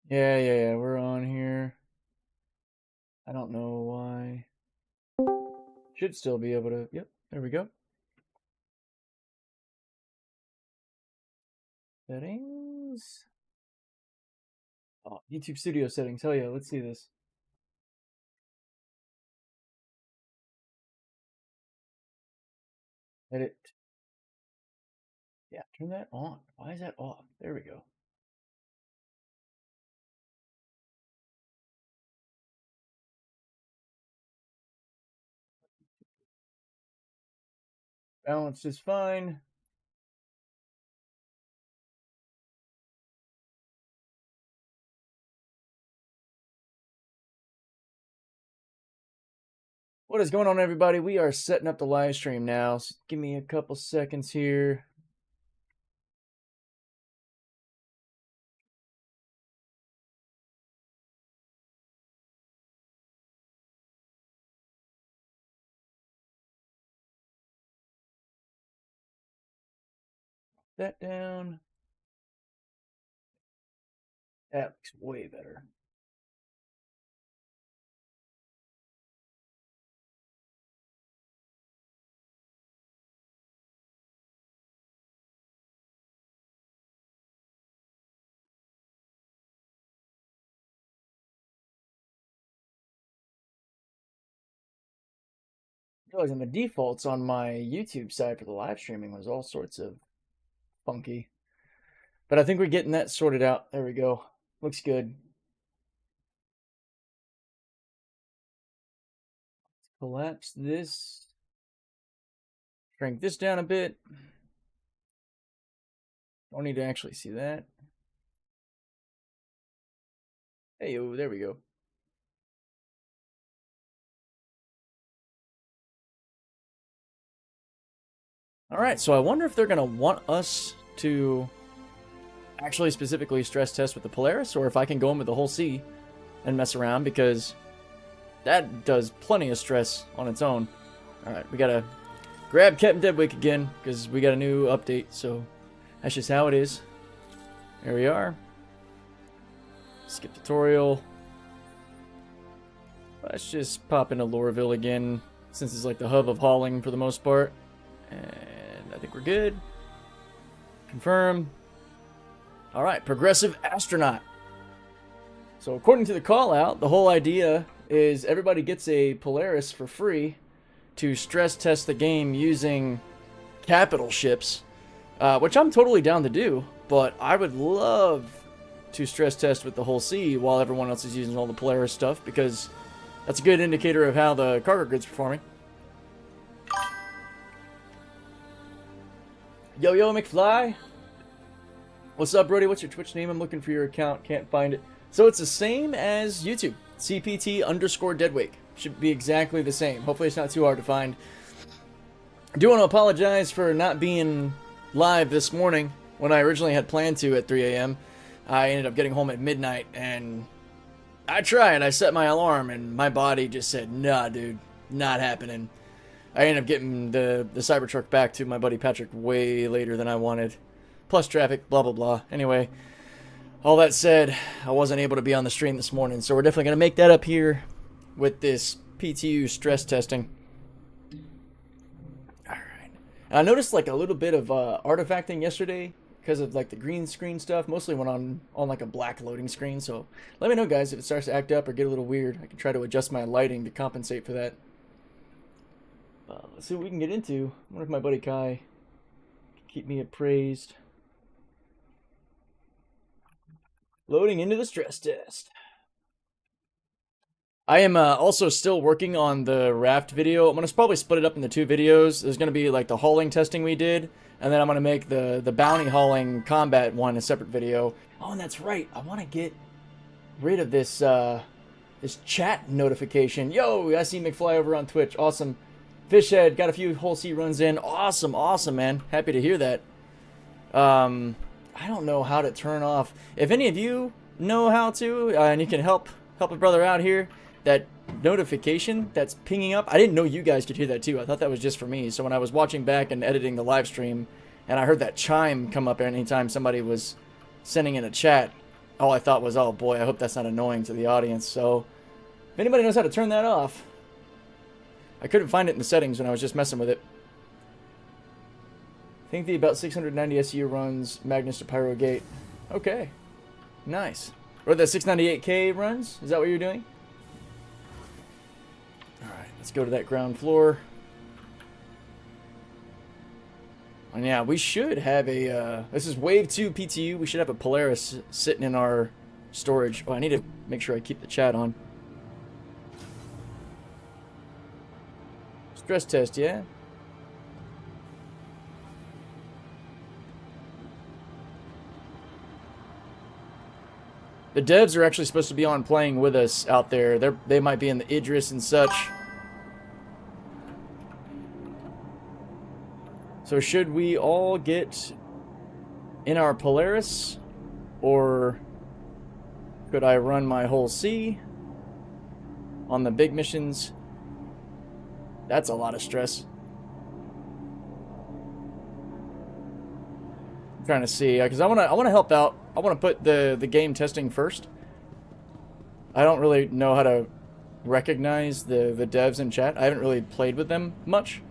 Yeah, we're on here. I don't know why. Should still be able to, yep, there we go. Settings. Oh, YouTube Studio settings, hell yeah, let's see this. Edit. Yeah, turn that on. Why is that off? There we go. Balance is fine. What is going on, everybody? We are setting up the live stream now. So give me a couple seconds here. That down. That looks way better. Realizing the defaults on my YouTube side for the live streaming was all sorts of funky. But I think we're getting that sorted out. There we go. Looks good. Collapse this. Shrink this down a bit. Don't need to actually see that. Hey, oh, there we go. All right, so I wonder if they're going to want us to actually specifically stress test with the Polaris, or if I can go in with the whole C and mess around, because that does plenty of stress on its own. All right, we got to grab Captain Deadwick again, because we got a new update, so that's just how it is. There we are. Skip tutorial. Let's just pop into Loreville again, since it's like the hub of hauling for the most part. And I think we're good. Confirm. Alright, Progressive Astronaut. So according to the call out, the whole idea is everybody gets a Polaris for free to stress test the game using capital ships, which I'm totally down to do, but I would love to stress test with the whole C while everyone else is using all the Polaris stuff, because that's a good indicator of how the cargo grid's performing. Yo McFly, what's up, Brody? What's your Twitch name? I'm looking for your account, can't find it. So it's the same as YouTube, CPT_Deadwake. Should be exactly the same. Hopefully it's not too hard to find. I do want to apologize for not being live this morning when I originally had planned to at 3 a.m. I ended up getting home at midnight, and I tried. I set my alarm, and my body just said, nah, dude, not happening. I ended up getting the Cybertruck back to my buddy Patrick way later than I wanted. Plus traffic, blah, blah, blah. Anyway, all that said, I wasn't able to be on the stream this morning, so we're definitely going to make that up here with this PTU stress testing. Alright. And I noticed like a little bit of artifacting yesterday because of like the green screen stuff. Mostly went on like a black loading screen, so let me know, guys, if it starts to act up or get a little weird. I can try to adjust my lighting to compensate for that. Let's see what we can get into. I wonder if my buddy Kai can keep me appraised. Loading into the stress test. I am also still working on the raft video. I'm going to probably split it up into 2 videos. There's going to be like the hauling testing we did, and then I'm going to make the bounty hauling combat one a separate video. Oh, and that's right. I want to get rid of this this chat notification. Yo, I see McFly over on Twitch. Awesome. Fishhead, got a few whole C runs in. Awesome, man. Happy to hear that. I don't know how to turn off. If any of you know how to, and you can help a brother out here, that notification that's pinging up, I didn't know you guys could hear that too. I thought that was just for me. So when I was watching back and editing the live stream, and I heard that chime come up anytime somebody was sending in a chat, all I thought was, oh boy, I hope that's not annoying to the audience. So if anybody knows how to turn that off. I couldn't find it in the settings when I was just messing with it. I think the about 690 SU runs Magnus to Pyro Gate. Okay. Nice. Or the 698K runs? Is that what you're doing? Alright, let's go to that ground floor. And yeah, we should have a, this is Wave 2 PTU. We should have a Polaris sitting in our storage. Oh, I need to make sure I keep the chat on. Stress test, yeah? The devs are actually supposed to be on playing with us out there. They might be in the Idris and such. So should we all get in our Polaris? Or could I run my whole C on the big missions? That's a lot of stress. I'm trying to see, because I want to help out. I want to put the game testing first. I don't really know how to recognize the devs in chat. I haven't really played with them much.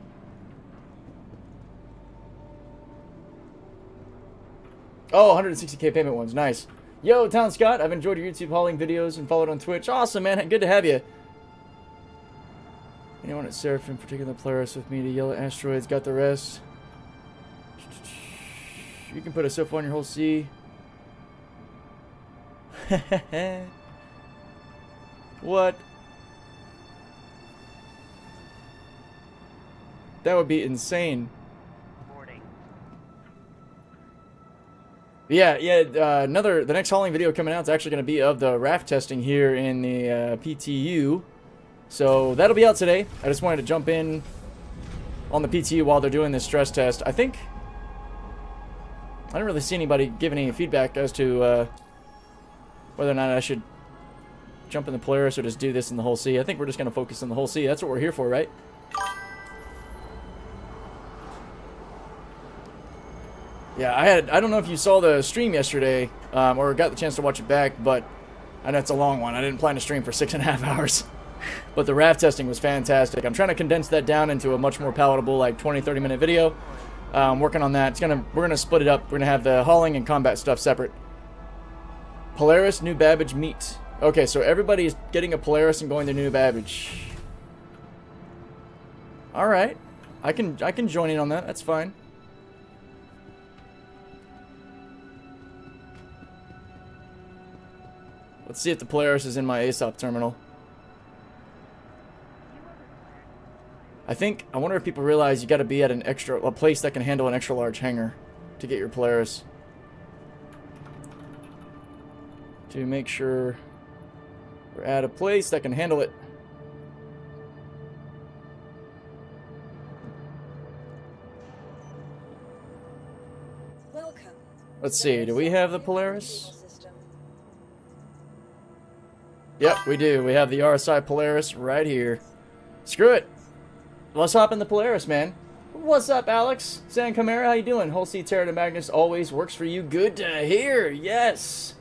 Oh, 160k payment ones. Nice. Yo, Town Scott. I've enjoyed your YouTube hauling videos and followed on Twitch. Awesome, man. Good to have you. Anyone at Seraphim, particular Polaris with me to yell at asteroids? Got the rest. You can put a sofa on your whole C. What? That would be insane. Yeah, the next hauling video coming out is actually going to be of the raft testing here in the PTU. So that'll be out today. I just wanted to jump in on the PTU while they're doing this stress test. I think I didn't really see anybody giving any feedback as to whether or not I should jump in the Polaris or just do this in the whole C. I think we're just going to focus on the whole C. That's what we're here for, right? Yeah, I don't know if you saw the stream yesterday or got the chance to watch it back, but I know it's a long one. I didn't plan to stream for 6.5 hours. But the raft testing was fantastic. I'm trying to condense that down into a much more palatable, like 20-30 minute video. Working on that. We're gonna split it up. We're gonna have the hauling and combat stuff separate. Polaris, New Babbage, meet. Okay, so everybody's getting a Polaris and going to New Babbage. All right, I can join in on that. That's fine. Let's see if the Polaris is in my ASOP terminal. I wonder if people realize you got to be at a place that can handle an extra large hangar to get your Polaris. To make sure we're at a place that can handle it. Welcome. Let's see, do we have the Polaris? Yep, we do. We have the RSI Polaris right here. Screw it. Let's hop in the Polaris, man. What's up, Alex? San Camara, how you doing? Whole C Terra to Magnus always works for you. Good to hear. Yes.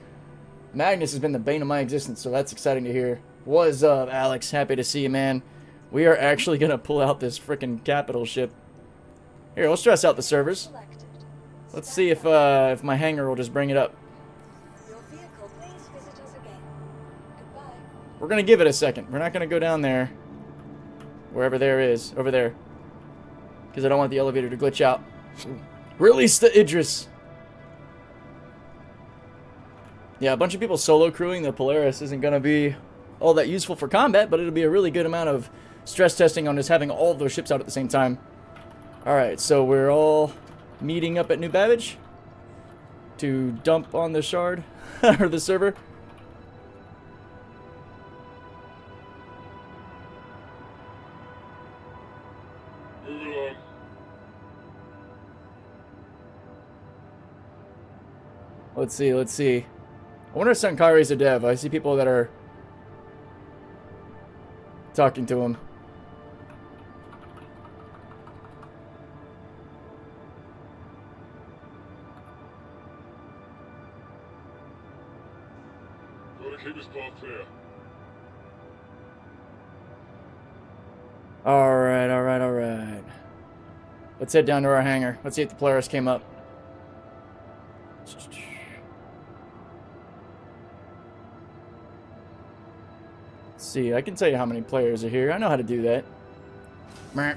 Magnus has been the bane of my existence, so that's exciting to hear. What's up, Alex? Happy to see you, man. We are actually going to pull out this freaking capital ship. Here, we'll stress out the servers. Let's see if my hangar will just bring it up. We're going to give it a second. We're not going to go down there. Wherever there is. Over there. Because I don't want the elevator to glitch out. Release the Idris. Yeah, a bunch of people solo crewing the Polaris isn't going to be all that useful for combat, but it'll be a really good amount of stress testing on just having all of those ships out at the same time. Alright, so we're all meeting up at New Babbage to dump on the shard, or the server. Let's see. I wonder if Sankari's a dev. I see people that are talking to him. Keep us both clear. Alright, alright, alright. Let's head down to our hangar. Let's see if the Polaris came up. Let's see, I can tell you how many players are here. I know how to do that. Meh.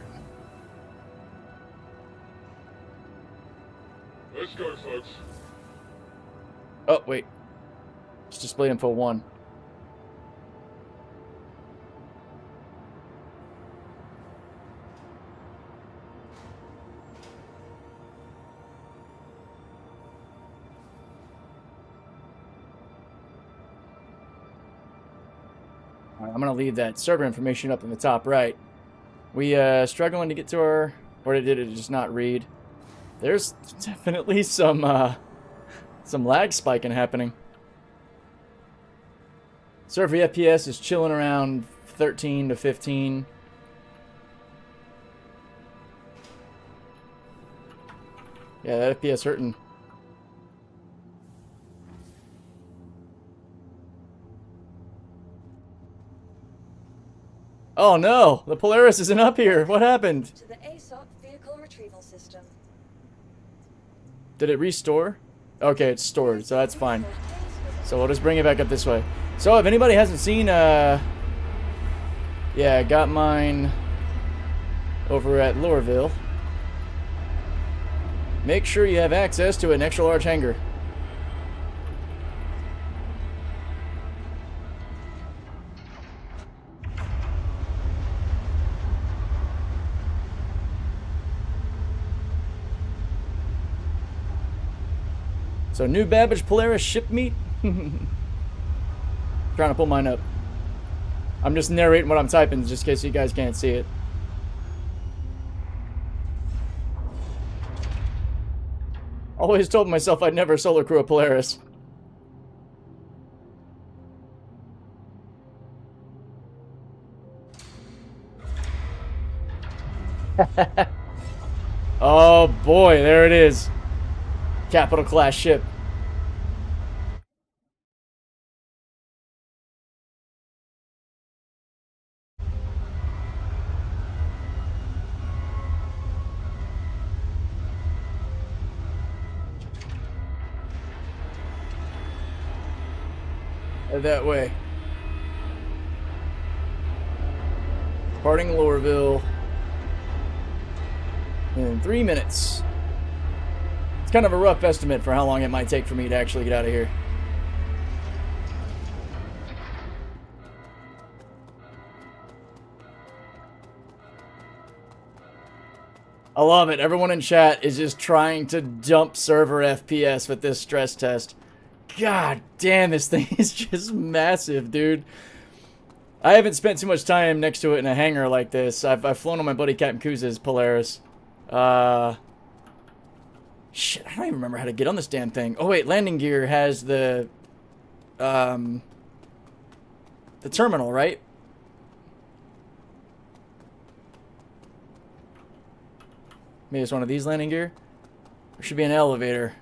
Let's go, folks. Oh, wait. It's display info 1. Alright, I'm going to leave that server information up in the top right. We struggling to get to our... Or did it just not read? There's definitely some lag spiking happening. Server FPS is chilling around 13 to 15. Yeah, that FPS hurting. Oh no, the Polaris isn't up here. What happened? To the ASOC vehicle retrieval system. Did it restore? Okay, it's stored, so that's fine. So we'll just bring it back up this way. So if anybody hasn't seen, yeah, I got mine over at Lorville. Make sure you have access to an extra large hangar. So new Babbage Polaris ship meet. Trying to pull mine up. I'm just narrating what I'm typing just in case you guys can't see it. Always told myself I'd never solo crew a Polaris. Oh boy, there it is. Capital class ship. That way. Departing Lorville in 3 minutes. It's kind of a rough estimate for how long it might take for me to actually get out of here. I love it. Everyone in chat is just trying to dump server FPS with this stress test. God damn, this thing is just massive, dude. I haven't spent too much time next to it in a hangar like this. I've flown on my buddy Captain Kuz's Polaris. Shit, I don't even remember how to get on this damn thing. Oh wait, landing gear has the terminal, right? Maybe it's one of these landing gear. There should be an elevator.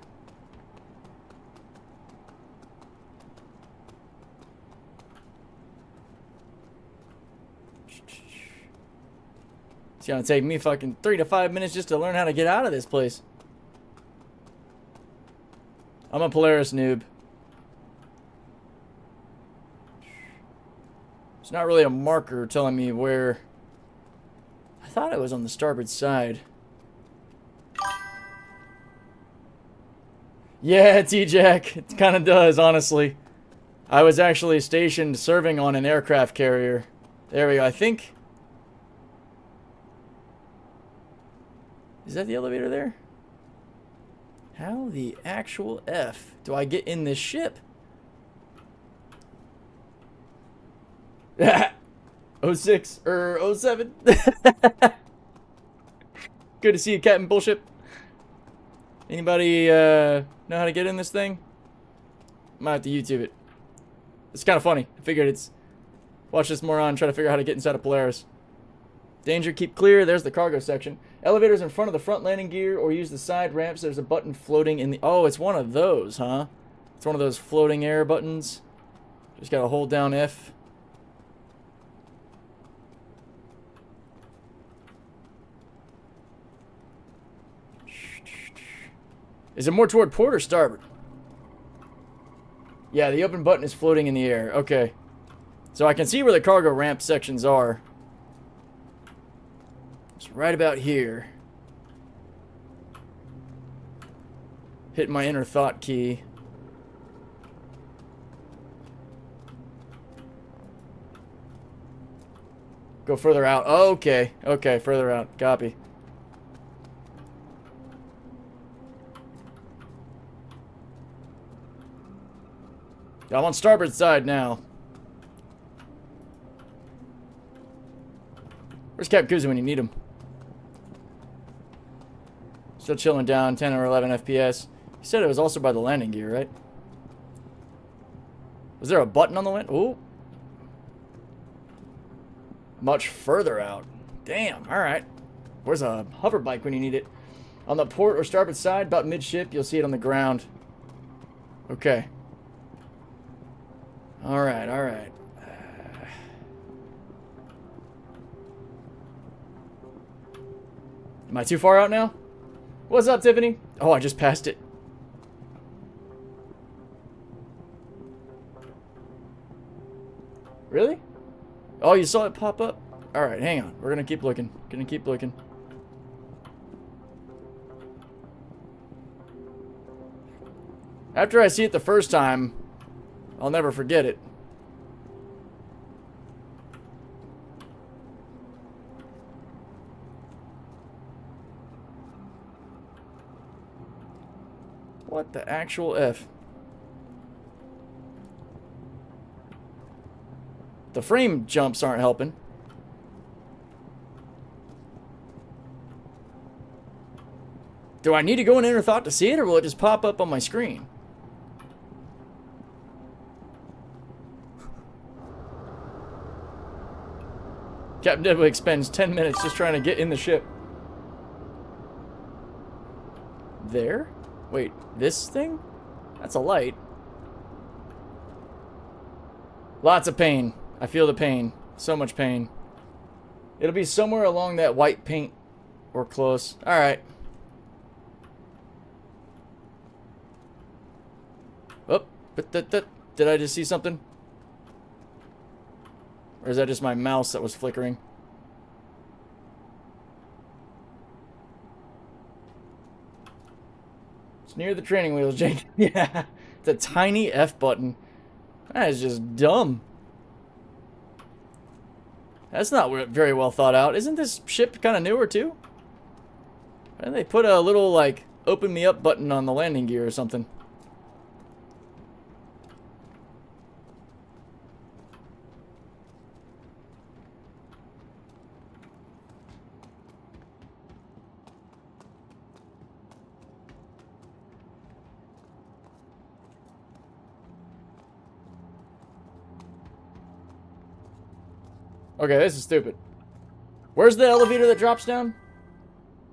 It's gonna take me fucking 3 to 5 minutes just to learn how to get out of this place. I'm a Polaris noob. It's not really a marker telling me where. I thought it was on the starboard side. Yeah, T-Jack. It kind of does, honestly. I was actually stationed serving on an aircraft carrier. There we go. I think... Is that the elevator there? How the actual F do I get in this ship? 06 or 07. Good to see you, Captain Bullshit. Anybody know how to get in this thing? Might have to YouTube it. It's kind of funny. I figured it's... Watch this moron try to figure out how to get inside a Polaris. Danger, keep clear. There's the cargo section. Elevators in front of the front landing gear or use the side ramps. There's a button floating in the... Oh, it's one of those, huh? It's one of those floating air buttons. Just gotta hold down F. Is it more toward port or starboard? Yeah, the open button is floating in the air. Okay. So I can see where the cargo ramp sections are. It's right about here. Hit my inner thought key. Go further out. Oh, okay. Okay, further out. Copy. I'm on starboard side now. Where's Cap Kuzu when you need him? Still chilling down, 10 or 11 FPS. He said it was also by the landing gear, right? Was there a button on the land? Ooh. Much further out. Damn, alright. Where's a hover bike when you need it? On the port or starboard side, about midship, you'll see it on the ground. Okay. Alright, alright. Am I too far out now? What's up, Tiffany? Oh, I just passed it. Really? Oh, you saw it pop up? Alright, hang on. We're gonna keep looking. Gonna keep looking. After I see it the first time, I'll never forget it. What the actual F? The frame jumps aren't helping. Do I need to go in inner thought to see it, or will it just pop up on my screen? Captain Deadwig spends 10 minutes just trying to get in the ship. There? Wait, this thing? That's a light. Lots of pain. I feel the pain. So much pain. It'll be somewhere along that white paint or close. Alright. Oh, but did I just see something? Or is that just my mouse that was flickering? It's near the training wheels, Jake. Yeah. It's a tiny F button. That is just dumb. That's not very well thought out. Isn't this ship kind of newer, too? Why didn't they put a little, like, open me up button on the landing gear or something? Okay, this is stupid. Where's the elevator that drops down?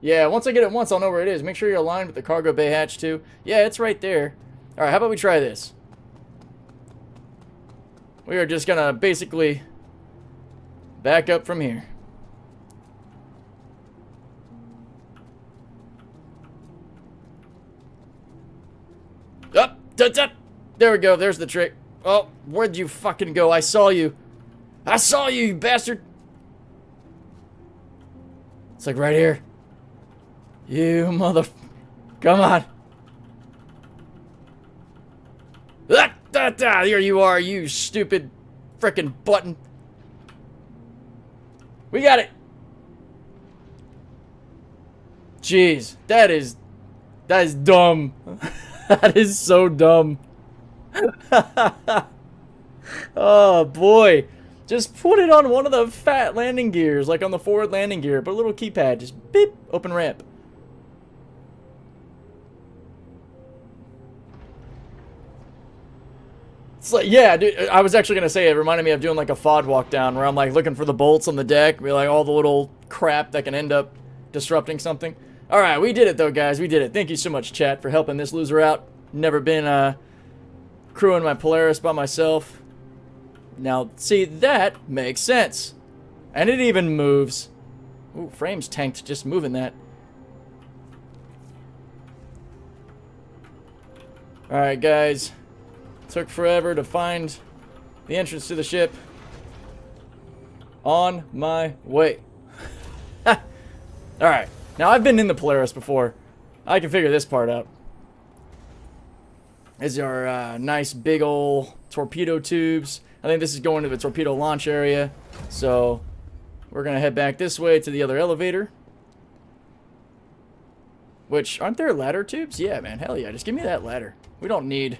Yeah, once I get it once, I'll know where it is. Make sure you're aligned with the cargo bay hatch, too. Yeah, it's right there. Alright, how about we try this? We are just gonna basically back up from here. Up! There we go, there's the trick. Oh, where'd you fucking go? I saw you. I saw you, you bastard! It's like right here. You mother... Come on. Here you are, you stupid frickin' button. We got it! Jeez, that is dumb. That is so dumb. Oh, boy. Just put it on one of the fat landing gears, like on the forward landing gear. Put a little keypad, just beep, open ramp. It's like, yeah, dude, I was actually going to say, it reminded me of doing like a FOD walk down, where I'm like looking for the bolts on the deck, be like all the little crap that can end up disrupting something. Alright, we did it though, guys, we did it. Thank you so much, chat, for helping this loser out. Never been crewing my Polaris by myself. Now, see, that makes sense. And it even moves. Ooh, frames tanked just moving that. Alright, guys. Took forever to find the entrance to the ship. On my way. Alright. Now, I've been in the Polaris before. I can figure this part out. These are nice big ol' torpedo tubes. I think this is going to the torpedo launch area. So, we're going to head back this way to the other elevator. Which, aren't there ladder tubes? Yeah, man. Hell yeah. Just give me that ladder. We don't need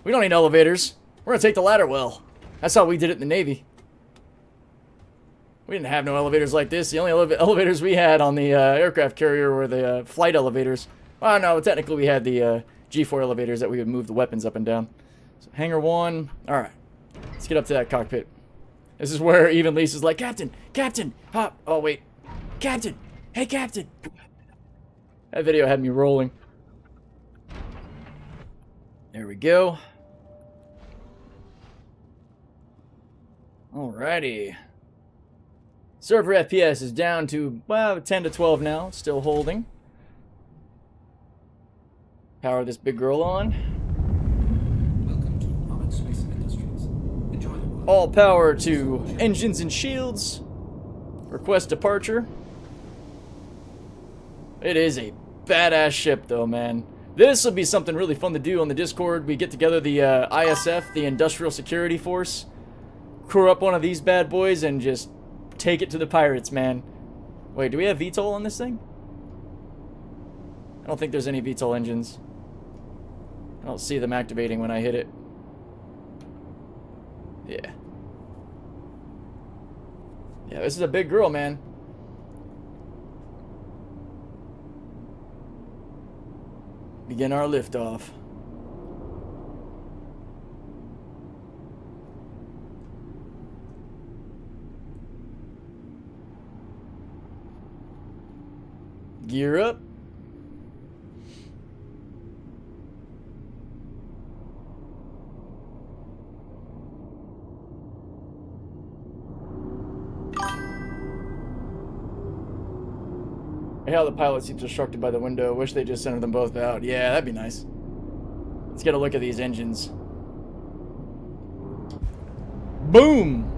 elevators. We're going to take the ladder well. That's how we did it in the Navy. We didn't have no elevators like this. The only elevators we had on the aircraft carrier were the flight elevators. Well, no, technically we had the G4 elevators that we would move the weapons up and down. So, hangar 1. Alright. Let's get up to that cockpit. This is where even Lisa's like, Captain! Captain! Hop! Oh, wait. Captain! Hey, Captain! That video had me rolling. There we go. Alrighty. Server FPS is down to, well, 10 to 12 now. It's still holding. Power this big girl on. Welcome to Rocket Space Industries. Enjoy the ride. All power to engines and shields. Request departure. It is a badass ship, though, man. This will be something really fun to do on the Discord. We get together the ISF, the Industrial Security Force, crew up one of these bad boys, and just take it to the pirates, man. Wait, do we have VTOL on this thing? I don't think there's any VTOL engines. I don't see them activating when I hit it. Yeah. Yeah, this is a big girl, man. Begin our liftoff. Gear up. How the pilot seats obstructed by the window. Wish they just centered them both out. Yeah, that'd be nice. Let's get a look at these engines. Boom!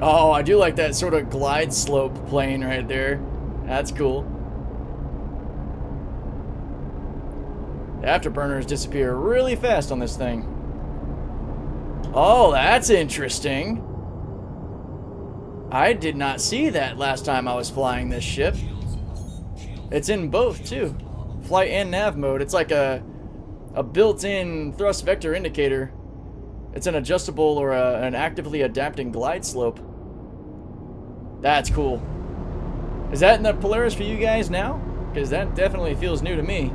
Oh, I do like that sort of glide slope plane right there. That's cool. The afterburners disappear really fast on this thing. Oh, that's interesting. I did not see that last time I was flying this ship. It's in both, too. Flight and nav mode. It's like a built-in thrust vector indicator. It's an adjustable or an actively adapting glide slope. That's cool. Is that in the Polaris for you guys now? Because that definitely feels new to me.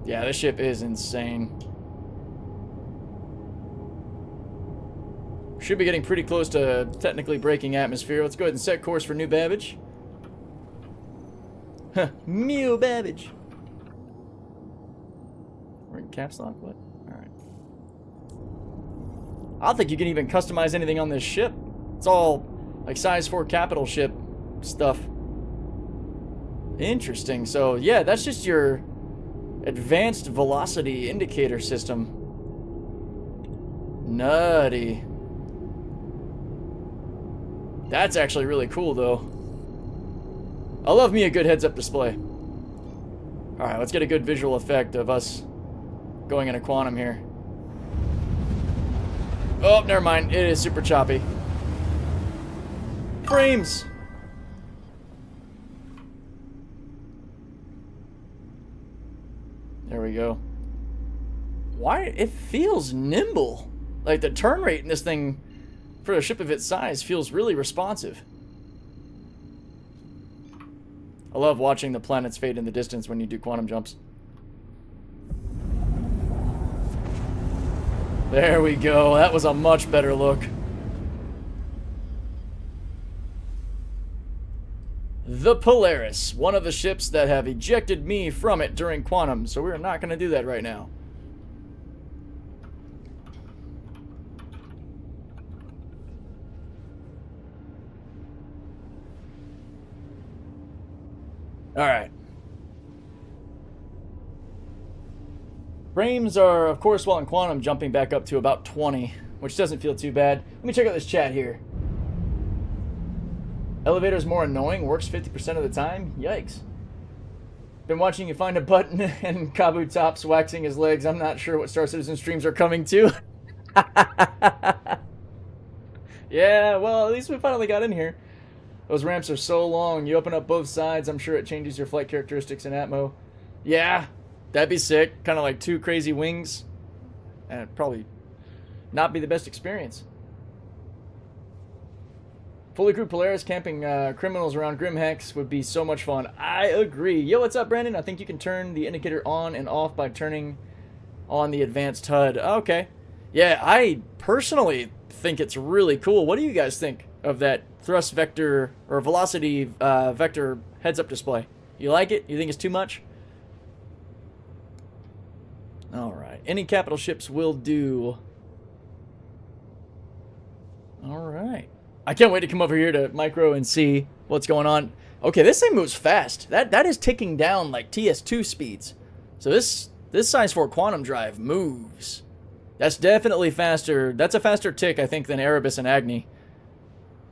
Yeah, this ship is insane. Should be getting pretty close to technically breaking atmosphere. Let's go ahead and set course for New Babbage. Huh, New Babbage. We're in caps lock? What? Alright. I don't think you can even customize anything on this ship. It's all like size 4 capital ship stuff. Interesting. So, yeah, that's just your advanced velocity indicator system. Nutty. That's actually really cool, though. I love me a good heads-up display. Alright, let's get a good visual effect of us going into quantum here. Oh, never mind. It is super choppy. Frames! There we go. Why? It feels nimble. Like the turn rate in this thing for a ship of its size feels really responsive. I love watching the planets fade in the distance when you do quantum jumps. There we go. That was a much better look. the Polaris, one of the ships that have ejected me from it during Quantum, so we're not going to do that right now. Alright. Frames are, of course, while in Quantum, jumping back up to about 20, which doesn't feel too bad. Let me check out this chat here. Elevator's more annoying, works 50% of the time? Yikes. Been watching you find a button and Kabu Tops waxing his legs. I'm not sure what Star Citizen streams are coming to. Yeah, well, at least we finally got in here. Those ramps are so long. You open up both sides, I'm sure it changes your flight characteristics and atmo. Yeah, that'd be sick. Kind of like two crazy wings. And it'd probably not be the best experience. Fully crewed Polaris camping criminals around Grimhex would be so much fun. I agree. Yo, what's up, Brandon? I think you can turn the indicator on and off by turning on the advanced HUD. Okay. Yeah, I personally think it's really cool. What do you guys think of that thrust vector or velocity vector heads-up display? You like it? You think it's too much? Alright. Any capital ships will do. Alright. I can't wait to come over here to Micro and see what's going on. Okay, this thing moves fast. That is ticking down like TS2 speeds. So this size 4 quantum drive moves. That's definitely faster. That's a faster tick, I think, than Erebus and Agni.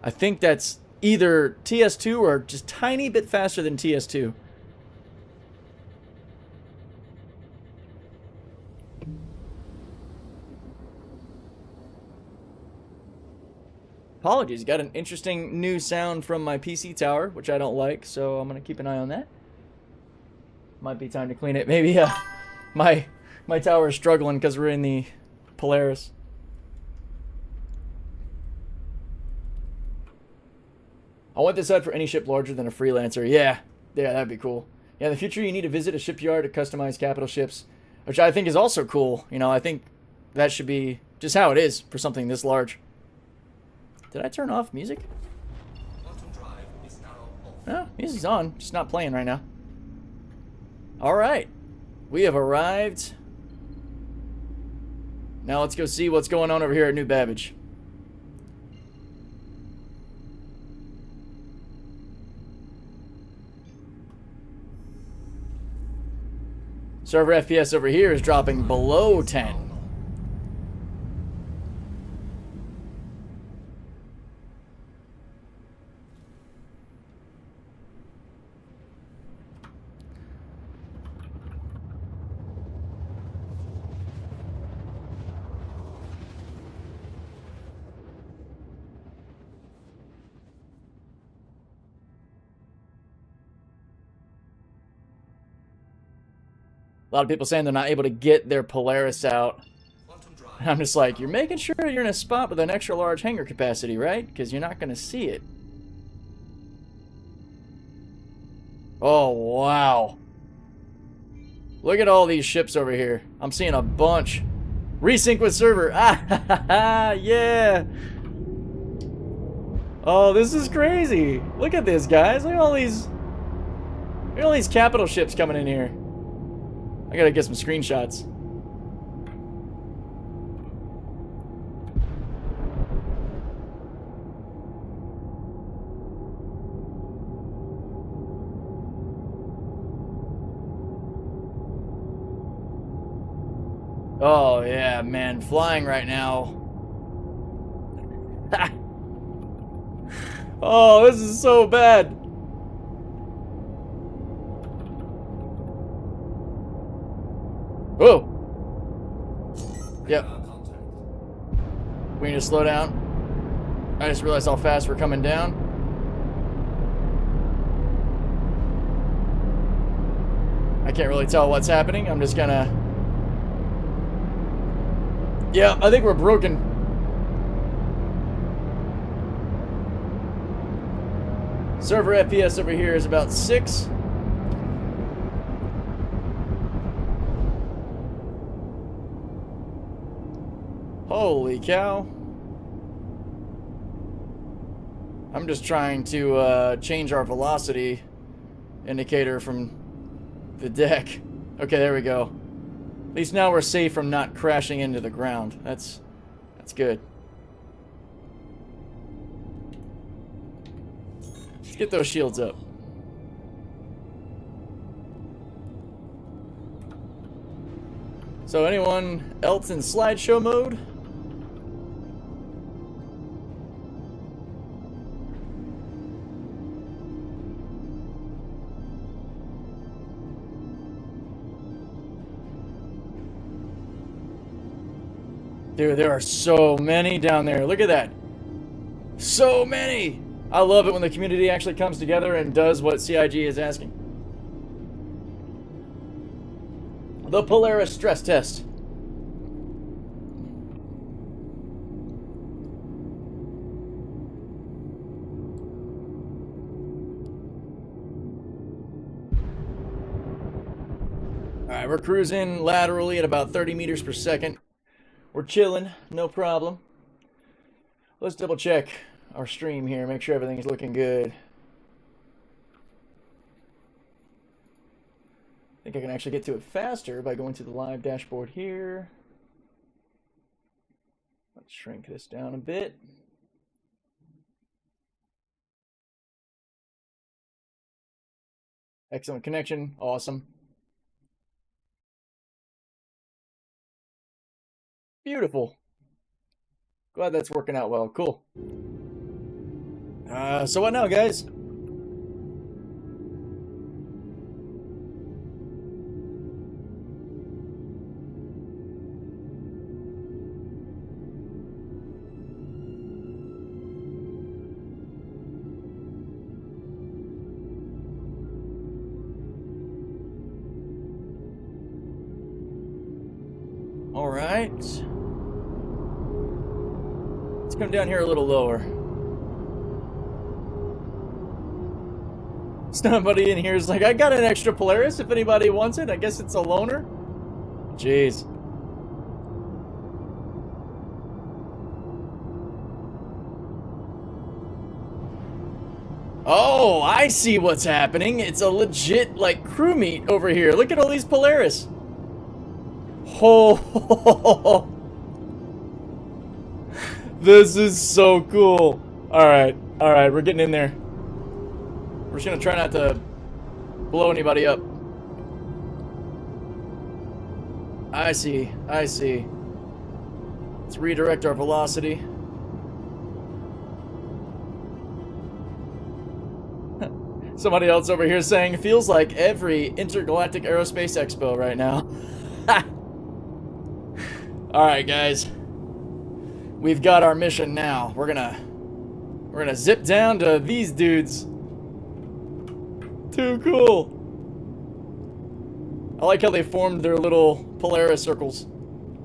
I think that's either TS2 or just tiny bit faster than TS2. Apologies, got an interesting new sound from my PC tower, which I don't like, so I'm going to keep an eye on that. Might be time to clean it. Maybe my tower is struggling because we're in the Polaris. I want this HUD for any ship larger than a Freelancer. Yeah, that'd be cool. Yeah, in the future you need to visit a shipyard to customize capital ships, which I think is also cool. You know, I think that should be just how it is for something this large. Did I turn off music? No, music's on, just not playing right now. Alright, we have arrived. Now let's go see what's going on over here at New Babbage. Server FPS over here is dropping below 10. A lot of people saying they're not able to get their Polaris out. And I'm just like, you're making sure you're in a spot with an extra large hangar capacity, right? Because you're not going to see it. Oh, wow. Look at all these ships over here. I'm seeing a bunch. Resync with server. Ah, yeah. Oh, this is crazy. Look at this, guys. Look at all these capital ships coming in here. I gotta get some screenshots. Oh yeah, man, flying right now. Oh, this is so bad. Whoa! Yep. We need to slow down. I just realized how fast we're coming down. I can't really tell what's happening. I'm just gonna... Yeah, I think we're broken. Server FPS over here is about 6. Holy cow. I'm just trying to change our velocity indicator from the deck. Okay, there we go. At least now we're safe from not crashing into the ground. That's good. Let's get those shields up. So anyone else in slideshow mode? Dude, there are so many down there. Look at that. So many. I love it when the community actually comes together and does what CIG is asking. The Polaris stress test. Alright, we're cruising laterally at about 30 meters per second. We're chilling, no problem. Let's double check our stream here, make sure everything's looking good. I think I can actually get to it faster by going to the live dashboard here. Let's shrink this down a bit. Excellent connection, awesome. Beautiful. Glad that's working out well. Cool. So what now, guys? All right. Let's come down here a little lower. Somebody in here is like, I got an extra Polaris if anybody wants it. I guess it's a loaner. Jeez. Oh, I see what's happening. It's a legit, like, crew meet over here. Look at all these Polaris. Oh, this is so cool. Alright, we're getting in there. We're just gonna try not to blow anybody up. I see. Let's redirect our velocity. Somebody else over here saying, feels like every intergalactic aerospace expo right now. Alright, guys. We've got our mission now. We're gonna zip down to these dudes. Too cool. I like how they formed their little Polaris circles.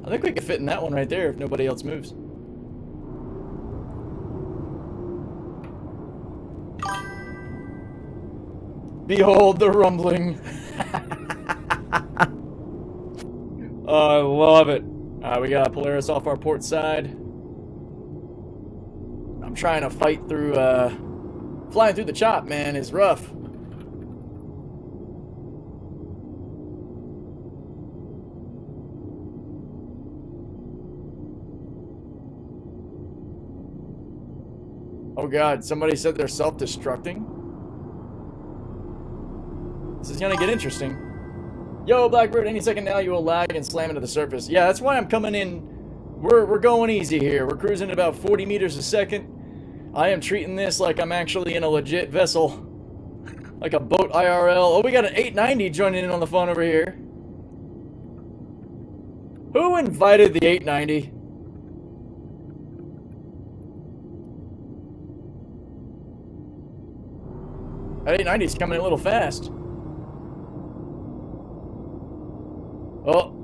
I think we could fit in that one right there if nobody else moves. Behold the rumbling. Oh, I love it. We got Polaris off our port side. I'm trying to fight through, flying through the chop, man, is rough. Oh god, somebody said they're self-destructing? This is gonna get interesting. Yo, Blackbird, any second now you will lag and slam into the surface. Yeah, that's why I'm coming in. We're going easy here. We're cruising at about 40 meters a second. I am treating this like I'm actually in a legit vessel. Like a boat IRL. Oh, we got an 890 joining in on the phone over here. Who invited the 890? That 890's coming a little fast. Oh.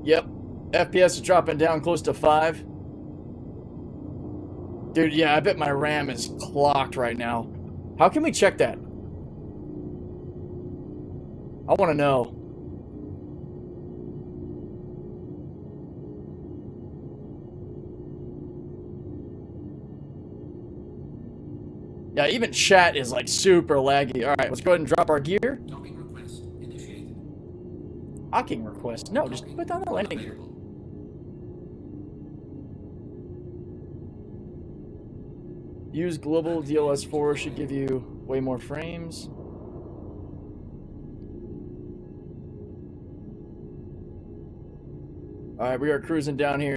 Yep. FPS is dropping down close to 5. Dude, yeah, I bet my RAM is clocked right now. How can we check that? I want to know. Yeah, even chat is like super laggy. All right, let's go ahead and drop our gear. Docking request initiated. Docking request? No, just Docking put down the landing gear. available. Use global DLS4 should give you way more frames. Alright, we are cruising down here.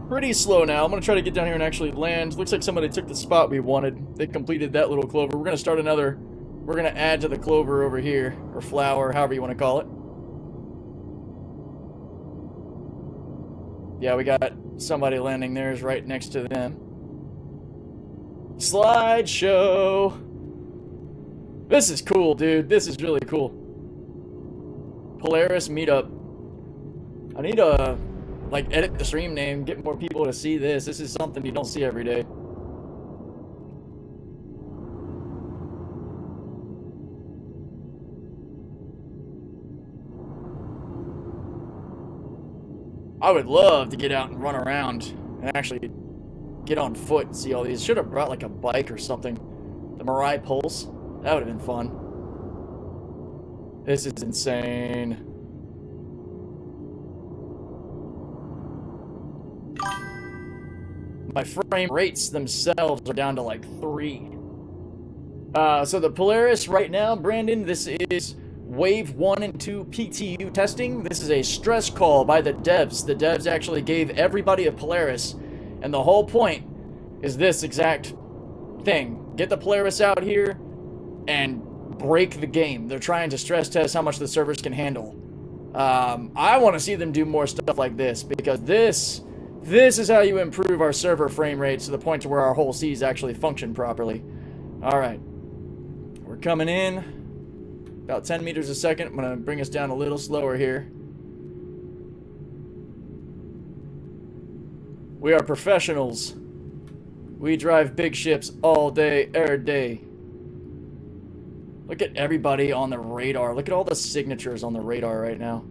Pretty slow now. I'm going to try to get down here and actually land. Looks like somebody took the spot we wanted. They completed that little clover. We're going to start another. We're going to add to the clover over here. Or flower, however you want to call it. Yeah, we got somebody landing theirs right next to them. Slideshow. This is cool, dude. This is really cool. Polaris meetup. I need to, like, edit the stream name, get more people to see this. This is something you don't see every day. I would love to get out and run around and actually get on foot and see all these. Should have brought like a bike or something. The Mirai Pulse. That would have been fun. This is insane. My frame rates themselves are down to like 3. So the Polaris right now, Brandon, this is Wave 1 and 2 PTU testing. This is a stress call by the devs. The devs actually gave everybody a Polaris. And the whole point is this exact thing. Get the Polaris out here and break the game. They're trying to stress test how much the servers can handle. I want to see them do more stuff like this, because this is how you improve our server frame rates to the point to where our whole Cs actually function properly. Alright. We're coming in. About 10 meters a second. I'm going to bring us down a little slower here. We are professionals. We drive big ships all day, every day. Look at everybody on the radar. Look at all the signatures on the radar right now.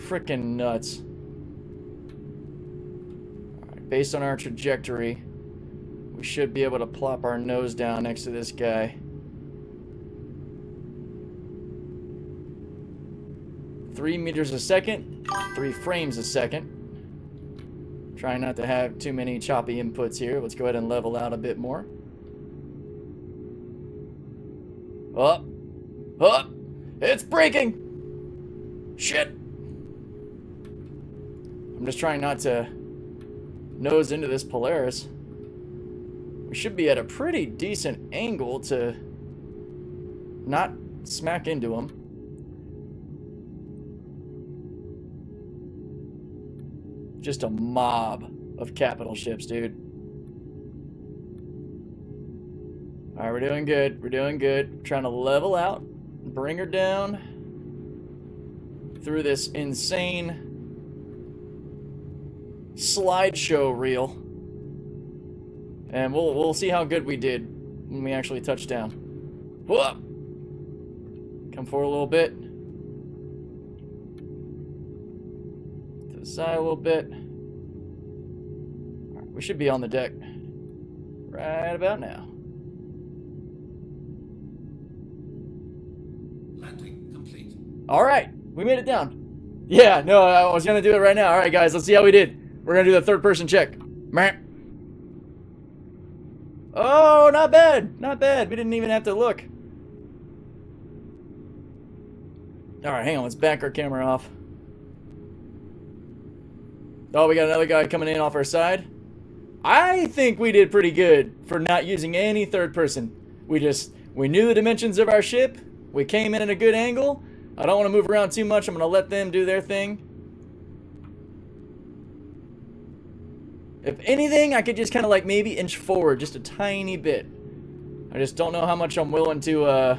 Frickin' nuts. Alright, based on our trajectory, we should be able to plop our nose down next to this guy. 3 meters a second, 3 frames a second. Trying not to have too many choppy inputs here. Let's go ahead and level out a bit more. Up. Up. It's breaking. Shit. I'm just trying not to nose into this Polaris. We should be at a pretty decent angle to not smack into him. Just a mob of capital ships, dude. Alright, we're doing good. We're doing good. We're trying to level out, bring her down through this insane slideshow reel. And we'll see how good we did when we actually touch down. Whoop! Come forward a little bit. To the side a little bit. All right, we should be on the deck right about now. Landing complete. All right, we made it down. Yeah, no, I was gonna do it right now. All right, guys, let's see how we did. We're gonna do the third-person check. Meh. Oh, not bad. Not bad. We didn't even have to look. Alright, hang on. Let's back our camera off. Oh, we got another guy coming in off our side. I think we did pretty good for not using any third person. We knew the dimensions of our ship. We came in at a good angle. I don't want to move around too much. I'm going to let them do their thing. If anything, I could just kind of like maybe inch forward just a tiny bit. I just don't know how much I'm willing to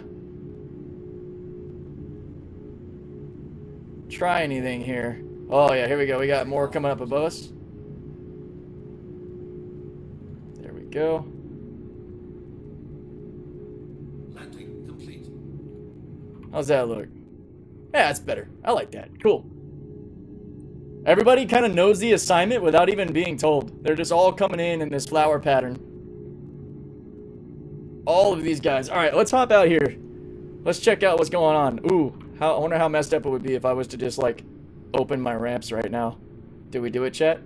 try anything here. Oh yeah, here we go. We got more coming up above us. There we go. Landing complete. How's that look? Yeah, that's better. I like that. Cool. Everybody kind of knows the assignment without even being told. They're just all coming in this flower pattern. All of these guys. All right, let's hop out here. Let's check out what's going on. Ooh, I wonder how messed up it would be if I was to just, like, open my ramps right now. Did we do it, chat?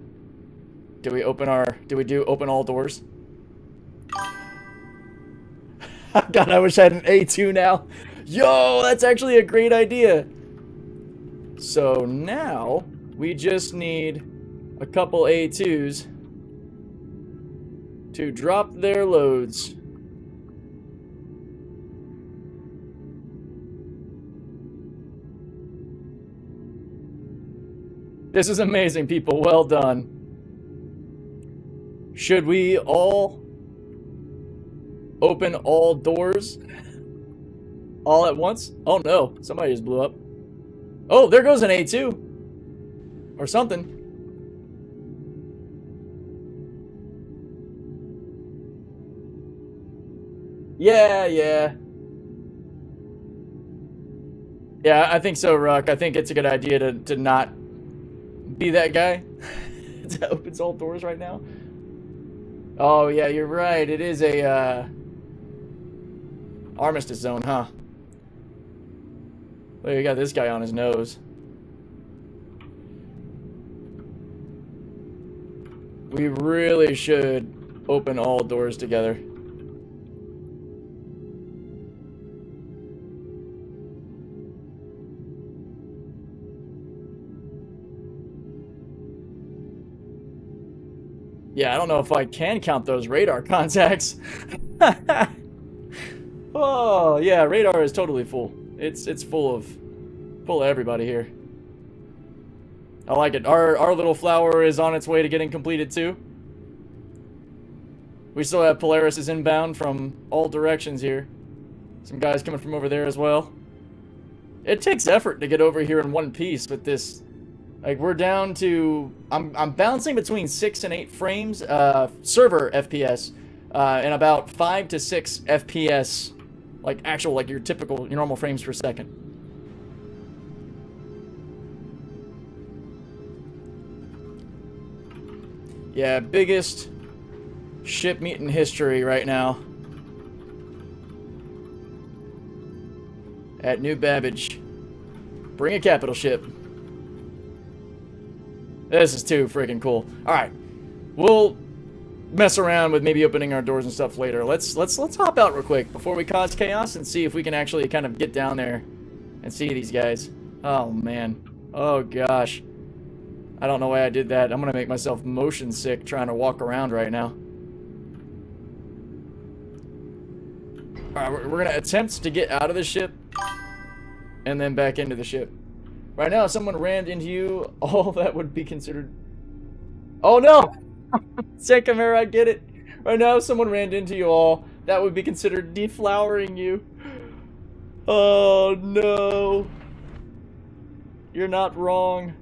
Did we open open all doors? God, I wish I had an A2 now. Yo, that's actually a great idea. So now we just need a couple A2s to drop their loads. This is amazing, people. Well done. Should we all open all doors all at once? Oh no, somebody just blew up. Oh, there goes an A2 or something. Yeah, I think so, Ruck. I think it's a good idea to not be that guy that opens all doors right now. Oh yeah, you're right. It is a armistice zone, huh? Well, you got this guy on his nose. We really should open all doors together. Yeah, I don't know if I can count those radar contacts. Oh, yeah, radar is totally full. It's full of everybody here. I like it. Our little flower is on its way to getting completed too. We still have Polaris inbound from all directions here. Some guys coming from over there as well. It takes effort to get over here in one piece with this. Like, we're down to, I'm bouncing between 6 and 8 frames, server FPS, and about 5 to 6 FPS, like actual, like your normal frames per second. Yeah, biggest ship meet in history right now. At New Babbage. Bring a capital ship. This is too freaking cool. Alright. We'll mess around with maybe opening our doors and stuff later. Let's hop out real quick before we cause chaos and see if we can actually kind of get down there and see these guys. Oh man. Oh gosh. I don't know why I did that. I'm gonna make myself motion sick trying to walk around right now. Alright, we're gonna attempt to get out of the ship and then back into the ship. Right now, if someone ran into you, all that would be considered... Oh no! Say, Chimera, I get it. Right now, if someone ran into you all, that would be considered deflowering you. Oh no. You're not wrong.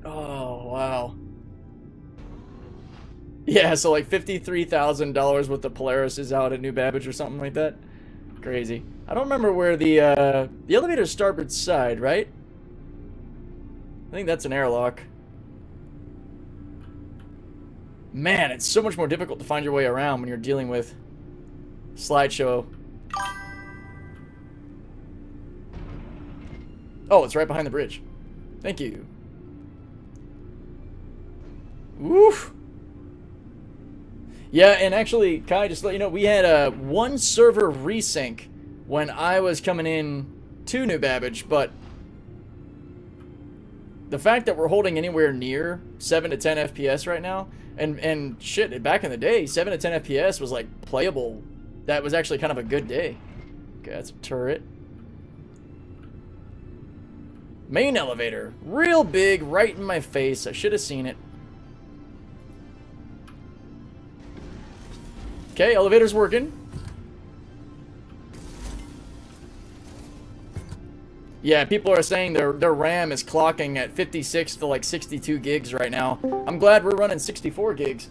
Oh, wow. Yeah, so like $53,000 worth of Polaris is out at New Babbage or something like that. Crazy. I don't remember where the elevator's starboard side, right? I think that's an airlock. Man, it's so much more difficult to find your way around when you're dealing with slideshow. Oh, it's right behind the bridge. Thank you. Woof. Yeah, and actually, Kai, just to let you know, we had one server resync when I was coming in to New Babbage, but the fact that we're holding anywhere near 7 to 10 FPS right now, and shit, back in the day, 7 to 10 FPS was like playable. That was actually kind of a good day. Okay, that's a turret. Main elevator. Real big, right in my face. I should have seen it. Okay, elevator's working. Yeah, people are saying their RAM is clocking at 56 to like 62 gigs right now. I'm glad we're running 64 gigs.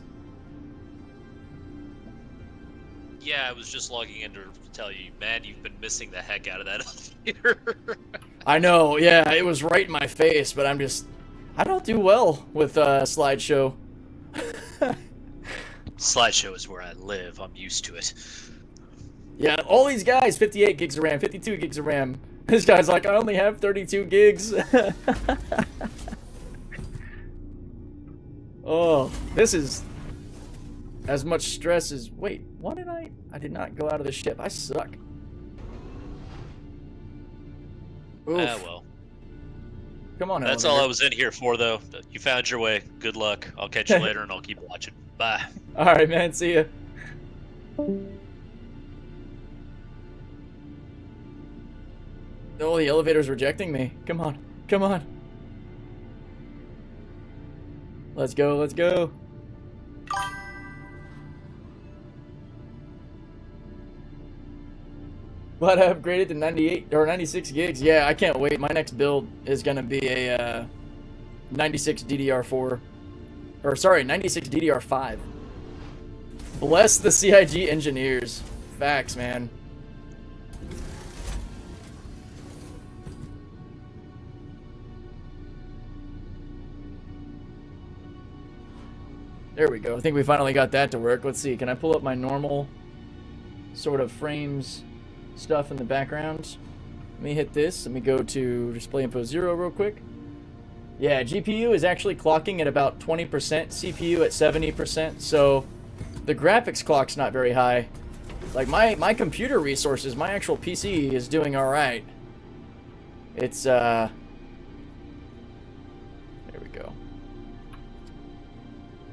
Yeah, I was just logging in to tell you, man, you've been missing the heck out of that elevator. I know, yeah, it was right in my face, but I don't do well with slideshow. Slideshow is where I live. I'm used to it. Yeah, all these guys, 58 gigs of RAM, 52 gigs of RAM. This guy's like, I only have 32 gigs. Oh, this is as much stress as... Wait, what did I did not go out of the ship. I suck. Oof. Well. Come on, That's all I was in here for, though. You found your way. Good luck. I'll catch you later, and I'll keep watching. Bye. All right, man. See ya. Oh, the elevator's rejecting me. Come on. Come on. Let's go. Let's go. But I upgraded to 98 or 96 gigs. Yeah, I can't wait. My next build is going to be a 96 DDR4. Or, sorry, 96 DDR5. Bless the CIG engineers. Facts, man. There we go. I think we finally got that to work. Let's see. Can I pull up my normal sort of frames stuff in the background? Let me hit this. Let me go to display info 0 real quick. Yeah, GPU is actually clocking at about 20%, CPU at 70%, so the graphics clock's not very high. Like my computer resources, my actual PC is doing alright. It's there we go.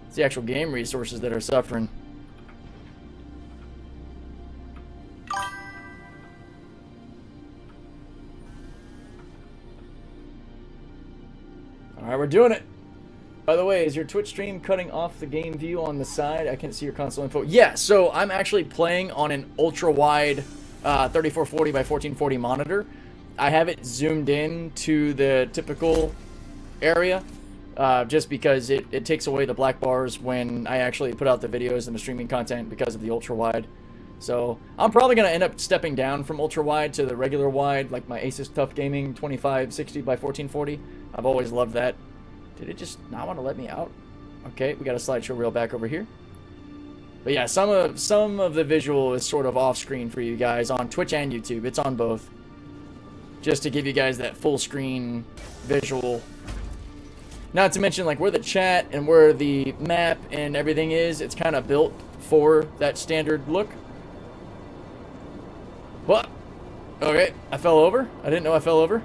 It's the actual game resources that are suffering. Alright, we're doing it. By the way, is your Twitch stream cutting off the game view on the side? I can't see your console info. Yeah, so I'm actually playing on an ultra-wide 3440 by 1440 monitor. I have it zoomed in to the typical area just because it takes away the black bars when I actually put out the videos and the streaming content because of the ultra-wide. So I'm probably going to end up stepping down from ultra-wide to the regular wide, like my Asus TUF Gaming 2560 by 1440. I've always loved that. Did it just not want to let me out? Okay, we got a slideshow reel back over here. But yeah, some of the visual is sort of off screen for you guys on Twitch and YouTube. It's on both. Just to give you guys that full screen visual. Not to mention like where the chat and where the map and everything is, it's kind of built for that standard look. What? Okay, I fell over. I didn't know I fell over.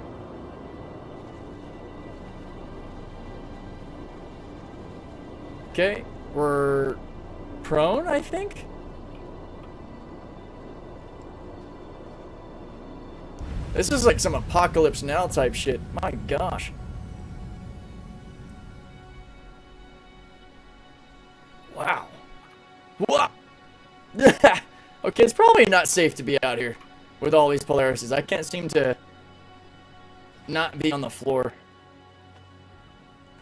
Okay, we're prone, I think? This is like some Apocalypse Now type shit. My gosh. Wow. Whoa. Okay, it's probably not safe to be out here with all these Polarises. I can't seem to not be on the floor.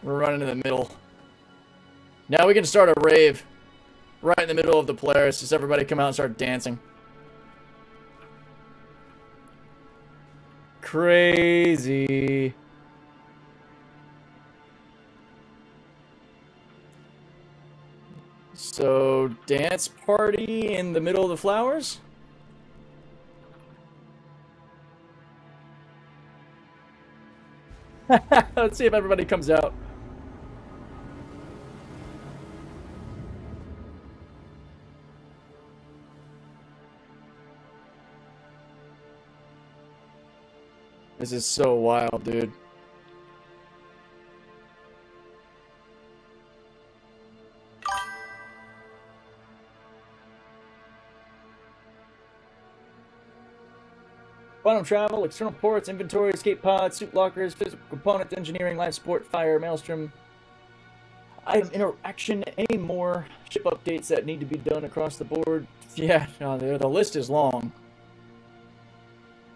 We're running in the middle. Now we can start a rave right in the middle of the Polaris. Just everybody come out and start dancing. Crazy. So, dance party in the middle of the flowers? Let's see if everybody comes out. This is so wild, dude. Quantum travel, external ports, inventory, escape pods, suit lockers, physical components, engineering, life support, fire, maelstrom, item interaction, any more ship updates that need to be done across the board. Yeah, no, the list is long.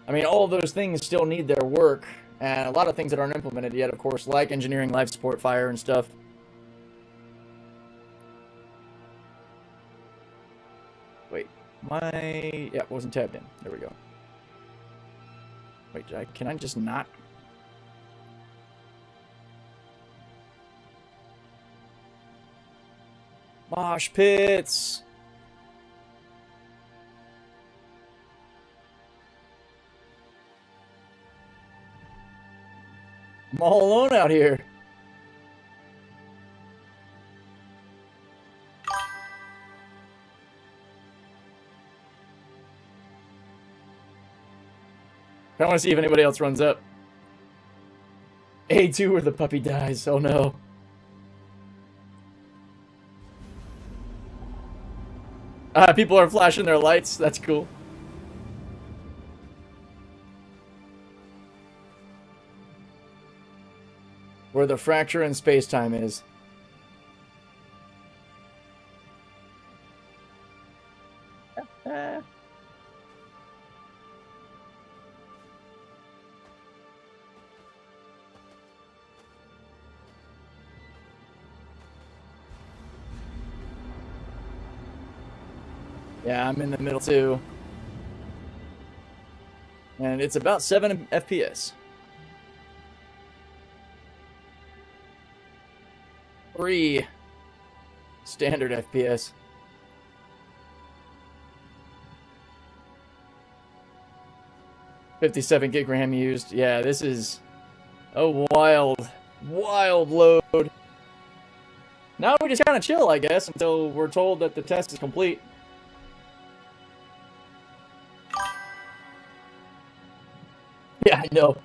I mean, all of those things still need their work, and a lot of things that aren't implemented yet, of course, like engineering, life support, fire, and stuff. Wait, Yeah, it wasn't tabbed in. There we go. Wait, can I just not? Mosh pits. I'm all alone out here. I want to see if anybody else runs up. A2 where the puppy dies. Oh no. People are flashing their lights. That's cool. Where the fracture in space-time is. Yeah, I'm in the middle too. And it's about 7 FPS. 3 standard FPS. $57 gig RAM used. Yeah, this is a wild load. Now we just kind of chill, I guess, until we're told that the test is complete. Yeah, I know.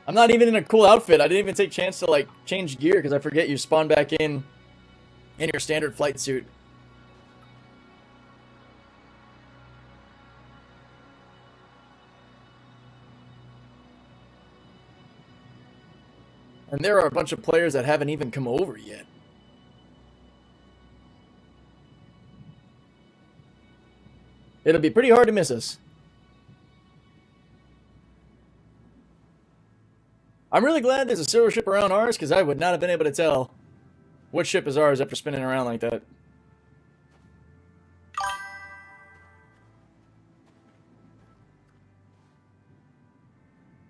I'm not even in a cool outfit. I didn't even take a chance to, like, change gear because I forget you spawn back in your standard flight suit. And there are a bunch of players that haven't even come over yet. It'll be pretty hard to miss us. I'm really glad there's a silver ship around ours, because I would not have been able to tell what ship is ours after spinning around like that.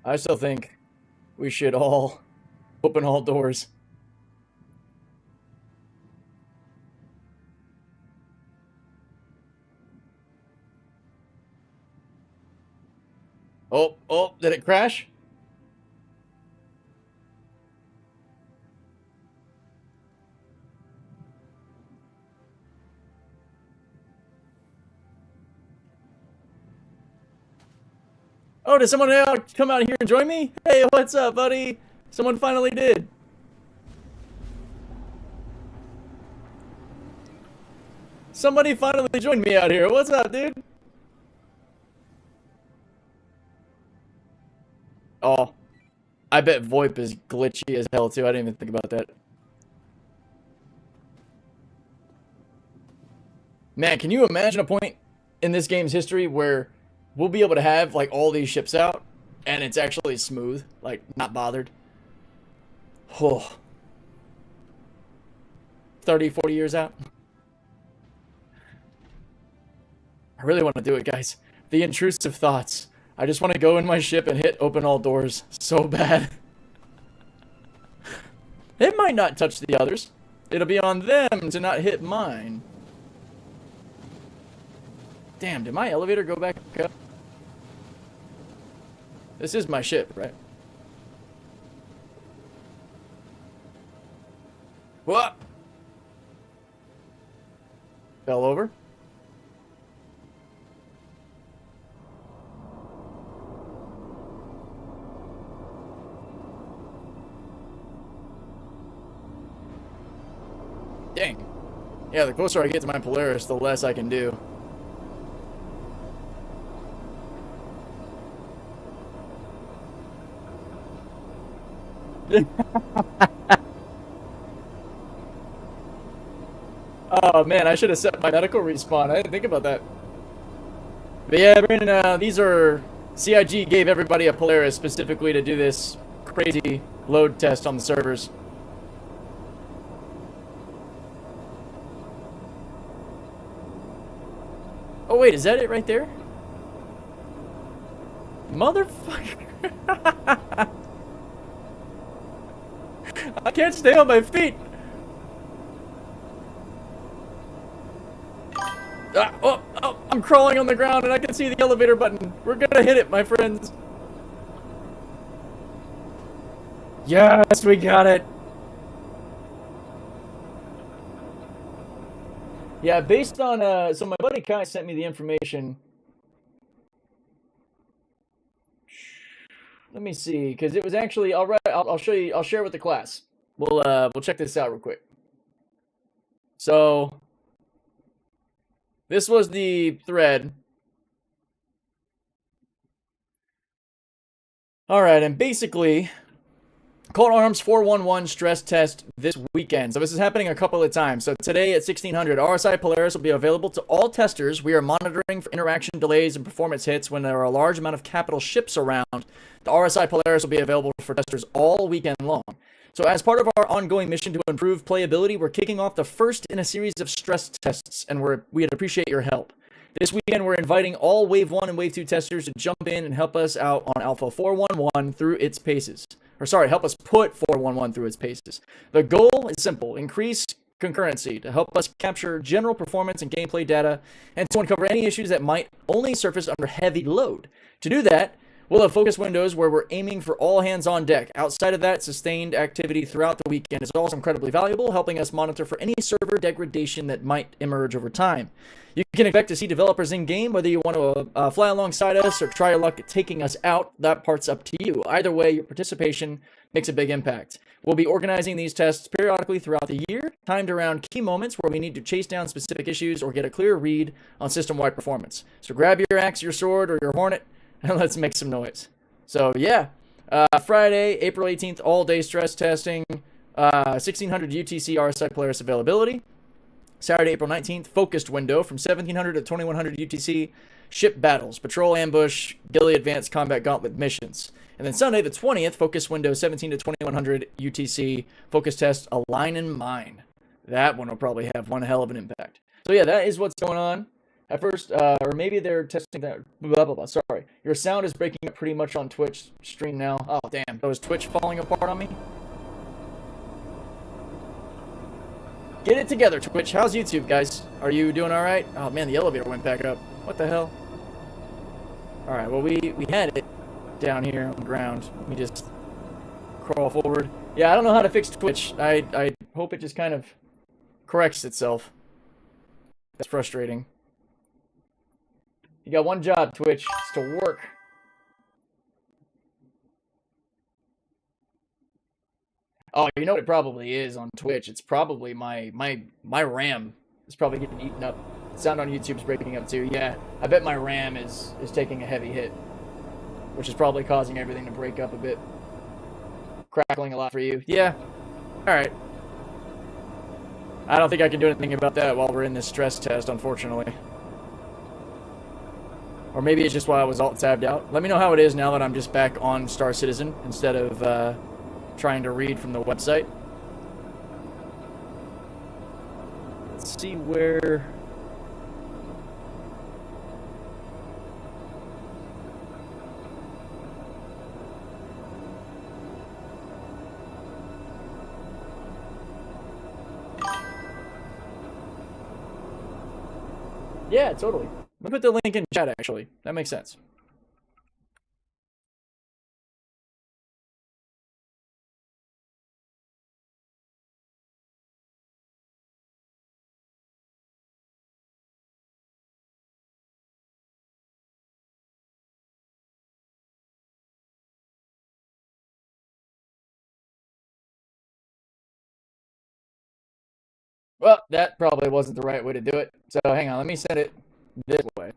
I still think we should all open all doors. Oh, did it crash? Oh, did someone come out here and join me? Hey, what's up, buddy? Someone finally did. Somebody finally joined me out here. What's up, dude? Oh, I bet VoIP is glitchy as hell, too. I didn't even think about that. Man, can you imagine a point in this game's history where we'll be able to have, like, all these ships out, and it's actually smooth, like, not bothered? Oh. 30, 40 years out? I really want to do it, guys. The intrusive thoughts. I just want to go in my ship and hit open all doors so bad. It might not touch the others. It'll be on them to not hit mine. Damn, did my elevator go back up? This is my ship, right? What? Fell over? Dang. Yeah, the closer I get to my Polaris, the less I can do. Oh man, I should have set my medical respawn. I didn't think about that. But yeah, Brandon, these are... CIG gave everybody a Polaris specifically to do this crazy load test on the servers. wait, is that it right there? Motherfucker. I can't stay on my feet. Oh, I'm crawling on the ground and I can see the elevator button. We're gonna hit it, my friends. Yes, we got it. Yeah, based on, so my buddy Kai sent me the information. Let me see, because it was actually, I'll show you, I'll share it with the class. We'll check this out real quick. So, this was the thread. Alright, and basically, Cold Arms 411 stress test this weekend. So this is happening a couple of times. So today at 1600, RSI Polaris will be available to all testers. We are monitoring for interaction delays and performance hits when there are a large amount of capital ships around. The RSI Polaris will be available for testers all weekend long. So as part of our ongoing mission to improve playability, we're kicking off the first in a series of stress tests, and we'd appreciate your help. This weekend, we're inviting all Wave 1 and Wave 2 testers to jump in and help us out on Alpha 411 through its paces. Or sorry, help us put 411 through its paces. The goal is simple: increase concurrency to help us capture general performance and gameplay data, and to uncover any issues that might only surface under heavy load. To do that, we'll have focus windows where we're aiming for all hands on deck. Outside of that, sustained activity throughout the weekend is also incredibly valuable, helping us monitor for any server degradation that might emerge over time. You can expect to see developers in-game, whether you want to fly alongside us or try your luck at taking us out. That part's up to you. Either way, your participation makes a big impact. We'll be organizing these tests periodically throughout the year, timed around key moments where we need to chase down specific issues or get a clear read on system-wide performance. So grab your axe, your sword, or your hornet, and let's make some noise. So yeah, Friday, April 18th, all-day stress testing, 1600 UTC RSI Polaris availability. Saturday, April 19th, focused window from 1700 to 2100 UTC, ship battles, patrol ambush, Gilly advanced combat gauntlet missions. And then Sunday, the 20th, focus window 17 to 2100 UTC, focus test Align and Mine. That one will probably have one hell of an impact. So yeah, that is what's going on. At first, or maybe they're testing that, blah, blah, blah, sorry. Your sound is breaking up pretty much on Twitch stream now. Oh, damn. So is Twitch falling apart on me? Get it together, Twitch. How's YouTube, guys? Are you doing all right? Oh, man, the elevator went back up. What the hell? All right, well, we had it down here on the ground. Let me just crawl forward. Yeah, I don't know how to fix Twitch. I hope it just kind of corrects itself. That's frustrating. You got one job, Twitch. It's to work. Oh, you know what it probably is on Twitch? It's probably my RAM is probably getting eaten up. Sound on YouTube's breaking up too. Yeah, I bet my RAM is taking a heavy hit, which is probably causing everything to break up a bit. Crackling a lot for you. Yeah. All right. I don't think I can do anything about that while we're in this stress test, unfortunately. Or maybe it's just while I was alt-tabbed out. Let me know how it is now that I'm just back on Star Citizen instead of trying to read from the website. Let's see where... Yeah, totally. Let me put the link in chat, actually. That makes sense. Well, that probably wasn't the right way to do it. So hang on, let me send it this way.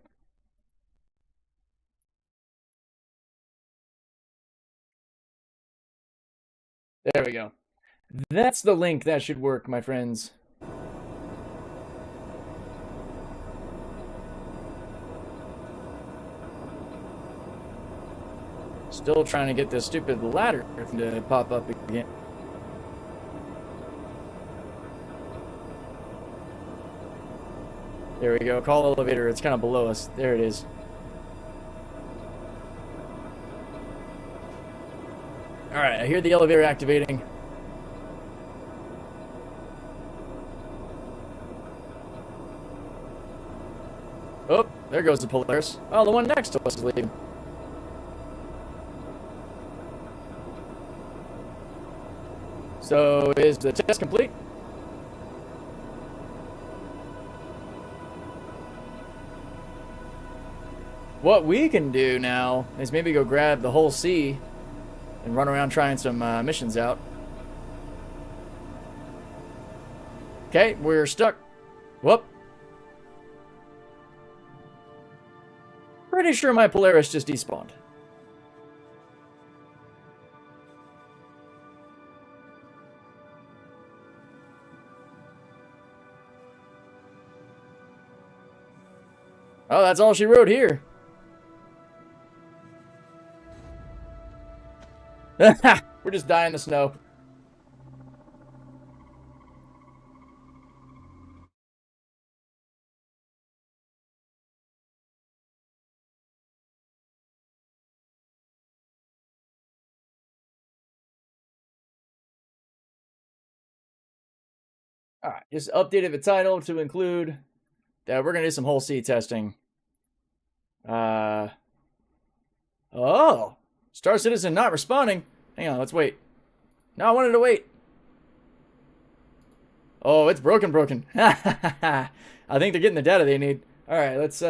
There we go. That's the link. That should work, my friends. Still trying to get this stupid ladder to pop up again. There we go. Call elevator. It's kind of below us. There it is. Alright, I hear the elevator activating. Oh, there goes the Polaris. Oh, the one next to us is leaving. So, is the test complete? What we can do now is maybe go grab the whole C and run around trying some missions out. Okay, we're stuck. Whoop. Pretty sure my Polaris just despawned. Oh, that's all she wrote here. We're just dying in the snow. Alright, just updated the title to include that we're going to do some whole C testing. Oh. Star Citizen not responding. Hang on, let's wait. No, I wanted to wait. Oh, it's broken. I think they're getting the data they need. Alright, let's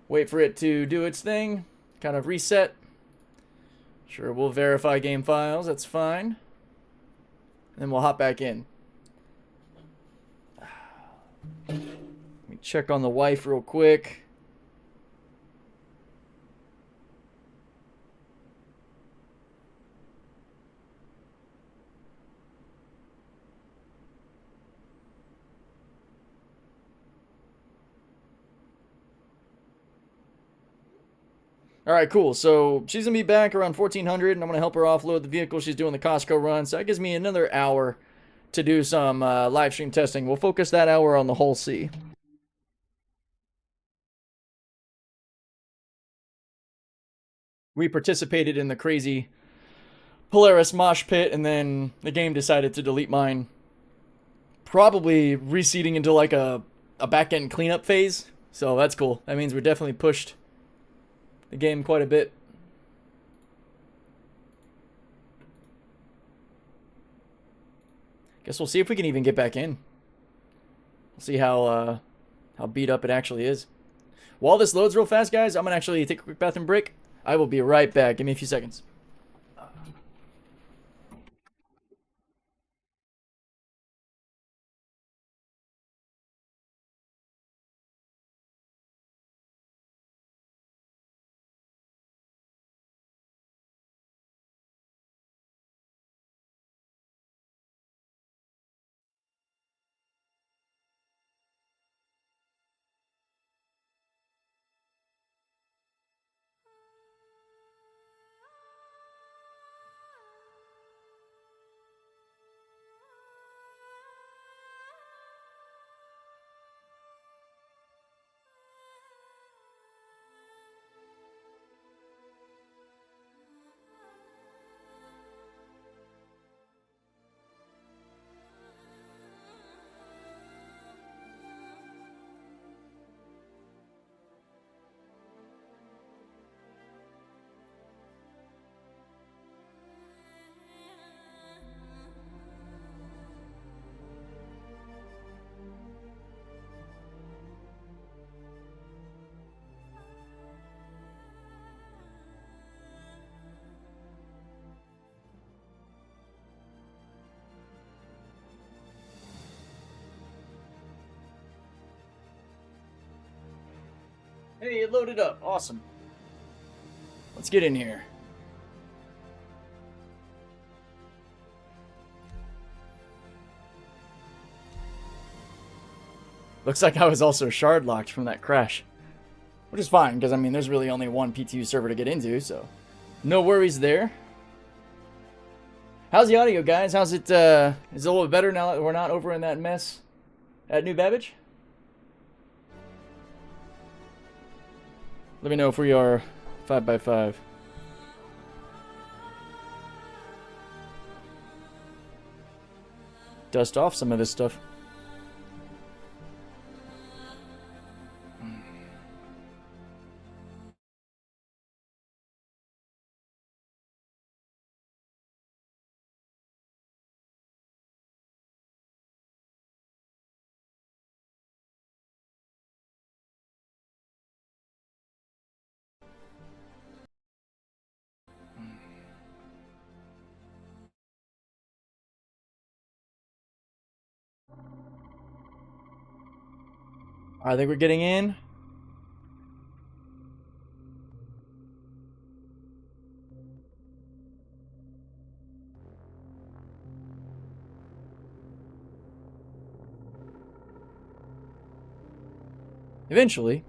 wait for it to do its thing. Kind of reset. Sure, we'll verify game files. That's fine. And then we'll hop back in. Let me check on the wife real quick. Alright, cool. So she's going to be back around 1400, and I'm going to help her offload the vehicle. She's doing the Costco run, so that gives me another hour to do some live stream testing. We'll focus that hour on the whole C. We participated in the crazy Polaris mosh pit, and then the game decided to delete mine. Probably reseeding into like a back-end cleanup phase, so that's cool. That means we're definitely pushed the game quite a bit. Guess we'll see if we can even get back in. We'll see how beat up it actually is. While this loads real fast, guys, I'm gonna actually take a quick bathroom break. I will be right back. Give me a few seconds. Hey, it loaded up. Awesome. Let's get in here. Looks like I was also shard locked from that crash. Which is fine, because I mean there's really only one PTU server to get into, so no worries there. How's the audio, guys? How's it is it a little bit better now that we're not over in that mess? At New Babbage? Let me know if we are 5x5. Dust off some of this stuff. I think we're getting in. Eventually.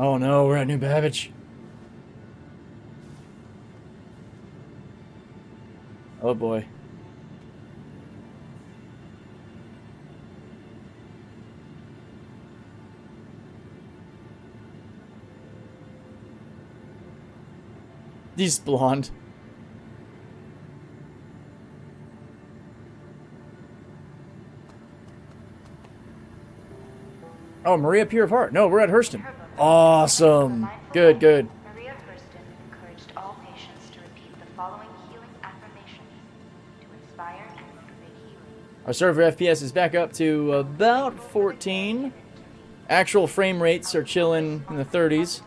Oh no, we're at New Babbage. Oh boy. He's blonde. Oh, Maria Pure of Heart. No, we're at Hurston. Awesome. Good, good. Maria Hurston encouraged all patients to repeat the following healing affirmations to inspire and motivate healing. Our server FPS is back up to about 14. Actual frame rates are chilling in the 30s.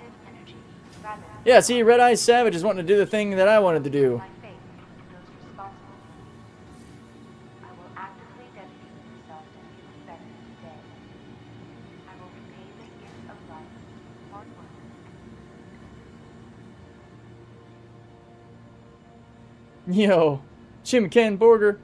Yeah, see, Red Eye Savage is wanting to do the thing that I wanted to do. My faith in those responsible. I will actively dedicate myself to feeling better today. I will repay the gift of life, hard work, Yo, Jim Ken Borger.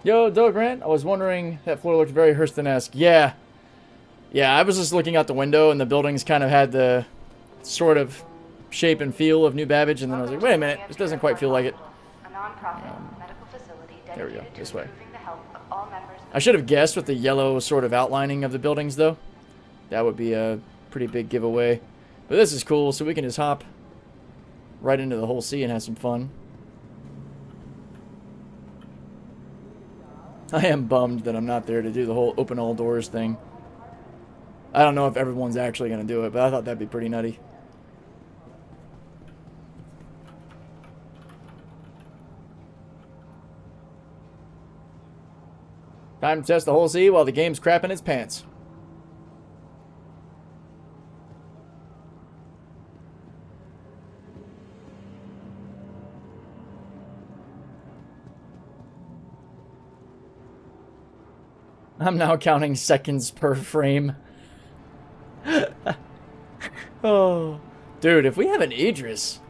Yo, Doug Grant, I was wondering, that floor looked very Hurston-esque. Yeah. Yeah, I was just looking out the window and the buildings kind of had the sort of shape and feel of New Babbage, and then I was like, wait a minute, this doesn't quite feel like it. a non-profit medical facility There we go, dedicated this to way. improving the health of all members. I should have guessed with the yellow sort of outlining of the buildings, though. That would be a pretty big giveaway. But this is cool, so we can just hop right into the whole sea and have some fun. I am bummed that I'm not there to do the whole open all doors thing. I don't know if everyone's actually going to do it, but I thought that'd be pretty nutty. Time to test the whole sea while the game's crapping its pants. I'm now counting seconds per frame. Oh, dude, if we have an Idris,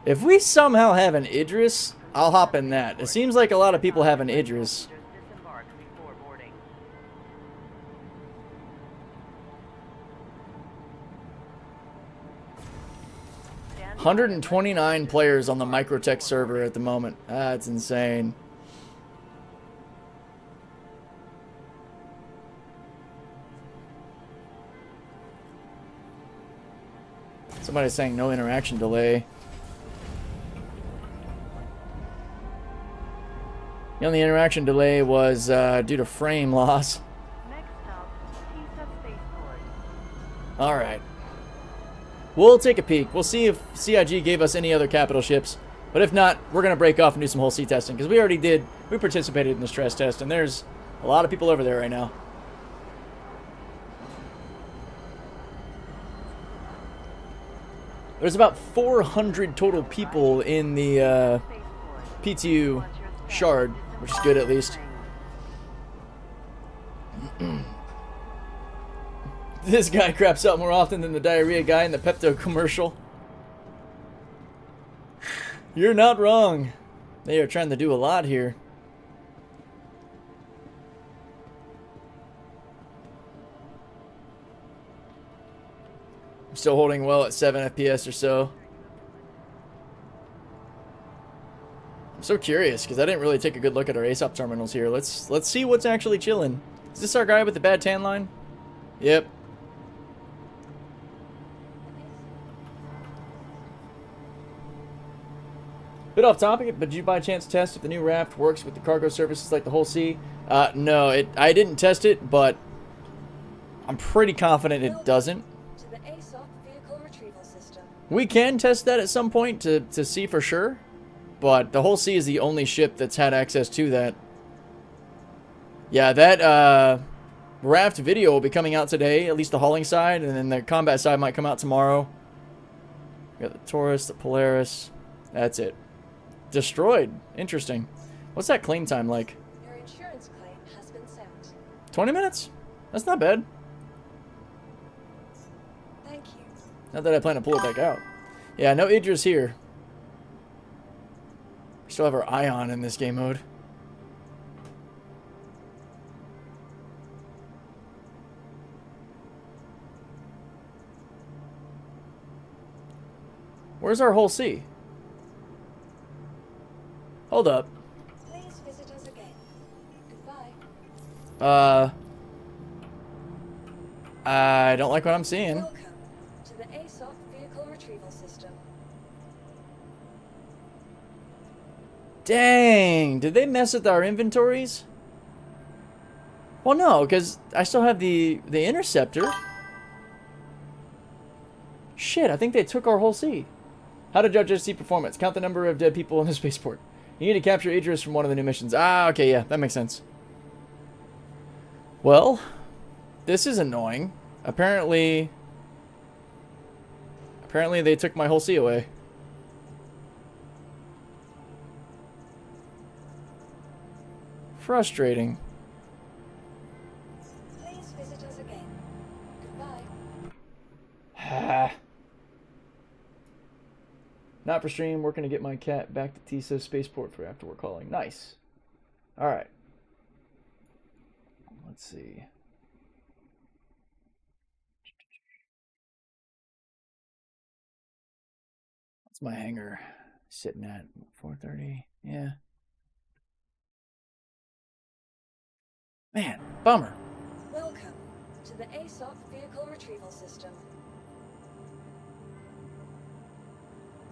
if we somehow have an Idris, I'll hop in that. It seems like a lot of people have an Idris. 129 players on the Microtech server at the moment. That's insane. Somebody's saying no interaction delay. The only interaction delay was due to frame loss. Next stop, Pisa Spaceport. Alright. We'll take a peek. We'll see if CIG gave us any other capital ships. But if not, we're going to break off and do some whole sea testing. Because we participated in the stress test. And there's a lot of people over there right now. There's about 400 total people in the PTU shard, which is good at least. This guy craps out more often than the diarrhea guy in the Pepto commercial. You're not wrong. They are trying to do a lot here. I'm still holding well at 7 FPS or so. I'm so curious because I didn't really take a good look at our ASOP terminals here. Let's see what's actually chilling. Is this our guy with the bad tan line? Yep. Bit off topic, but did you by chance test if the new Raft works with the cargo services like the whole C? No, I didn't test it, but I'm pretty confident it doesn't. To the ASOP vehicle retrieval system. We can test that at some point to see for sure, but the whole C is the only ship that's had access to that. Yeah, that Raft video will be coming out today, at least the hauling side, and then the combat side might come out tomorrow. We got the Taurus, the Polaris. That's it. Destroyed. Interesting. What's that claim time like? Your insurance claim has been sent. 20 minutes? That's not bad. Thank you. Not that I plan to pull it back out. Yeah, no Idris here. We still have our Ion in this game mode. Where's our whole C? Hold up. Please visit us again. Goodbye. I don't like what I'm seeing. Welcome to the ASOP vehicle retrieval system. Dang, did they mess with our inventories? Well, no, because I still have the interceptor. Shit, I think they took our whole C. How to judge SC performance? Count the number of dead people in the spaceport. You need to capture Idris from one of the new missions. Ah, okay, yeah, that makes sense. Well, this is annoying. Apparently they took my whole C away. Frustrating. Please visit us again. Ah. Not for stream, working to get my cat back to TISA spaceport for after work calling. Nice. Alright. Let's see. What's my hangar sitting at? 4:30? Yeah. Man, bummer. Welcome to the ASOP vehicle retrieval system.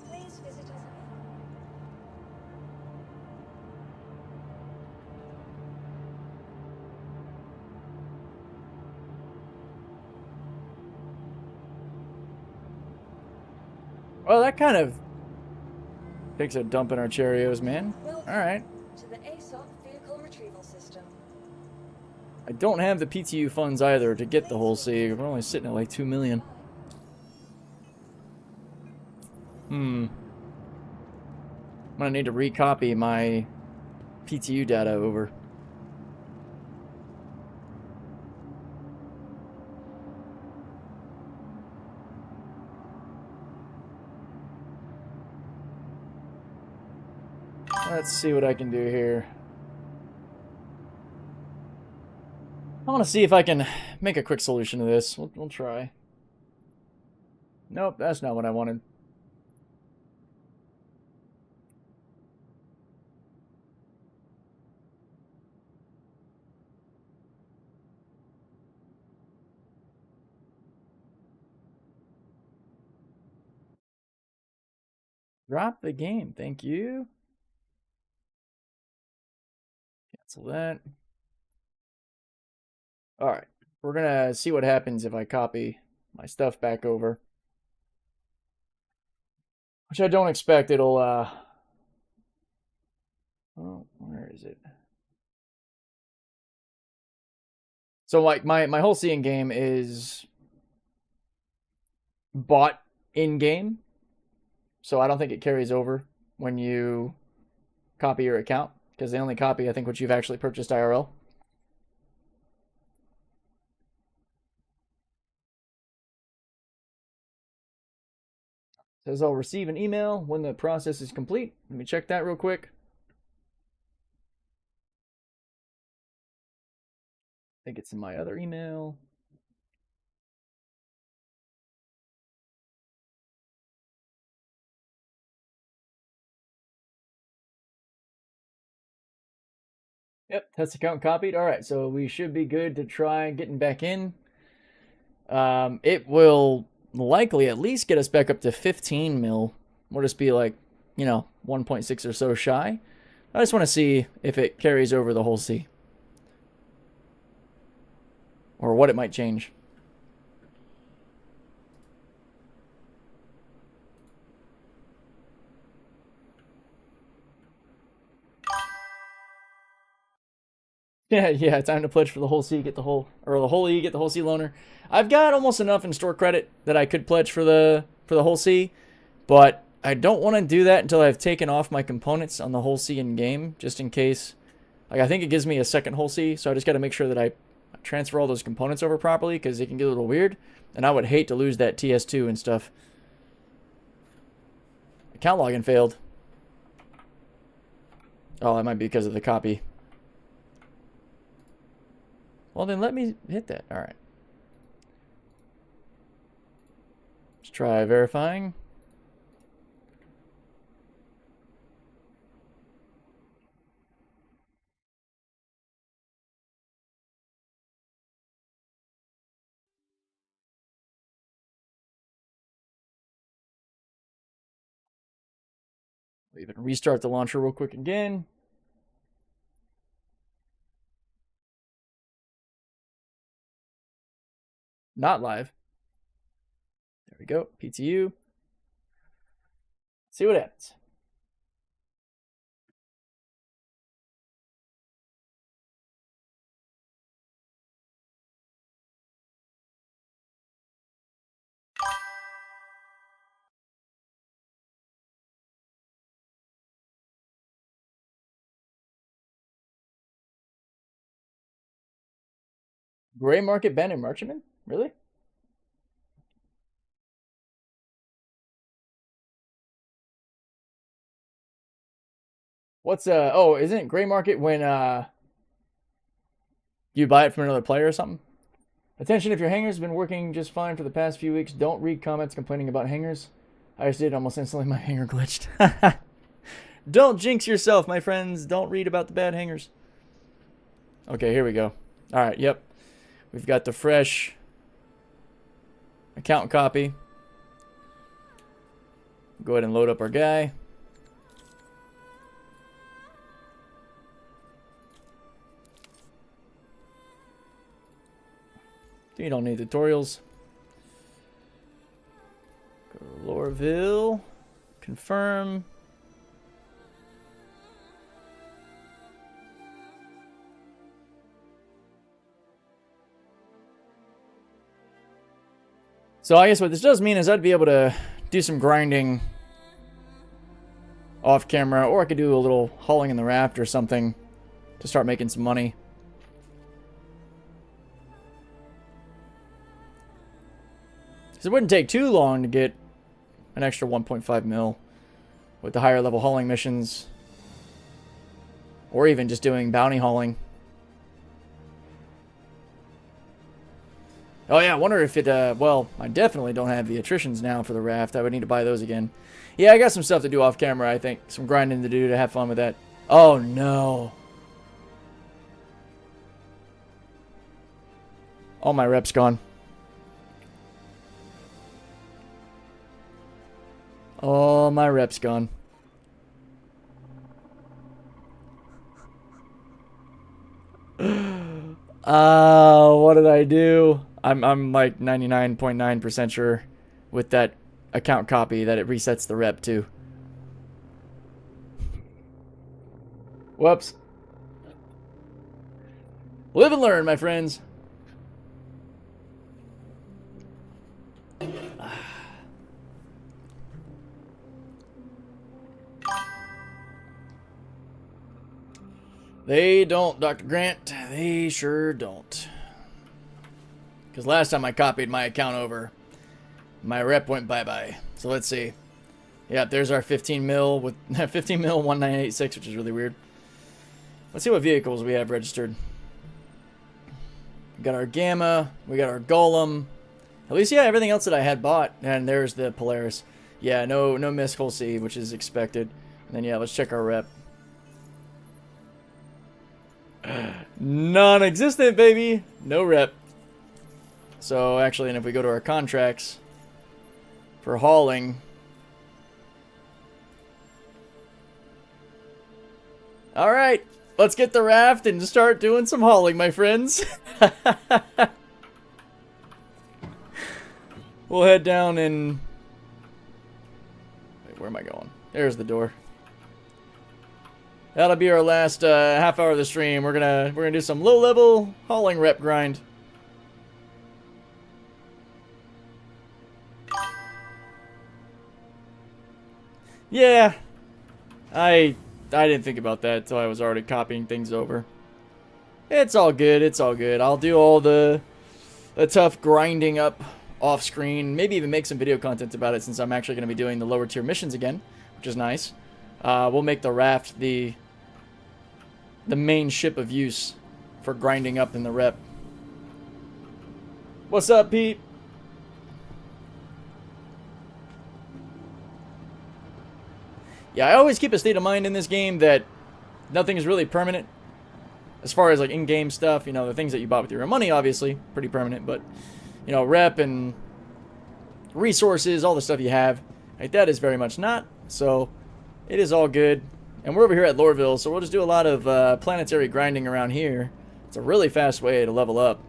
Please visit us again. Well, that kind of takes a dump in our Cheerios, man. Welcome Alright. to the ASOP vehicle retrieval system. I don't have the PTU funds either to get the whole C. We're only sitting at like 2 million. I'm gonna need to recopy my PTU data over. Let's see what I can do here. I want to see if I can make a quick solution to this. We'll try. Nope, that's not what I wanted. Drop the game, thank you. Cancel that. Alright, we're gonna see what happens if I copy my stuff back over. Which I don't expect it'll, oh, where is it? So, like, my whole scene game is bought in-game. So I don't think it carries over when you copy your account. Because they only copy, I think, what you've actually purchased IRL. Says I'll receive an email when the process is complete. Let me check that real quick. I think it's in my other email. Yep, test account copied. All right, so we should be good to try getting back in. It will likely at least get us back up to 15 mil. We'll just be like, 1.6 or so shy. I just want to see if it carries over the whole C. Or what it might change. Yeah, time to pledge for the whole C, get the whole, or the whole E, get the whole C loaner. I've got almost enough in store credit that I could pledge for the whole C, but I don't want to do that until I've taken off my components on the whole C in game, just in case. Like, I think it gives me a second whole C, so I just got to make sure that I transfer all those components over properly, because it can get a little weird, and I would hate to lose that TS2 and stuff. Account login failed. Oh, that might be because of the copy. Well, then let me hit that. All right. Let's try verifying. We'll even restart the launcher real quick again. Not live. There we go. PTU. See what happens. Gray market ban in Marchman? Really? What's oh, isn't it gray market when you buy it from another player or something? Attention, if your hanger's been working just fine for the past few weeks, don't read comments complaining about hangers. I just did almost instantly, my hanger glitched. Don't jinx yourself, my friends. Don't read about the bad hangers. Okay, here we go. Alright, yep. We've got the fresh account copy. Go ahead and load up our guy. You don't need tutorials. Go to Lorville. Confirm. So I guess what this does mean is I'd be able to do some grinding off camera, or I could do a little hauling in the raft or something to start making some money. Because it wouldn't take too long to get an extra 1.5 mil with the higher level hauling missions, or even just doing bounty hauling. Oh yeah, I wonder if it, well, I definitely don't have the attritions now for the raft. I would need to buy those again. Yeah, I got some stuff to do off camera, I think. Some grinding to do to have fun with that. Oh no. All my reps gone. All my reps gone. What did I do? I'm like 99.9% sure with that account copy that it resets the rep too. Whoops. Live and learn, my friends. They don't, Dr. Grant. They sure don't. Because last time I copied my account over, my rep went bye-bye. So let's see. Yeah, there's our 15 mil with 15 mil 1986, which is really weird. Let's see what vehicles we have registered. We got our Gamma, we got our Golem. At least, yeah, everything else that I had bought. And there's the Polaris. Yeah, no Miss Hull C, which is expected. And then, yeah, let's check our rep. Non-existent, baby. No rep. So, actually, and if we go to our contracts for hauling. All right, let's get the raft and start doing some hauling, my friends. We'll head down and... Wait, where am I going? There's the door. That'll be our last half hour of the stream. We're gonna do some low-level hauling rep grind. Yeah, I didn't think about that until I was already copying things over. It's all good. It's all good. I'll do all the tough grinding up off screen. Maybe even make some video content about it since I'm actually going to be doing the lower tier missions again, which is nice. We'll make the raft the main ship of use for grinding up in the rep. What's up, Pete? Yeah, I always keep a state of mind in this game that nothing is really permanent. As far as like in-game stuff, you know, the things that you bought with your own money, obviously, pretty permanent. But, you know, rep and resources, all the stuff you have, like that is very much not. So, it is all good. And we're over here at Loreville, so we'll just do a lot of planetary grinding around here. It's a really fast way to level up.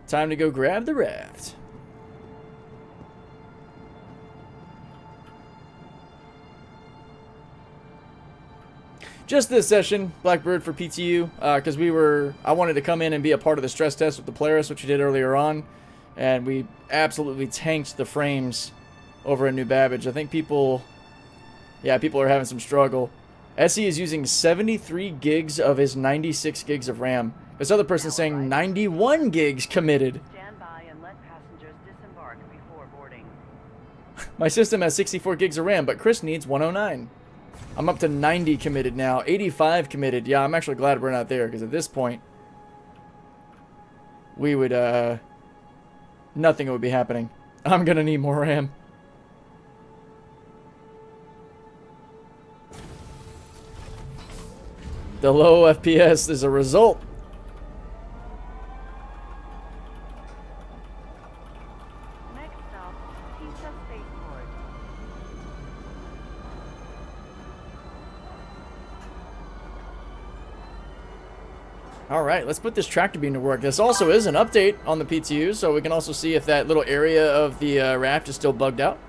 Time to go grab the raft. Just this session, Blackbird for PTU, because I wanted to come in and be a part of the stress test with the Polaris, which we did earlier on, and we absolutely tanked the frames over in New Babbage. I think people are having some struggle. SE is using 73 gigs of his 96 gigs of RAM. This other person's saying 91 gigs committed. Stand by and let passengers disembark before boarding. My system has 64 gigs of RAM, but Chris needs 109. I'm up to 90 committed now, 85 committed. Yeah, I'm actually glad we're not there, because at this point, we would, nothing would be happening. I'm gonna need more RAM. The low FPS is a result. Next stop, Pizza Spaceport. Alright, let's put this tractor beam to work. This also is an update on the PTU, so we can also see if that little area of the raft is still bugged out.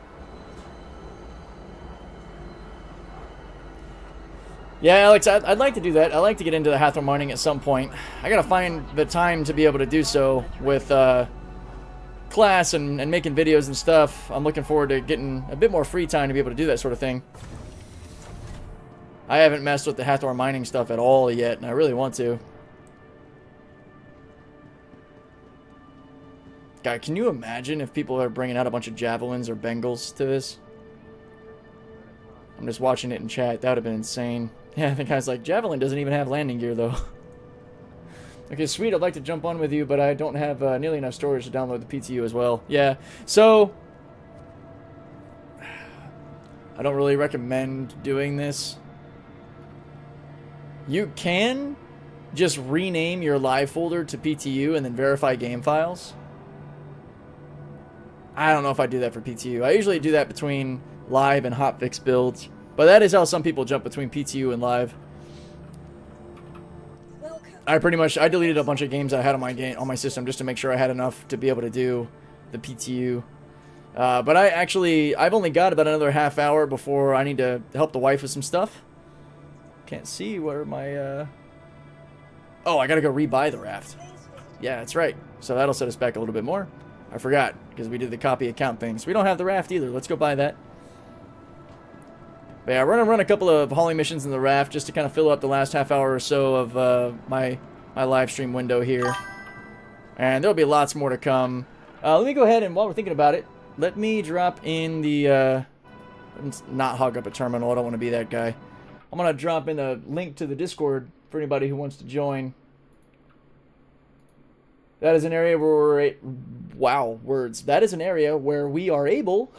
Yeah, Alex, I'd like to do that. I'd like to get into the Hathor mining at some point. I gotta find the time to be able to do so with class and making videos and stuff. I'm looking forward to getting a bit more free time to be able to do that sort of thing. I haven't messed with the Hathor mining stuff at all yet, and I really want to. God, can you imagine if people are bringing out a bunch of javelins or Bengals to this? I'm just watching it in chat. That would have been insane. Yeah, the guy's like, Javelin doesn't even have landing gear, though. Okay, sweet. I'd like to jump on with you, but I don't have nearly enough storage to download the PTU as well. Yeah, so... I don't really recommend doing this. You can just rename your live folder to PTU and then verify game files. I don't know if I do that for PTU. I usually do that between live and hotfix builds. But that is how some people jump between PTU and live. I deleted a bunch of games I had on my system just to make sure I had enough to be able to do the PTU. But I've only got about another half hour before I need to help the wife with some stuff. Can't see where my, Oh, I gotta go rebuy the raft. Yeah, that's right. So that'll set us back a little bit more. I forgot, because we did the copy account thing. So we don't have the raft either. Let's go buy that. But yeah, we're going to run a couple of hauling missions in the raft just to kind of fill up the last half hour or so of my live stream window here. And there'll be lots more to come. Let me go ahead and, while we're thinking about it, let me drop in the, let's not hog up a terminal. I don't want to be that guy. I'm going to drop in a link to the Discord for anybody who wants to join. That is an area where we're, wow, words. That is an area where we are able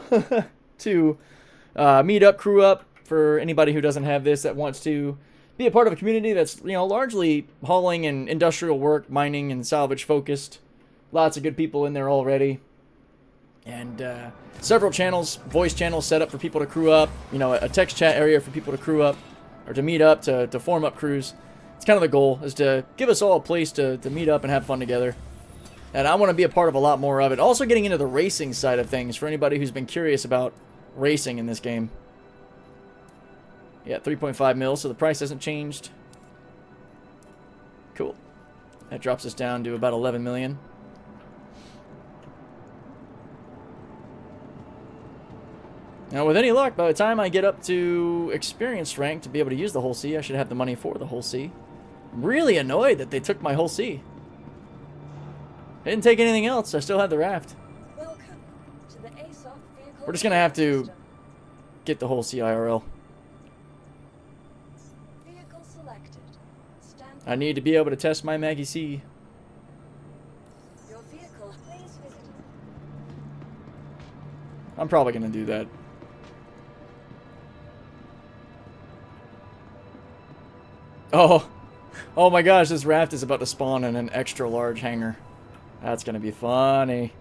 to meet up, crew up, for anybody who doesn't have this that wants to be a part of a community that's, you know, largely hauling and industrial work, mining and salvage focused. Lots of good people in there already. And several channels, voice channels set up for people to crew up. You know, a text chat area for people to crew up or to meet up, to form up crews. It's kind of the goal, is to give us all a place to meet up and have fun together. And I want to be a part of a lot more of it. Also getting into the racing side of things for anybody who's been curious about racing in this game. Yeah, 3.5 mil, so the price hasn't changed. Cool. That drops us down to about 11 million. Now, with any luck, by the time I get up to experienced rank to be able to use the whole C, I should have the money for the whole C. I'm really annoyed that they took my whole C. They didn't take anything else. I still had the raft. Welcome to the ASOP vehicle. We're just going to have to system. get the whole C IRL. Vehicle selected. Stand I need to be able to test my Maggie C. Your vehicle. Please visit. I'm probably going to do that. Oh my gosh, this raft is about to spawn in an extra large hangar. That's going to be funny.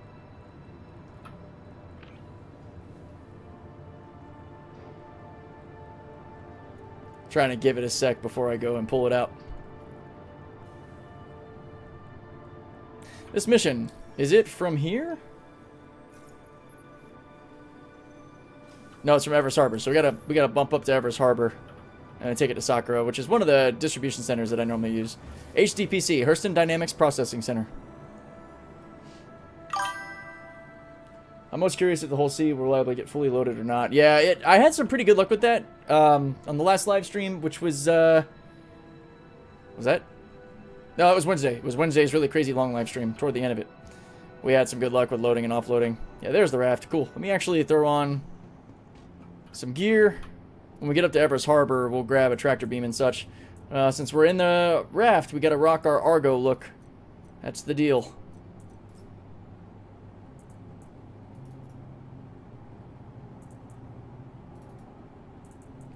Trying to give it a sec before I go and pull it out. This mission, is it from here? No, it's from Everest Harbor. So we gotta bump up to Everest Harbor and take it to Sakura, which is one of the distribution centers that I normally use. HDPC, Hurston Dynamics Processing Center. I'm most curious if the whole C will reliably get fully loaded or not. Yeah, I had some pretty good luck with that on the last live stream, which was that? No, it was Wednesday. It was Wednesday's really crazy long live stream toward the end of it. We had some good luck with loading and offloading. Yeah, there's the raft. Cool. Let me actually throw on some gear. When we get up to Everest Harbor, we'll grab a tractor beam and such. Since we're in the raft, we got to rock our Argo look. That's the deal.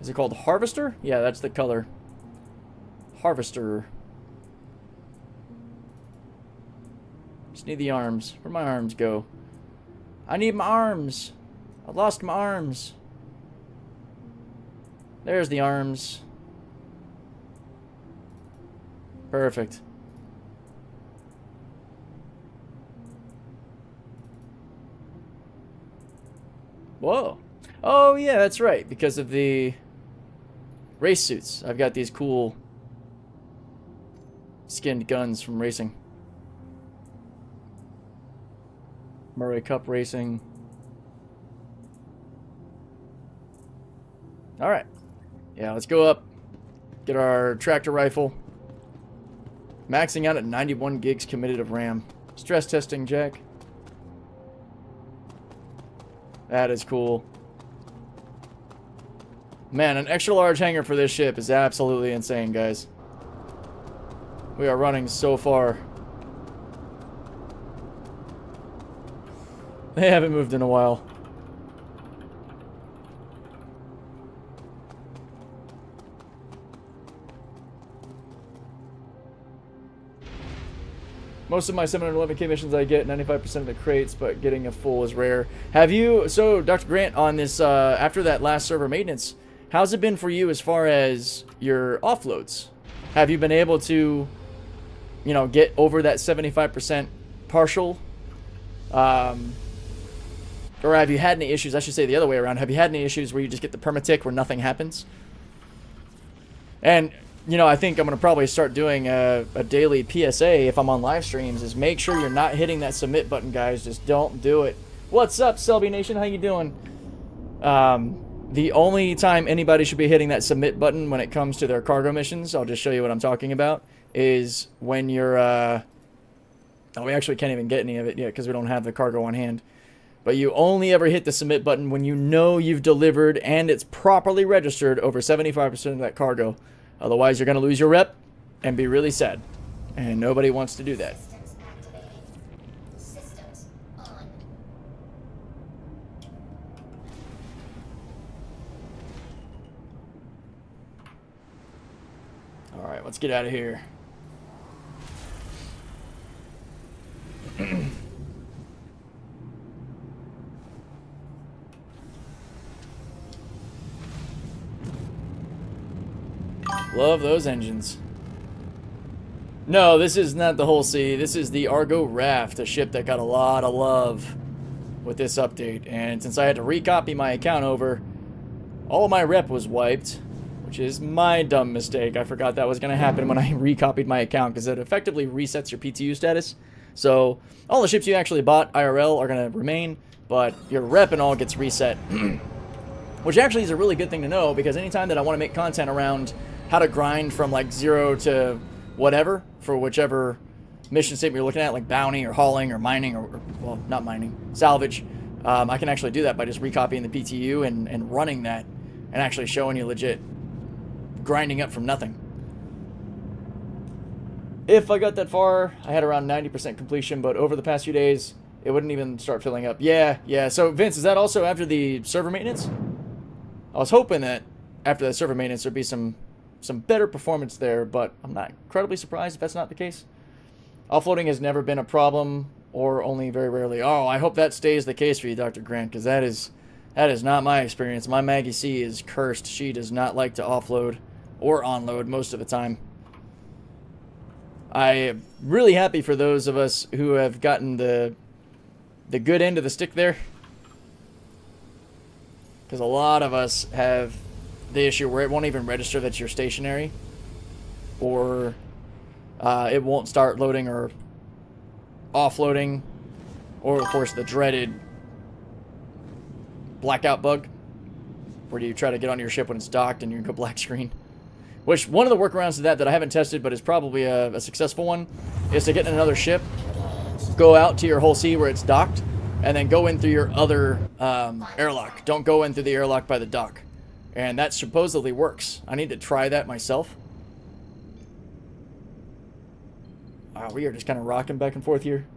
Is it called Harvester? Yeah, that's the color. Harvester. Just need the arms. Where'd my arms go? I need my arms. I lost my arms. There's the arms. Perfect. Whoa. Oh, yeah, that's right. Because of the race suits. I've got these cool skinned guns from racing. Murray Cup Racing. Alright. Yeah, let's go up. Get our tractor rifle. Maxing out at 91 gigs committed of RAM. Stress testing, Jack. That is cool. Man, an extra large hangar for this ship is absolutely insane, guys. We are running so far. They haven't moved in a while. Most of my 711K missions I get 95% of the crates, but getting a full is rare. Have you, so Dr. Grant, on this, after that last server maintenance, how's it been for you as far as your offloads? Have you been able to, you know, get over that 75% partial? Or have you had any issues, I should say the other way around, have you had any issues where you just get the permatic where nothing happens? And, you know, I think I'm going to probably start doing a daily PSA if I'm on live streams, is make sure you're not hitting that submit button, guys. Just don't do it. What's up, Selby Nation? How you doing? The only time anybody should be hitting that submit button when it comes to their cargo missions, I'll just show you what I'm talking about, is when you're, oh, we actually can't even get any of it yet because we don't have the cargo on hand. But you only ever hit the submit button when you know you've delivered and it's properly registered over 75% of that cargo. Otherwise, you're going to lose your rep and be really sad. And nobody wants to do that. Systems activated. Systems on. Alright, let's get out of here. Love those engines. No, this is not the Hull C. This is the ARGO RAFT, a ship that got a lot of love with this update. And since I had to recopy my account over, all of my rep was wiped, which is my dumb mistake. I forgot that was going to happen when I recopied my account, because it effectively resets your PTU status. So all the ships you actually bought IRL are going to remain, but your rep and all gets reset. Which actually is a really good thing to know, because anytime that I want to make content around how to grind from like 0 to whatever, for whichever mission statement you're looking at, like bounty or hauling or mining or well, not mining, salvage, I can actually do that by just recopying the PTU and running that and actually showing you legit grinding up from nothing. If I got that far, I had around 90% completion, but over the past few days, it wouldn't even start filling up. Yeah. So, Vince, is that also after the server maintenance? I was hoping that after the server maintenance, there'd be some better performance there, but I'm not incredibly surprised if that's not the case. Offloading has never been a problem, or only very rarely. Oh, I hope that stays the case for you, Dr. Grant, because that is not my experience. My Maggie C is cursed. She does not like to offload or onload most of the time. I am really happy for those of us who have gotten the good end of the stick there, because a lot of us have the issue where it won't even register that you're stationary, or it won't start loading or offloading, or of course the dreaded blackout bug where you try to get on your ship when it's docked and you go black screen. Which, one of the workarounds to that I haven't tested but is probably a successful one, is to get in another ship, go out to your Hull C where it's docked, and then go in through your other airlock. Don't go in through the airlock by the dock. And that supposedly works. I need to try that myself. Wow, we are just kind of rocking back and forth here.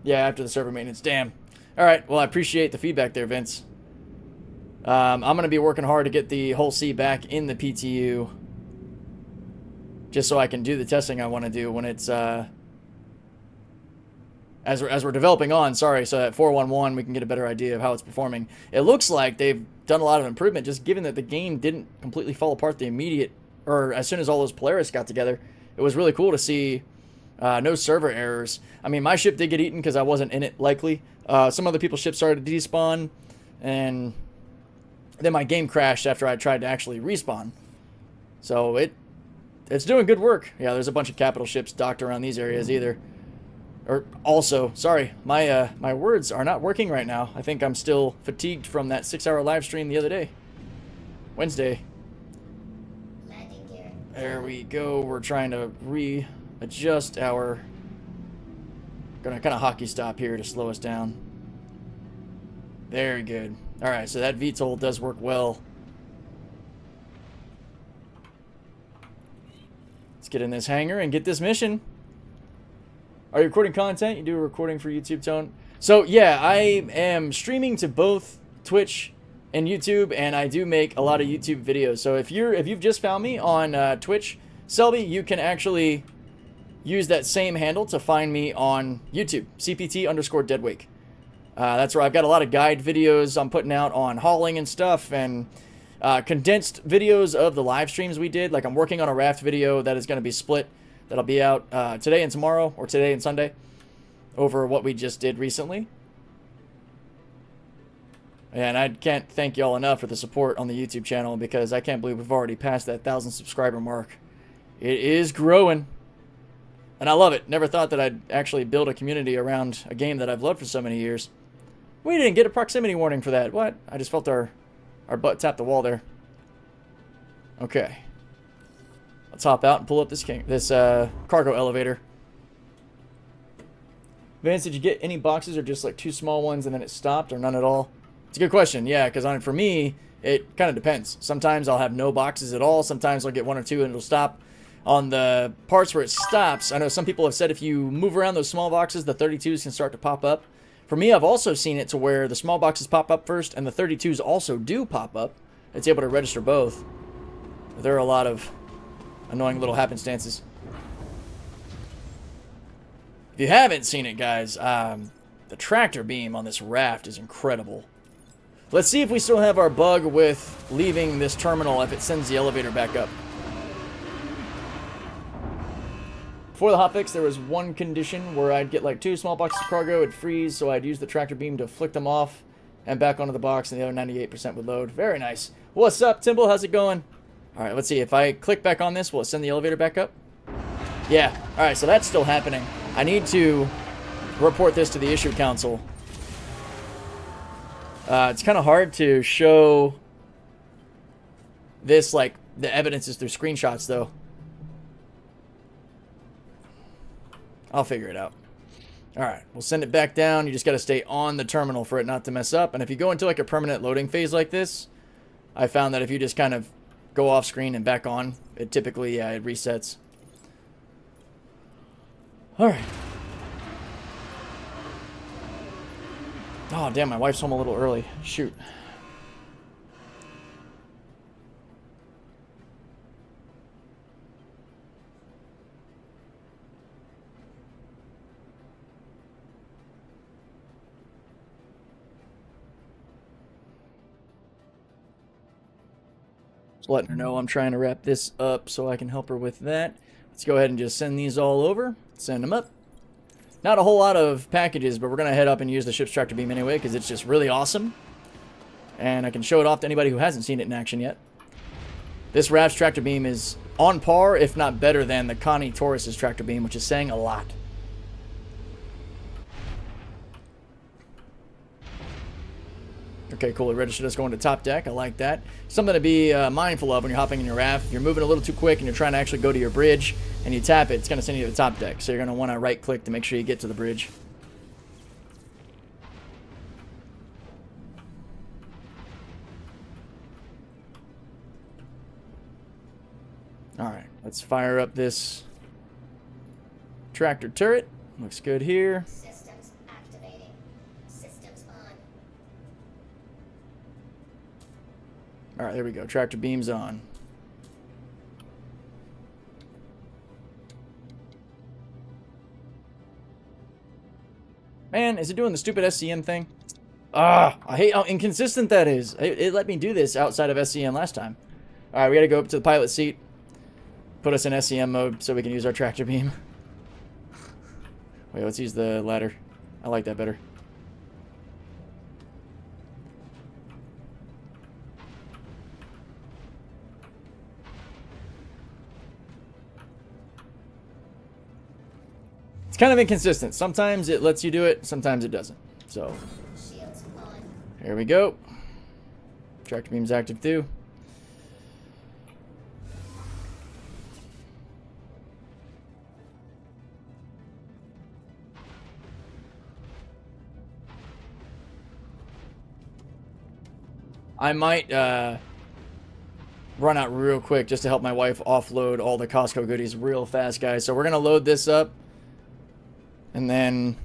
Yeah, after the server maintenance. Damn. Alright, well, I appreciate the feedback there, Vince. I'm going to be working hard to get the Hull C back in the PTU, just so I can do the testing I want to do when it's, as we're developing on, sorry, so at 411 we can get a better idea of how it's performing. It looks like they've done a lot of improvement, just given that the game didn't completely fall apart the immediate, or as soon as all those Polaris got together. It was really cool to see no server errors. I mean, my ship did get eaten because I wasn't in it, likely. Some other people's ships started to despawn, and then my game crashed after I tried to actually respawn. So it's doing good work. Yeah, there's a bunch of capital ships docked around these areas either. Or also, sorry, my words are not working right now. I think I'm still fatigued from that 6-hour live stream the other day. Wednesday. Landing gear. There we go. We're trying to readjust our... Gonna kind of hockey stop here to slow us down. Very good. Alright, so that VTOL does work well. Let's get in this hangar and get this mission. Are you recording content? You do a recording for YouTube, Tone? So, yeah, I am streaming to both Twitch and YouTube, and I do make a lot of YouTube videos. So if you've just found me on Twitch, Selby, you can actually use that same handle to find me on YouTube, CPT_Deadwake. That's where I've got a lot of guide videos I'm putting out on hauling and stuff, and condensed videos of the live streams we did. Like, I'm working on a raft video that is going to be split. That'll be out today and tomorrow, or today and Sunday, over what we just did recently. And I can't thank y'all enough for the support on the YouTube channel, because I can't believe we've already passed that 1,000 subscriber mark. It is growing. And I love it. Never thought that I'd actually build a community around a game that I've loved for so many years. We didn't get a proximity warning for that. What? I just felt our butt tap the wall there. Okay. Let's hop out and pull up this cargo elevator. Vance, did you get any boxes or just like 2 small ones and then it stopped, or none at all? It's a good question. Yeah, because for me, it kind of depends. Sometimes I'll have no boxes at all. Sometimes I'll get 1 or 2 and it'll stop. On the parts where it stops, I know some people have said if you move around those small boxes, the 32s can start to pop up. For me, I've also seen it to where the small boxes pop up first and the 32s also do pop up. It's able to register both. There are a lot of annoying little happenstances. If you haven't seen it, guys, the tractor beam on this raft is incredible. Let's see if we still have our bug with leaving this terminal if it sends the elevator back up. Before the hotfix, there was one condition where I'd get like 2 small boxes of cargo, it'd freeze, so I'd use the tractor beam to flick them off and back onto the box, and the other 98% would load. Very nice. What's up, Timble? How's it going? All right, let's see. If I click back on this, will it send the elevator back up? Yeah. All right, so that's still happening. I need to report this to the issue council. It's kind of hard to show this, like, the evidence is through screenshots, though. I'll figure it out. Alright, we'll send it back down. You just got to stay on the terminal for it not to mess up. And if you go into like a permanent loading phase like this, I found that if you just kind of go off screen and back on, it typically, it resets. Alright. Oh, damn, my wife's home a little early. Shoot. Just letting her know I'm trying to wrap this up so I can help her with that. Let's go ahead and just send these all over. Send them up. Not a whole lot of packages, but we're going to head up and use the ship's tractor beam anyway because it's just really awesome. And I can show it off to anybody who hasn't seen it in action yet. This raft's tractor beam is on par, if not better than the Connie Taurus's tractor beam, which is saying a lot. Okay, cool. It registered us going to top deck. I like that. Something to be mindful of when you're hopping in your raft. If you're moving a little too quick and you're trying to actually go to your bridge and you tap it, it's going to send you to the top deck. So you're going to want to right click to make sure you get to the bridge. Alright, let's fire up this tractor turret. Looks good here. Systems activating. Systems on. Alright, there we go. Tractor beam's on. Man, is it doing the stupid SCM thing? Ah, I hate how inconsistent that is. It let me do this outside of SCM last time. Alright, we gotta go up to the pilot seat. Put us in SCM mode so we can use our tractor beam. Wait, let's use the ladder. I like that better. It's kind of inconsistent. Sometimes it lets you do it, sometimes it doesn't. So, Shields on. here we go. Tractor beam's active too. I might run out real quick just to help my wife offload all the Costco goodies real fast, guys. So we're going to load this up. And then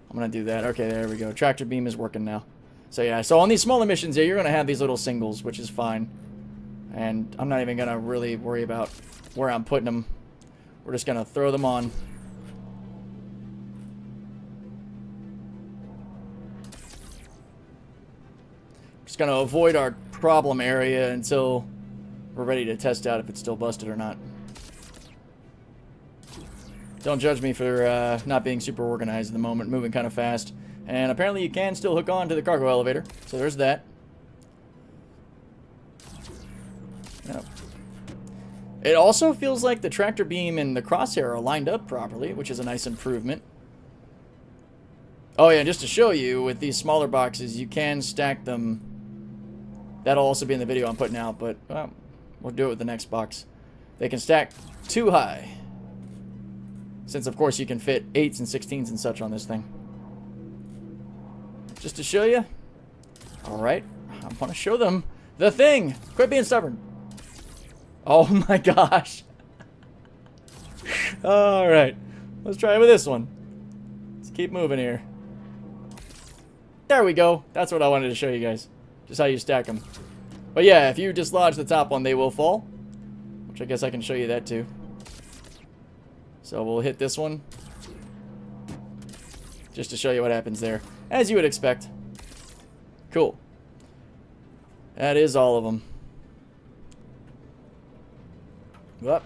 I'm going to do that. Okay, there we go. Tractor beam is working now. So yeah, so on these smaller missions here, you're going to have these little singles, which is fine. And I'm not even going to really worry about where I'm putting them. We're just going to throw them on. Just going to avoid our problem area until we're ready to test out if it's still busted or not. Don't judge me for not being super organized at the moment, moving kind of fast. And apparently you can still hook on to the cargo elevator, so there's that. Yep. It also feels like the tractor beam and the crosshair are lined up properly, which is a nice improvement. Oh yeah, just to show you, with these smaller boxes, you can stack them. That'll also be in the video I'm putting out, but we'll do it with the next box. They can stack too high. Since, of course, you can fit 8s and 16s and such on this thing. Just to show you. Alright. I want to show them the thing. Quit being stubborn. Oh my gosh. Alright. Let's try with this one. Let's keep moving here. There we go. That's what I wanted to show you guys. Just how you stack them. But yeah, if you dislodge the top one, they will fall. Which I guess I can show you that too. So we'll hit this one. Just to show you what happens there. As you would expect. Cool. That is all of them. Up.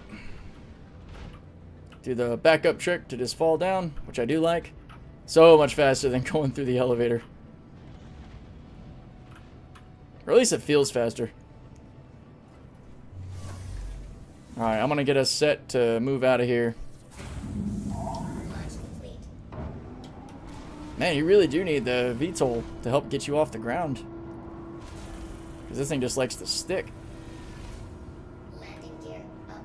Do the backup trick to just fall down, which I do like. So much faster than going through the elevator. Or at least it feels faster. Alright, I'm gonna get us set to move out of here. Launch complete. Man, you really do need the VTOL to help get you off the ground. Because this thing just likes to stick. Landing gear up.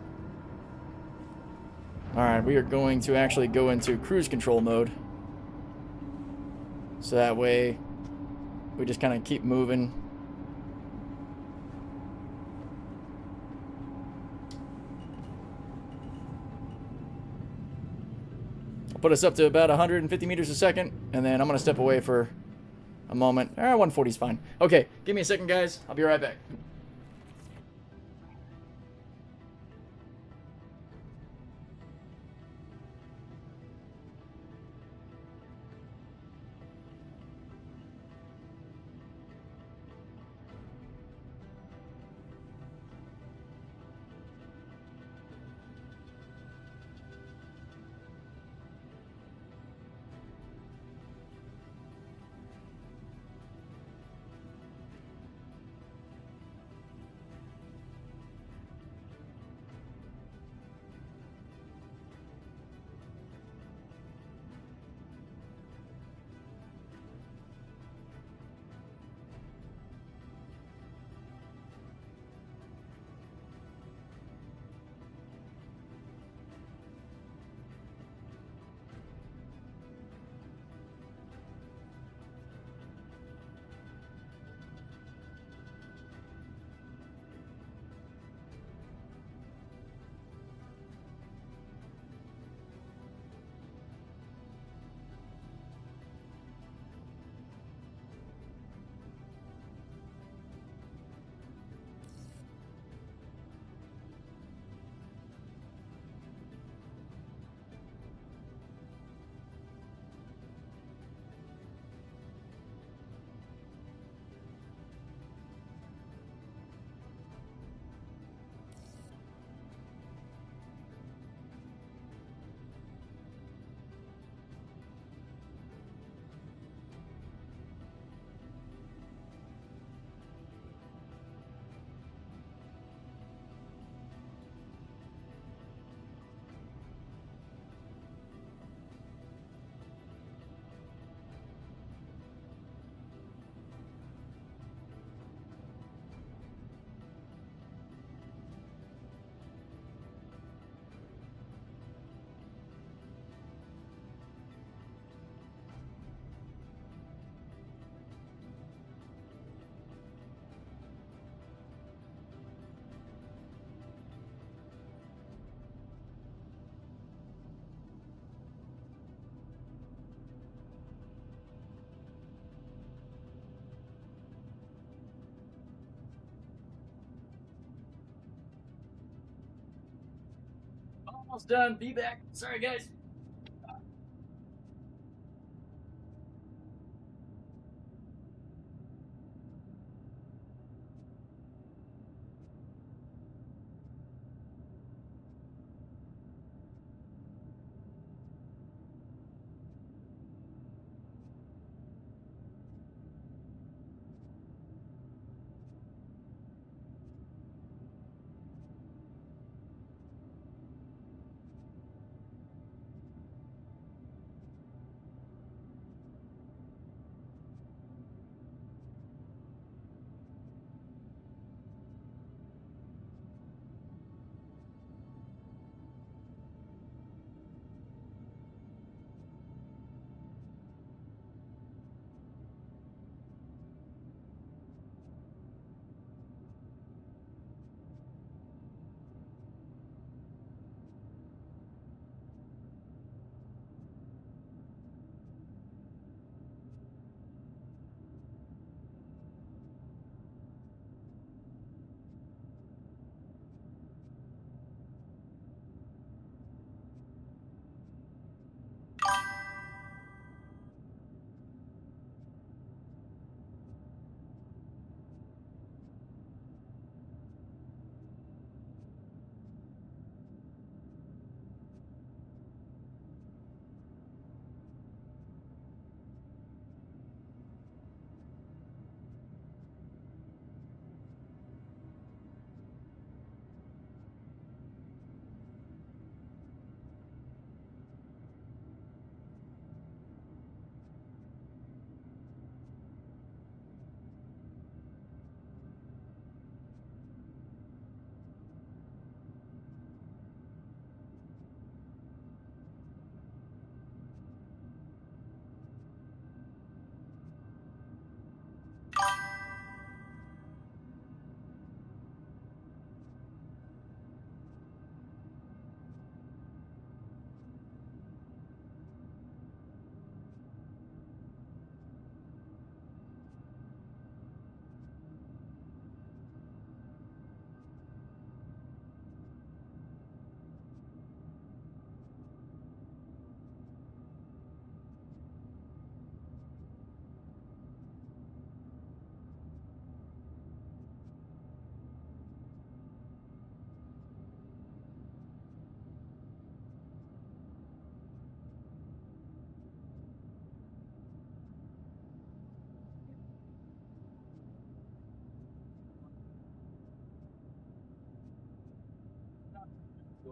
Alright, we are going to actually go into cruise control mode. So that way, we just kind of keep moving. I'll put us up to about 150 meters a second, and then I'm going to step away for a moment. 140 is fine. Okay, give me a second, guys. I'll be right back. Almost done. Be back. Sorry, guys.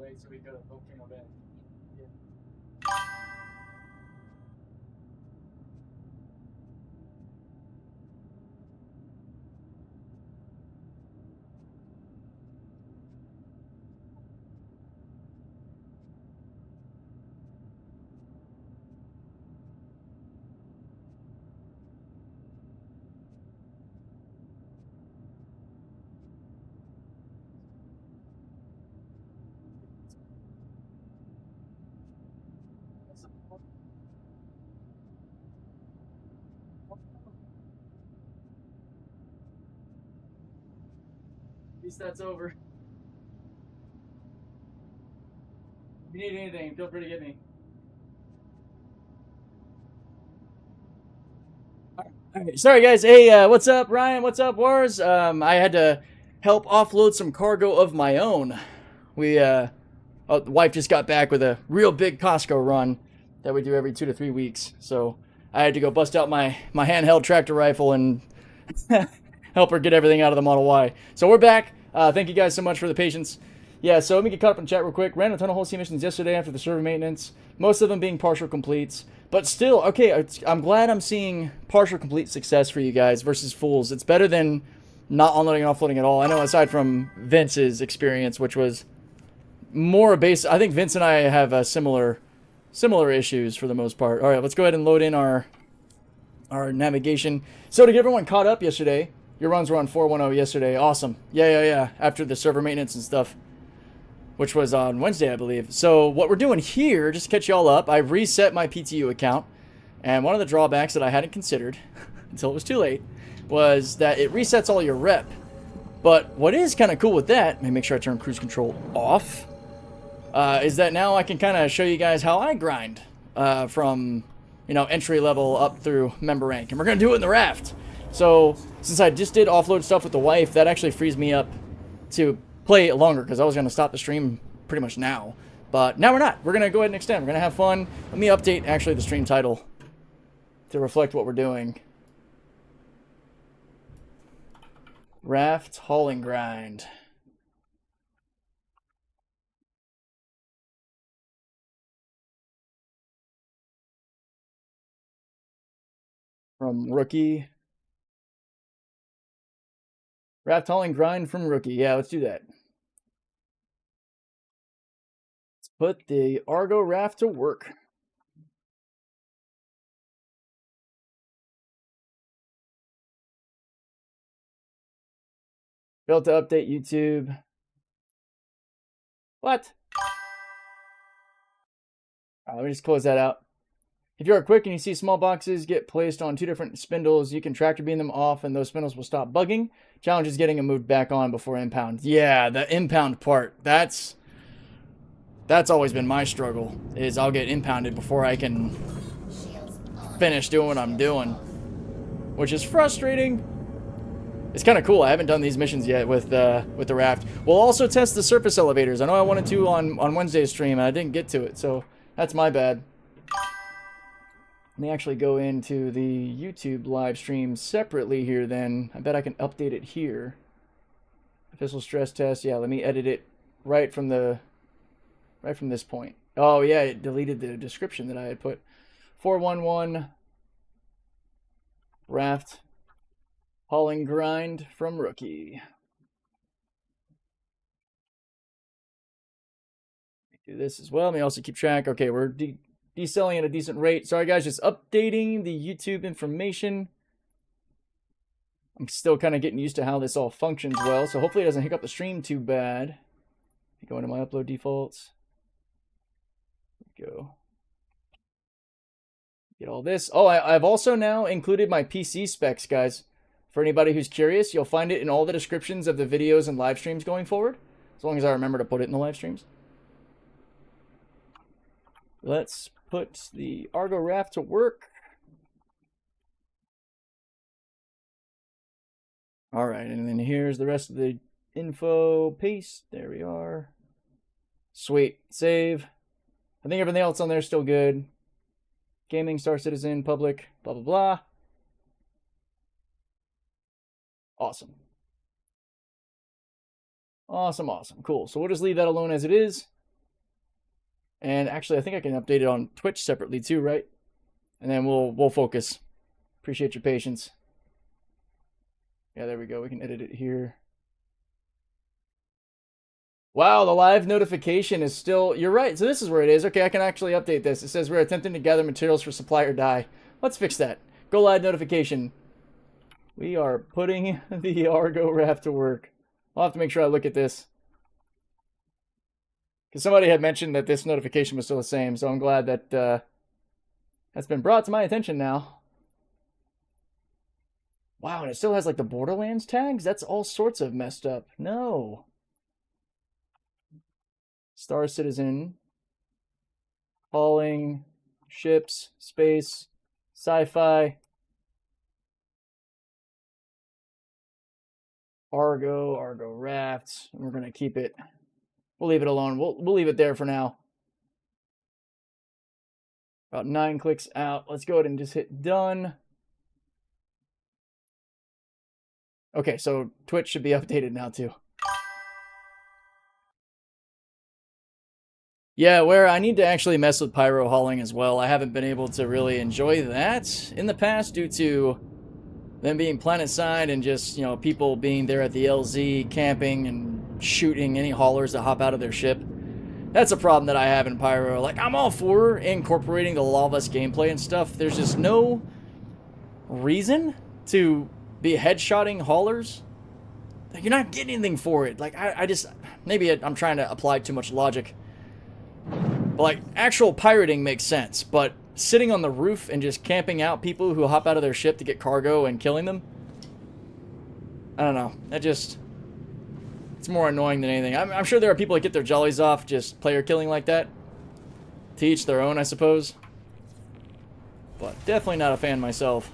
away so we go to Volcano Bay. Yeah. At least that's over. If you need anything, feel free to get me. Alright, sorry guys. Hey, what's up, Ryan? What's up, Wars? I had to help offload some cargo of my own. The wife just got back with a real big Costco run that we do every 2 to 3 weeks. So I had to go bust out my handheld tractor rifle and help her get everything out of the Model Y. So we're back. Thank you guys so much for the patience. Yeah, so let me get caught up in chat real quick. Ran a ton of whole C missions yesterday after the server maintenance. Most of them being partial completes. But still, okay, I'm glad I'm seeing partial complete success for you guys versus fulls. It's better than not unloading and offloading at all. I know aside from Vince's experience, which was more base. I think Vince and I have similar issues for the most part. All right, let's go ahead and load in our navigation. So to get everyone caught up yesterday, your runs were on 410 yesterday. Awesome. Yeah. After the server maintenance and stuff, which was on Wednesday, I believe. So what we're doing here, just to catch you all up, I reset my PTU account, and one of the drawbacks that I hadn't considered until it was too late was that it resets all your rep. But what is kind of cool with that, let me make sure I turn cruise control off, is that now I can kind of show you guys how I grind from, entry level up through member rank. And we're going to do it in the raft. So since I just did offload stuff with the wife, that actually frees me up to play it longer, because I was going to stop the stream pretty much now. But now we're not. We're going to go ahead and extend. We're going to have fun. Let me update actually the stream title to reflect what we're doing. Raft Hauling Grind. From Rookie. Raft Hauling Grind from Rookie. Yeah, let's do that. Let's put the Argo Raft to work. Failed to update YouTube. What? Let me just close that out. If you are quick and you see small boxes get placed on 2 different spindles, you can tractor beam them off and those spindles will stop bugging. Challenge is getting them moved back on before impound. Yeah, the impound part. That's always been my struggle, is I'll get impounded before I can finish doing what I'm doing, which is frustrating. It's kind of cool. I haven't done these missions yet with the raft. We'll also test the surface elevators. I know I wanted to on Wednesday's stream, and I didn't get to it, so that's my bad. Let me actually go into the YouTube live stream separately here then. I bet I can update it here. Official stress test. Yeah, let me edit it right from this point. Oh yeah, it deleted the description that I had put. 411 Raft Hauling Grind from Rookie. Do this as well. Let me also keep track. Okay, we're decelling at a decent rate. Sorry guys, just updating the YouTube information. I'm still kind of getting used to how this all functions well, so hopefully it doesn't hiccup the stream too bad. Go into my upload defaults. Go. Get all this. Oh, I've also now included my PC specs, guys. For anybody who's curious, you'll find it in all the descriptions of the videos and live streams going forward, as long as I remember to put it in the live streams. Let's put the Argo Raft to work. All right, and then here's the rest of the info. Paste. There we are. Sweet. Save. I think everything else on there is still good. Gaming, Star Citizen, public, blah, blah, blah. Awesome. Awesome, awesome. Cool. So we'll just leave that alone as it is. And actually, I think I can update it on Twitch separately too, right? And then we'll focus. Appreciate your patience. Yeah, there we go. We can edit it here. Wow, the live notification is still... You're right. So this is where it is. Okay, I can actually update this. It says we're attempting to gather materials for supply or die. Let's fix that. Go live notification. We are putting the ARGO RAFT to work. I'll have to make sure I look at this. Because somebody had mentioned that this notification was still the same. So I'm glad that that's been brought to my attention now. Wow, and it still has like the Borderlands tags? That's all sorts of messed up. No. Star Citizen. Hauling. Ships. Space. Sci-fi. ARGO RAFT. We're going to keep it. We'll leave it alone. We'll leave it there for now. About 9 clicks out. Let's go ahead and just hit done. Okay, so Twitch should be updated now too. Yeah, where I need to actually mess with pyro hauling as well. I haven't been able to really enjoy that in the past due to them being planet-side and just, you know, people being there at the LZ camping and shooting any haulers that hop out of their ship. That's a problem that I have in pyro. Like, I'm all for incorporating the lawless gameplay and stuff. There's just no reason to be headshotting haulers. Like, you're not getting anything for it. Like, I just... Maybe I'm trying to apply too much logic. But, like, actual pirating makes sense. But sitting on the roof and just camping out people who hop out of their ship to get cargo and killing them... I don't know. That just... It's more annoying than anything. I'm sure there are people that get their jollies off just player killing like that. To each their own, I suppose. But definitely not a fan myself.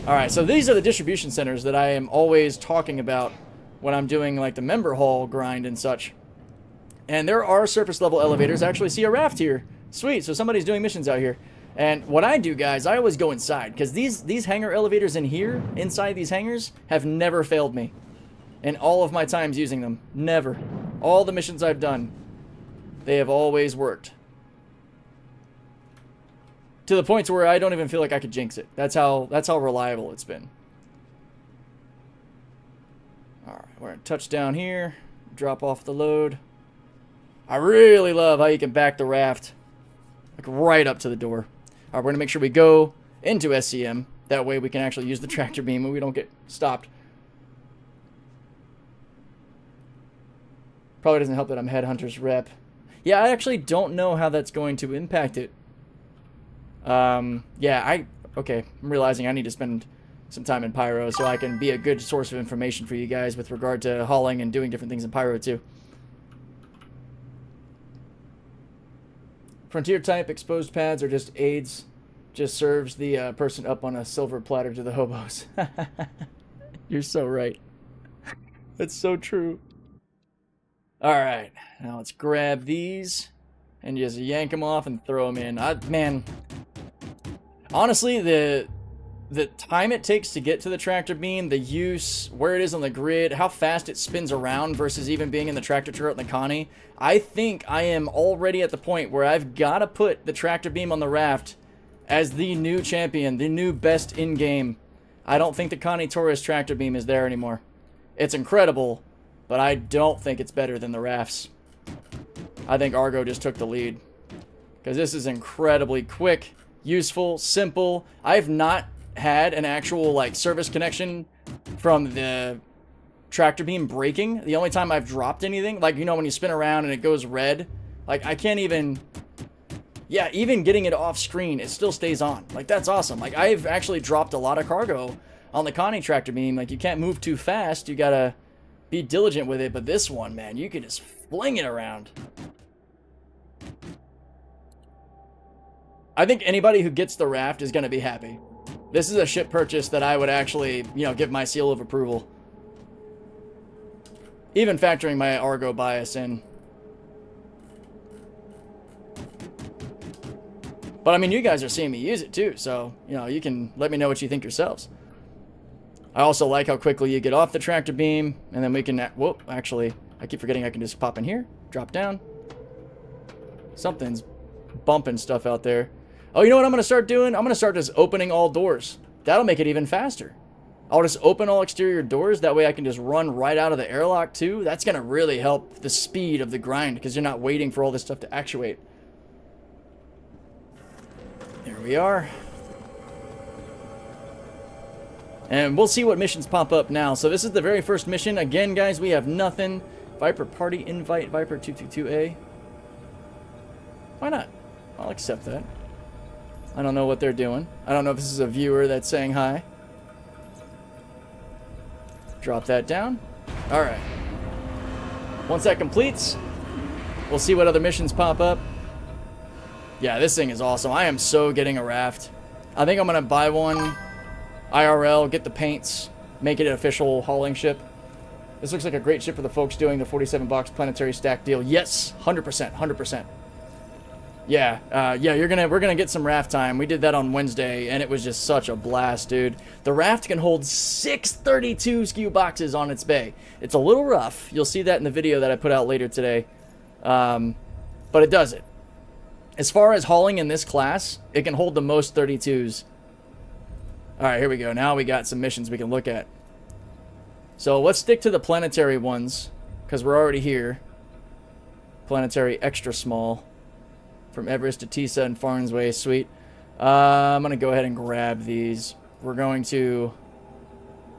Alright, so these are the distribution centers that I am always talking about when I'm doing like the member hall grind and such. And there are surface level elevators. I actually see a raft here. Sweet, so somebody's doing missions out here. And what I do, guys, I always go inside. Because these hangar elevators in here, inside these hangars, have never failed me. In all of my times using them. Never. All the missions I've done, they have always worked. To the point where I don't even feel like I could jinx it. That's how reliable it's been. Alright, we're going to touch down here. Drop off the load. I really love how you can back the raft. Like right up to the door. Alright, we're going to make sure we go into SCM. That way we can actually use the tractor beam and we don't get stopped. Probably doesn't help that I'm Headhunter's rep. Yeah, I actually don't know how that's going to impact it. Yeah, okay, I'm realizing I need to spend some time in Pyro so I can be a good source of information for you guys with regard to hauling and doing different things in Pyro too. Frontier type exposed pads are just aids. Just serves the person up on a silver platter to the hobos. You're so right. That's so true. Alright, now let's grab these and just yank them off and throw them in. Man, honestly, the time it takes to get to the tractor beam, the use, where it is on the grid, how fast it spins around versus even being in the tractor turret and the Connie, I think I am already at the point where I've got to put the tractor beam on the raft as the new champion, the new best in-game. I don't think the Connie Taurus tractor beam is there anymore. It's incredible, but I don't think it's better than the rafts. I think ARGO just took the lead. Because this is incredibly quick, useful, simple. I've not had an actual like service connection from the tractor beam breaking. The only time I've dropped anything, like, you know, when you spin around and it goes red, like, I can't even... Yeah, even getting it off screen, it still stays on. Like, that's awesome. Like, I've actually dropped a lot of cargo on the Connie tractor beam. Like, you can't move too fast. You gotta be diligent with it. But this one, man, you can just fling it around. I think anybody who gets the raft is gonna be happy. This is a ship purchase that I would actually, you know, give my seal of approval. Even factoring my ARGO bias in. But, I mean, you guys are seeing me use it, too. So, you know, you can let me know what you think yourselves. I also like how quickly you get off the tractor beam. And then we can... Whoop, actually, I keep forgetting I can just pop in here. Drop down. Something's bumping stuff out there. Oh, you know what I'm going to start doing? I'm going to start just opening all doors. That'll make it even faster. I'll just open all exterior doors. That way I can just run right out of the airlock too. That's going to really help the speed of the grind because you're not waiting for all this stuff to actuate. There we are. And we'll see what missions pop up now. So this is the very first mission. Again, guys, we have nothing. Viper party invite, Viper 222A. Why not? I'll accept that. I don't know what they're doing. I don't know if this is a viewer that's saying hi. Drop that down. Alright. Once that completes, we'll see what other missions pop up. Yeah, this thing is awesome. I am so getting a raft. I think I'm going to buy one IRL, get the paints, make it an official hauling ship. This looks like a great ship for the folks doing the 47-box planetary stack deal. Yes, 100%, 100%. Yeah, we're gonna get some raft time. We did that on Wednesday, and it was just such a blast, dude. The raft can hold 632 SKU boxes on its bay. It's a little rough. You'll see that in the video that I put out later today. But it does it. As far as hauling in this class, it can hold the most 32s. Alright, here we go. Now we got some missions we can look at. So let's stick to the planetary ones, because we're already here. Planetary extra small. From Everest to Tisa and Farnsway. Sweet. I'm going to go ahead and grab these. We're going to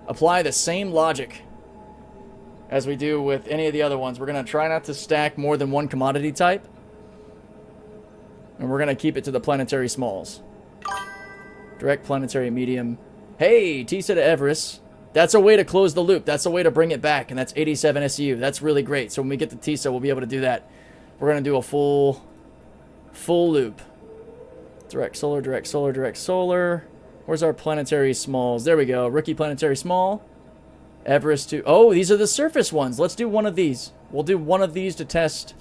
apply the same logic as we do with any of the other ones. We're going to try not to stack more than one commodity type. And we're going to keep it to the planetary smalls. Direct planetary medium. Hey, Tisa to Everest. That's a way to close the loop. That's a way to bring it back. And that's 87 SU. That's really great. So when we get to Tisa, we'll be able to do that. We're going to do a full loop. Direct solar, direct solar, direct solar. Where's our planetary smalls? There we go. Rookie planetary small. Everest to... Oh, these are the surface ones. Let's do one of these. We'll do one of these to test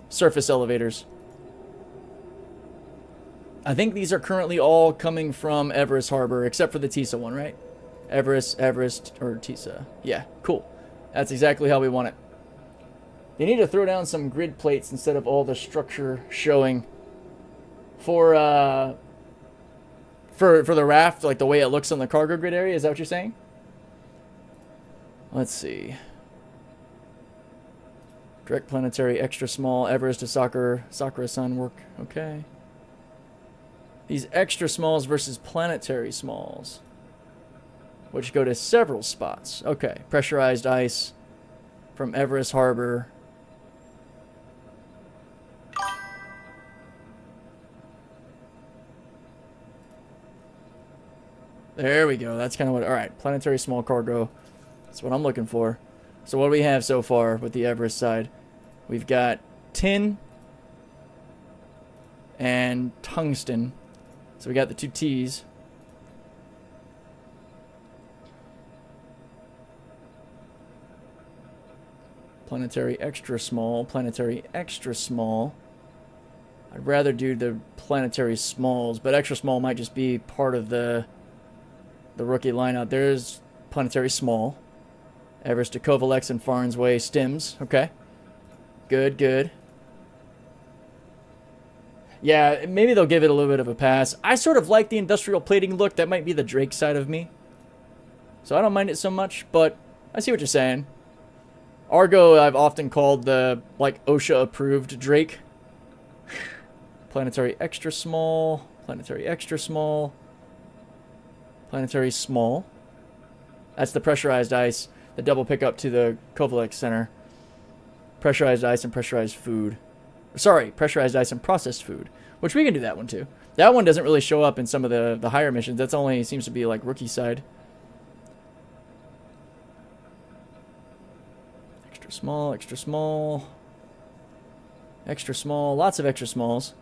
surface elevators. I think these are currently all coming from Everest Harbor, except for the Tisa one, right? Everest, or Tisa. Yeah, cool. That's exactly how we want it. They need to throw down some grid plates instead of all the structure showing for the raft, like the way it looks on the cargo grid area. Is that what you're saying? Let's see. Direct planetary extra small, Everest to Sakura Sun work. Okay. These extra smalls versus planetary smalls, which go to several spots. Okay. Pressurized ice from Everest Harbor. There we go. That's kind of what... Alright, planetary small cargo. That's what I'm looking for. So what do we have so far with the Everest side? We've got tin and tungsten. So we got the two T's. Planetary extra small. Planetary extra small. I'd rather do the planetary smalls, but extra small might just be part of the rookie lineup. There's planetary small. Everest to Kovalex and Farnsway stims. Okay. Good, good. Yeah, maybe they'll give it a little bit of a pass. I sort of like the industrial plating look. That might be the Drake side of me. So I don't mind it so much, but I see what you're saying. Argo, I've often called the, like, OSHA-approved Drake. Planetary extra small. Planetary extra small. Planetary small. That's the pressurized ice. The double pickup to the Kovalex Center. Pressurized ice and pressurized food. Sorry, pressurized ice and processed food. Which we can do that one too. That one doesn't really show up in some of the higher missions. That's only seems to be like rookie side. Extra small, extra small. Extra small. Lots of extra smalls.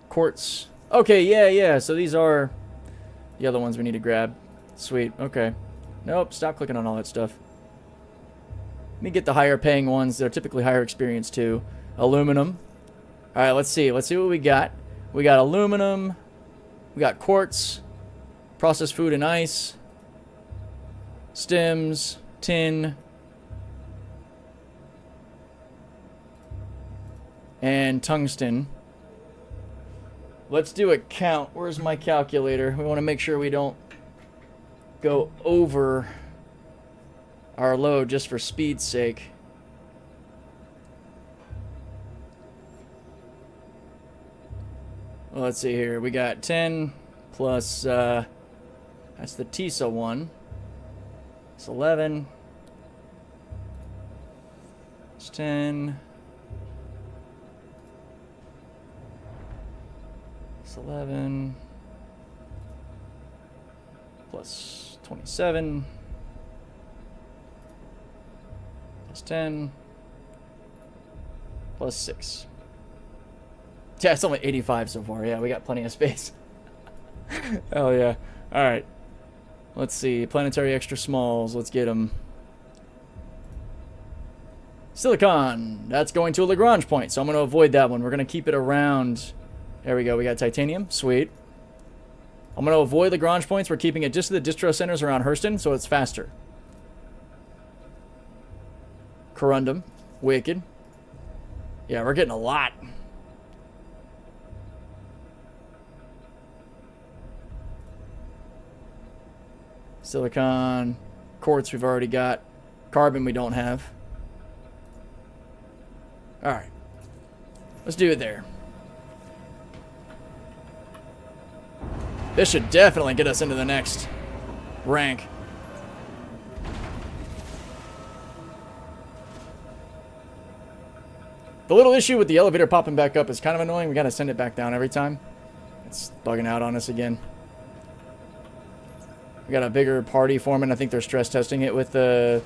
Quartz. Okay, yeah. So these are the other ones we need to grab. Sweet. Okay. Nope. Stop clicking on all that stuff. Let me get the higher paying ones. They're typically higher experience too. Aluminum. All right. Let's see. Let's see what we got. We got aluminum. We got quartz. Processed food and ice. Stems. Tin. and tungsten. Let's do a count. Where's my calculator? We want to make sure we don't go over our load just for speed's sake. Well, let's see here. We got 10 plus, that's the TISA one. It's 11. It's 10. It's 11. Plus 27. Plus 10. Plus 6. Yeah, it's only 85 so far. Yeah, we got plenty of space. Hell yeah. Alright. Let's see. Planetary extra smalls. Let's get them. Silicon. That's going to a Lagrange point, so I'm going to avoid that one. We're going to keep it around. There we go. We got titanium. Sweet. I'm going to avoid Lagrange points. We're keeping it just to the distro centers around Hurston, so it's faster. Corundum. Wicked. Yeah, we're getting a lot. Silicon. Quartz we've already got. Carbon we don't have. Alright. Let's do it there. This should definitely get us into the next rank. The little issue with the elevator popping back up is kind of annoying. We gotta send it back down every time. It's bugging out on us again. We got a bigger party forming. I think they're stress testing it with a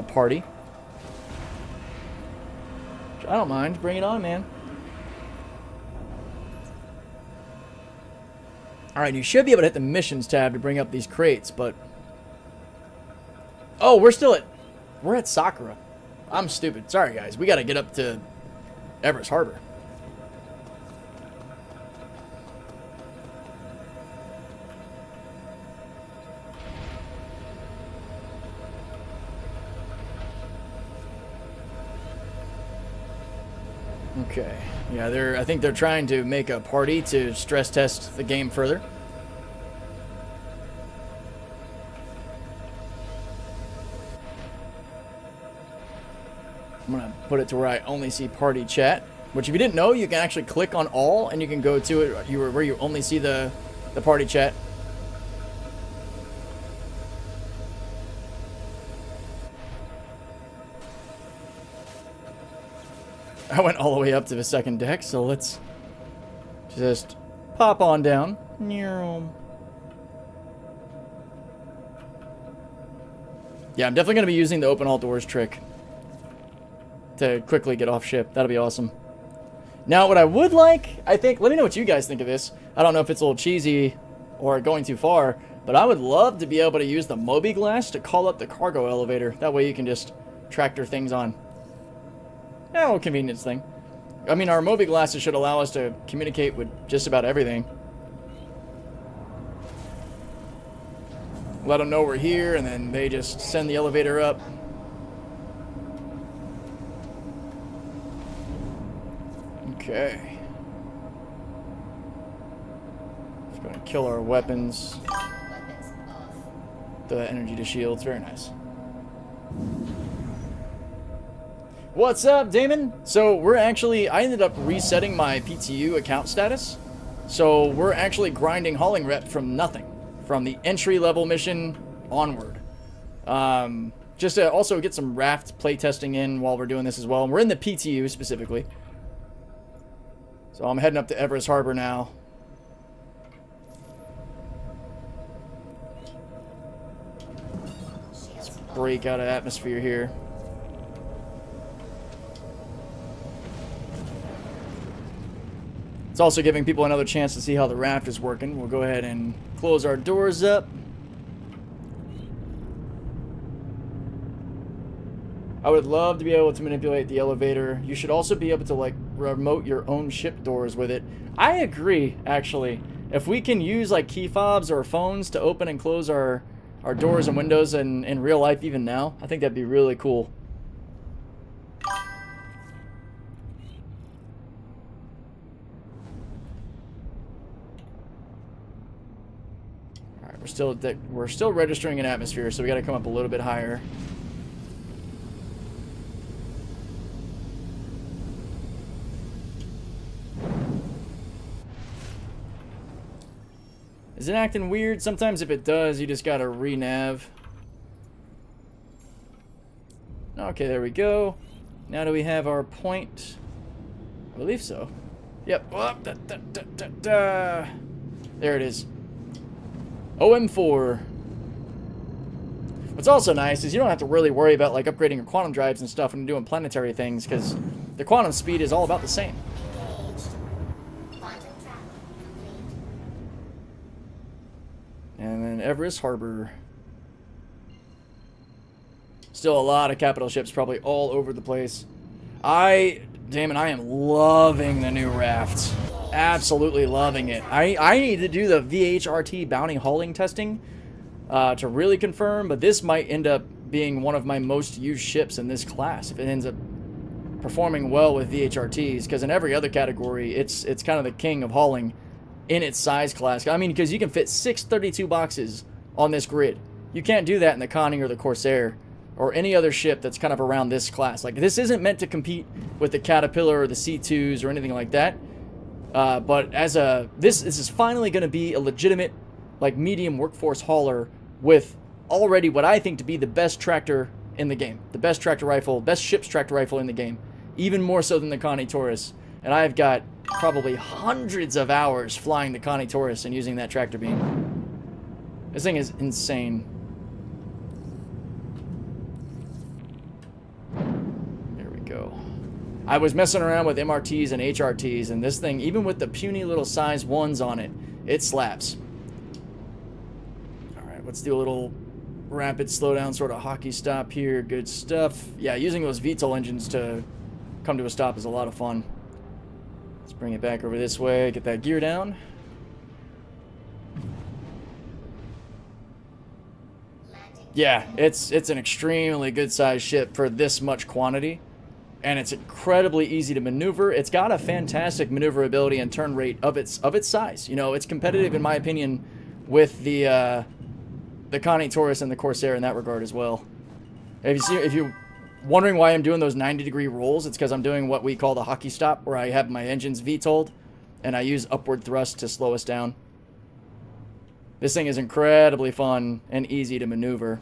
party. I don't mind. Bring it on, man. Alright, you should be able to hit the missions tab to bring up these crates, but... Oh, we're at Sakura. I'm stupid. Sorry, guys. We gotta get up to Everest Harbor. Okay. Yeah, I think they're trying to make a party to stress test the game further. I'm gonna put it to where I only see party chat, which if you didn't know, you can actually click on all and you can go to it where you only see the party chat. I went all the way up to the second deck, so let's just pop on down. Yeah, I'm definitely going to be using the open all doors trick to quickly get off ship. That'll be awesome. Now, what I would like, I think, let me know what you guys think of this. I don't know if it's a little cheesy or going too far, but I would love to be able to use the Moby Glass to call up the cargo elevator. That way you can just tractor things on. Yeah, a little convenience thing. I mean, our Moby glasses should allow us to communicate with just about everything. Let them know we're here, and then they just send the elevator up. Okay. Just going to kill our weapons. Weapons off. The energy to shields. Very nice. What's up, Damon? So I ended up resetting my PTU account status. So we're actually grinding hauling rep from nothing. From the entry level mission onward. Just to also get some raft playtesting in while we're doing this as well. And we're in the PTU specifically. So I'm heading up to Everest Harbor now. Let's break out of atmosphere here. It's also giving people another chance to see how the raft is working. We'll go ahead and close our doors up. I would love to be able to manipulate the elevator. You should also be able to, like, remote your own ship doors with it. I agree, actually. If we can use, like, key fobs or phones to open and close our doors and windows in real life even now, I think that'd be really cool. All right, we're still registering an atmosphere, so we got to come up a little bit higher. Is it acting weird? Sometimes if it does, you just gotta re-nav. Okay, there we go. Now do we have our point? I believe so. Yep. Oh, there it is. OM4. What's also nice is you don't have to really worry about like upgrading your quantum drives and stuff when you're doing planetary things, because the quantum speed is all about the same. And then Everest Harbor. Still a lot of capital ships probably all over the place. Damn it, I am loving the new raft. Absolutely loving it. I need to do the VHRT bounty hauling testing to really confirm, but this might end up being one of my most used ships in this class if it ends up performing well with VHRTs, because in every other category, it's kind of the king of hauling in its size class. I mean, because you can fit 632 boxes on this grid. You can't do that in the Connie or the Corsair or any other ship that's kind of around this class. Like, this isn't meant to compete with the Caterpillar or the C2s or anything like that. But as this is finally going to be a legitimate, like, medium workforce hauler with already what I think to be the best tractor in the game. The best tractor rifle, best ship's tractor rifle in the game. Even more so than the Connie Taurus. And I've got probably hundreds of hours flying the Connie Taurus and using that tractor beam. This thing is insane. There we go. I was messing around with MRTs and HRTs, and this thing, even with the puny little size 1s on it, it slaps. Alright, let's do a little rapid slowdown sort of hockey stop here. Good stuff. Yeah, using those VTOL engines to come to a stop is a lot of fun. Let's bring it back over this way, get that gear down. Yeah, it's an extremely good sized ship for this much quantity, and it's incredibly easy to maneuver. It's got a fantastic maneuverability and turn rate of its size. You know, it's competitive in my opinion with the Connie Taurus and the Corsair in that regard as well. If you're wondering why I'm doing those 90-degree rolls, it's because I'm doing what we call the hockey stop, where I have my engines VTOL'd, and I use upward thrust to slow us down. This thing is incredibly fun and easy to maneuver.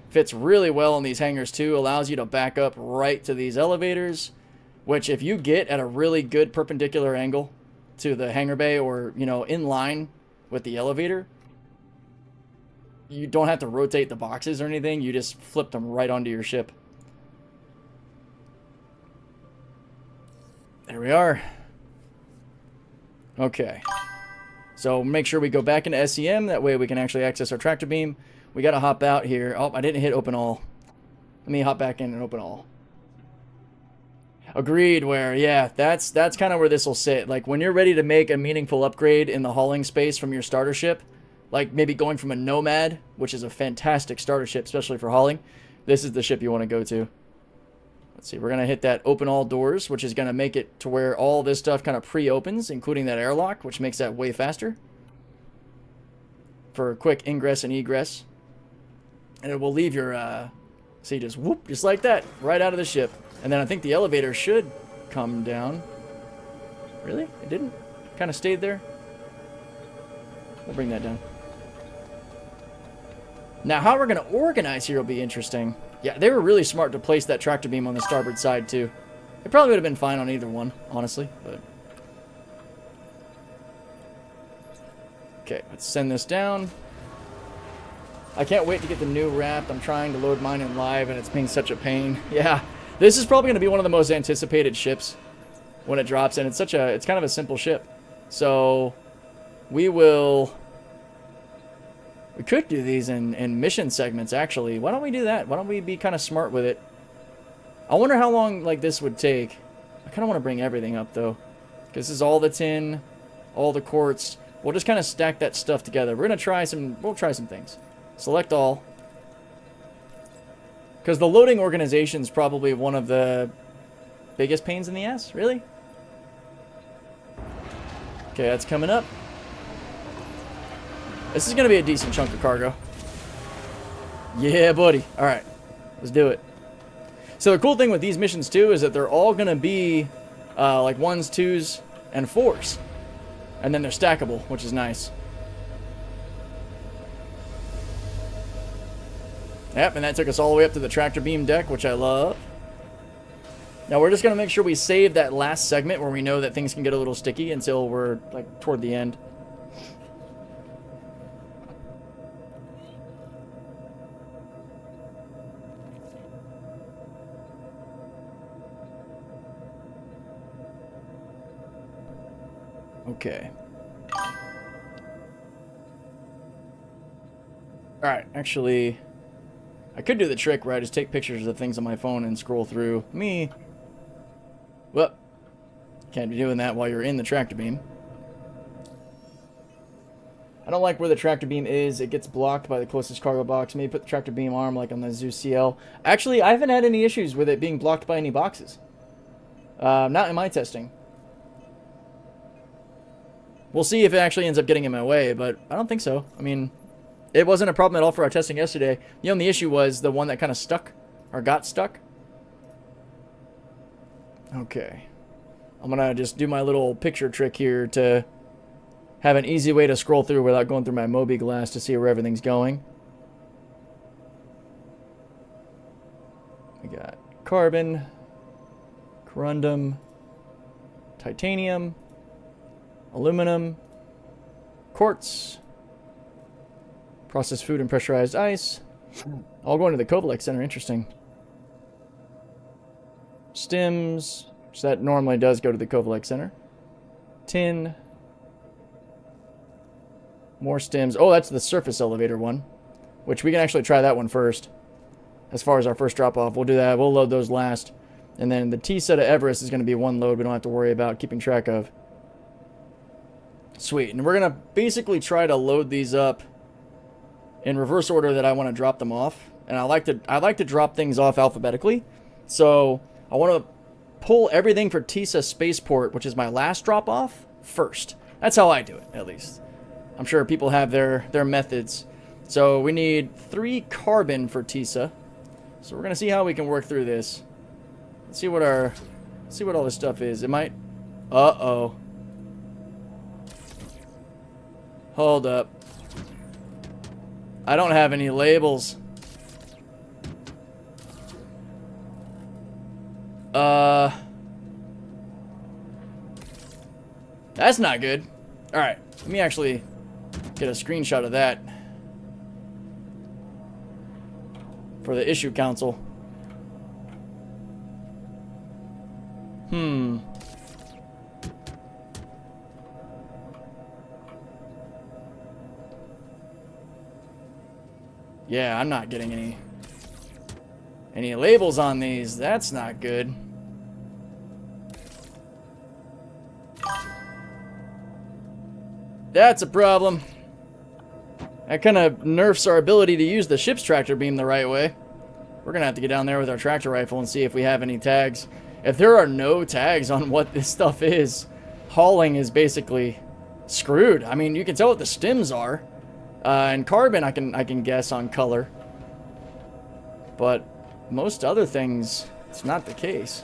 Fits really well in these hangars too, allows you to back up right to these elevators, which if you get at a really good perpendicular angle to the hangar bay, or, you know, in line with the elevator, you don't have to rotate the boxes or anything, you just flip them right onto your ship. There we are. Okay. So make sure we go back into SEM. That way we can actually access our tractor beam. We got to hop out here. Oh, I didn't hit open all. Let me hop back in and open all. Agreed, where, yeah, that's kind of where this will sit. Like, when you're ready to make a meaningful upgrade in the hauling space from your starter ship, like maybe going from a Nomad, which is a fantastic starter ship, especially for hauling, this is the ship you want to go to. Let's see, we're going to hit that open all doors, which is going to make it to where all this stuff kind of pre-opens, including that airlock, which makes that way faster for quick ingress and egress. And it will leave your, see, just whoop, just like that, right out of the ship. And then I think the elevator should come down. Really? It didn't? Kind of stayed there? We'll bring that down. Now, how we're going to organize here will be interesting. Yeah, they were really smart to place that tractor beam on the starboard side, too. It probably would have been fine on either one, honestly. But okay, let's send this down. I can't wait to get the new raft. I'm trying to load mine in live, and it's being such a pain. Yeah, this is probably going to be one of the most anticipated ships when it drops, and it's kind of a simple ship. So we could do these in mission segments, actually. Why don't we do that? Why don't we be kind of smart with it? I wonder how long like this would take. I kind of want to bring everything up, though, because this is all the tin, all the quartz. We'll just kind of stack that stuff together. We'll try some things. Select all. Because the loading organization is probably one of the biggest pains in the ass, really. Okay, that's coming up. This is going to be a decent chunk of cargo. Yeah, buddy. All right. Let's do it. So the cool thing with these missions, too, is that they're all going to be like 1s, 2s, and 4s. And then they're stackable, which is nice. Yep, and that took us all the way up to the tractor beam deck, which I love. Now we're just going to make sure we save that last segment where we know that things can get a little sticky until we're like toward the end. Okay. Alright, actually, I could do the trick where I just take pictures of things on my phone and scroll through. Well, can't be doing that while you're in the tractor beam. I don't like where the tractor beam is. It gets blocked by the closest cargo box. Maybe put the tractor beam arm like on the Zeus CL. Actually, I haven't had any issues with it being blocked by any boxes. Not in my testing. We'll see if it actually ends up getting in my way, but I don't think so. I mean, it wasn't a problem at all for our testing yesterday. The only issue was the one that kind of stuck, or got stuck. Okay. I'm going to just do my little picture trick here to have an easy way to scroll through without going through my Moby glass to see where everything's going. We got carbon, corundum, titanium, aluminum, quartz, processed food and pressurized ice. All going to the Kovalex Center. Interesting. Stems, which that normally does go to the Kovalex Center. Tin. More stems. Oh, that's the surface elevator one, which we can actually try that one first. As far as our first drop-off, we'll do that. We'll load those last. And then the T set of Everest is going to be one load we don't have to worry about keeping track of. Sweet. And we're going to basically try to load these up in reverse order that I want to drop them off. And I like to drop things off alphabetically. So I want to pull everything for TISA Spaceport, which is my last drop off, first. That's how I do it, at least. I'm sure people have their methods. So we need 3 carbon for TISA. So we're going to see how we can work through this. Let's see what all this stuff is. It might... Uh-oh. Hold up. I don't have any labels. That's not good. Alright, let me actually get a screenshot of that for the issue council. Yeah, I'm not getting any labels on these. That's not good. That's a problem. That kind of nerfs our ability to use the ship's tractor beam the right way. We're going to have to get down there with our tractor rifle and see if we have any tags. If there are no tags on what this stuff is, hauling is basically screwed. I mean, you can tell what the stems are. And carbon, I can guess on color. But most other things, it's not the case.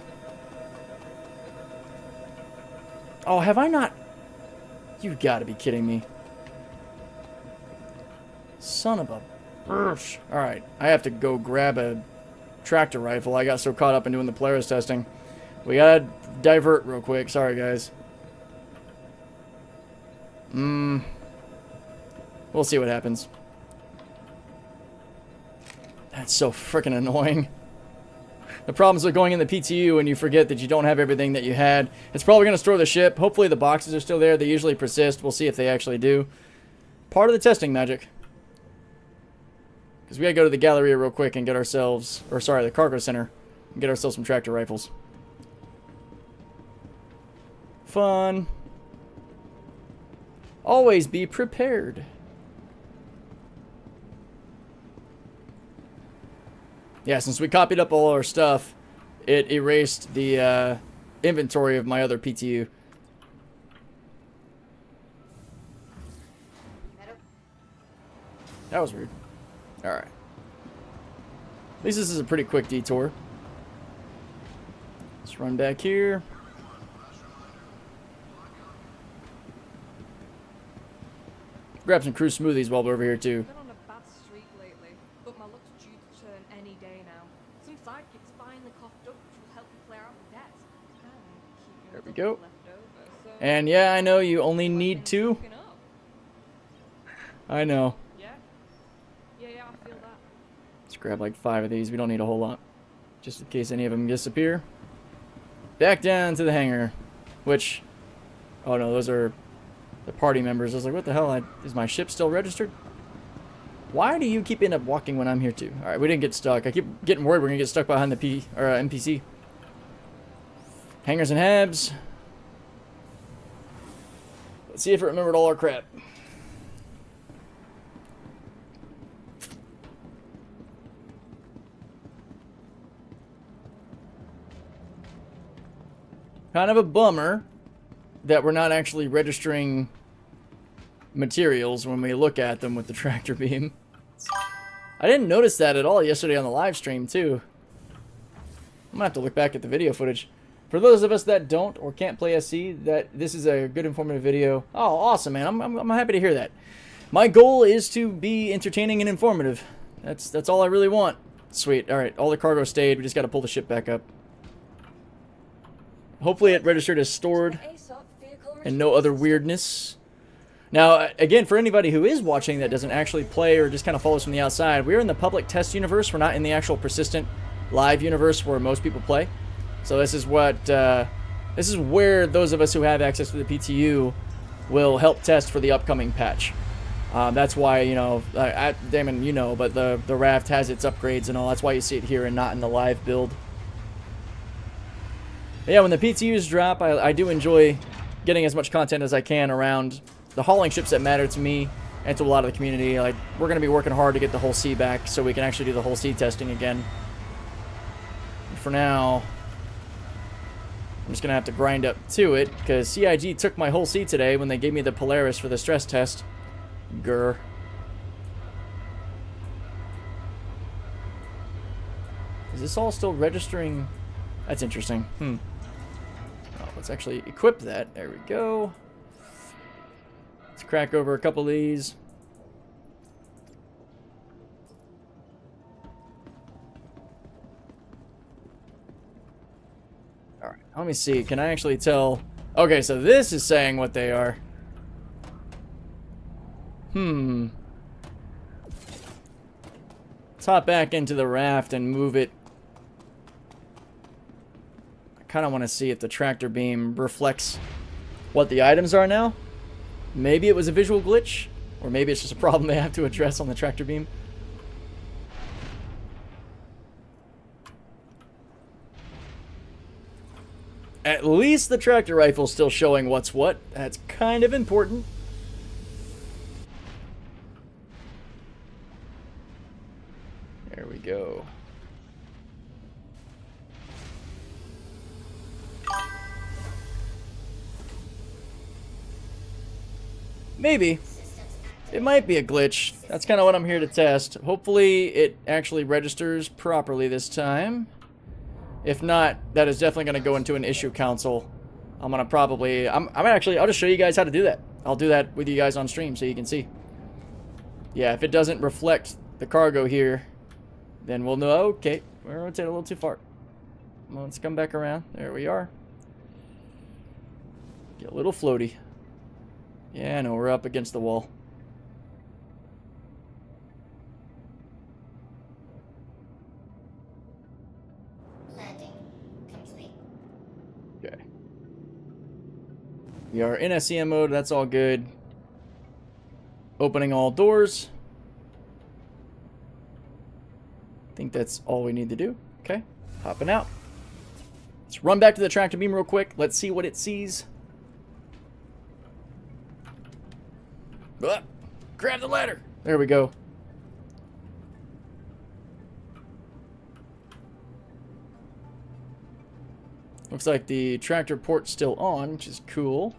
Oh, have I not... You've got to be kidding me. Son of a... Alright, I have to go grab a tractor rifle. I got so caught up in doing the Polaris testing. We gotta divert real quick. Sorry, guys. We'll see what happens. That's so freaking annoying. The problems with going in the PTU when you forget that you don't have everything that you had. It's probably going to store the ship. Hopefully the boxes are still there. They usually persist. We'll see if they actually do. Part of the testing magic. Because we got to go to the Galleria real quick and get ourselves... Or sorry, the Cargo Center. And get ourselves some tractor rifles. Fun. Always be prepared. Yeah, since we copied up all our stuff, it erased the inventory of my other PTU. That was rude. Alright. At least this is a pretty quick detour. Let's run back here. Grab some crew smoothies while we're over here too. Been on a bad streak lately, but my luck's due to turn any day now. Some sidekicks finally coughed up, which will help me clear out the debts. And keep There we enough go. left over, so And yeah, I know you only when need things two. looking up. I know. Yeah? Yeah, I feel that. Let's grab like 5 of these. We don't need a whole lot. Just in case any of them disappear. Back down to the hangar. Which... Oh no, those are the party members. I was like, what the hell? Is my ship still registered? Why do you keep end up walking when I'm here too? Alright, we didn't get stuck. I keep getting worried we're going to get stuck behind the NPC. Hangars and habs. Let's see if it remembered all our crap. Kind of a bummer that we're not actually registering materials when we look at them with the tractor beam. I didn't notice that at all yesterday on the live stream too. I'm gonna have to look back at the video footage. For those of us that don't or can't play SC, this is a good informative video. Oh, awesome, man! I'm happy to hear that. My goal is to be entertaining and informative. That's all I really want. Sweet. All right, all the cargo stayed. We just got to pull the ship back up. Hopefully it registered as stored and no other weirdness. Now, again, for anybody who is watching that doesn't actually play or just kind of follows from the outside, we're in the public test universe. We're not in the actual persistent live universe where most people play. So this is what this is where those of us who have access to the PTU will help test for the upcoming patch. That's why, you know, Damon, you know, but the raft has its upgrades and all. That's why you see it here and not in the live build. But yeah, when the PTUs drop, I do enjoy getting as much content as I can around the hauling ships that matter to me and to a lot of the community. Like, we're going to be working hard to get the whole sea back so we can actually do the whole sea testing again. For now, I'm just going to have to grind up to it because CIG took my whole sea today when they gave me the Polaris for the stress test. Grr. Is this all still registering? That's interesting. Oh, let's actually equip that. There we go. Let's crack over a couple of these. Alright, let me see. Can I actually tell? Okay, so this is saying what they are. Let's hop back into the raft and move it. I kind of want to see if the tractor beam reflects what the items are now. Maybe it was a visual glitch, or maybe it's just a problem they have to address on the tractor beam. At least the tractor rifle's still showing what's what. That's kind of important. There we go. Maybe. It might be a glitch. That's kind of what I'm here to test. Hopefully it actually registers properly this time. If not, that is definitely going to go into an issue council. I'm going to probably... I'll just show you guys how to do that. I'll do that with you guys on stream so you can see. Yeah, if it doesn't reflect the cargo here, then we'll know, okay, we're rotating a little too far. Well, let's come back around. There we are. Get a little floaty. Yeah, no, we're up against the wall. Landing complete. Okay. We are in SCM mode. That's all good. Opening all doors. I think that's all we need to do. Okay, hopping out. Let's run back to the tractor beam real quick. Let's see what it sees. Grab the ladder. There we go. Looks like the tractor port's still on, which is cool.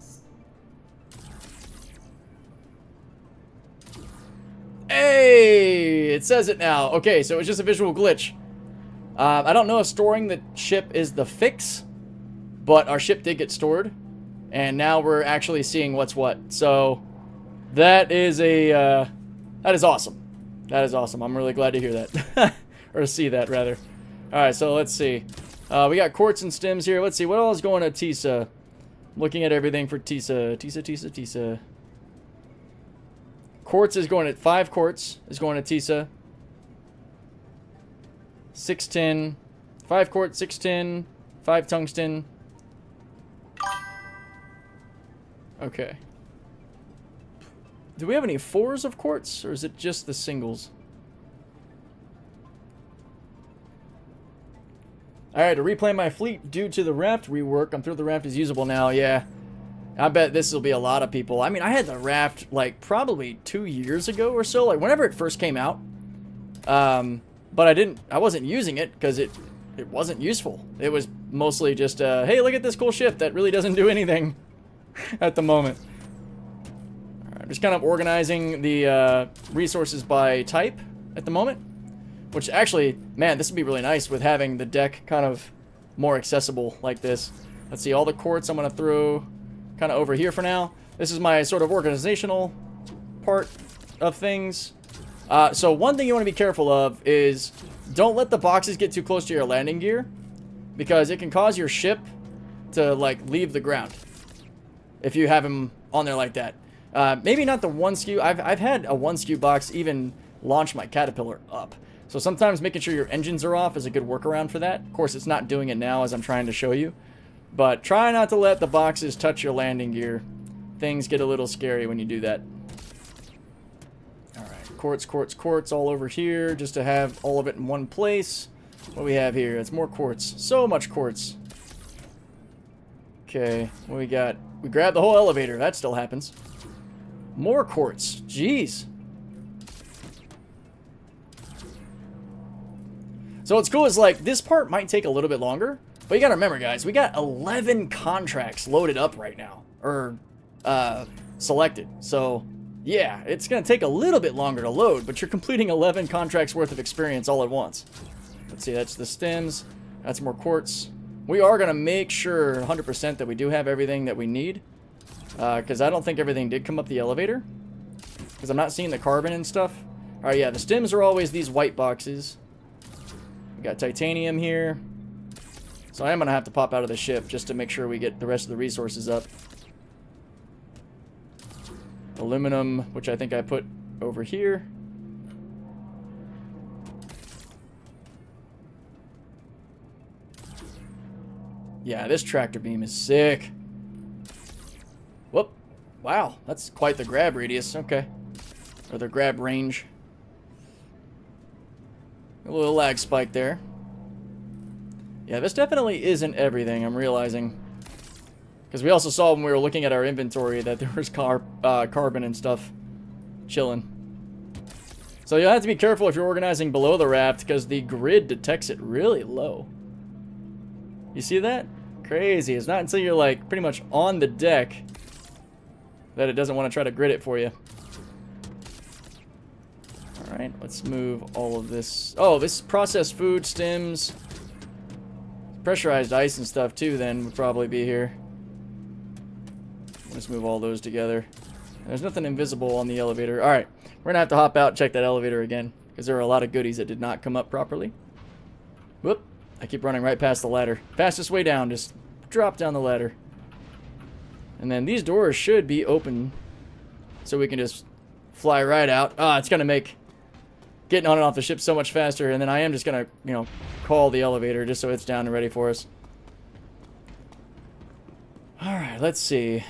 Hey! it says it now. Okay, so it's just a visual glitch. I don't know if storing the ship is the fix, but our ship did get stored, and now we're actually seeing what's what. So that is that is awesome. That is awesome. I'm really glad to hear that, or to see that rather. All right, so let's see. We got quartz and stems here. Let's see what all is going to TISA. Looking at everything for TISA. Quartz is going at 5 quartz is going to TISA. 6 tin, 5 quartz, 6 tin, 5 tungsten. Okay. Do we have any 4s of quartz, or is it just the singles? Alright, to replan my fleet due to the raft rework. I'm through the raft is usable now, yeah. I bet this will be a lot of people. I mean, I had the raft, like, probably 2 years ago or so, like, whenever it first came out. But I wasn't using it, because it wasn't useful. It was mostly just, hey, look at this cool ship that really doesn't do anything at the moment. Alright, I'm just kind of organizing the resources by type at the moment. Which actually, man, this would be really nice with having the deck kind of more accessible like this. Let's see, all the quartz I'm going to throw kind of over here for now. This is my sort of organizational part of things. So one thing you want to be careful of is don't let the boxes get too close to your landing gear, because it can cause your ship to, like, leave the ground if you have them on there like that. Maybe not the 1 SKU. I've had a 1 SKU box even launch my Caterpillar up. So sometimes making sure your engines are off is a good workaround for that. Of course, it's not doing it now as I'm trying to show you. But try not to let the boxes touch your landing gear. Things get a little scary when you do that. Alright, quartz all over here, just to have all of it in one place. What do we have here? It's more quartz. So much quartz. Okay, what we got? We grabbed the whole elevator. That still happens. More quartz. Jeez. So what's cool is, like, this part might take a little bit longer, but you gotta remember, guys, we got 11 contracts loaded up right now, or selected. So yeah, it's gonna take a little bit longer to load, but you're completing 11 contracts worth of experience all at once. Let's see, that's the stems, that's more quartz. We are gonna make sure 100% that we do have everything that we need, because I don't think everything did come up the elevator, because I'm not seeing the carbon and stuff. All right, yeah, the stems are always these white boxes. We got titanium here. So I am going to have to pop out of the ship just to make sure we get the rest of the resources up. Aluminum, which I think I put over here. Yeah, this tractor beam is sick. Whoop. Wow, that's quite the grab radius. Okay. Or the grab range. A little lag spike there. Yeah, this definitely isn't everything, I'm realizing. Because we also saw when we were looking at our inventory that there was carbon and stuff chilling. So you'll have to be careful if you're organizing below the raft, because the grid detects it really low. You see that? Crazy. It's not until you're, like, pretty much on the deck that it doesn't want to try to grid it for you. Alright, let's move all of this. Oh, this processed food, stems, pressurized ice and stuff too then would probably be here. Let's move all those together. There's nothing invisible on the elevator. Alright, we're gonna have to hop out and check that elevator again, because there are a lot of goodies that did not come up properly. Whoop, I keep running right past the ladder. Fastest way down, just drop down the ladder. And then these doors should be open, so we can just fly right out. Ah, it's gonna make getting on and off the ship so much faster, and then I am just gonna, you know, call the elevator just so it's down and ready for us. Alright, let's see.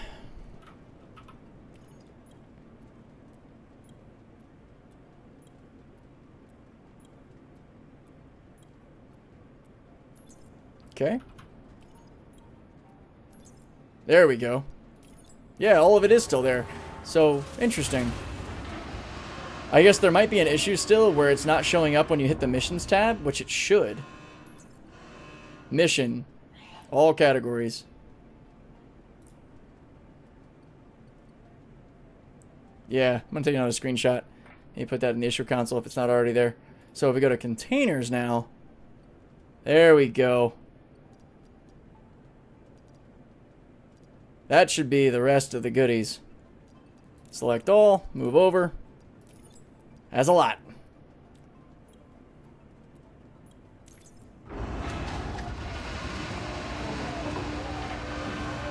Okay. There we go. Yeah, all of it is still there. So, interesting. I guess there might be an issue still where it's not showing up when you hit the missions tab, which it should. Mission. All categories. Yeah, I'm going to take another screenshot. You put that in the issue console if it's not already there. So if we go to containers now, there we go. That should be the rest of the goodies. Select all, move over. Has a lot.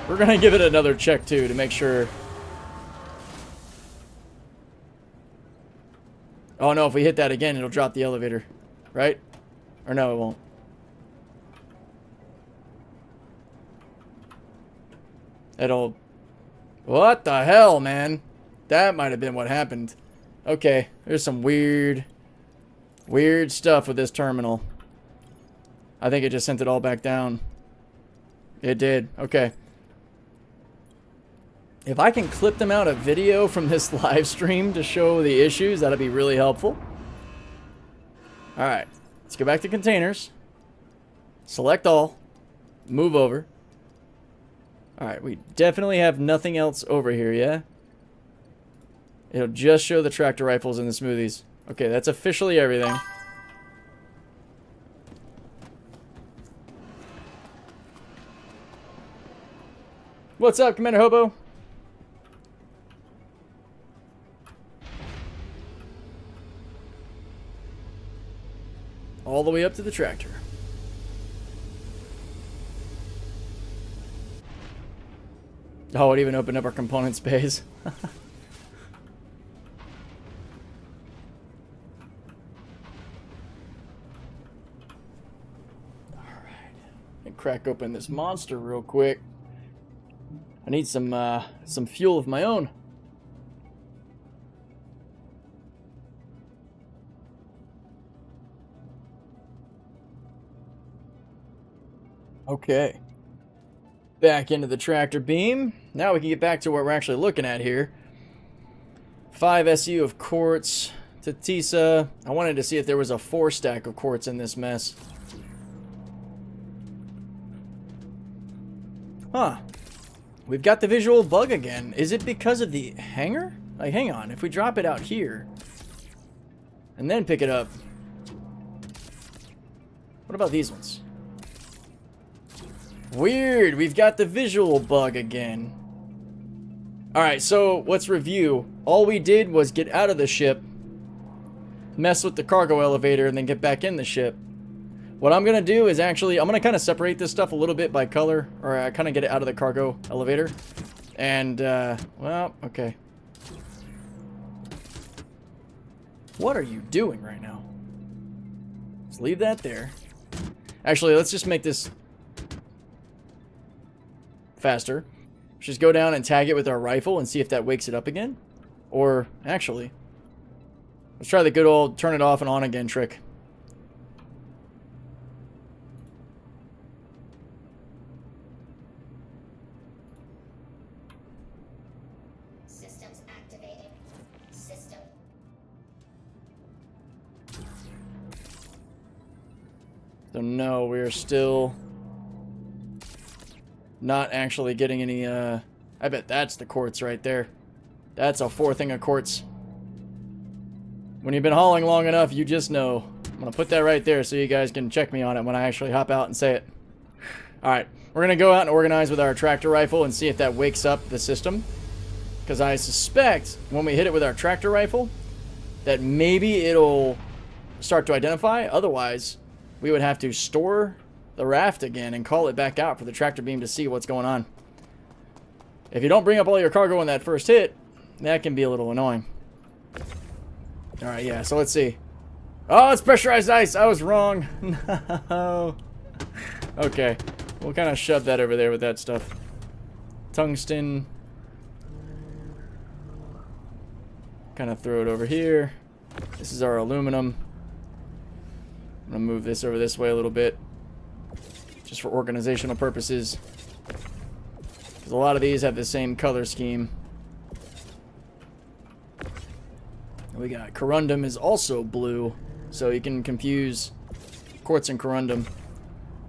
We're gonna give it another check too to make sure. Oh no, if we hit that again, it'll drop the elevator, right? Or no, it won't. It'll... What the hell, man? That might have been what happened. Okay, there's some weird stuff with this terminal. I think it just sent it all back down. It did. Okay. If I can clip them out a video from this live stream to show the issues, that'll be really helpful. Alright, let's go back to containers. Select all. Move over. Alright, we definitely have nothing else over here, yeah? It'll just show the tractor rifles and the smoothies. Okay, that's officially everything. What's up, Commander Hobo? All the way up to the tractor. Oh, it even opened up our component space. Alright. Crack open this monster real quick. I need some fuel of my own. Okay. Back into the tractor beam. Now we can get back to what we're actually looking at here. 5 SU of quartz. Tatisa. I wanted to see if there was a 4 stack of quartz in this mess. Huh. We've got the visual bug again. Is it because of the hanger? Like, hang on. If we drop it out here and then pick it up. What about these ones? Weird. We've got the visual bug again. Alright, so let's review. All we did was get out of the ship, mess with the cargo elevator, and then get back in the ship. What I'm going to do is actually, I'm going to kind of separate this stuff a little bit by color, or kind of get it out of the cargo elevator. And, well, okay. What are you doing right now? Let's leave that there. Actually, let's just make this faster. Just go down and tag it with our rifle and see if that wakes it up again. Or, actually, let's try the good old turn it off and on again trick. Systems activated. System. So no, we're still not actually getting any, I bet that's the quartz right there. That's a 4 thing of quartz. When you've been hauling long enough, you just know. I'm going to put that right there so you guys can check me on it when I actually hop out and say it. Alright, we're going to go out and organize with our tractor rifle and see if that wakes up the system. Because I suspect when we hit it with our tractor rifle, that maybe it'll start to identify. Otherwise, we would have to store the raft again and call it back out for the tractor beam to see what's going on. If you don't bring up all your cargo in that first hit, that can be a little annoying. Alright, yeah, so let's see. Oh, it's pressurized ice! I was wrong. No. Okay, we'll kind of shove that over there with that stuff. Tungsten. Kind of throw it over here. This is our aluminum. I'm going to move this over this way a little bit. Just for organizational purposes. Because a lot of these have the same color scheme. And we got corundum is also blue. So you can confuse quartz and corundum.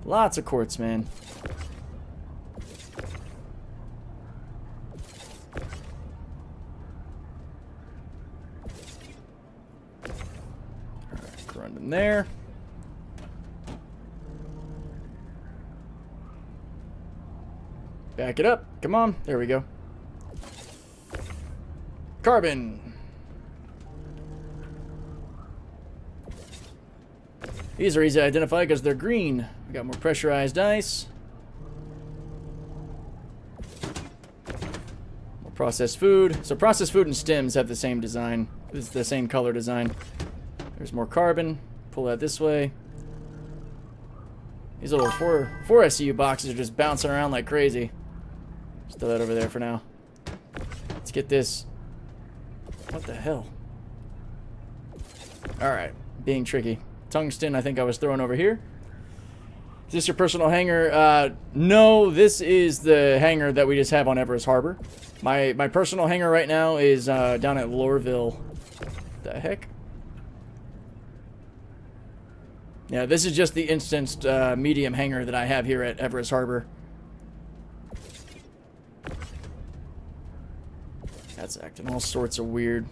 Lots of quartz, man. Something there. Back it up. Come on. There we go. Carbon. These are easy to identify because they're green. We got more pressurized ice. More processed food. So processed food and stems have the same design. It's the same color design. There's more carbon. Pull that this way. These little 4 SCU boxes are just bouncing around like crazy. Just throw that over there for now. Let's get this. What the hell? Alright. Being tricky. Tungsten, I think I was throwing over here. Is this your personal hangar? No, this is the hangar that we just have on Everest Harbor. My personal hangar right now is down at Loreville. The heck? Yeah, this is just the instanced medium hangar that I have here at Everest Harbor. That's acting all sorts of weird.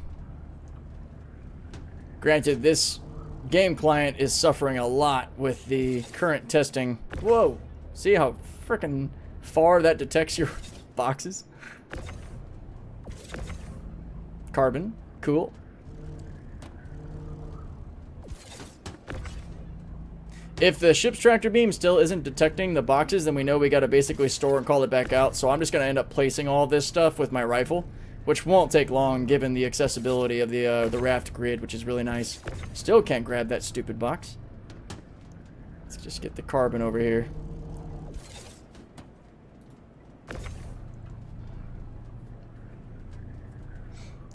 Granted, this game client is suffering a lot with the current testing. Whoa! See how freaking far that detects your boxes? Carbon. Cool. If the ship's tractor beam still isn't detecting the boxes, then we know we got to basically store and call it back out. So I'm just going to end up placing all this stuff with my rifle, which won't take long given the accessibility of the raft grid, which is really nice. Still can't grab that stupid box. Let's just get the carbon over here.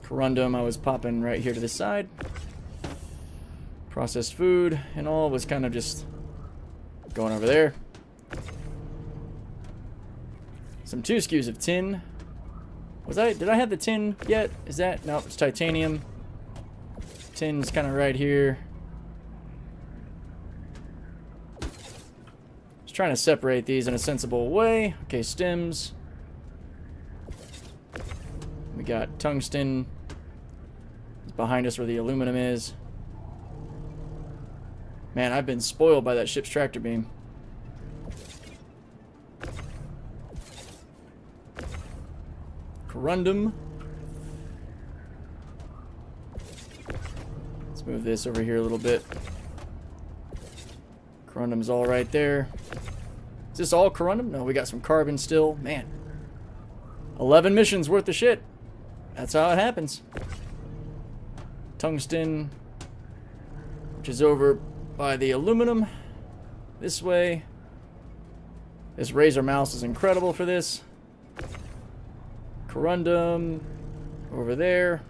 Corundum I was popping right here to the side. Processed food and all was kind of just going over there. Some 2 SKUs of tin. Did I have the tin yet? Is that? Nope, it's titanium. Tin's kind of right here. Just trying to separate these in a sensible way. Okay, stems. We got tungsten. It's behind us where the aluminum is. Man, I've been spoiled by that ship's tractor beam. Corundum. Let's move this over here a little bit. Corundum's all right there. Is this all corundum? No, we got some carbon still. Man. 11 missions worth of shit. That's how it happens. Tungsten, which is over by the aluminum. This way. This Razer mouse is incredible for this. Corundum over there.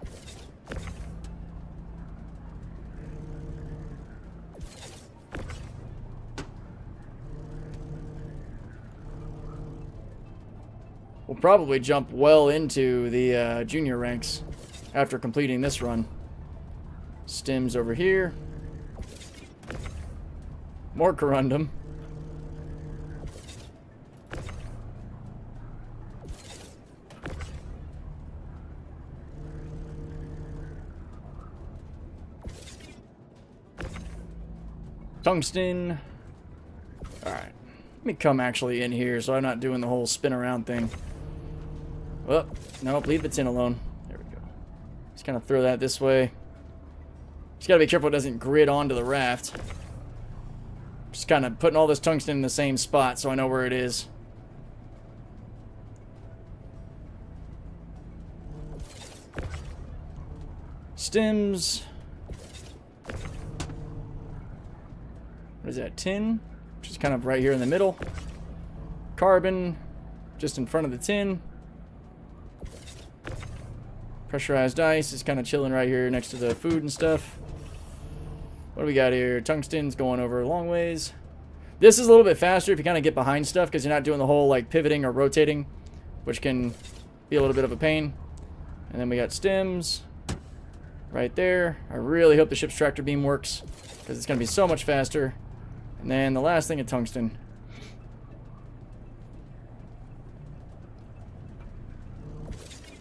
We'll probably jump well into the junior ranks after completing this run. Stems over here. More corundum. Tungsten. Alright. Let me come actually in here so I'm not doing the whole spin around thing. Well, nope, leave the tin alone. There we go. Just kind of throw that this way. Just gotta be careful it doesn't grid onto the raft. Just kind of putting all this tungsten in the same spot so I know where it is. Stems. What is that? Tin? Which is kind of right here in the middle. Carbon. Just in front of the tin. Pressurized ice is kind of chilling right here next to the food and stuff. What do we got here? Tungsten's going over a long ways. This is a little bit faster if you kind of get behind stuff because you're not doing the whole like pivoting or rotating, which can be a little bit of a pain. And then we got stems right there. I really hope the ship's tractor beam works because it's going to be so much faster. And then the last thing of tungsten.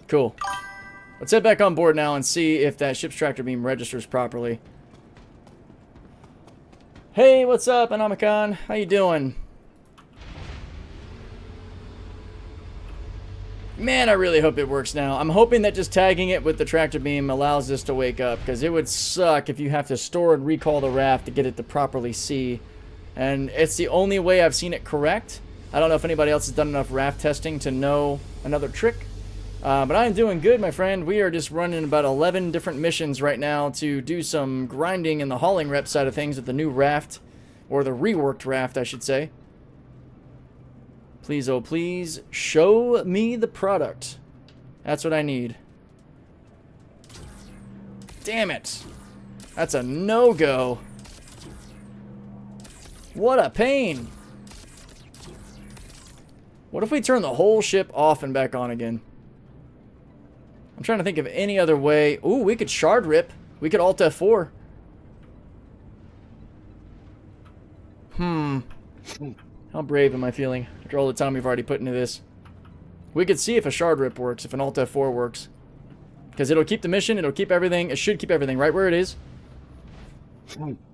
Cool. Let's head back on board now and see if that ship's tractor beam registers properly. Hey, what's up, Anomicon? How you doing? Man, I really hope it works now. I'm hoping that just tagging it with the tractor beam allows this to wake up, because it would suck if you have to store and recall the raft to get it to properly see. And it's the only way I've seen it correct. I don't know if anybody else has done enough raft testing to know another trick. But I'm doing good, my friend. We are just running about 11 different missions right now to do some grinding in the hauling rep side of things with the new raft. Or the reworked raft, I should say. Please, oh please, show me the product. That's what I need. Damn it. That's a no-go. What a pain. What if we turn the whole ship off and back on again? I'm trying to think of any other way. Ooh, we could shard rip. We could Alt F4. How brave am I feeling after all the time we've already put into this? We could see if a shard rip works, if an Alt F4 works. Because it'll keep the mission, it'll keep everything. It should keep everything right where it is.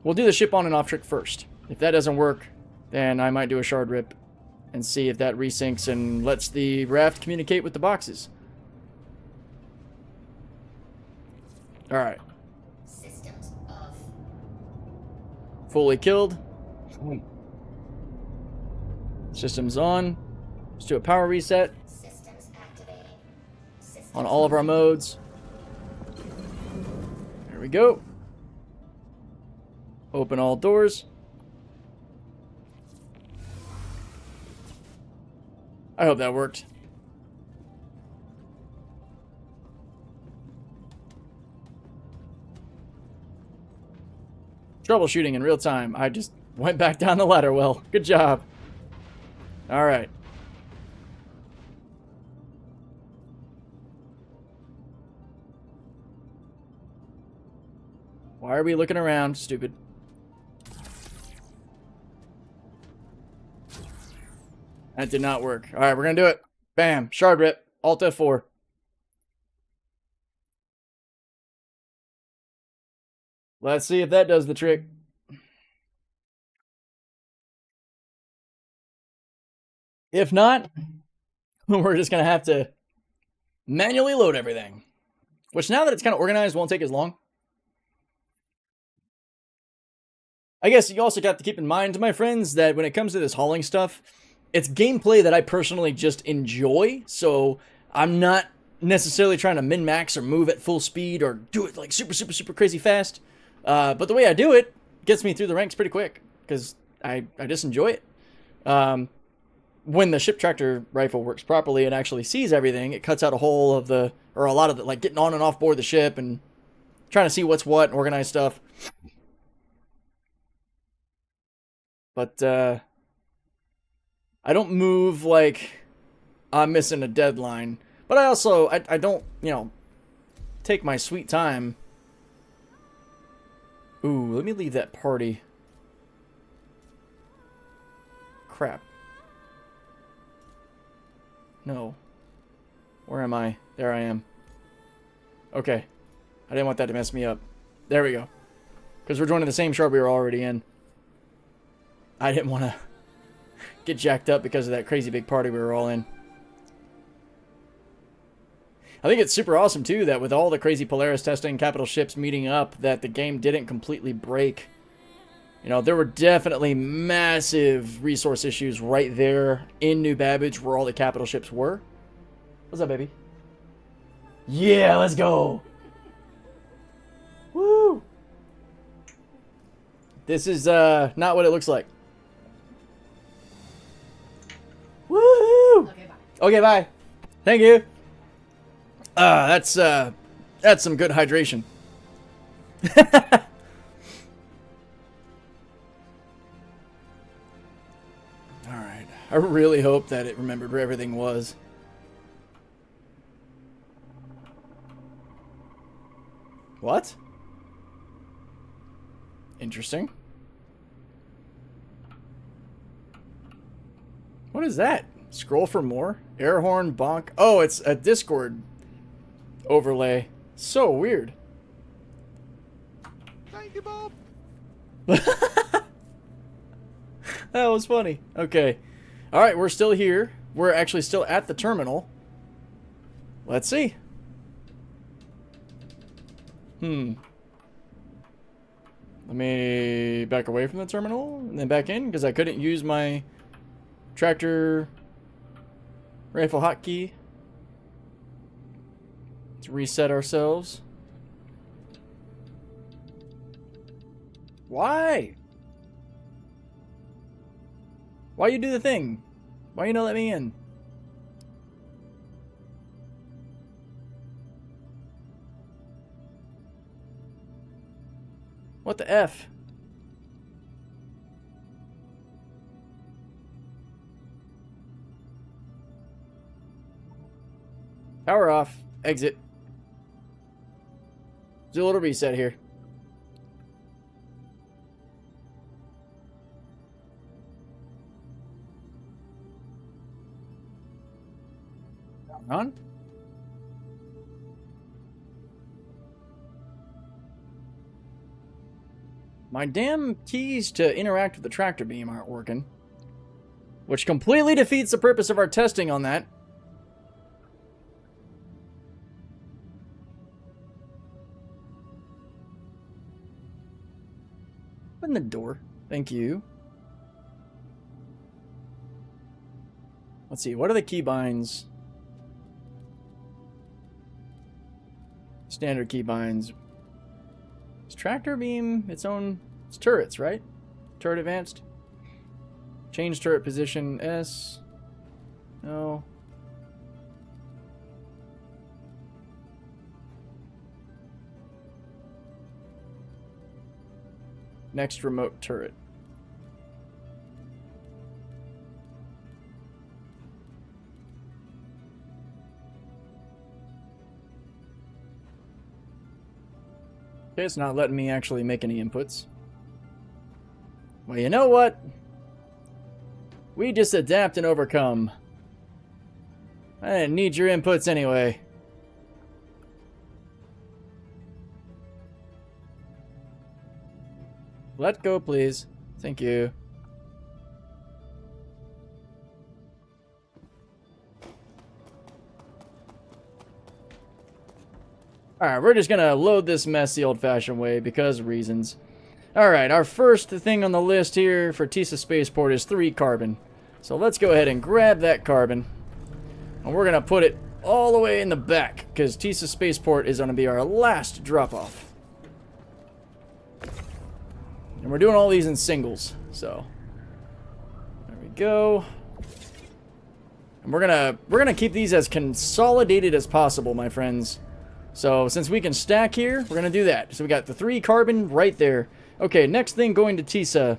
We'll do the ship on and off trick first. If that doesn't work, then I might do a shard rip and see if that resyncs and lets the raft communicate with the boxes. Alright. Systems off. Fully killed. Systems on. Let's do a power reset Systems activating. Systems on all of our modes. There we go. Open all doors. I hope that worked. Troubleshooting in real time. I just went back down the ladder well. Good job. Alright. Why are we looking around, stupid? That did not work. Alright, we're gonna do it. Bam. Shard rip. Alt F4. Let's see if that does the trick. If not, we're just going to have to manually load everything. Which now that it's kind of organized won't take as long. I guess you also got to keep in mind, my friends, that when it comes to this hauling stuff, it's gameplay that I personally just enjoy. So I'm not necessarily trying to min-max or move at full speed or do it like super crazy fast. But the way I do it gets me through the ranks pretty quick because I just enjoy it. When the ship tractor rifle works properly and actually sees everything, it cuts out a whole of the, or a lot of the, like getting on and off board the ship and trying to see what's what and organize stuff. But, I don't move like I'm missing a deadline. But I also, I don't, you know, take my sweet time. Ooh, let me leave that party. Crap. No. Where am I? There I am. Okay. I didn't want that to mess me up. There we go. Because we're joining the same shard we were already in. I didn't want to get jacked up because of that crazy big party we were all in. I think it's super awesome, too, that with all the crazy Polaris testing, capital ships meeting up, that the game didn't completely break. You know, there were definitely massive resource issues right there in New Babbage where all the capital ships were. What's up, baby? Yeah, let's go! Woo! This is, not what it looks like. Woohoo! Okay, bye. Okay, bye. Thank you. That's some good hydration. Alright. I really hope that it remembered where everything was. What? Interesting. What is that? Scroll for more? Air horn, bonk. Oh, it's a Discord overlay. So weird. Thank you, Bob. That was funny. Okay. All right, we're still here. We're actually still at the terminal. Let's see. Let me back away from the terminal and then back in because I couldn't use my tractor rifle hotkey. Let's reset ourselves. Why? Why you do the thing? Why you not let me in? What the F? Power off. Exit. Do a little reset here. On. My damn keys to interact with the tractor beam aren't working, which completely defeats the purpose of our testing on that. Open the door. Thank you. Let's see, what are the keybinds? Standard keybinds. Is tractor beam its own? It's turrets, right? Turret advanced. Change turret position S. No. Next remote turret. Okay, it's not letting me actually make any inputs. Well, you know what? We just adapt and overcome. I didn't need your inputs anyway. Let go, please. Thank you. Alright, we're just gonna load this mess the old-fashioned way because reasons. Alright, our first thing on the list here for TISA Spaceport is 3 carbon. So let's go ahead and grab that carbon. And we're gonna put it all the way in the back because TISA Spaceport is gonna be our last drop-off. And we're doing all these in singles, so there we go. And we're gonna keep these as consolidated as possible, my friends. So since we can stack here, we're gonna do that. So we got the 3 carbon right there. Okay, next thing going to TISA.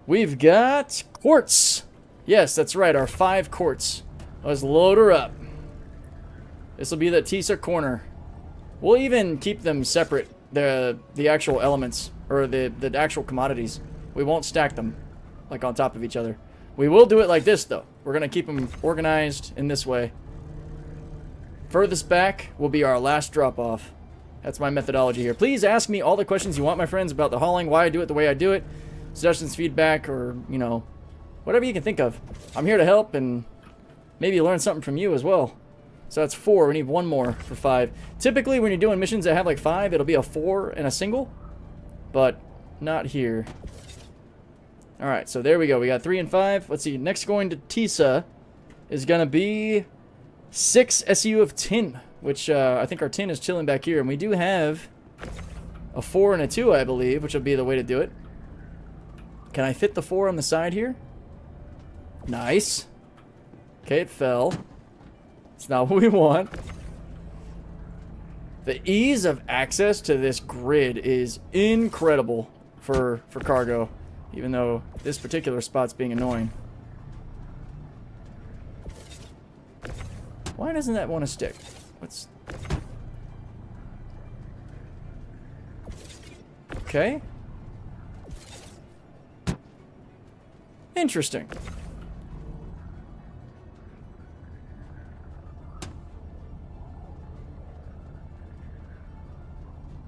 We've got quartz. Yes, that's right, our 5 quartz. Let's load her up. This will be the TISA corner. We'll even keep them separate, the actual elements, or the actual commodities. We won't stack them, like on top of each other. We will do it like this, though. We're gonna keep them organized in this way. Furthest back will be our last drop-off. That's my methodology here. Please ask me all the questions you want, my friends, about the hauling, why I do it the way I do it, suggestions, feedback, or, you know, whatever you can think of. I'm here to help and maybe learn something from you as well. So that's 4. We need 1 more for 5. Typically, when you're doing missions that have like 5, it'll be a 4 and a single, but not here. Alright, so there we go. We got 3 and 5. Let's see. Next going to TISA is going to be 6 SU of tin, which I think our tin is chilling back here. And we do have a 4 and a 2, I believe, which will be the way to do it. Can I fit the 4 on the side here? Nice. Okay, it fell. It's not what we want. The ease of access to this grid is incredible for cargo, even though this particular spot's being annoying. Why doesn't that want to stick? What's... Okay. Interesting.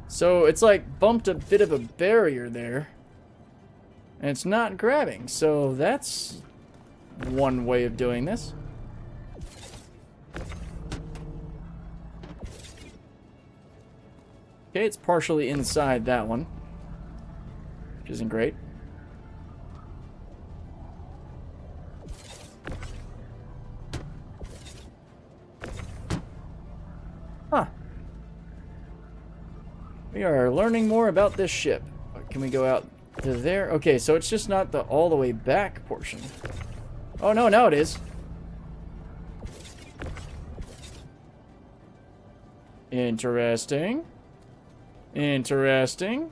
So it's like bumped a bit of a barrier there. And it's not grabbing, so that's one way of doing this. Okay, it's partially inside that one, which isn't great. Huh. We are learning more about this ship. Can we go out to there? Okay, so it's just not the all the way back portion. Oh no, now it is. Interesting. Interesting.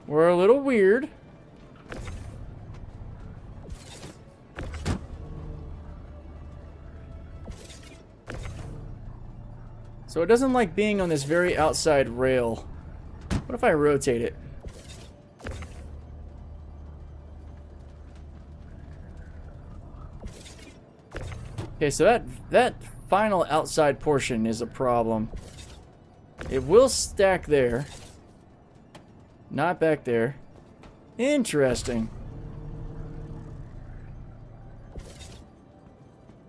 We're a little weird. So it doesn't like being on this very outside rail. What if I rotate it? Okay, so that final outside portion is a problem. It will stack there. Not back there. Interesting.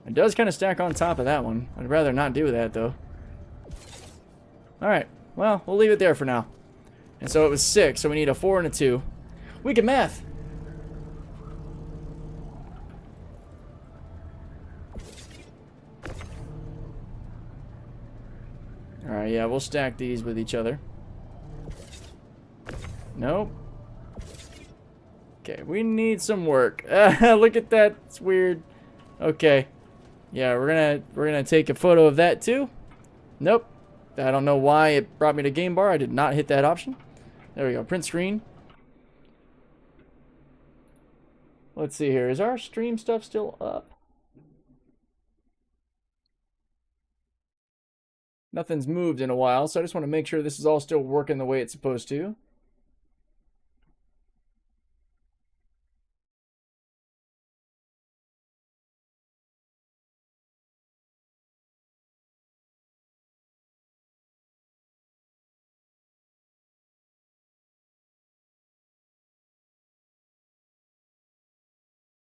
It does kind of stack on top of that one. I'd rather not do that, though. Alright, well, we'll leave it there for now. And so it was 6, so we need a 4 and a 2. We can math! Alright, yeah, we'll stack these with each other. Nope. Okay, we need some work. Look at that, it's weird. Okay. Yeah, we're gonna take a photo of that too. Nope. I don't know why it brought me to game bar. I did not hit that option. There we go. Print screen. Let's see here. Is our stream stuff still up? Nothing's moved in a while, so I just want to make sure this is all still working the way it's supposed to.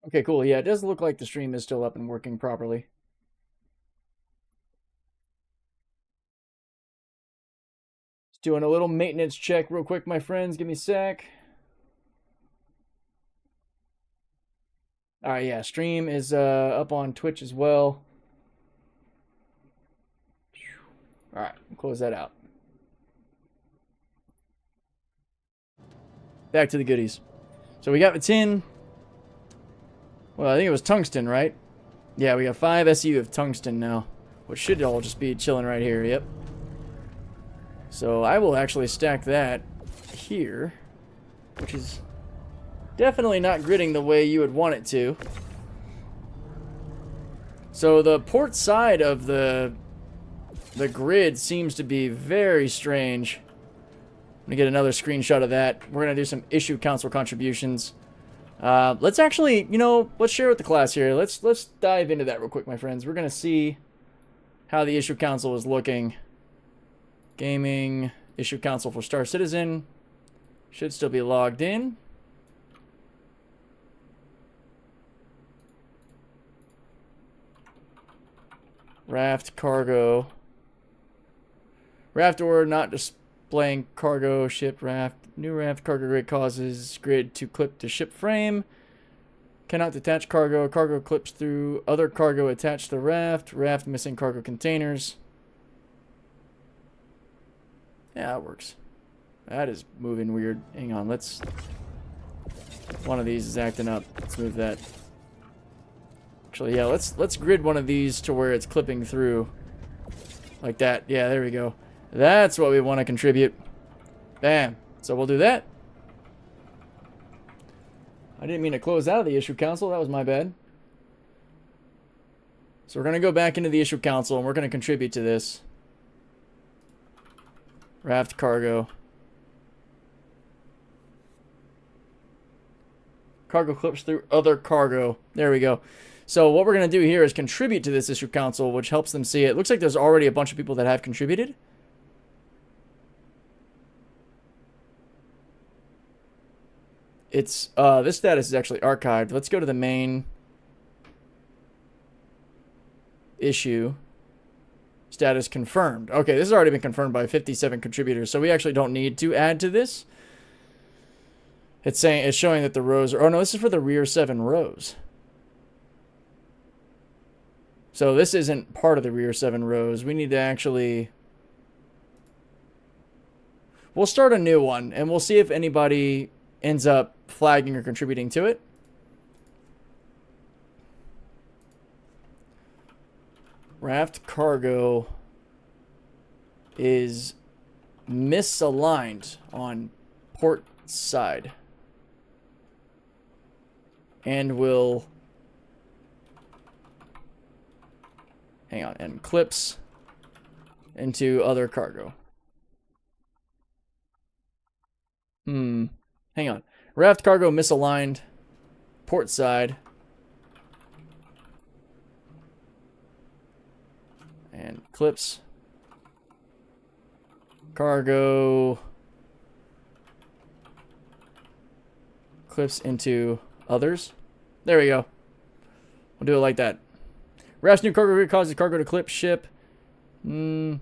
Okay, cool. Yeah, it does look like the stream is still up and working properly. Just doing a little maintenance check real quick, my friends. Give me a sec. Alright, yeah, stream is up on Twitch as well. Alright, close that out. Back to the goodies. So we got the tin. Well, I think it was tungsten, right? Yeah, we got 5 SU of tungsten now, which should all just be chilling right here, yep. So I will actually stack that here, which is definitely not gridding the way you would want it to. So the port side of the grid seems to be very strange. I'm gonna get another screenshot of that. We're gonna do some issue council contributions. Let's actually, you know, let's share with the class here. Let's dive into that real quick, my friends. We're gonna see how the issue council is looking. Gaming issue council for Star Citizen should still be logged in. Raft cargo. Raft order not displaying cargo ship raft. New raft cargo grid causes grid to clip to ship frame. Cannot detach cargo. Cargo clips through other cargo attached to the raft. Raft missing cargo containers. Yeah, that works. That is moving weird. Hang on, let's... One of these is acting up. Let's move that. Actually, yeah, let's grid one of these to where it's clipping through. Like that. Yeah, there we go. That's what we want to contribute. Bam. So we'll do that. I didn't mean to close out of the issue council. That was my bad. So we're going to go back into the issue council and we're going to contribute to this. Raft cargo. Cargo clips through other cargo. There we go. So what we're going to do here is contribute to this issue council, which helps them see it. It looks like there's already a bunch of people that have contributed. it's this status is actually archived. Let's go to the main issue. Status confirmed. Okay, this has already been confirmed by 57 contributors, so we actually don't need to add to this. It's showing that the rows are, oh no, this is for the rear 7 rows. So this isn't part of the rear 7 rows. We need to actually, we'll start a new one and we'll see if anybody ends up flagging or contributing to it. Raft cargo is misaligned on port side and will, hang on, and clips into other cargo. Hang on. Raft cargo misaligned port side and clips cargo clips into others. There we go. We'll do it like that. Raft's new cargo grid causes cargo to clip ship. I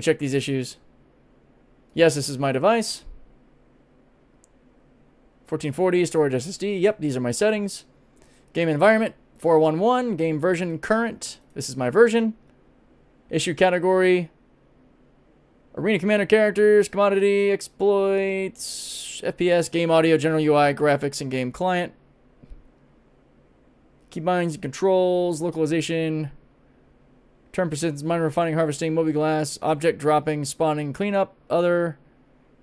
checked these issues. Yes, this is my device. 1440 storage SSD. Yep, these are my settings. Game environment 411. Game version current. This is my version. Issue category. Arena commander characters, commodity, exploits, FPS, game audio, general UI, graphics, and game client. Keybinds and controls, localization, turn persistence, mine refining, harvesting, mobi-glass, object dropping, spawning, cleanup, other,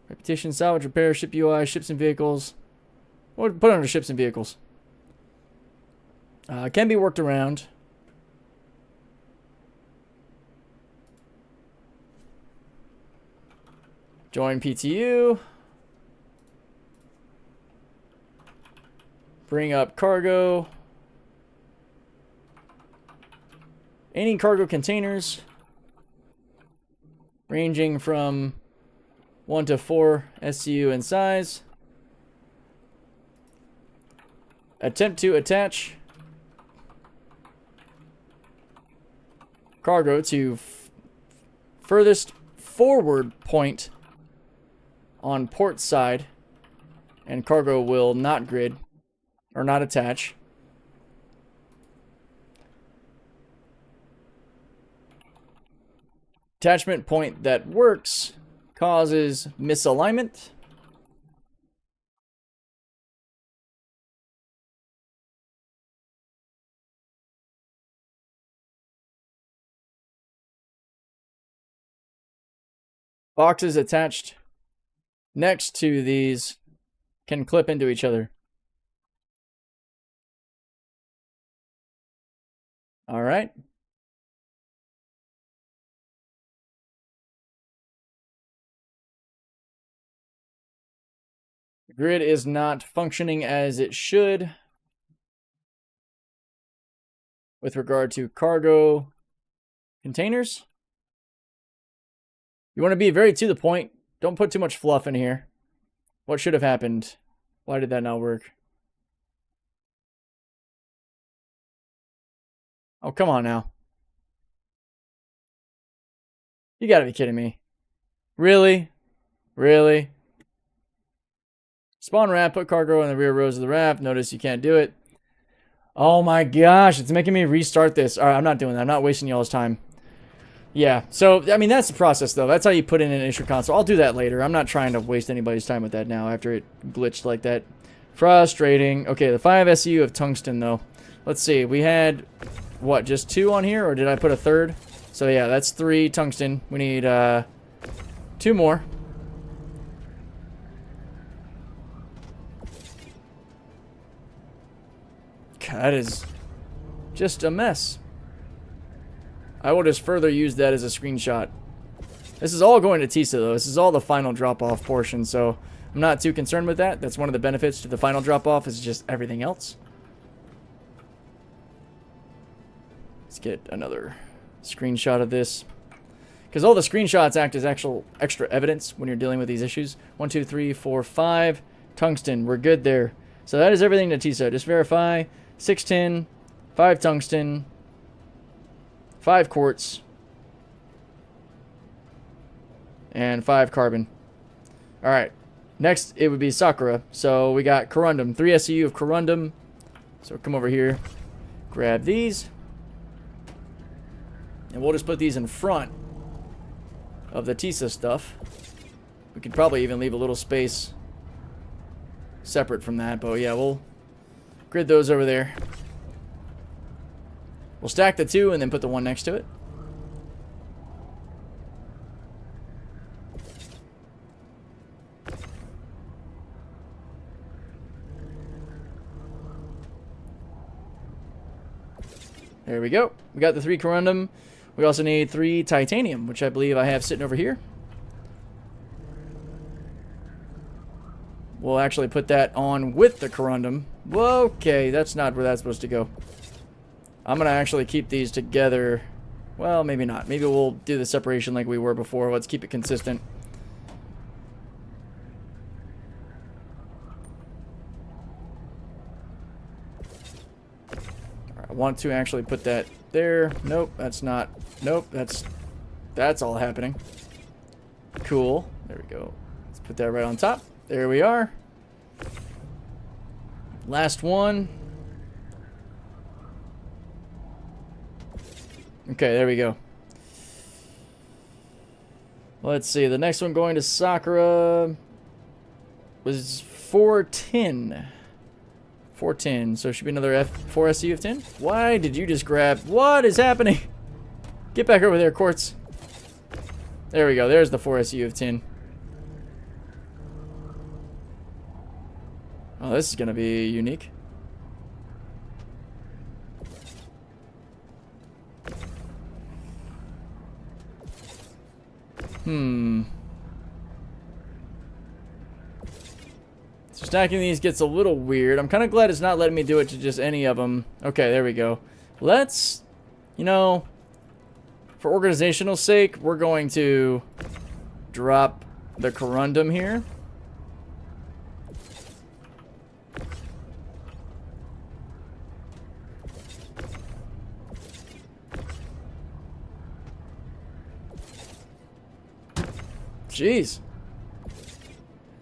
repetition, salvage, repair, ship UI, ships and vehicles. We'll put it under ships and vehicles. Can be worked around. Join PTU. Bring up cargo. Any cargo containers ranging from 1 to 4 SCU in size. Attempt to attach cargo to furthest forward point on port side, and cargo will not grid or not attach. Attachment point that works causes misalignment. Boxes attached next to these can clip into each other. All right. The grid is not functioning as it should with regard to cargo containers. You want to be very to the point. Don't put too much fluff in here. What should have happened? Why did that not work? Oh, come on now. You gotta be kidding me. Really? Really? Spawn raft, put cargo in the rear rows of the raft. Notice you can't do it. Oh my gosh, it's making me restart this. Alright, I'm not doing that. I'm not wasting y'all's time. Yeah, so, I mean, that's the process, though. That's how you put in an issue console. I'll do that later. I'm not trying to waste anybody's time with that now after it glitched like that. Frustrating. Okay, the 5 SU of tungsten, though. Let's see. We had, what, just 2 on here, or did I put a third? So, yeah, that's 3 tungsten. We need 2 more. God, that is just a mess. I will just further use that as a screenshot. This is all going to TISA, though. This is all the final drop-off portion, so I'm not too concerned with that. That's one of the benefits to the final drop-off, is just everything else. Let's get another screenshot of this, because all the screenshots act as actual extra evidence when you're dealing with these issues. 1, 2, 3, 4, 5. Tungsten, we're good there. So that is everything to TISA. Just verify. 6 tin, 5 tungsten, 5 quartz, and 5 carbon. Alright. Next, it would be Sakura. So we got corundum. 3 SCU of corundum. So come over here. Grab these. And we'll just put these in front of the TISA stuff. We could probably even leave a little space separate from that. But yeah, we'll grid those over there. We'll stack the 2 and then put the 1 next to it. There we go. We got the 3 corundum. We also need 3 titanium, which I believe I have sitting over here. We'll actually put that on with the corundum. Well, okay, that's not where that's supposed to go. I'm going to actually keep these together. Well, maybe not. Maybe we'll do the separation like we were before. Let's keep it consistent. I want to actually put that there. Nope, that's not. Nope, that's all happening. Cool. There we go. Let's put that right on top. There we are. Last one. Okay, there we go. Let's see. The next one going to Sakura was 410. 410. So it should be another 4 SCU of 10. Why did you just grab? What is happening? Get back over there, Quartz. There we go. There's the 4 SCU of 10. Oh, this is going to be unique. So stacking these gets a little weird. I'm kind of glad it's not letting me do it to just any of them. Okay, there we go. Let's, you know, for organizational sake, we're going to drop the corundum here. Jeez.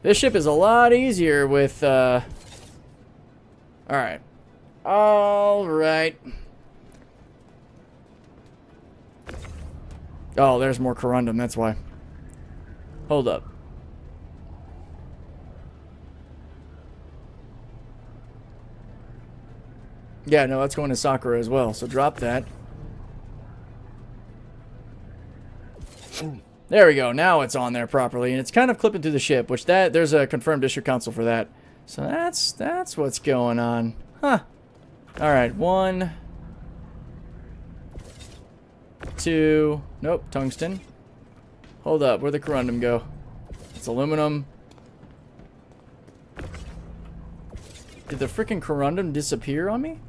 This ship is a lot easier with, Alright. Alright. Oh, there's more corundum, that's why. Hold up. Yeah, no, that's going to Sakura as well, so drop that. There we go. Now it's on there properly, and it's kind of clipping through the ship, which there's a confirmed issue council for that. So that's what's going on. Huh. All right, 1, 2. Nope, tungsten. Hold up. Where'd the corundum go? It's aluminum. Did the freaking corundum disappear on me?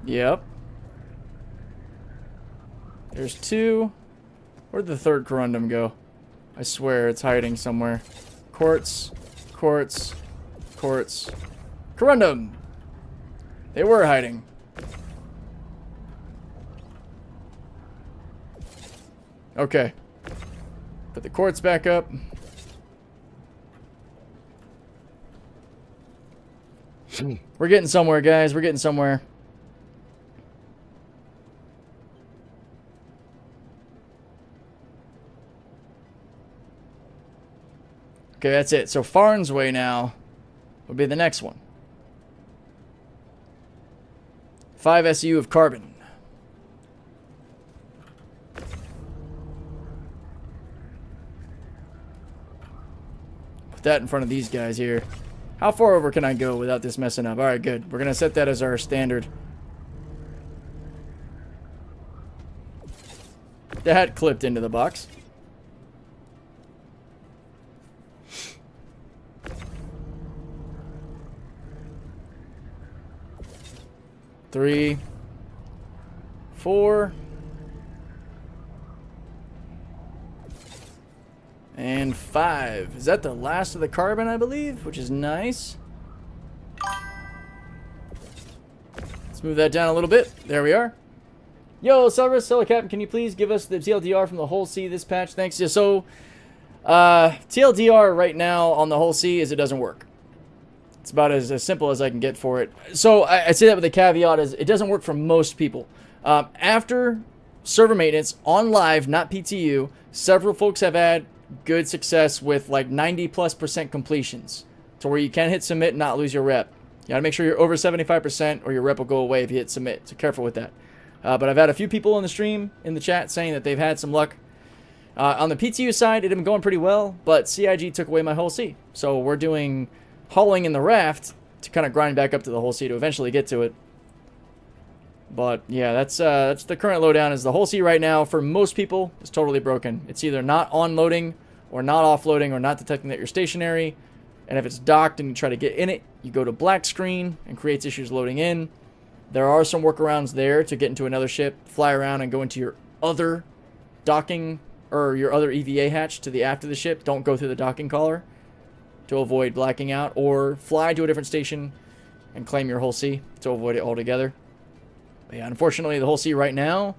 Yep. There's 2. Where'd the 3rd corundum go? I swear it's hiding somewhere. Quartz, quartz, quartz. Corundum! They were hiding. Okay. Put the quartz back up. We're getting somewhere, guys. We're getting somewhere. Okay, that's it. So Farnsway now would be the next one. 5 SU of carbon. Put that in front of these guys here. How far over can I go without this messing up? Alright, good. We're going to set that as our standard. That clipped into the box. Three, 4, And 5. Is that the last of the carbon, I believe? Which is nice. Let's move that down a little bit. There we are. Yo, Cerberus, hello, Captain. Can you please give us the TLDR from the whole C this patch? Thanks. Yeah, so, TLDR right now on the whole C is it doesn't work. It's about as simple as I can get for it. So, I say that with a caveat is it doesn't work for most people. After server maintenance on live, not PTU, several folks have had good success with like 90+% completions to where you can hit submit and not lose your rep. You gotta make sure you're over 75% or your rep will go away if you hit submit. So careful with that. But I've had a few people on the stream, in the chat, saying that they've had some luck. On the PTU side, it had been going pretty well, but CIG took away my whole C. So we're doing hauling in the raft to kind of grind back up to the whole C to eventually get to it. But yeah, that's the current lowdown. Is the whole C right now for most people is totally broken. It's either not on-loading or not offloading or not detecting that you're stationary. And if it's docked and you try to get in it, you go to black screen and creates issues loading in. There are some workarounds there to get into another ship, fly around and go into your other docking or your other EVA hatch to the aft of the ship. Don't go through the docking collar to avoid blacking out, or fly to a different station and claim your whole C to avoid it altogether. But yeah, unfortunately, the whole C right now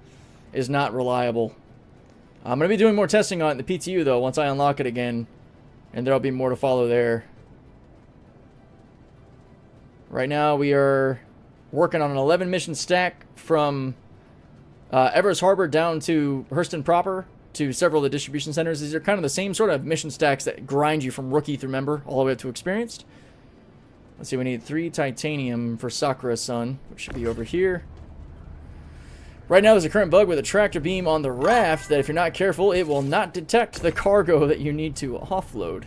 is not reliable. I'm going to be doing more testing on it in the PTU, though, once I unlock it again. And there'll be more to follow there. Right now, we are working on an 11 mission stack from Everest Harbor down to Hurston proper to several of the distribution centers. These are kind of the same sort of mission stacks that grind you from rookie through member all the way up to experienced. Let's see, we need 3 titanium for Sakura-san, which should be over here. Right now, there's a current bug with a tractor beam on the raft that if you're not careful, it will not detect the cargo that you need to offload.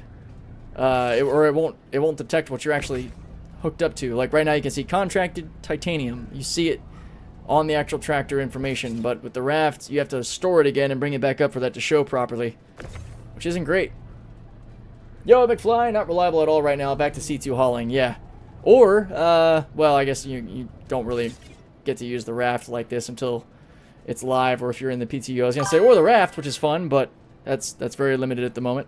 It won't detect what you're actually hooked up to. Like right now, you can see contracted titanium. You see it on the actual tractor information, but with the raft, you have to store it again and bring it back up for that to show properly, which isn't great. Yo, McFly, not reliable at all right now. Back to C2 hauling, yeah. Or, well, I guess you don't really get to use the raft like this until it's live, or if you're in the PTU. I was gonna say, or the raft, which is fun, but that's very limited at the moment.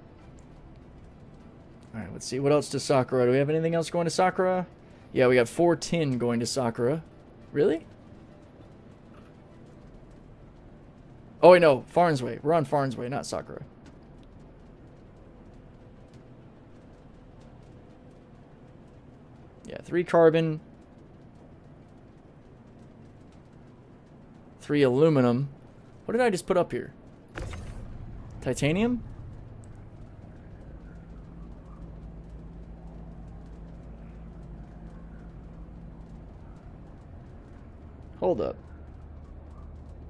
Alright, let's see. What else to Sakura? Do we have anything else going to Sakura? Yeah, we got 4 tin going to Sakura. Really? Oh, wait, no. Farnsway. We're on Farnsway, not Sakura. Yeah, 3 carbon. 3 aluminum. What did I just put up here? Titanium? Hold up.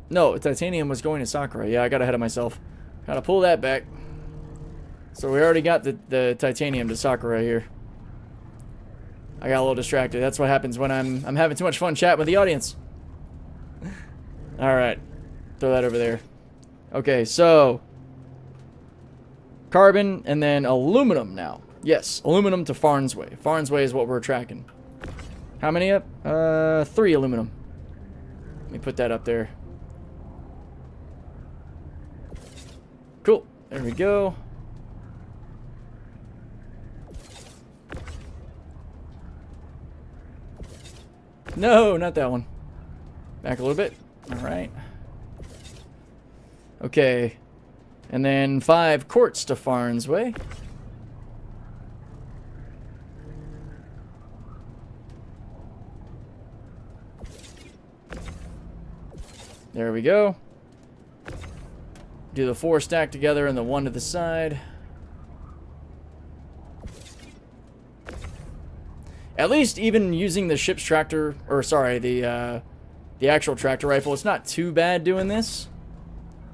No, titanium was going to Sakura. Yeah, I got ahead of myself. Gotta pull that back. So we already got the titanium to Sakura here. I got a little distracted. That's what happens when I'm having too much fun chatting with the audience. Alright. Throw that over there. Okay, so carbon and then aluminum now. Yes, aluminum to Farnsway. Farnsway is what we're tracking. How many up? 3 aluminum. Let me put that up there. Cool. There we go. No, not that one. Back a little bit. Alright. Okay. And then 5 quartz to Farnsway. There we go. Do the 4 stack together and the 1 to the side. At least even using the ship's tractor, or sorry, the actual tractor rifle, it's not too bad doing this.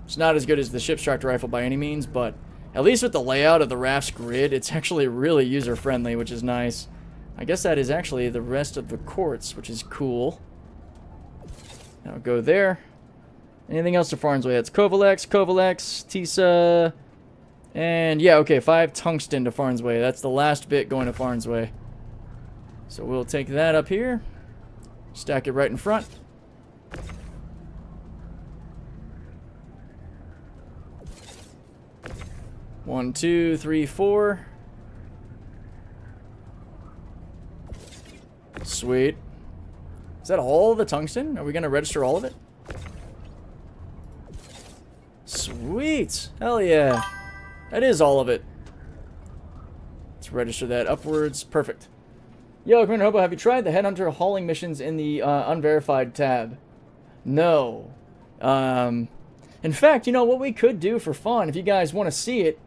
It's not as good as the ship's tractor rifle by any means, but at least with the layout of the raft's grid, it's actually really user-friendly, which is nice. I guess that is actually the rest of the quartz, which is cool. Now go there. Anything else to Farnsway? That's Kovalex, Tisa, and yeah, okay, 5 tungsten to Farnsway. That's the last bit going to Farnsway. So we'll take that up here, stack it right in front. 1, 2, 3, 4. Sweet. Is that all the tungsten? Are we going to register all of it? Sweet. Hell yeah. That is all of it. Let's register that upwards. Perfect. Yo, Commander Hobo, have you tried the Headhunter hauling missions in the unverified tab? No. In fact, you know what we could do for fun, if you guys want to see it,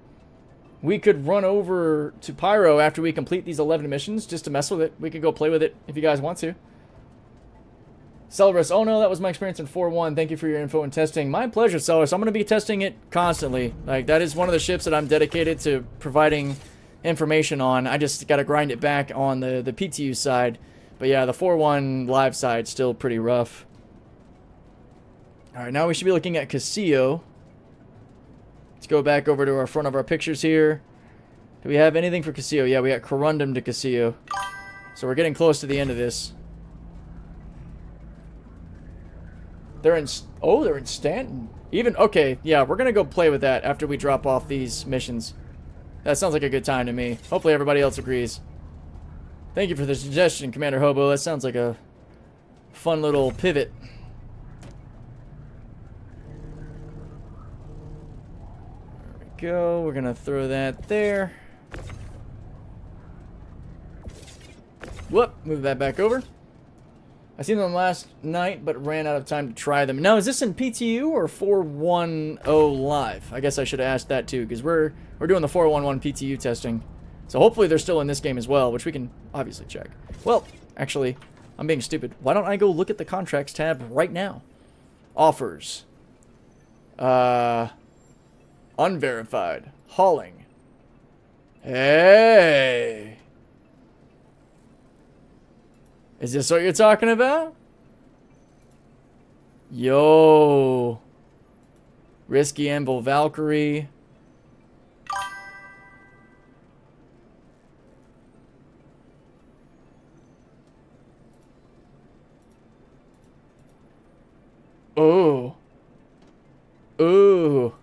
we could run over to Pyro after we complete these 11 missions just to mess with it. We could go play with it if you guys want to. Celebrus, oh no, that was my experience in 4.1. Thank you for your info and testing. My pleasure, Celebrus. I'm going to be testing it constantly. Like, that is one of the ships that I'm dedicated to providing information on. I just got to grind it back on the PTU side. But yeah, the 4.1 live side still pretty rough. Alright, now we should be looking at Casio. Let's go back over to our front of our pictures here. Do we have anything for Casio? Yeah, we got Corundum to Casio. So we're getting close to the end of this. They're in... Oh, they're in Stanton. Even... Okay, yeah, we're going to go play with that after we drop off these missions. That sounds like a good time to me. Hopefully everybody else agrees. Thank you for the suggestion, Commander Hobo. That sounds like a fun little pivot. Go. We're gonna throw that there. Whoop, move that back over. I seen them last night, but ran out of time to try them. Now, is this in PTU or 4.10 live? I guess I should have asked that too, because we're doing the 4.11 PTU testing. So hopefully they're still in this game as well, which we can obviously check. Well, actually, I'm being stupid. Why don't I go look at the contracts tab right now? Offers. Unverified. Hauling. Hey! Is this what you're talking about? Yo. Risky Anvil Valkyrie. Oh. Ooh.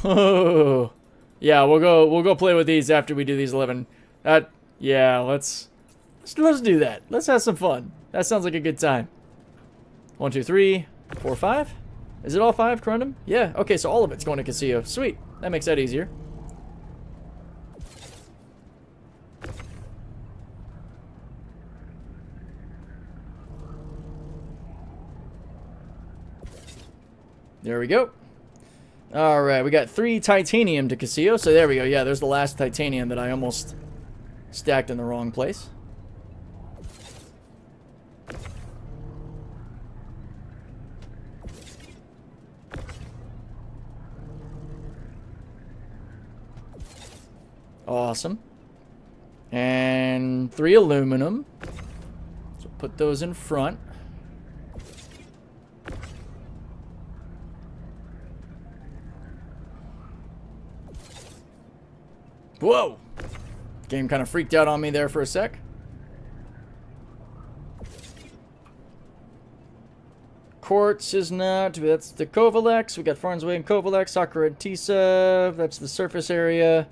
Oh. Yeah, we'll go play with these after we do these 11. Yeah, let's do that. Let's have some fun. That sounds like a good time. 1, 2, 3, 4, 5. Is it all 5, Corundum? Yeah. Okay, so all of it's going to Casio. Sweet. That makes that easier. There we go. Alright, we got 3 titanium to Casio, so there we go. Yeah, there's the last titanium that I almost stacked in the wrong place. Awesome. And 3 aluminum. So put those in front. Whoa! Game kind of freaked out on me there for a sec. Quartz is not. That's the Kovalex. We got Farnsway and Kovalex. Sakura and Tisa. That's the surface area.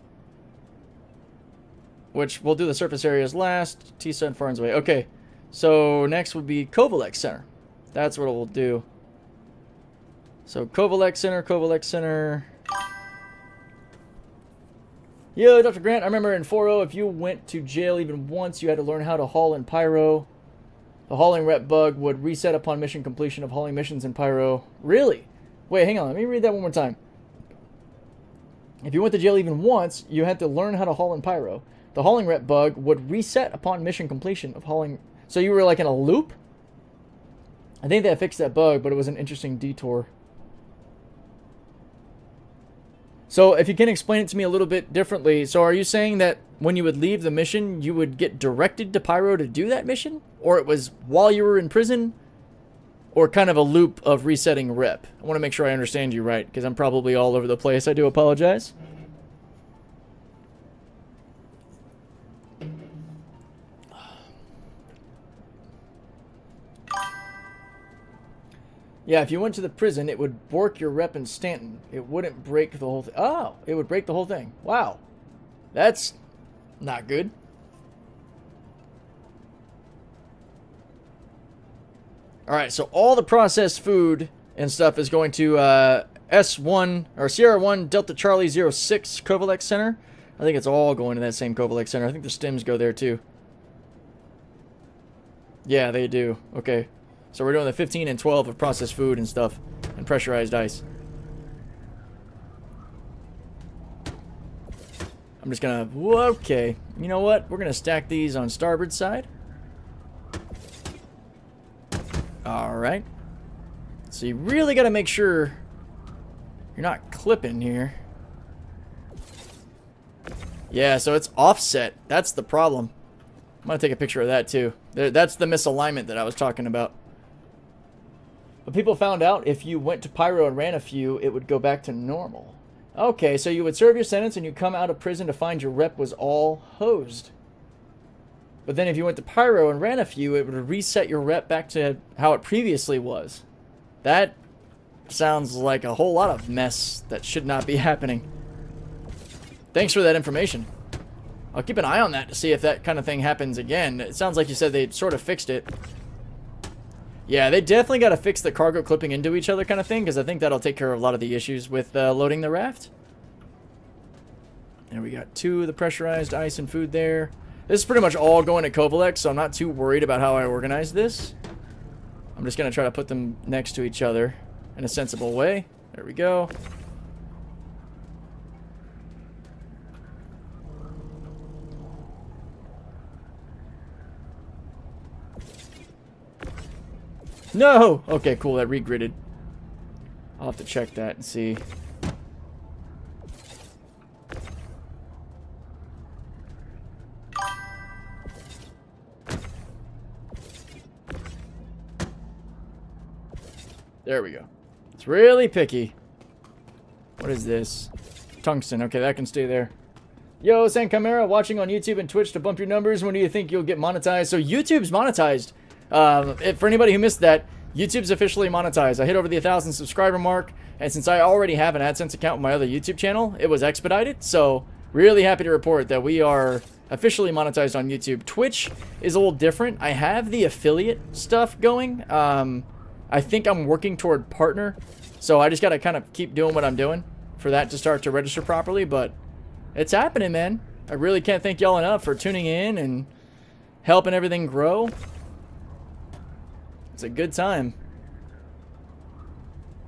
Which we'll do the surface areas last. Tisa and Farnsway. Okay. So next would be Kovalex Center. That's what we'll do. So Kovalex Center, Kovalex Center. Yo, Dr. Grant, I remember in 4.0, if you went to jail even once, you had to learn how to haul in Pyro. The hauling rep bug would reset upon mission completion of hauling missions in Pyro. Really? Wait, hang on. Let me read that one more time. If you went to jail even once, you had to learn how to haul in Pyro. The hauling rep bug would reset upon mission completion of hauling. So you were like in a loop? I think they fixed that bug, but it was an interesting detour. So if you can explain it to me a little bit differently, so are you saying that when you would leave the mission, you would get directed to Pyro to do that mission? Or it was while you were in prison? Or kind of a loop of resetting rep? I want to make sure I understand you right, because I'm probably all over the place. I do apologize. Yeah, if you went to the prison, it would bork your rep in Stanton. It wouldn't break the whole thing. Oh, it would break the whole thing. Wow. That's not good. Alright, so all the processed food and stuff is going to S1, or Sierra 1 Delta Charlie 06 Covalex Center. I think it's all going to that same Covalex Center. I think the stems go there too. Yeah, they do. Okay. So we're doing the 15 and 12 of processed food and stuff, and pressurized ice. I'm just gonna, okay. You know what? We're gonna stack these on starboard side. Alright. So you really gotta make sure you're not clipping here. Yeah, so it's offset. That's the problem. I'm gonna take a picture of that too. That's the misalignment that I was talking about. But people found out if you went to Pyro and ran a few, it would go back to normal. Okay, so you would serve your sentence and you come out of prison to find your rep was all hosed. But then if you went to Pyro and ran a few, it would reset your rep back to how it previously was. That sounds like a whole lot of mess that should not be happening. Thanks for that information. I'll keep an eye on that to see if that kind of thing happens again. It sounds like you said they sort of fixed it. Yeah, they definitely got to fix the cargo clipping into each other kind of thing, because I think that'll take care of a lot of the issues with loading the raft. And we got 2 of the pressurized ice and food there. This is pretty much all going to Covalex, so I'm not too worried about how I organize this. I'm just going to try to put them next to each other in a sensible way. There we go. No! Okay, cool, that regridded. I'll have to check that and see. There we go. It's really picky. What is this? Tungsten. Okay, that can stay there. Yo, San Camara, watching on YouTube and Twitch to bump your numbers. When do you think you'll get monetized? So YouTube's monetized. For anybody who missed that, YouTube's officially monetized. I hit over the 1,000 subscriber mark, and since I already have an AdSense account with my other YouTube channel, it was expedited. So really happy to report that we are officially monetized on YouTube. Twitch is a little different. I have the affiliate stuff going. I think I'm working toward partner, so I just got to kind of keep doing what I'm doing for that to start to register properly, but it's happening, man. I really can't thank y'all enough for tuning in and helping everything grow. It's a good time.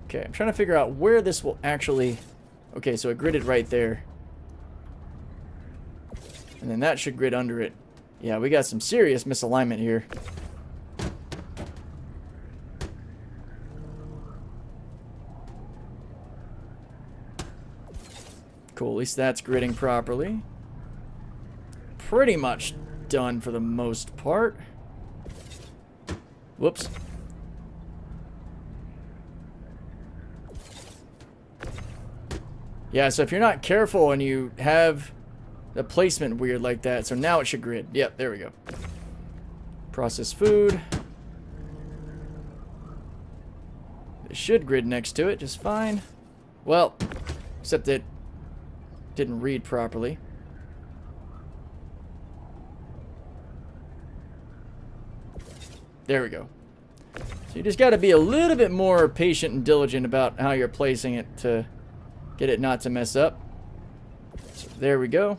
Okay, I'm trying to figure out where this will actually... Okay, so it gridded right there. And then that should grid under it. Yeah, we got some serious misalignment here. Cool, at least that's gridding properly. Pretty much done for the most part. Whoops. Yeah, so if you're not careful and you have the placement weird like that, so now it should grid. Yep, there we go. Processed food. It should grid next to it just fine. Well, except it didn't read properly. There we go. So you just got to be a little bit more patient and diligent about how you're placing it to get it not to mess up. So there we go.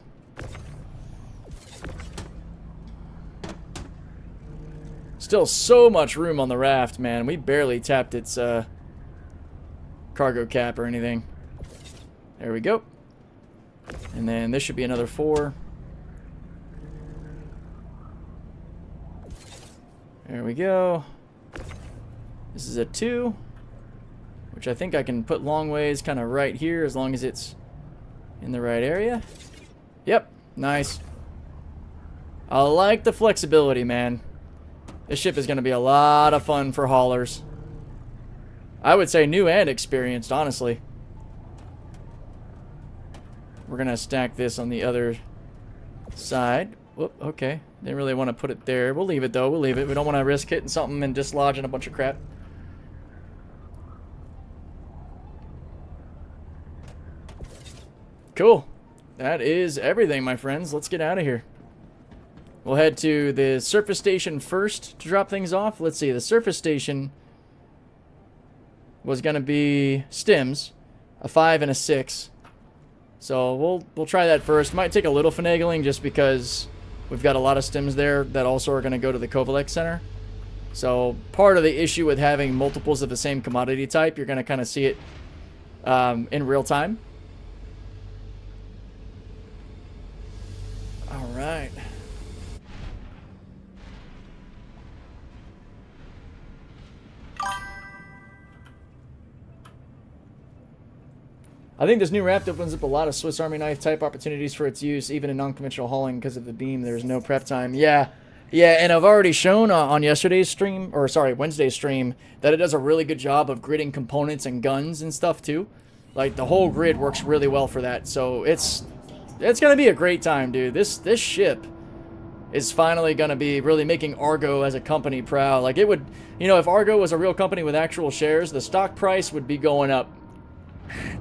Still so much room on the raft, man. We barely tapped its cargo cap or anything. There we go. And then this should be another 4. There we go. This is a 2, which I think I can put long ways kind of right here as long as it's in the right area. Yep, nice. I like the flexibility, man. This ship is going to be a lot of fun for haulers. I would say new and experienced, honestly. We're going to stack this on the other side. Whoop, okay. Didn't really want to put it there. We'll leave it, though. We'll leave it. We don't want to risk hitting something and dislodging a bunch of crap. Cool. That is everything, my friends. Let's get out of here. We'll head to the surface station first to drop things off. Let's see. The surface station was going to be stims, a 5 and a 6. So we'll try that first. Might take a little finagling just because we've got a lot of stims there that also are going to go to the Kovalek Center. So part of the issue with having multiples of the same commodity type, you're going to kind of see it in real time. All right. I think this new raft opens up a lot of Swiss Army knife type opportunities for its use, even in non-conventional hauling because of the beam. There's no prep time. Yeah, and I've already shown on yesterday's stream, or sorry, Wednesday's stream, that it does a really good job of gridding components and guns and stuff too. Like, the whole grid works really well for that. So it's gonna be a great time, dude. This ship is finally gonna be really making Argo as a company proud. Like, it would, you know, if Argo was a real company with actual shares, the stock price would be going up.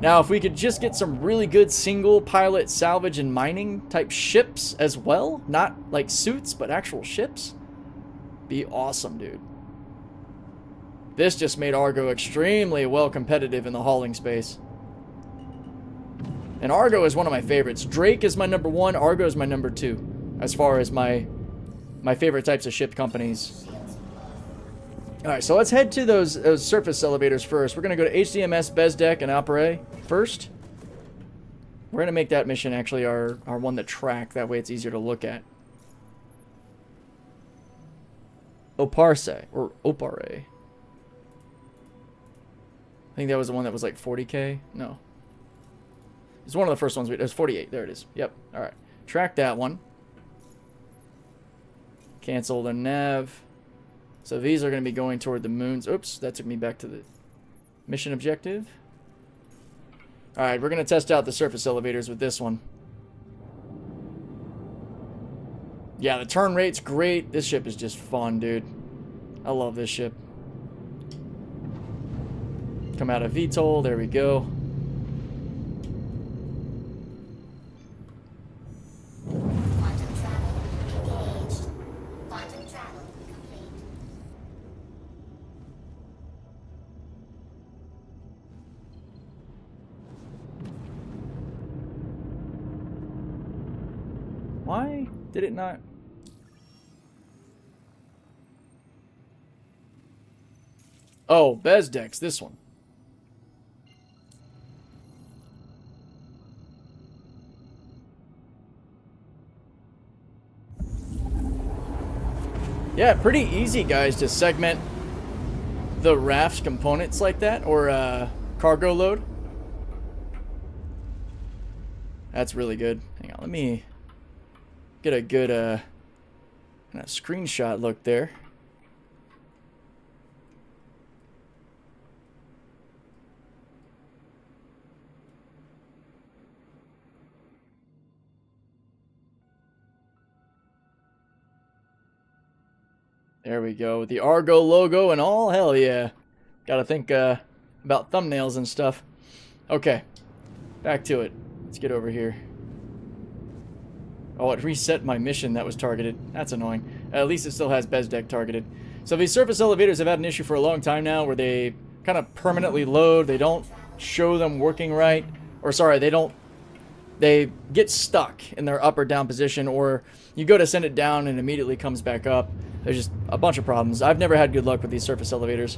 Now, if we could just get some really good single pilot salvage and mining type ships as well, not like suits, but actual ships, be awesome, dude. This just made Argo extremely well competitive in the hauling space. And Argo is one of my favorites. Drake is my number 1, Argo is my number 2, as far as my favorite types of ship companies. Alright, so let's head to those surface elevators first. We're going to go to HDMS, Bezdek, and Opera first. We're going to make that mission actually our one that track. That way it's easier to look at. Oparse, or Opare. I think that was the one that was like 40k. No. It's one of the first ones. It was 48. There it is. Yep. Alright. Track that one. Cancel the nav. So these are going to be going toward the moons. Oops, that took me back to the mission objective. Alright, we're going to test out the surface elevators with this one. Yeah, the turn rate's great. This ship is just fun, dude. I love this ship. Come out of VTOL. There we go. Why did it not? Oh, Bezdek's this one. Yeah, pretty easy, guys, to segment the raft components like that, or cargo load. That's really good. Hang on, let me get a good kind of screenshot look there. There we go. The Argo logo and all. Hell yeah. Gotta think about thumbnails and stuff. Okay. Back to it. Let's get over here. Oh, it reset my mission that was targeted. That's annoying. At least it still has Bezdek targeted. So these surface elevators have had an issue for a long time now where they kind of permanently load. They don't show them working right. Or sorry, they get stuck in their up or down position, or you go to send it down and it immediately comes back up. There's just a bunch of problems. I've never had good luck with these surface elevators.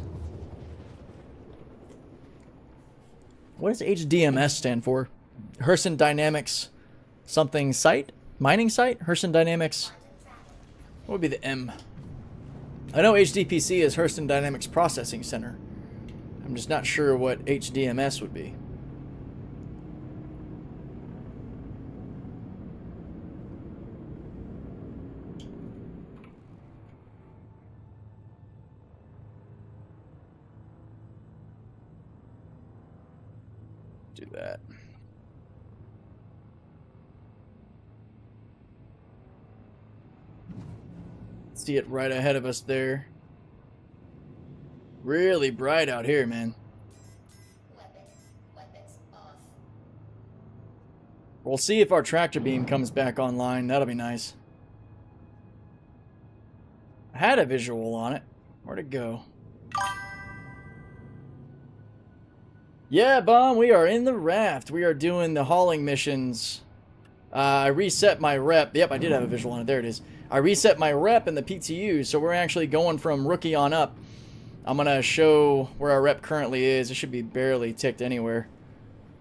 What does HDMS stand for? Herson Dynamics something site? Mining site? Herson Dynamics. What would be the M? I know HDPC is Herson Dynamics Processing Center. I'm just not sure what HDMS would be. Do that. See it right ahead of us there. Really bright out here, man. Weapons off. We'll see if our tractor beam comes back online. That'll be nice. I had a visual on it. Where'd it go? Yeah, Bomb, we are in the raft. We are doing the hauling missions. I reset my rep. Yep, I did have a visual on it. There it is. I reset my rep in the PTU, so we're actually going from rookie on up. I'm going to show where our rep currently is. It should be barely ticked anywhere.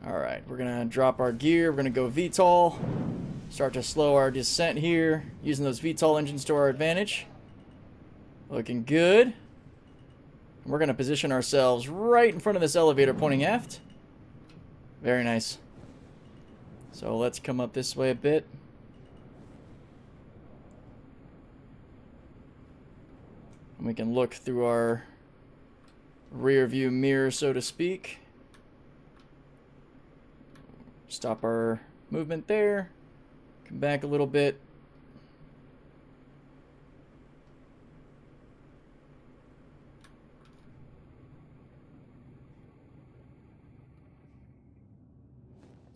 Alright, we're going to drop our gear. We're going to go VTOL. Start to slow our descent here, using those VTOL engines to our advantage. Looking good. We're going to position ourselves right in front of this elevator pointing aft. Very nice. So let's come up this way a bit. And we can look through our rear view mirror, so to speak. Stop our movement there. Come back a little bit.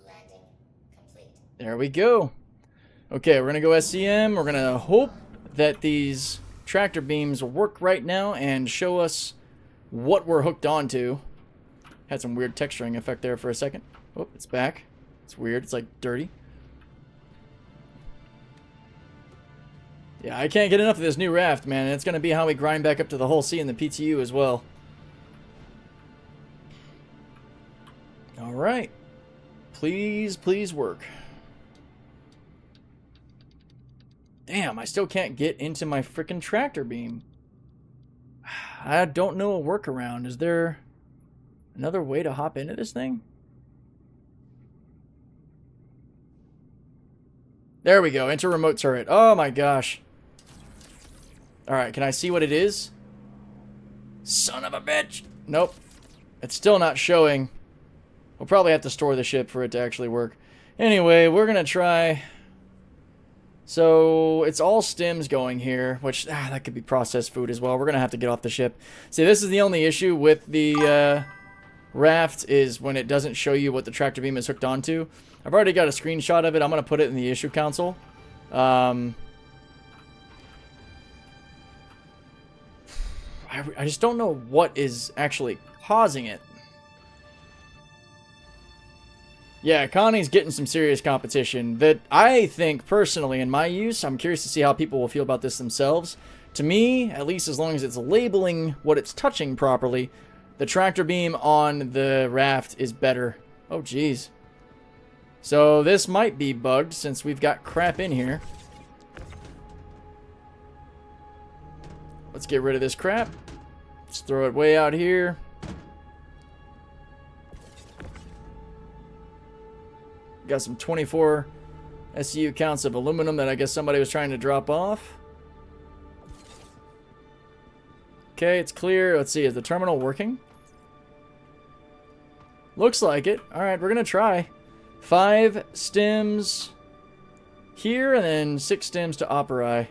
Landing complete. There we go. Okay, we're going to go SCM. We're going to hope that these tractor beams work right now and show us what we're hooked onto. Had some weird texturing effect there for a second. Oh, it's back. It's weird. It's like dirty. Yeah, I can't get enough of this new raft, man. It's going to be how we grind back up to the whole C in the PTU as well. Alright. Please, please work. Damn, I still can't get into my frickin' tractor beam. I don't know a workaround. Is there another way to hop into this thing? There we go. Enter remote turret. Oh my gosh. Alright, can I see what it is? Son of a bitch! Nope. It's still not showing. We'll probably have to store the ship for it to actually work. Anyway, we're going to try... So, it's all stems going here, which, that could be processed food as well. We're going to have to get off the ship. See, this is the only issue with the raft, is when it doesn't show you what the tractor beam is hooked onto. I've already got a screenshot of it. I'm going to put it in the issue console. I just don't know what is actually causing it. Yeah, Connie's getting some serious competition that I think, personally, in my use, I'm curious to see how people will feel about this themselves. To me, at least as long as it's labeling what it's touching properly, the tractor beam on the raft is better. Oh, jeez. So this might be bugged since we've got crap in here. Let's get rid of this crap. Let's throw it way out here. Got some 24 SU counts of aluminum that I guess somebody was trying to drop off. Okay, it's clear. Let's see, is the terminal working? Looks like it. Alright, we're going to try. 5 stems here and then 6 stems to Operi.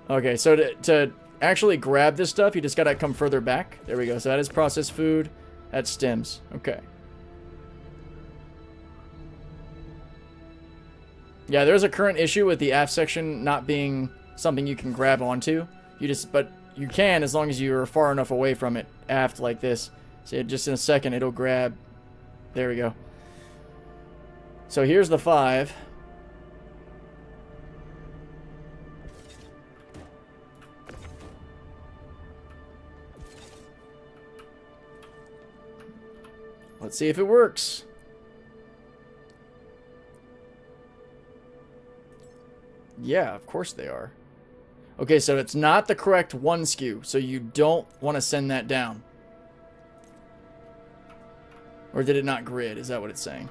Okay, so to actually grab this stuff, you just got to come further back. There we go. So that is processed food. That's stems. Okay. Yeah, there's a current issue with the aft section not being something you can grab onto. But you can as long as you're far enough away from it, aft like this. So just in a second, it'll grab. There we go. So here's the 5. Let's see if it works. Yeah, of course they are. Okay, so it's not the correct 1 SKU, so you don't want to send that down. Or did it not grid? Is that what it's saying?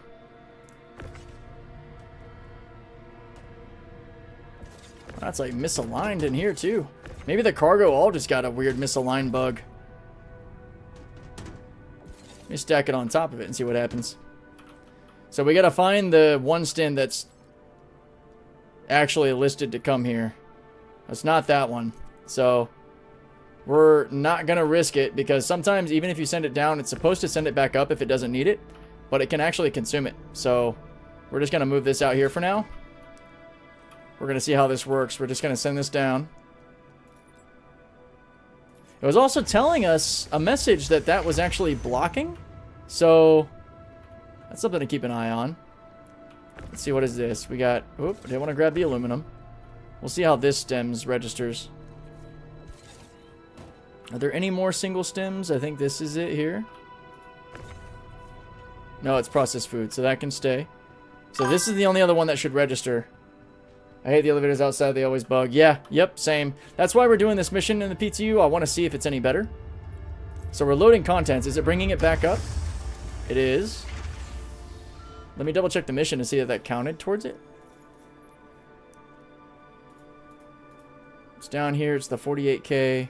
That's like misaligned in here too. Maybe the cargo all just got a weird misaligned bug. Let me stack it on top of it and see what happens. So we gotta find the 1 stem that's actually listed to come here. It's not that one. So we're not gonna risk it because sometimes even if you send it down, it's supposed to send it back up if it doesn't need it. but it can actually consume it. So we're just going to move this out here for now. We're going to see how this works. We're just going to send this down. It was also telling us a message that that was actually blocking. So that's something to keep an eye on. Let's see, what is this? We got... Oop, I didn't want to grab the aluminum. We'll see how this stems registers. Are there any more single stems? I think this is it here. No, it's processed food, so that can stay. So this is the only other one that should register. I hate the elevators outside. They always bug. Yeah, yep, same. That's why we're doing this mission in the PTU. I want to see if it's any better. So we're loading contents. Is it bringing it back up? It is. Let me double check the mission to see if that counted towards it. It's down here. It's the 48K.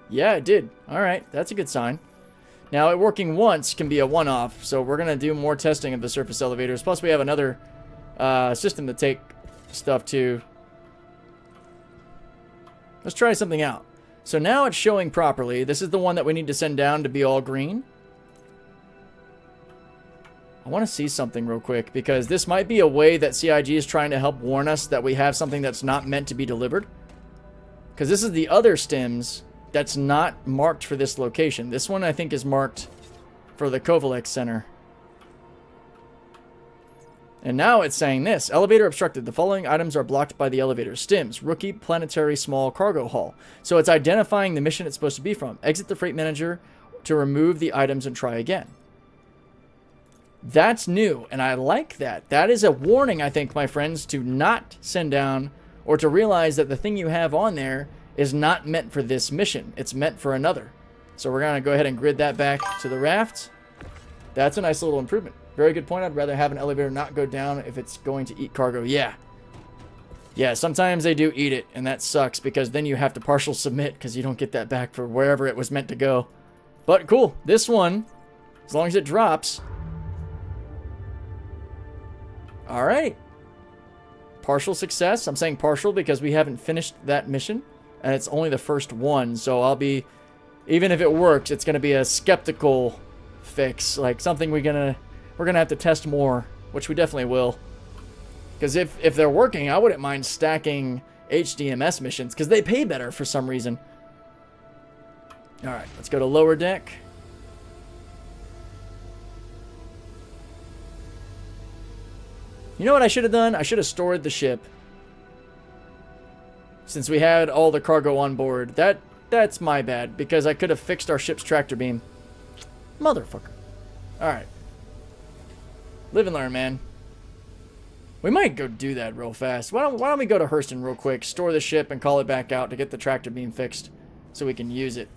Yeah, it did. Alright, that's a good sign. Now, it working once can be a one-off, so we're going to do more testing of the surface elevators. Plus, we have another system to take stuff to. Let's try something out. So now it's showing properly. This is the one that we need to send down to be all green. I want to see something real quick, because this might be a way that CIG is trying to help warn us that we have something that's not meant to be delivered. Because this is the other stems that's not marked for this location. This one, I think, is marked for the Kovalek Center. And now it's saying this. Elevator obstructed. The following items are blocked by the elevator. Stems. Rookie planetary small cargo hull. So it's identifying the mission it's supposed to be from. Exit the freight manager to remove the items and try again. That's new, and I like that. That is a warning, I think, my friends, to not send down or to realize that the thing you have on there is not meant for this mission. It's meant for another. So we're going to go ahead and grid that back to the raft. That's a nice little improvement. Very good point. I'd rather have an elevator not go down if it's going to eat cargo. Yeah. Yeah, sometimes they do eat it, and that sucks because then you have to partial submit because you don't get that back for wherever it was meant to go. But cool. This one, as long as it drops... All right. Partial success. I'm saying partial because we haven't finished that mission. And it's only the first one. So I'll be... Even if it works, it's going to be a skeptical fix. Like something we're going to have to test more. Which we definitely will. Because if they're working, I wouldn't mind stacking HDMS missions. Because they pay better for some reason. Alright, let's go to lower deck. You know what I should have done? I should have stored the ship. Since we had all the cargo on board. That's my bad. Because I could have fixed our ship's tractor beam. Motherfucker. Alright. Live and learn, man. We might go do that real fast. Why don't we go to Hurston real quick. Store the ship and call it back out to get the tractor beam fixed. So we can use it.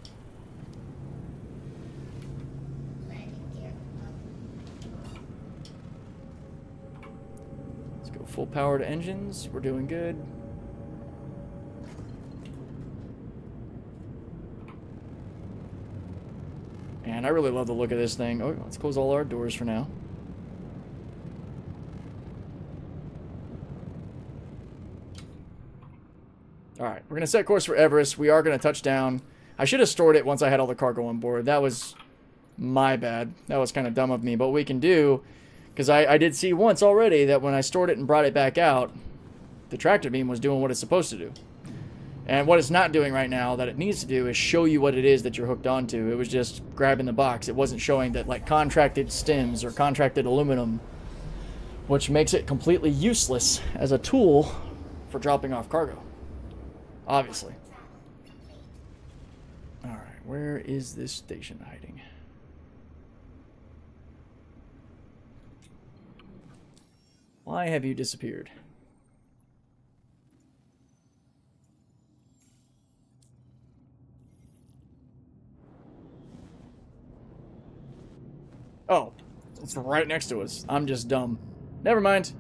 Full powered engines. We're doing good. And I really love the look of this thing. Oh, let's close all our doors for now. Alright, we're going to set course for Everest. We are going to touch down. I should have stored it once I had all the cargo on board. That was my bad. That was kind of dumb of me. But what we can do... Because I did see once already that when I stored it and brought it back out, the tractor beam was doing what it's supposed to do. And what it's not doing right now that it needs to do is show you what it is that you're hooked onto. It was just grabbing the box. It wasn't showing that like contracted stems or contracted aluminum, which makes it completely useless as a tool for dropping off cargo. Obviously. Alright, where is this station hiding? Why have you disappeared? Oh, it's right next to us. I'm just dumb. Never mind.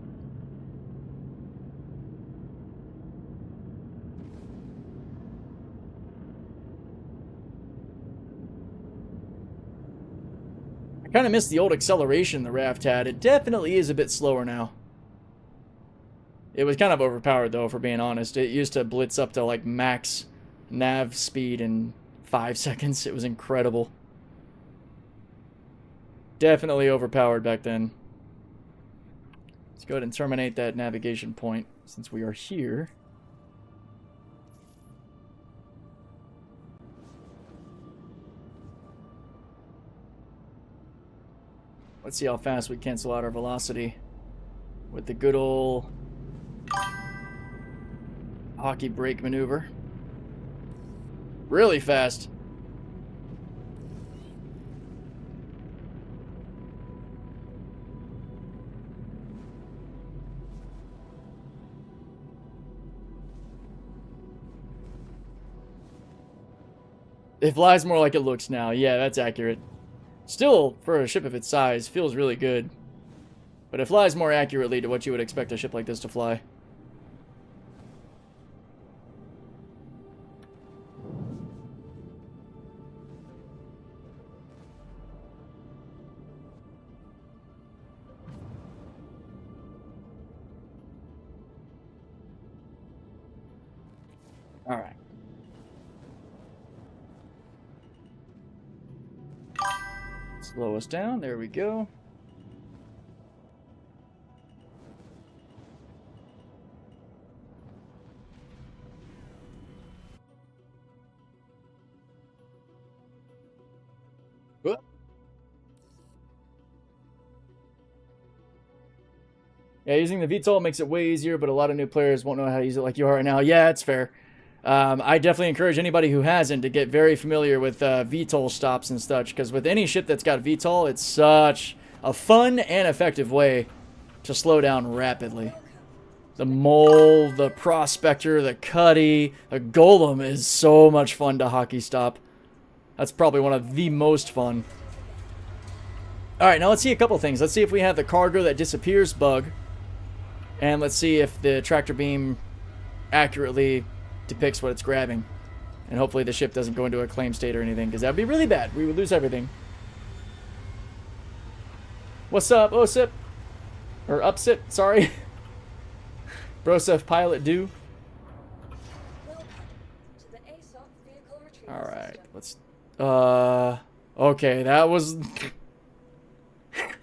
I kind of miss the old acceleration the raft had. It definitely is a bit slower now. It was kind of overpowered, though, for being honest. It used to blitz up to, like, max nav speed in 5 seconds. It was incredible. definitely overpowered back then. Let's go ahead and terminate that navigation point since we are here. Let's see how fast we cancel out our velocity with the good old hockey brake maneuver. Really fast. It flies more like it looks now. Yeah, that's accurate. Still, for a ship of its size, feels really good. But it flies more accurately to what you would expect a ship like this to fly. All right. Slow us down. There we go. Whoop. Yeah, using the VTOL makes it way easier, but a lot of new players won't know how to use it like you are right now. Yeah, it's fair. I definitely encourage anybody who hasn't to get very familiar with VTOL stops and such, because with any ship that's got VTOL, it's such a fun and effective way to slow down rapidly. The Mole, the Prospector, the Cuddy, the Golem is so much fun to hockey stop. That's probably one of the most fun. Alright, now let's see a couple things. Let's see if we have the cargo that disappears bug, and let's see if the tractor beam accurately depicts what it's grabbing. And hopefully the ship doesn't go into a claim state or anything, because that would be really bad. We would lose everything. What's up, OSIP? Or UPSIP, sorry. Brosef Pilot Do. Welcome to the ASOP vehicle retrieval Alright, system. let's... Okay, that was...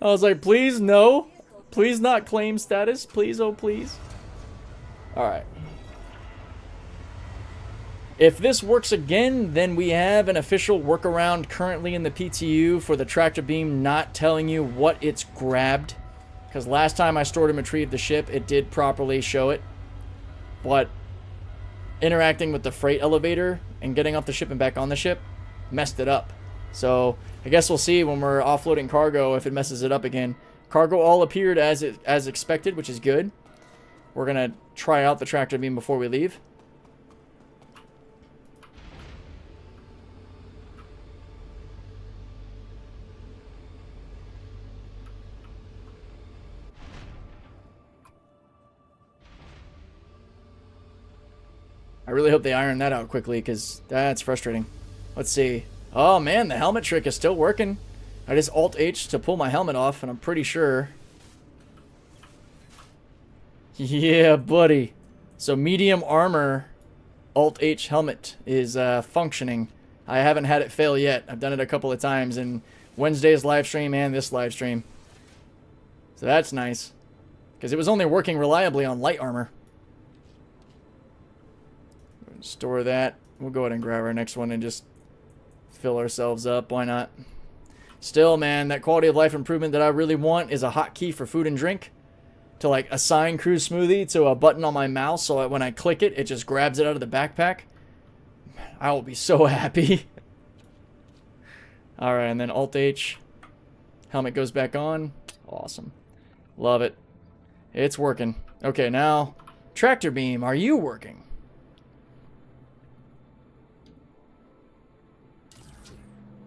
I was like, please, no. Please not claim status. Please, oh please. Alright. If this works again, then we have an official workaround currently in the PTU for the tractor beam not telling you what it's grabbed. Because last time I stored and retrieved the ship, it did properly show it. But interacting with the freight elevator and getting off the ship and back on the ship messed it up. So I guess we'll see when we're offloading cargo if it messes it up again. Cargo all appeared as expected, which is good. We're going to try out the tractor beam before we leave. I really hope they iron that out quickly, because that's frustrating. Let's see. Oh man, the helmet trick is still working. I just Alt-H to pull my helmet off, and I'm pretty sure. Yeah, buddy. So medium armor Alt-H helmet is functioning. I haven't had it fail yet. I've done it a couple of times in Wednesday's live stream and this live stream. So that's nice. Because it was only working reliably on light armor. Store that. We'll go ahead and grab our next one and just fill ourselves up. Why not? Still, man, that quality of life improvement that I really want is a hotkey for food and drink. To like assign cruise smoothie to a button on my mouse so that when I click it, it just grabs it out of the backpack. I will be so happy. Alright, and then Alt-H. Helmet goes back on. Awesome. Love it. It's working. Okay, now, tractor beam, are you working?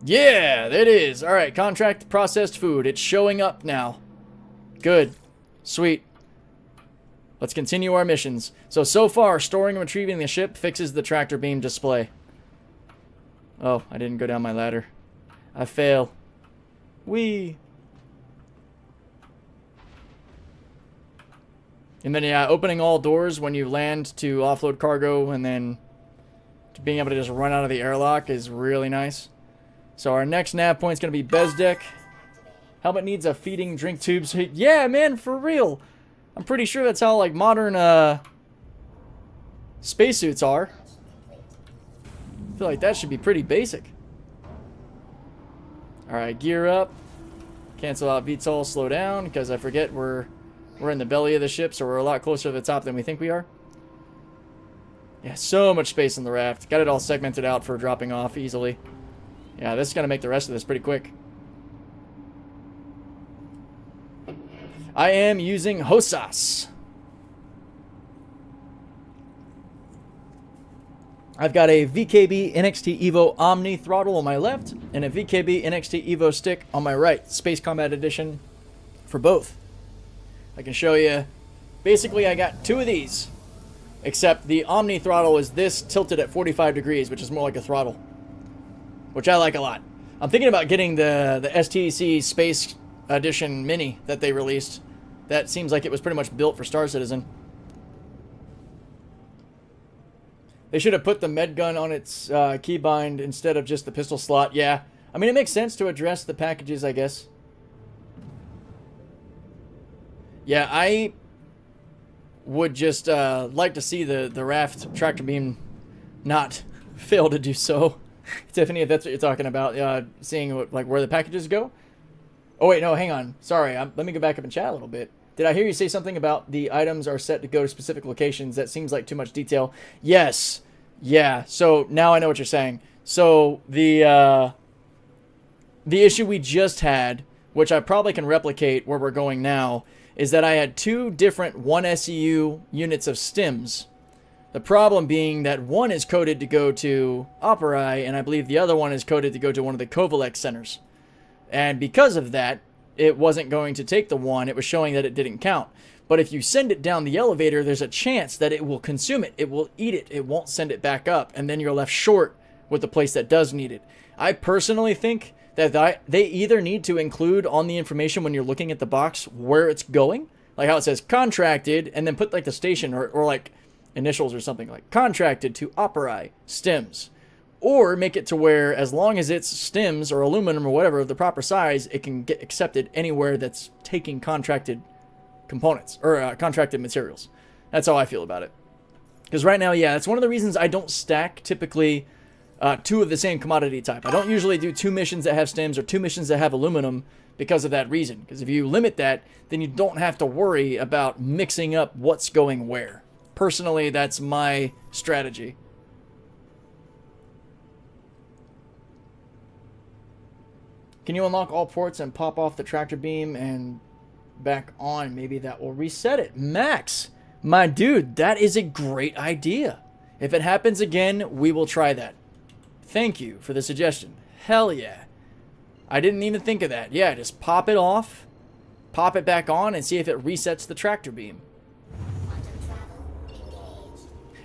Yeah, it is. Alright, contract processed food. It's showing up now. Good. Sweet. Let's continue our missions. So far, storing and retrieving the ship fixes the tractor beam display. Oh, I didn't go down my ladder. I fail. Whee! And then, yeah, opening all doors when you land to offload cargo and then being able to just run out of the airlock is really nice. So our next nav point is going to be Bezdek. Helmet needs a feeding drink tube. So yeah, man, for real. I'm pretty sure that's how, like, modern, spacesuits are. I feel like that should be pretty basic. Alright, gear up. Cancel out VTOL, slow down, because I forget we're in the belly of the ship, so we're a lot closer to the top than we think we are. Yeah, so much space in the raft. Got it all segmented out for dropping off easily. Yeah, this is going to make the rest of this pretty quick. I am using Hosas. I've got a VKB NXT Evo Omni throttle on my left and a VKB NXT Evo stick on my right. Space Combat Edition for both. I can show you. Basically, I got two of these, except the Omni throttle is this tilted at 45 degrees, which is more like a throttle, which I like a lot. I'm thinking about getting the STC Space Edition Mini that they released. That seems like it was pretty much built for Star Citizen. They should have put the med gun on its keybind instead of just the pistol slot. Yeah, I mean, it makes sense to address the packages, I guess. Yeah, I would just like to see the raft tractor beam not fail to do so. Tiffany, if that's what you're talking about, seeing what, like, where the packages go. Oh wait, no, hang on. Sorry, let me go back up and chat a little bit. Did I hear you say something about the items are set to go to specific locations? That seems like too much detail. Yes. Yeah. So now I know what you're saying. So the issue we just had, which I probably can replicate where we're going now, is that I had two different 1SEU units of stims. The problem being that one is coded to go to Operi, and I believe the other one is coded to go to one of the Kovalex centers. And because of that, it wasn't going to take the one. It was showing that it didn't count. But if you send it down the elevator, there's a chance that it will consume it. It will eat it. It won't send it back up. And then you're left short with the place that does need it. I personally think that they either need to include on the information when you're looking at the box where it's going, like how it says contracted, and then put like the station or like initials or something, like contracted to Operi stims. Or make it to where, as long as it's stims or aluminum or whatever of the proper size, it can get accepted anywhere that's taking contracted components or contracted materials. That's how I feel about it. Because right now, yeah, that's one of the reasons I don't stack typically two of the same commodity type. I don't usually do two missions that have stims or two missions that have aluminum because of that reason. Because if you limit that, then you don't have to worry about mixing up what's going where. Personally, that's my strategy. Can you unlock all ports and pop off the tractor beam and back on? Maybe that will reset it. Max, my dude, that is a great idea. If it happens again, we will try that. Thank you for the suggestion. Hell yeah. I didn't even think of that. Yeah, just pop it off, pop it back on, and see if it resets the tractor beam.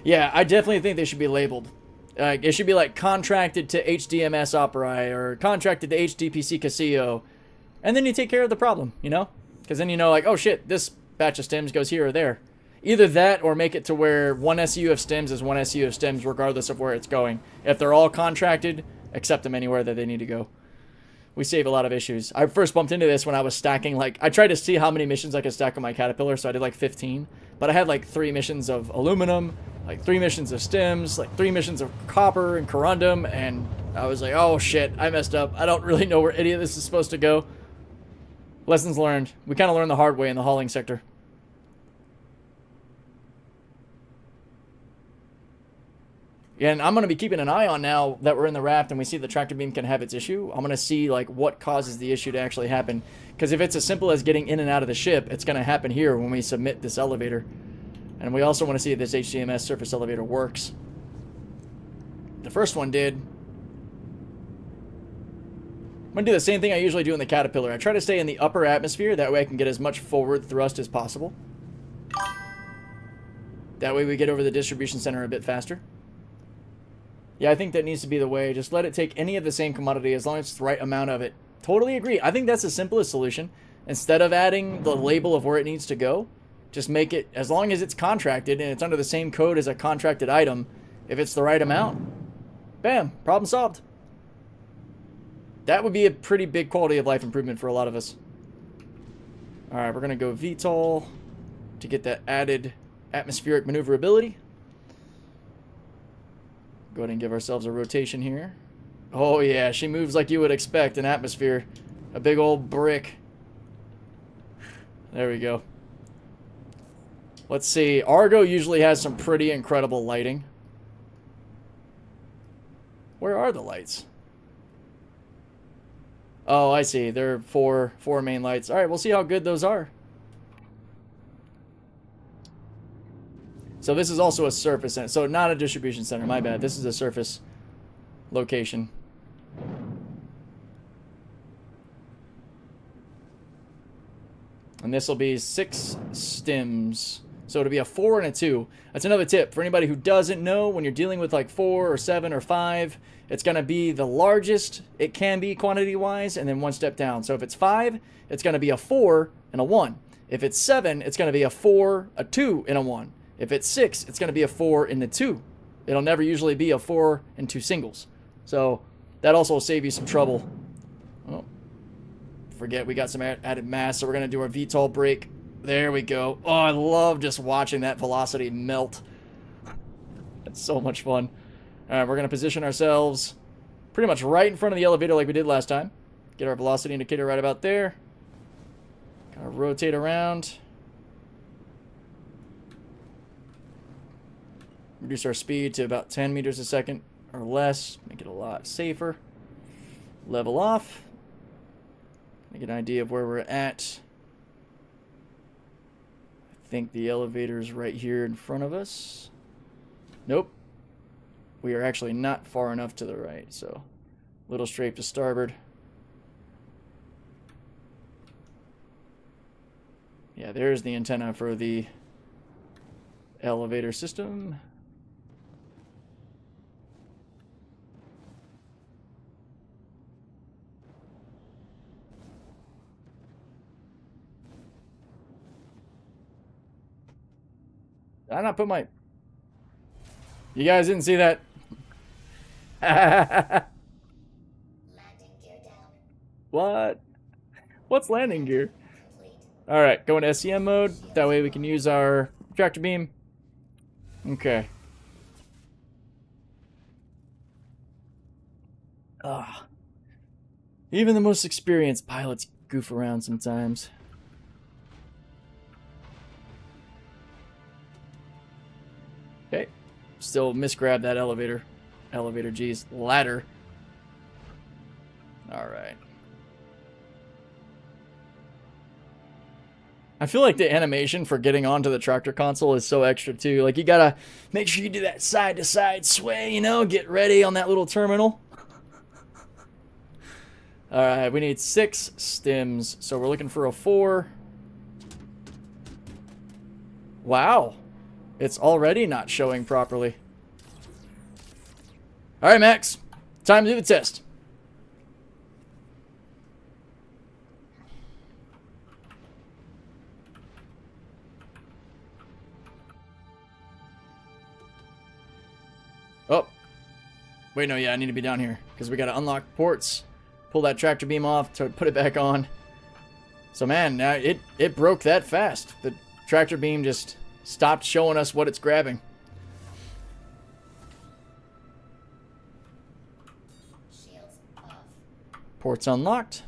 Yeah, I definitely think they should be labeled. It should be like contracted to HDMS Operi or contracted to HDPC Casio. And then you take care of the problem, you know? Because then you know, like, oh shit, this batch of stems goes here or there. Either that or make it to where one SU of stems is one SU of stems regardless of where it's going. If they're all contracted, accept them anywhere that they need to go. We save a lot of issues. I first bumped into this when I was stacking, like, I tried to see how many missions I could stack on my Caterpillar, so I did like 15. But I had like 3 missions of aluminum, like 3 missions of stems, like 3 missions of copper and corundum, and I was like, oh shit, I messed up. I don't really know where any of this is supposed to go. Lessons learned. We kind of learned the hard way in the hauling sector. Yeah, and I'm going to be keeping an eye on now that we're in the raft and we see the tractor beam can have its issue. I'm going to see like what causes the issue to actually happen. Because if it's as simple as getting in and out of the ship, it's going to happen here when we submit this elevator. And we also want to see if this HDMS surface elevator works. The first one did. I'm going to do the same thing I usually do in the Caterpillar. I try to stay in the upper atmosphere. That way I can get as much forward thrust as possible. That way we get over the distribution center a bit faster. Yeah, I think that needs to be the way. Just let it take any of the same commodity as long as it's the right amount of it. Totally agree. I think that's the simplest solution. Instead of adding the label of where it needs to go, just make it, as long as it's contracted and it's under the same code as a contracted item, if it's the right amount, bam, problem solved. That would be a pretty big quality of life improvement for a lot of us. Alright, we're going to go VTOL to get that added atmospheric maneuverability. Go ahead and give ourselves a rotation here. Oh yeah, she moves like you would expect in atmosphere. A big old brick. There we go. Let's see. Argo usually has some pretty incredible lighting. Where are the lights? Oh, I see. There are four main lights. Alright, we'll see how good those are. So this is also a surface center. So not a distribution center, my bad. This is a surface location. And this will be 6 stims. So it'll be a 4 and a 2. That's another tip for anybody who doesn't know. When you're dealing with like 4 or 7 or 5, it's going to be the largest it can be quantity-wise, and then one step down. So if it's 5, it's going to be a 4 and a 1. If it's 7, it's going to be a 4, a 2, and a 1. If it's 6, it's going to be a 4 and a 2. It'll never usually be a 4 and 2 singles. So that also will save you some trouble. Oh, forget we got some added mass, so we're going to do our VTOL brake. There we go. Oh, I love just watching that velocity melt. That's so much fun. Alright, we're going to position ourselves pretty much right in front of the elevator like we did last time. Get our velocity indicator right about there. Kind of rotate around. Reduce our speed to about 10 meters a second or less. Make it a lot safer. Level off. Get an idea of where we're at. I think the elevator is right here in front of us. Nope. We are actually not far enough to the right, so little strafe to starboard. Yeah, there's the antenna for the elevator system. Did I not put my... You guys didn't see that? Landing gear down. What? What's landing gear? Complete. Alright, go into SCM mode. That way we can use our tractor beam. Okay. Ah. Even the most experienced pilots goof around sometimes. Okay. Still misgrabbed that elevator. Elevator, geez. Ladder. Alright. I feel like the animation for getting onto the tractor console is so extra too. Like, you gotta make sure you do that side to side sway, you know, get ready on that little terminal. Alright, we need 6 stims, so we're looking for a 4. Wow. It's already not showing properly. Alright, Max. Time to do the test. Oh. Wait, no, yeah, I need to be down here. Because we got to unlock ports. Pull that tractor beam off to put it back on. So, man, now it broke that fast. The tractor beam just stopped showing us what it's grabbing. Shields off. Ports unlocked.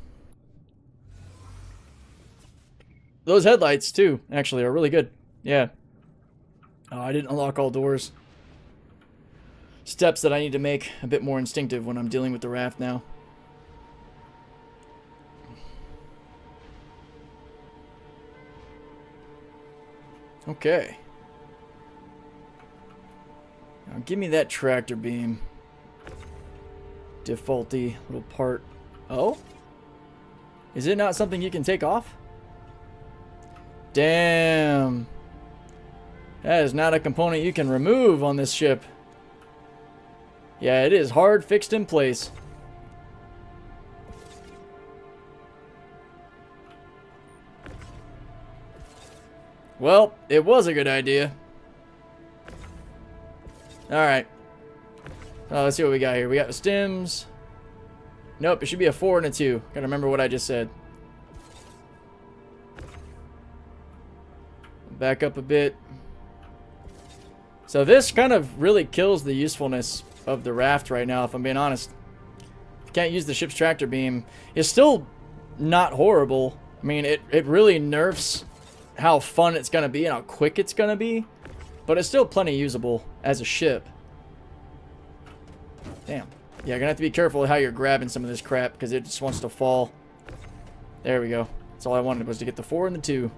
Those headlights, too, actually, are really good. Yeah. Oh, I didn't unlock all doors. Steps that I need to make a bit more instinctive when I'm dealing with the raft now. Okay. Now give me that tractor beam. Defaulty little part. Oh? Is it not something you can take off? Damn. That is not a component you can remove on this ship. Yeah, it is hard fixed in place. Well, it was a good idea. Alright. Let's see what we got here. We got the stims. Nope, it should be a 4 and a 2. Gotta remember what I just said. back up a bit. So this kind of really kills the usefulness of the raft right now, if I'm being honest. If you can't use the ship's tractor beam, it's still not horrible. I mean, it really nerfs how fun it's going to be and how quick it's going to be. But it's still plenty usable as a ship. Damn. Yeah, you're going to have to be careful how you're grabbing some of this crap because it just wants to fall. There we go. That's all I wanted was to get the 4 and the 2.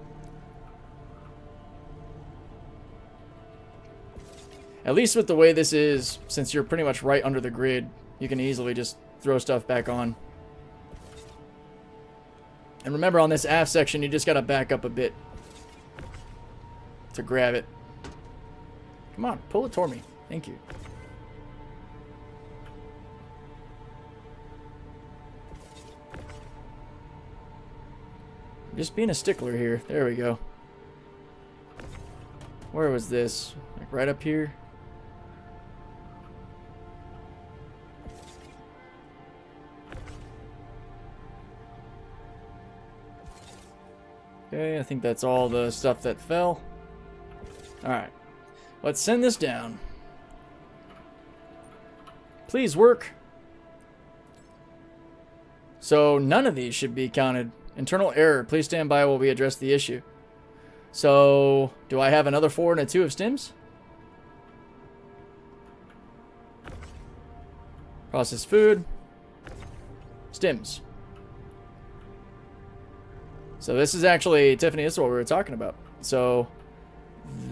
At least with the way this is, since you're pretty much right under the grid, you can easily just throw stuff back on. And remember, on this aft section, you just got to back up a bit to grab it. Come on, pull it toward me. Thank you. Just being a stickler here. There we go. Where was this? Like right up here? Okay, I think that's all the stuff that fell. Alright. Let's send this down. Please work. So none of these should be counted. Internal error. Please stand by while we address the issue. So, do I have another 4 and a 2 of stims? Processed food. Stims. So this is actually, Tiffany, this is what we were talking about. So,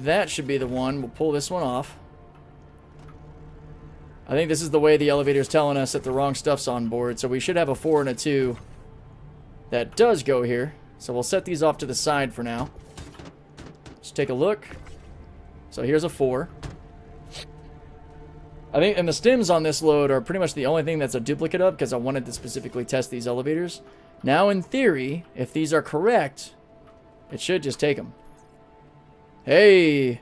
that should be the one. We'll pull this one off. I think this is the way the elevator's telling us that the wrong stuff's on board. So we should have a 4 and a 2 that does go here. So we'll set these off to the side for now. Let's take a look. So here's a 4. I think, and the stims on this load are pretty much the only thing that's a duplicate of, because I wanted to specifically test these elevators. Now, in theory, if these are correct, it should just take them. Hey!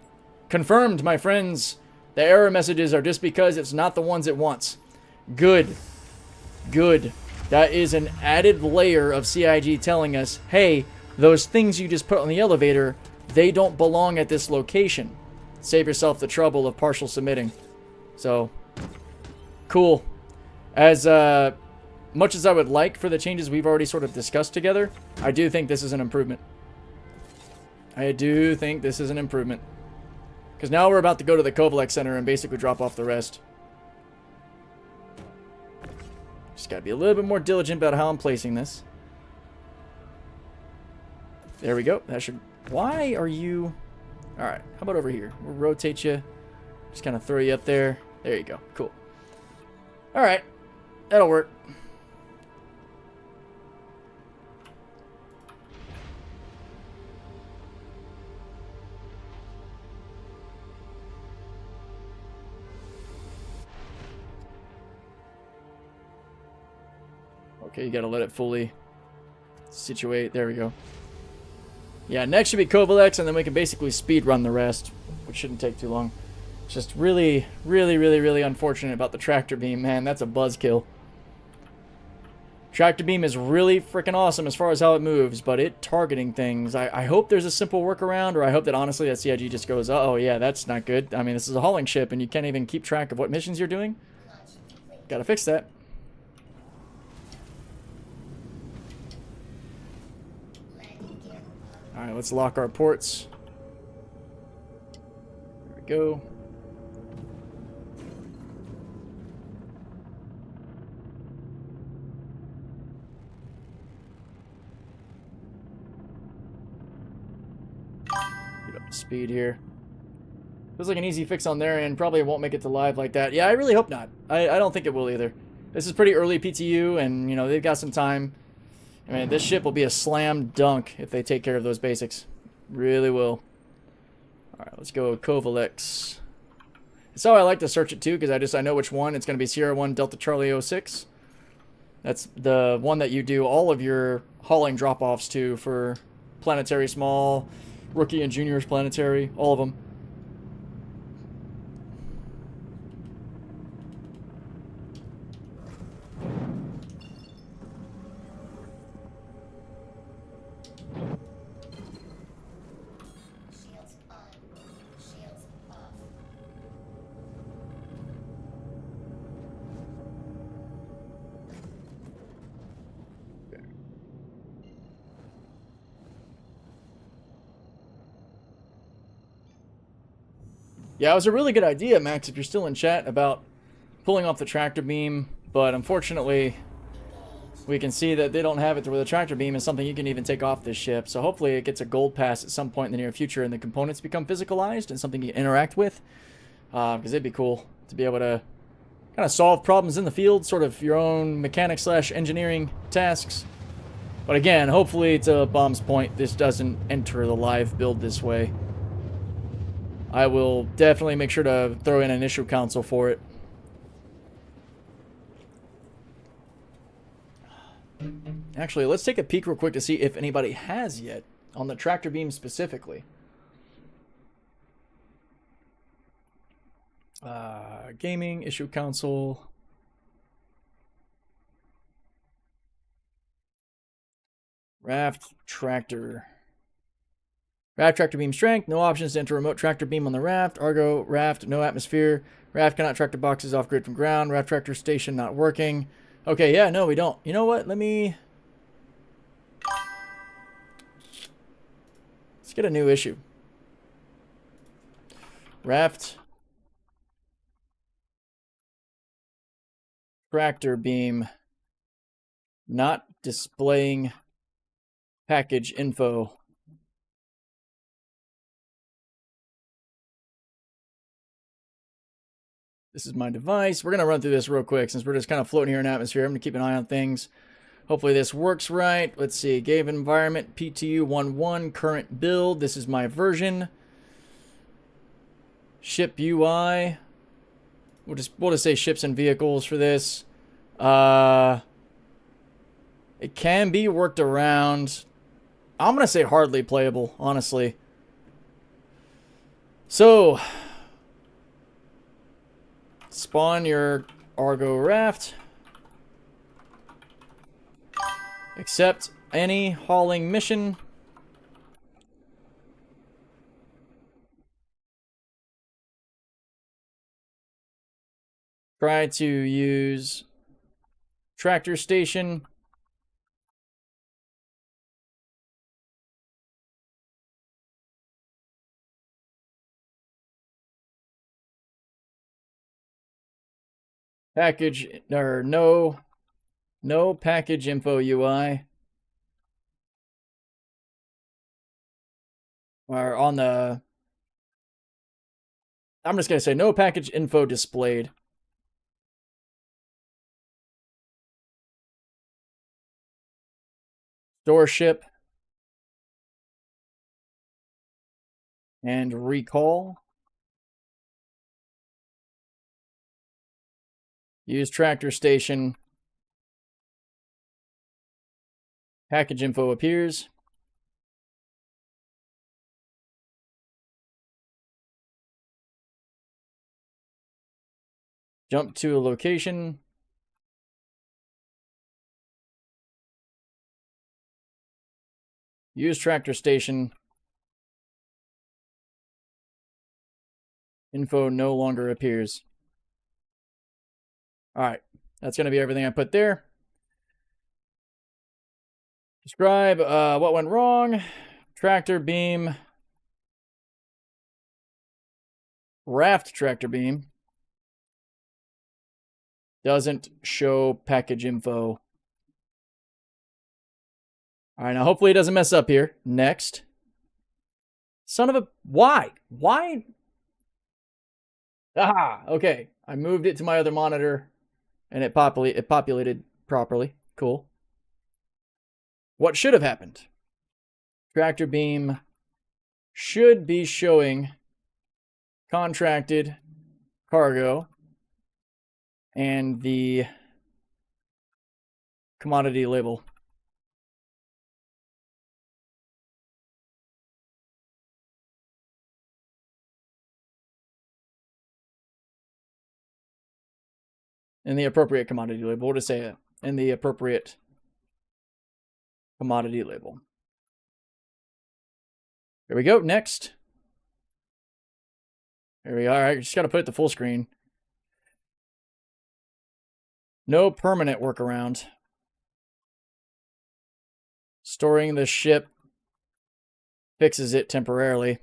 Confirmed, my friends. The error messages are just because it's not the ones it wants. Good. Good. That is an added layer of CIG telling us, hey, those things you just put on the elevator, they don't belong at this location. Save yourself the trouble of partial submitting. So, cool. As much as I would like for the changes we've already sort of discussed together, I do think this is an improvement. I do think this is an improvement. Because now we're about to go to the Kovalek Center and basically drop off the rest. Just gotta be a little bit more diligent about how I'm placing this. There we go. That should... Why are you... Alright, how about over here? We'll rotate you. Just kind of throw you up there. There you go. Cool. Alright. That'll work. Okay, you gotta let it fully situate. There we go. Yeah, next should be Kovaleks, and then we can basically speed run the rest, which shouldn't take too long. It's just really, really, really, really unfortunate about the tractor beam, man. That's a buzzkill. Tractor beam is really freaking awesome as far as how it moves, but it targeting things. I hope there's a simple workaround, or I hope that honestly that CIG just goes, oh yeah, that's not good. I mean, this is a hauling ship, and you can't even keep track of what missions you're doing. Gotta fix that. Alright, let's lock our ports. There we go. Get up to speed here. Feels like an easy fix on their end. Probably won't make it to live like that. Yeah, I really hope not. I don't think it will either. This is pretty early PTU, and, you know, they've got some time. I mean, this ship will be a slam dunk if they take care of those basics. Really will. Alright, let's go Kovaleks. It's how I like to search it too, because I know which one. It's going to be Sierra 1 Delta Charlie 06. That's the one that you do all of your hauling drop-offs to for Planetary Small, Rookie and Juniors Planetary, all of them. Yeah, it was a really good idea, Max, if you're still in chat, about pulling off the tractor beam, but unfortunately, we can see that they don't have it to where the tractor beam is something you can even take off this ship. So hopefully it gets a gold pass at some point in the near future and the components become physicalized and something you interact with. Because it'd be cool to be able to kind of solve problems in the field, sort of your own mechanic/engineering tasks. But again, hopefully to Bomb's point, this doesn't enter the live build this way. I will definitely make sure to throw in an issue council for it. Actually, let's take a peek real quick to see if anybody has yet on the tractor beam specifically. Gaming, issue council. Raft tractor. Raft tractor beam strength. No options to enter remote tractor beam on the raft. ARGO raft. No atmosphere. Raft cannot tractor boxes off grid from ground. Raft tractor station not working. Okay, yeah, no, we don't. You know what? Let's get a new issue. Raft tractor beam not displaying package info. This is my device. We're going to run through this real quick since we're just kind of floating here in atmosphere. I'm going to keep an eye on things. Hopefully this works right. Let's see. Gave environment PTU 11 current build. This is my version. Ship UI. We'll just say ships and vehicles for this. It can be worked around. I'm going to say hardly playable, honestly. So, spawn your ARGO raft. Accept any hauling mission. Try to use tractor station. Package or no package info UI. Or on the, I'm just gonna say no package info displayed. Store ship and recall. Use tractor station. Package info appears. Jump to a location. Use tractor station. Info no longer appears. Alright, that's going to be everything I put there. Describe what went wrong. Tractor beam. Raft tractor beam. Doesn't show package info. Alright, now hopefully it doesn't mess up here. Next. Son of a... Why? Why? Aha! Okay. I moved it to my other monitor. And it populated properly. Cool. What should have happened? Tractor beam should be showing contracted cargo and the commodity label. And the appropriate commodity label. We'll just say it. And the appropriate commodity label. There we go. Next. There we are. All right, just got to put it to full screen. No permanent workaround. Storing the ship fixes it temporarily.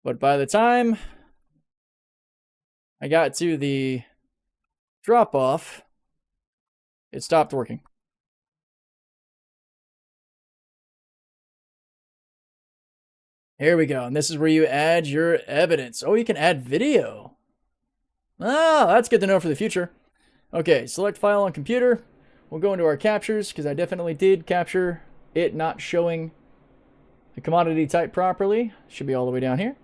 But by the time I got to the drop-off, it stopped working. Here we go. And this is where you add your evidence. Oh, you can add video. Oh, that's good to know for the future. Okay, select file on computer. We'll go into our captures because I definitely did capture it not showing the commodity type properly. Should be all the way down here.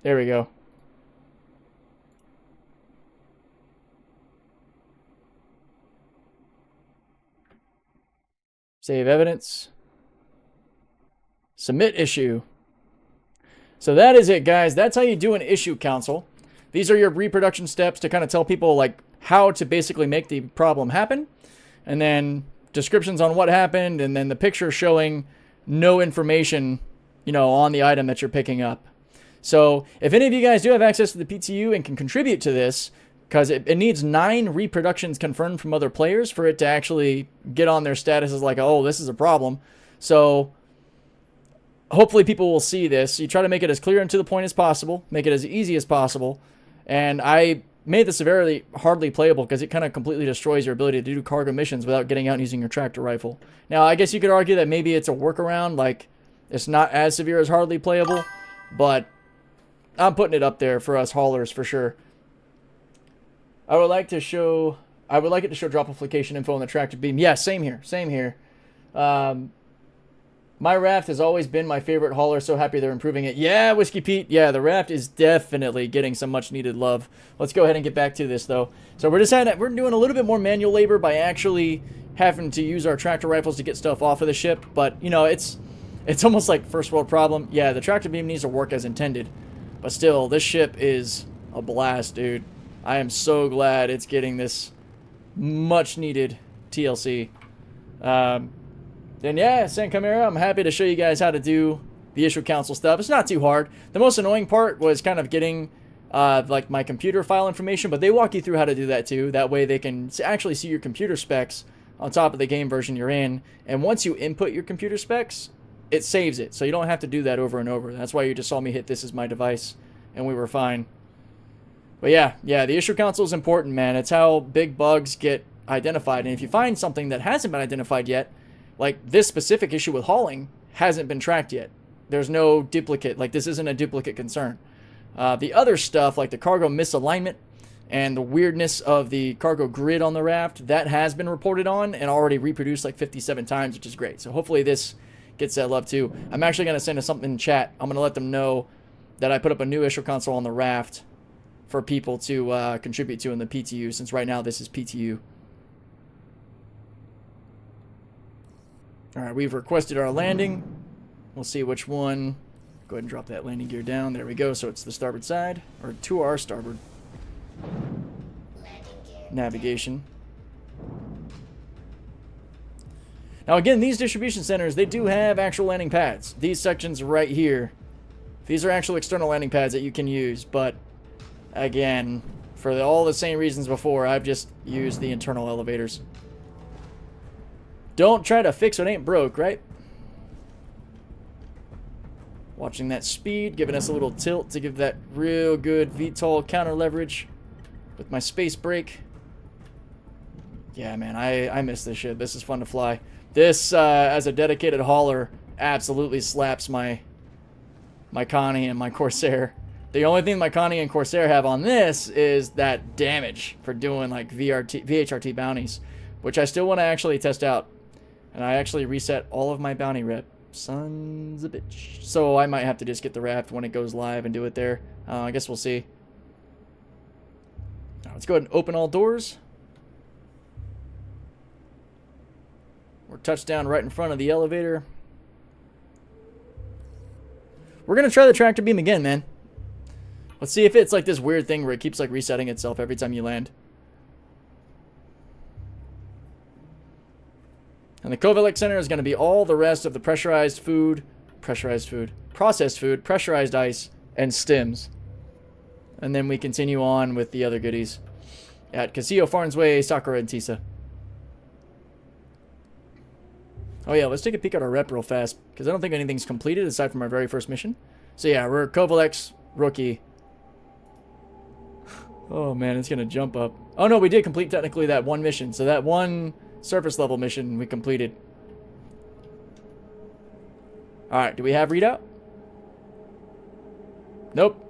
There we go. Save evidence. Submit issue. So that is it, guys. That's how you do an issue council. These are your reproduction steps to kind of tell people like how to basically make the problem happen. And then descriptions on what happened, and then the picture showing no information, you know, on the item that you're picking up. So if any of you guys do have access to the PTU and can contribute to this, because it needs 9 reproductions confirmed from other players for it to actually get on their status as like, oh, this is a problem. So hopefully people will see this. You try to make it as clear and to the point as possible, make it as easy as possible. And I made this very hardly playable because it kind of completely destroys your ability to do cargo missions without getting out and using your tractor rifle. Now, I guess you could argue that maybe it's a workaround, like it's not as severe as hardly playable, but I'm putting it up there for us haulers for sure. I would like it to show drop-off location info on the tractor beam. Yeah, same here. Same here. My raft has always been my favorite hauler. So happy they're improving it. Yeah, Whiskey Pete. Yeah, the raft is definitely getting some much-needed love. Let's go ahead and get back to this, though. So we're doing a little bit more manual labor by actually having to use our tractor rifles to get stuff off of the ship. But, you know, it's almost like first world problem. Yeah, the tractor beam needs to work as intended. But still, this ship is a blast, dude. I am so glad it's getting this much-needed TLC. Then yeah, San Chimera, I'm happy to show you guys how to do the issue council stuff. It's not too hard. The most annoying part was kind of getting like my computer file information, but they walk you through how to do that too. That way they can actually see your computer specs on top of the game version you're in. And once you input your computer specs, it saves it. So you don't have to do that over and over. That's why you just saw me hit this as my device and we were fine. But yeah, the issue council is important, man. It's how big bugs get identified. And if you find something that hasn't been identified yet, like this specific issue with hauling hasn't been tracked yet. There's no duplicate. Like this isn't a duplicate concern. The other stuff, like the cargo misalignment and the weirdness of the cargo grid on the raft, that has been reported on and already reproduced like 57 times, which is great. So hopefully this gets that love too. I'm actually going to send us something in chat. I'm going to let them know that I put up a new issue console on the raft for people to contribute to in the PTU, since right now this is PTU. Alright, we've requested our landing. We'll see which one. Go ahead and drop that landing gear down. There we go. So it's the starboard side, or to our starboard. Navigation. Now again, these distribution centers, they do have actual landing pads. These sections right here, these are actual external landing pads that you can use, but again, for all the same reasons before, I've just used the internal elevators. Don't try to fix what ain't broke, right? Watching that speed, giving us a little tilt to give that real good VTOL counter leverage with my space brake. Yeah, man, I miss this shit. This is fun to fly. This, as a dedicated hauler, absolutely slaps my Connie and my Corsair. The only thing my Connie and Corsair have on this is that damage for doing like VHRT bounties, which I still want to actually test out. And I actually reset all of my bounty rep. Sons of a bitch. So I might have to just get the raft when it goes live and do it there. I guess we'll see. Now, let's go ahead and open all doors. We're touchdown right in front of the elevator. We're going to try the tractor beam again, man. Let's see if it's like this weird thing where it keeps like resetting itself every time you land. And the Kovalek Center is going to be all the rest of the processed food, pressurized ice, and stims. And then we continue on with the other goodies at Casillo, Farnsway, Sakura, and Tisa. Oh yeah, let's take a peek at our rep real fast, because I don't think anything's completed aside from our very first mission. So yeah, we're Kovalek's rookie. Oh man, it's gonna jump up. Oh no, we did complete technically that one mission. So that one surface level mission we completed. Alright, do we have readout? Nope.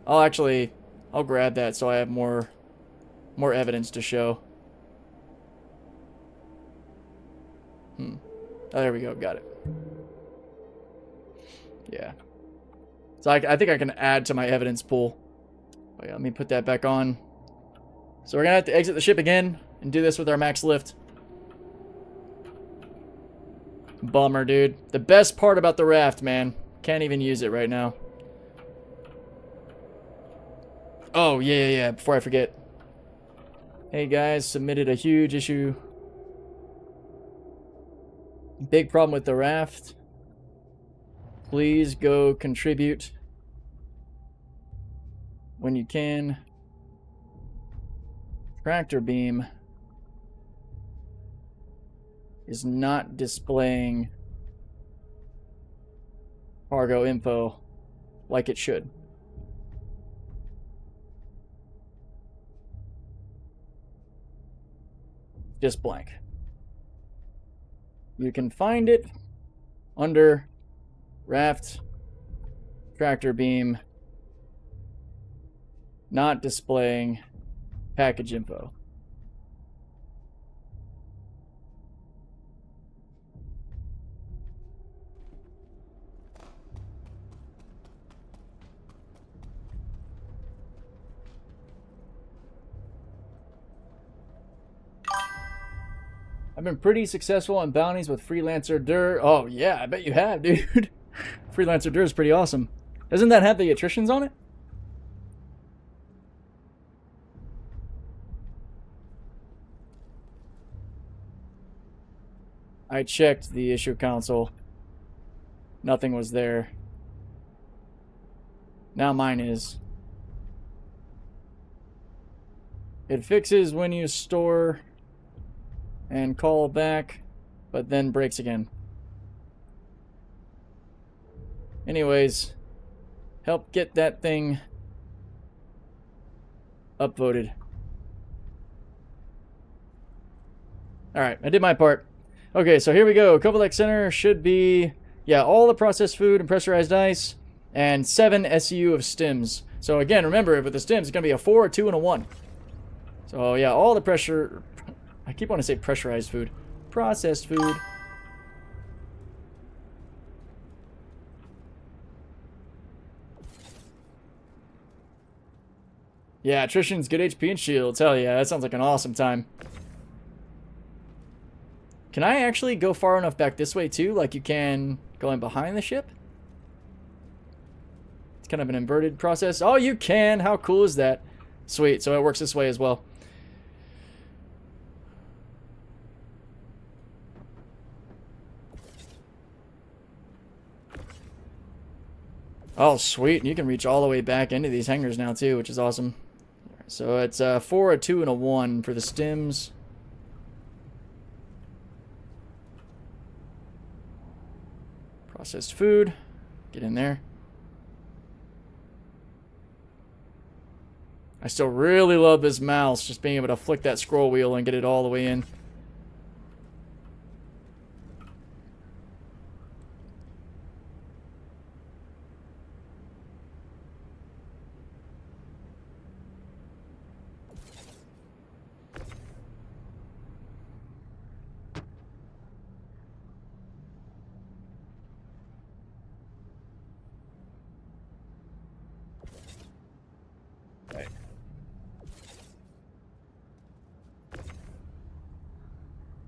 I'll grab that so I have more evidence to show. Oh, there we go. Got it. Yeah. So I think I can add to my evidence pool. Oh, yeah, let me put that back on. So we're going to have to exit the ship again and do this with our max lift. Bummer, dude. The best part about the raft, man. Can't even use it right now. Oh, yeah. Before I forget. Hey, guys. Submitted a huge issue. Big problem with the raft. Please go contribute when you can. Tractor beam is not displaying cargo info like it should. Just blank. You can find it under raft tractor beam not displaying package info. I've been pretty successful on bounties with Freelancer Dur. Oh, yeah, I bet you have, dude. Freelancer Dur is pretty awesome. Doesn't that have the attritions on it? I checked the issue console. Nothing was there. Now mine is. It fixes when you store and call back, but then breaks again. Anyways, help get that thing upvoted. Alright, I did my part. Okay, so here we go. Kovalek Center should be, yeah, all the processed food and pressurized ice, and 7 SU of stims. So again, remember, with the stims, it's going to be a 4, a 2, and a 1. So yeah, all the pressure... I keep wanting to say pressurized food. Processed food. Yeah, attrition's good HP and shields. Hell yeah, that sounds like an awesome time. Can I actually go far enough back this way too, like you can going behind the ship? It's kind of an inverted process. Oh, you can! How cool is that? Sweet, so it works this way as well. Oh, sweet. And you can reach all the way back into these hangars now, too, which is awesome. So it's a 4, a 2, and a 1 for the stims. Processed food. Get in there. I still really love this mouse, just being able to flick that scroll wheel and get it all the way in.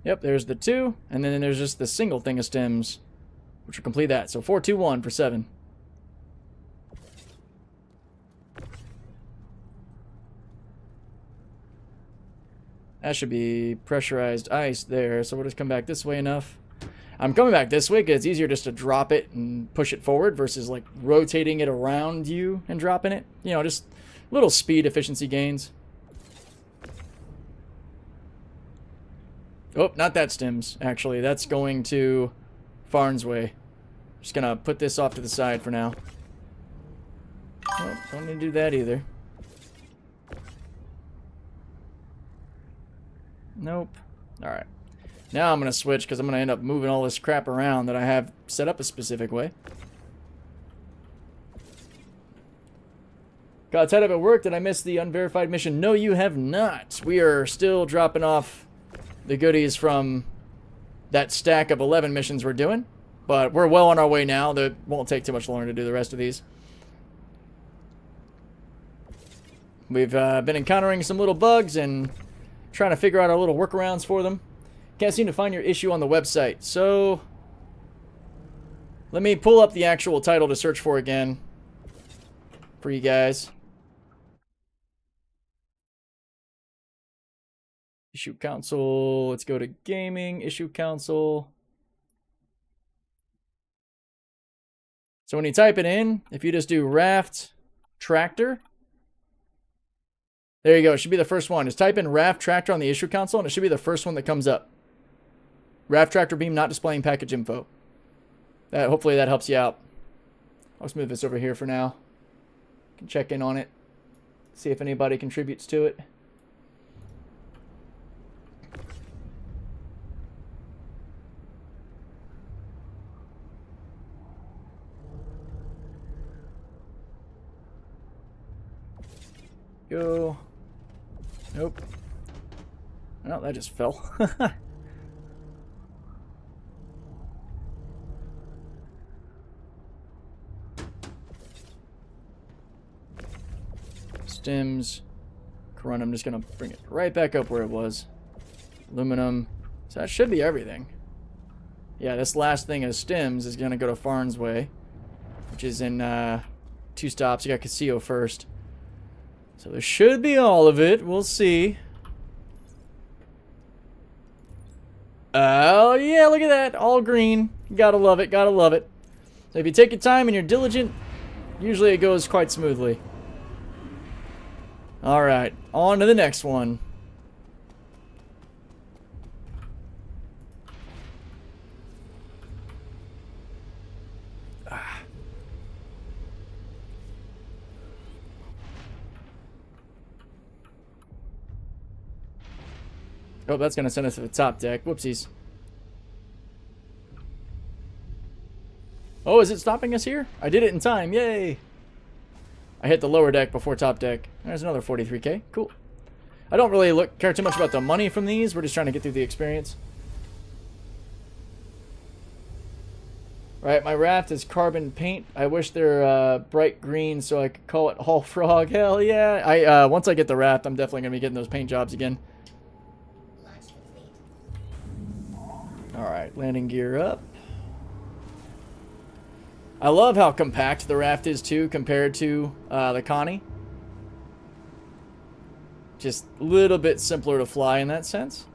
Yep, there's the 2, and then there's just the single thing of stims, which will complete that. So 4, 2, 1 for 7. That should be pressurized ice there, so we'll just come back this way enough. I'm coming back this way because it's easier just to drop it and push it forward versus like rotating it around you and dropping it. You know, just little speed efficiency gains. Oh, not that stims, actually. That's going to Farnsway. Just gonna put this off to the side for now. Oh, don't need to do that either. Nope. Alright. Now I'm gonna switch because I'm gonna end up moving all this crap around that I have set up a specific way. Got tied up at work. Did I miss the unverified mission? No, you have not. We are still dropping off the goodies from that stack of 11 missions we're doing. But we're well on our way now. That won't take too much longer to do the rest of these. We've been encountering some little bugs and trying to figure out our little workarounds for them. Can't seem to find your issue on the website. So let me pull up the actual title to search for again for you guys. Issue console. Let's go to gaming. Issue console. So when you type it in, if you just do Raft Tractor, there you go. It should be the first one. Just type in Raft Tractor on the issue console, and it should be the first one that comes up. Raft Tractor beam not displaying package info. Hopefully that helps you out. I'll just move this over here for now. You can check in on it. See if anybody contributes to it. Go. Nope. No, that just fell. Stems. Corona, I'm just going to bring it right back up where it was. Aluminum. So that should be everything. Yeah, this last thing is stems is going to go to Farnsway, which is in 2 stops. You got Casio first. So there should be all of it. We'll see. Oh, yeah, look at that. All green. Gotta love it. Gotta love it. So if you take your time and you're diligent, usually it goes quite smoothly. Alright, on to the next one. Oh, that's going to send us to the top deck. Whoopsies. Oh, is it stopping us here? I did it in time. Yay! I hit the lower deck before top deck. There's another 43k. Cool. I don't really care too much about the money from these. We're just trying to get through the experience. Right, my raft is carbon paint. I wish they're bright green so I could call it Hall Frog. Hell yeah! Once I get the raft, I'm definitely going to be getting those paint jobs again. Alright, landing gear up. I love how compact the raft is too compared to the Connie. Just a little bit simpler to fly in that sense.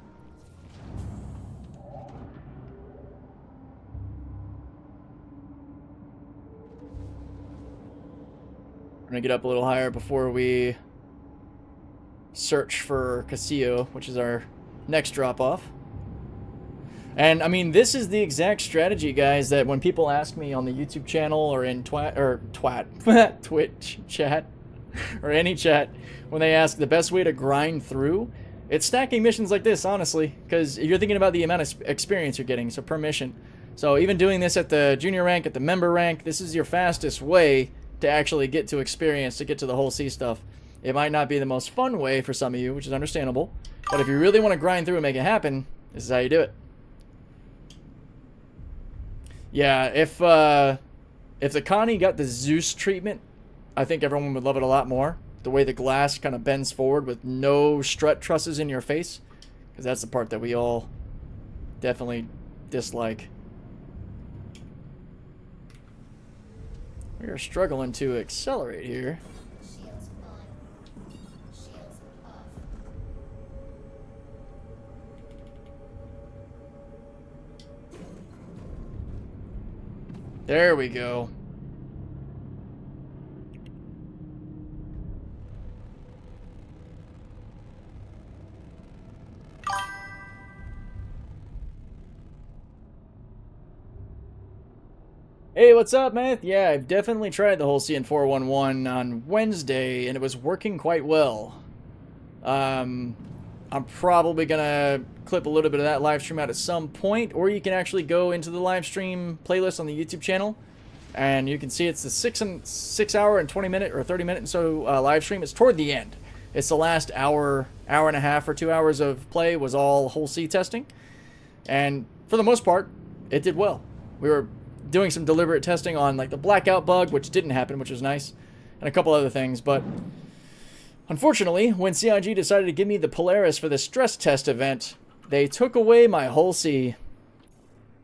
We're going to get up a little higher before we search for Casio, which is our next drop-off. And I mean, this is the exact strategy, guys, that when people ask me on the YouTube channel or in Twitch chat or any chat, when they ask the best way to grind through, it's stacking missions like this, honestly, because you're thinking about the amount of experience you're getting, so per mission. So even doing this at the junior rank, at the member rank, this is your fastest way to actually get to experience, to get to the whole C stuff. It might not be the most fun way for some of you, which is understandable, but if you really want to grind through and make it happen, this is how you do it. Yeah, if the Connie got the Zeus treatment, I think everyone would love it a lot more. The way the glass kind of bends forward with no strut trusses in your face. Because that's the part that we all definitely dislike. We are struggling to accelerate here. Shields on. Shields off. There we go. Hey, what's up, man? Yeah, I've definitely tried the whole CN411 on Wednesday, and it was working quite well. I'm probably gonna clip a little bit of that live stream out at some point, or you can actually go into the live stream playlist on the YouTube channel, and you can see it's the 6 hour and 20 minute or 30 minute and so live stream. It's toward the end. It's the last hour and a half or 2 hours of play was all whole C testing, and for the most part, it did well. We were doing some deliberate testing on like the blackout bug, which didn't happen, which was nice, and a couple other things, but unfortunately, when CIG decided to give me the Polaris for the stress test event, they took away my whole C.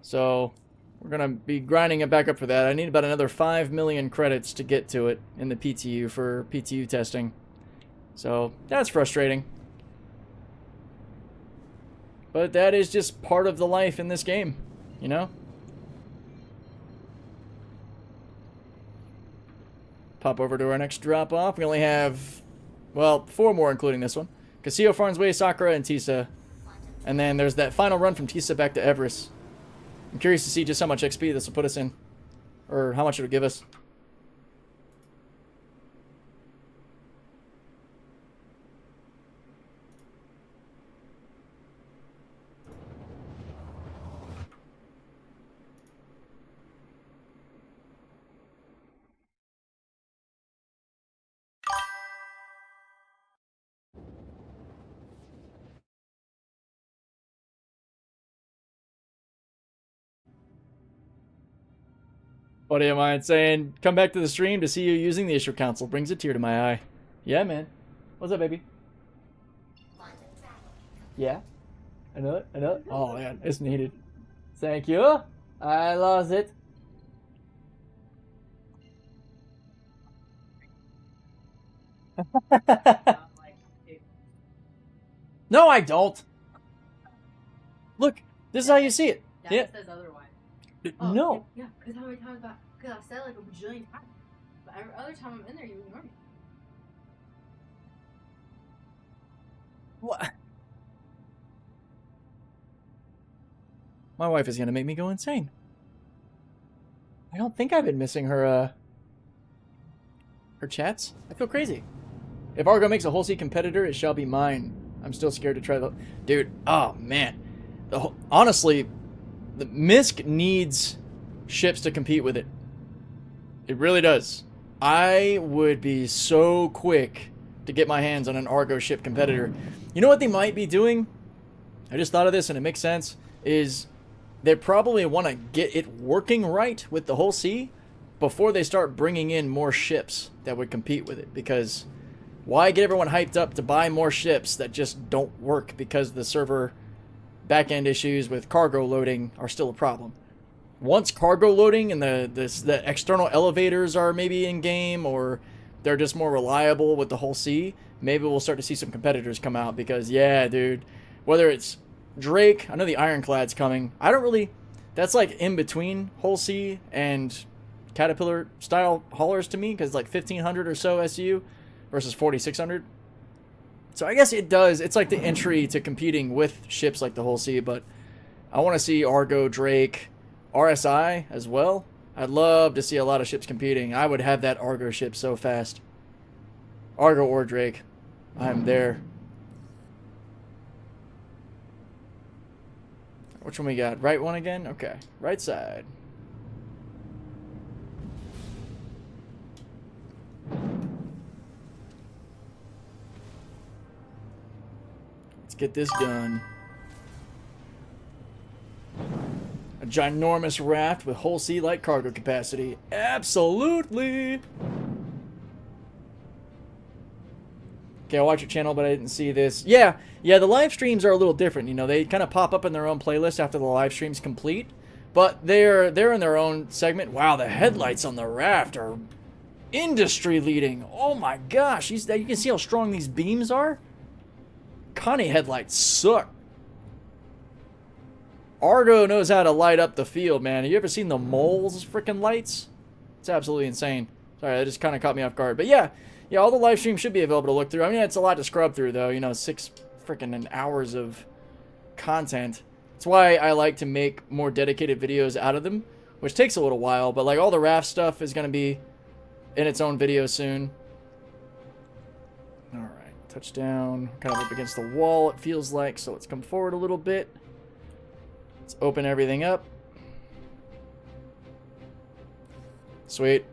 So we're going to be grinding it back up for that. I need about another 5 million credits to get to it in the PTU for PTU testing. So that's frustrating. But that is just part of the life in this game, you know? Pop over to our next drop-off. We only have, well, 4 more, including this one. Casio, Farnsway, Sakura, and Tisa. And then there's that final run from Tisa back to Everest. I'm curious to see just how much XP this will put us in. Or how much it will give us. Buddy of mine saying, come back to the stream to see you using the issue console. Brings a tear to my eye. Yeah, man. What's up, baby? Yeah? I know it. I know it. Oh, man. It's needed. Thank you. I lost it. No, I don't. Look, this is how you see it. Yeah. Says otherwise. No. Yeah, because how many times because I said like a bajillion times. But every other time I'm in there, you ignore me. What? My wife is gonna make me go insane. I don't think I've been missing her chats. I feel crazy. If Argo makes a whole C competitor, it shall be mine. I'm still scared to try the... Dude, oh man. Honestly, the MISC needs ships to compete with it. It really does. I would be so quick to get my hands on an Argo ship competitor. You know what they might be doing? I just thought of this and it makes sense. Is they probably want to get it working right with the whole C before they start bringing in more ships that would compete with it. Because why get everyone hyped up to buy more ships that just don't work because the server back-end issues with cargo loading are still a problem. Once cargo loading and the external elevators are maybe in-game, or they're just more reliable with the whole C, maybe we'll start to see some competitors come out. Because, yeah, dude, whether it's Drake, I know the Ironclad's coming. I don't really... That's like in between whole C and Caterpillar-style haulers to me, because it's like 1,500 or so SU versus 4,600. So I guess it does. It's like the entry to competing with ships like the whole C, but I want to see Argo, Drake, RSI as well. I'd love to see a lot of ships competing. I would have that Argo ship so fast. Argo or Drake. I'm there. Which one we got? Right one again? Okay. Right side. Get this done. A ginormous raft with whole sea light cargo capacity. Absolutely. Okay, I'll watch your channel, but I didn't see this. Yeah, the live streams are a little different. You know, they kind of pop up in their own playlist after the live stream's complete. But they're in their own segment. Wow, the headlights on the raft are industry leading. Oh my gosh, you can see how strong these beams are. Connie headlights suck. Argo knows how to light up the field, man. Have you ever seen the mole's freaking lights? It's absolutely insane. Sorry, that just kind of caught me off guard. But yeah, all the live streams should be available to look through. I mean, it's a lot to scrub through, though. You know, 6 freaking hours of content. That's why I like to make more dedicated videos out of them, which takes a little while, but like all the raft stuff is going to be in its own video soon. All right, touchdown, kind of up against the wall, it feels like, so let's come forward a little bit. Let's open everything up. Sweet.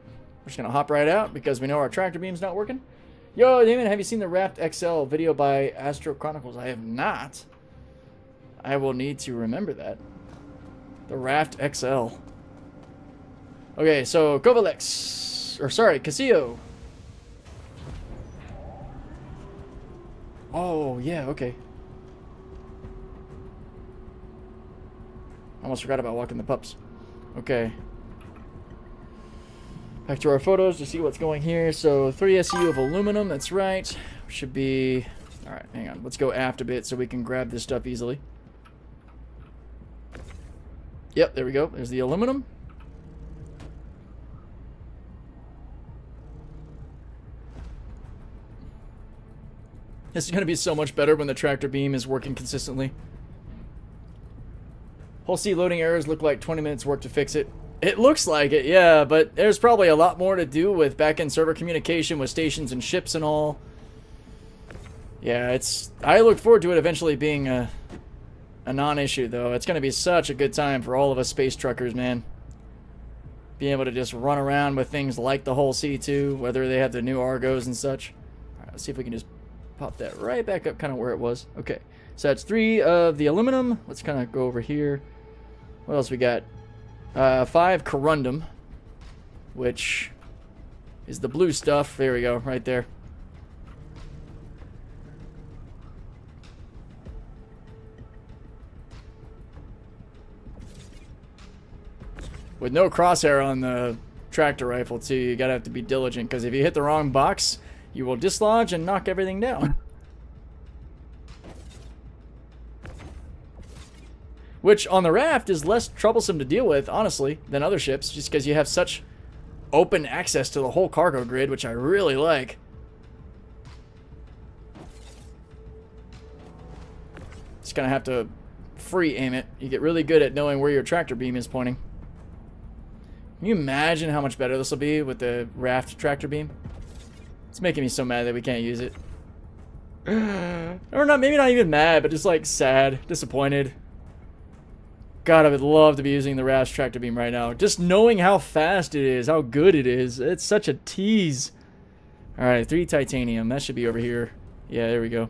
We're just going to hop right out because we know our tractor beam's not working. Yo, Damon, have you seen the Raft XL video by Astro Chronicles? I have not. I will need to remember that. The Raft XL. Okay, so Kovalex. Or sorry, Casillo. Oh, yeah, okay. Almost forgot about walking the pups. Okay. Back to our photos to see what's going here. So 3 SU of aluminum, that's right. Should be... Alright, hang on. Let's go aft a bit so we can grab this stuff easily. Yep, there we go. There's the aluminum. This is going to be so much better when the tractor beam is working consistently. Whole C loading errors look like 20 minutes work to fix it. It looks like it, yeah, but there's probably a lot more to do with back-end server communication with stations and ships and all. Yeah, it's... I look forward to it eventually being a non-issue, though. It's going to be such a good time for all of us space truckers, man. Being able to just run around with things like the whole C2, whether they have the new Argos and such. Alright, let's see if we can just pop that right back up kind of where it was. Okay, so that's 3 of the aluminum. Let's kind of go over here. What else we got? 5 corundum, which is the blue stuff. There we go, right there. With no crosshair on the tractor rifle, too, you gotta have to be diligent, because if you hit the wrong box, you will dislodge and knock everything down. Which, on the raft, is less troublesome to deal with, honestly, than other ships, just because you have such open access to the whole cargo grid, which I really like. Just gonna have to free aim it. You get really good at knowing where your tractor beam is pointing. Can you imagine how much better this will be with the raft tractor beam? It's making me so mad that we can't use it. Or not, maybe not even mad, but just like sad, disappointed. God, I would love to be using the raft tractor beam right now. Just knowing how fast it is, how good it is. It's such a tease. Alright, 3 titanium. That should be over here. Yeah, there we go.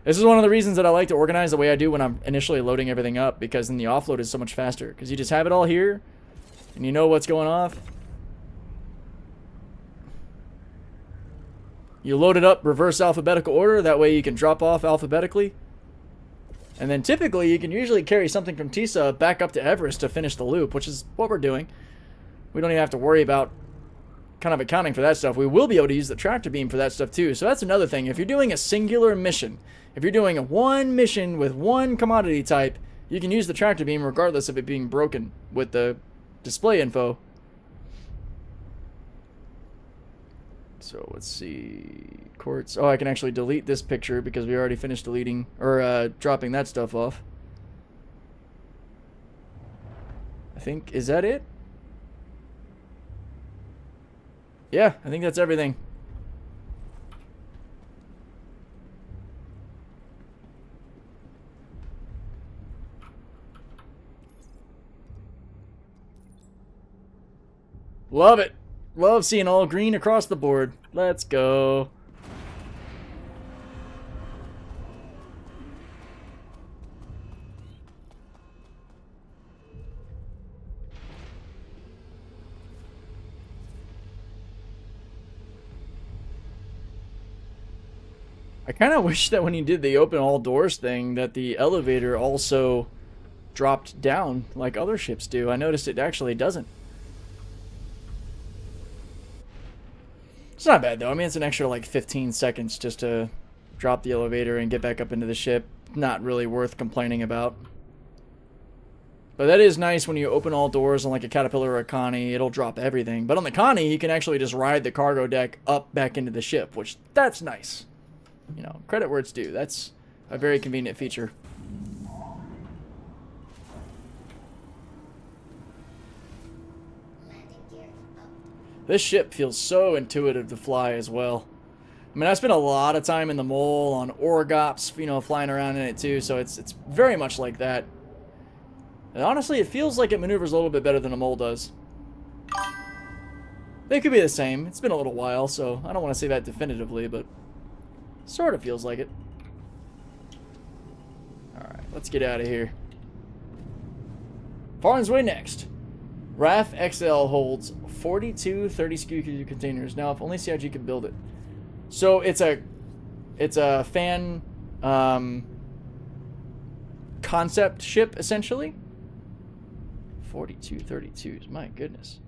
This is one of the reasons that I like to organize the way I do when I'm initially loading everything up, because then the offload is so much faster. Because you just have it all here, and you know what's going off. You load it up reverse alphabetical order, that way you can drop off alphabetically. And then typically you can usually carry something from TISA back up to Everest to finish the loop, which is what we're doing. We don't even have to worry about kind of accounting for that stuff. We will be able to use the tractor beam for that stuff too. So that's another thing. If you're doing a singular mission, if you're doing a one mission with one commodity type, you can use the tractor beam regardless of it being broken with the display info. So let's see, quartz. Oh, I can actually delete this picture because we already finished deleting or dropping that stuff off. I think, is that it? Yeah, I think that's everything. Love it. Love seeing all green across the board. Let's go. I kind of wish that when you did the open all doors thing that the elevator also dropped down like other ships do. I noticed it actually doesn't. It's not bad though. I mean, it's an extra like 15 seconds just to drop the elevator and get back up into the ship. Not really worth complaining about. But that is nice when you open all doors on like a Caterpillar or a Connie, it'll drop everything. But on the Connie, you can actually just ride the cargo deck up back into the ship, which that's nice. You know, credit where it's due. That's a very convenient feature. This ship feels so intuitive to fly as well. I mean, I spent a lot of time in the mole on Orgops, you know, flying around in it too, so it's very much like that. And honestly, it feels like it maneuvers a little bit better than a mole does. They could be the same. It's been a little while, so I don't want to say that definitively, but sort of feels like it. Alright, let's get out of here. Farnsway next. RAF XL holds 42 30 SKU containers. Now, if only CIG could build it. So it's a fan concept ship, essentially. 42 32s, my goodness.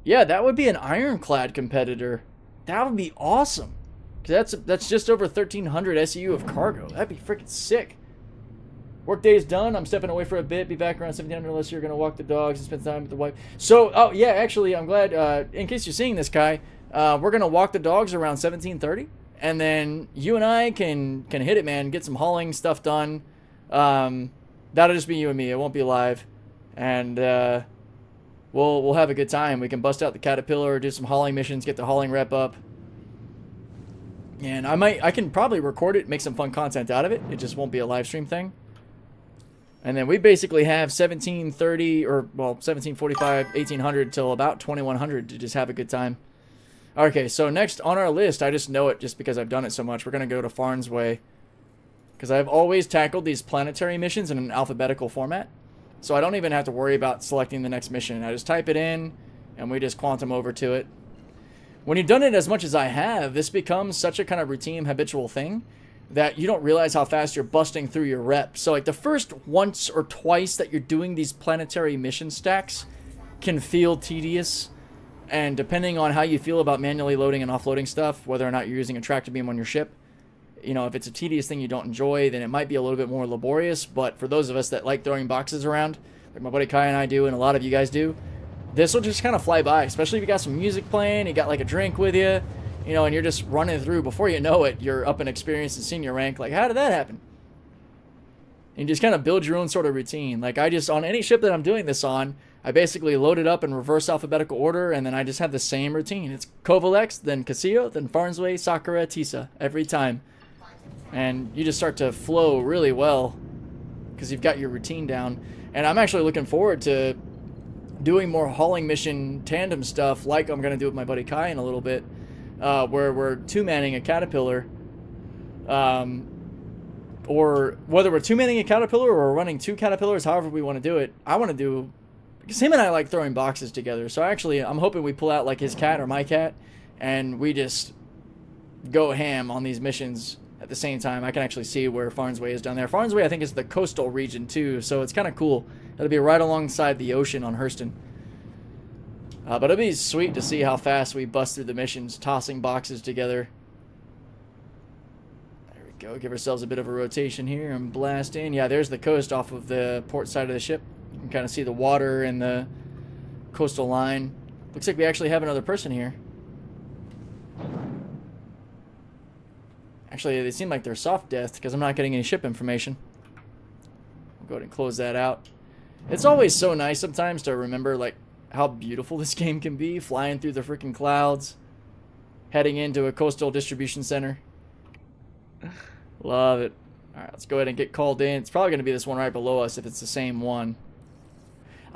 Yeah, that would be an ironclad competitor. That would be awesome. Cause that's just over 1,300 SEU of cargo. That'd be freaking sick. Workday is done. I'm stepping away for a bit. Be back around 1700 unless you're going to walk the dogs and spend time with the wife. So, oh, yeah, actually, I'm glad, in case you're seeing this, Kai, we're going to walk the dogs around 1730. And then you and I can hit it, man. Get some hauling stuff done. That'll just be you and me. It won't be live. And we'll have a good time. We can bust out the Caterpillar, do some hauling missions, get the hauling rep up. And I can probably record it, make some fun content out of it. It just won't be a live stream thing. And then we basically have 1730 or, well, 1745, 1800 till about 2100 to just have a good time. Okay, so next on our list, I just know it just because I've done it so much. We're going to go to Farnsway. Because I've always tackled these planetary missions in an alphabetical format. So I don't even have to worry about selecting the next mission. I just type it in, and we just quantum over to it. When you've done it as much as I have, this becomes such a kind of routine, habitual thing that you don't realize how fast you're busting through your rep. So like the first once or twice that you're doing these planetary mission stacks can feel tedious. And depending on how you feel about manually loading and offloading stuff, whether or not you're using a tractor beam on your ship, you know, if it's a tedious thing you don't enjoy, then it might be a little bit more laborious. But for those of us that like throwing boxes around, like my buddy Kai and I do, and a lot of you guys do, this will just kind of fly by, especially if you got some music playing, you got like a drink with you, you know, and you're just running through. Before you know it, you're up in experience and senior rank. Like, how did that happen? And you just kind of build your own sort of routine. Like, I just, on any ship that I'm doing this on, I basically load it up in reverse alphabetical order, and then I just have the same routine. It's Kovalex, then Castillo, then Farnsway, Sakura, Tisa, every time. And you just start to flow really well because you've got your routine down. And I'm actually looking forward to doing more hauling mission tandem stuff like I'm going to do with my buddy Kai in a little bit, where we're two-manning a Caterpillar, or whether we're two-manning a Caterpillar or we're running two Caterpillars, however we want to do it. I want to do, because him and I like throwing boxes together, so actually I'm hoping we pull out like his cat or my cat, and we just go ham on these missions at the same time. I can actually see where Farnsway is down there. Farnsway, I think, is the coastal region too, so it's kind of cool. It'll be right alongside the ocean on Hurston. But it'll be sweet to see how fast we bust through the missions, tossing boxes together. There we go. Give ourselves a bit of a rotation here and blast in. Yeah, there's the coast off of the port side of the ship. You can kind of see the water and the coastal line. Looks like we actually have another person here. Actually, they seem like they're soft death because I'm not getting any ship information. We'll go ahead and close that out. It's always so nice sometimes to remember like how beautiful this game can be, flying through the freaking clouds, heading into a coastal distribution center. Love it. Alright, let's go ahead and get called in. It's probably going to be this one right below us if it's the same one.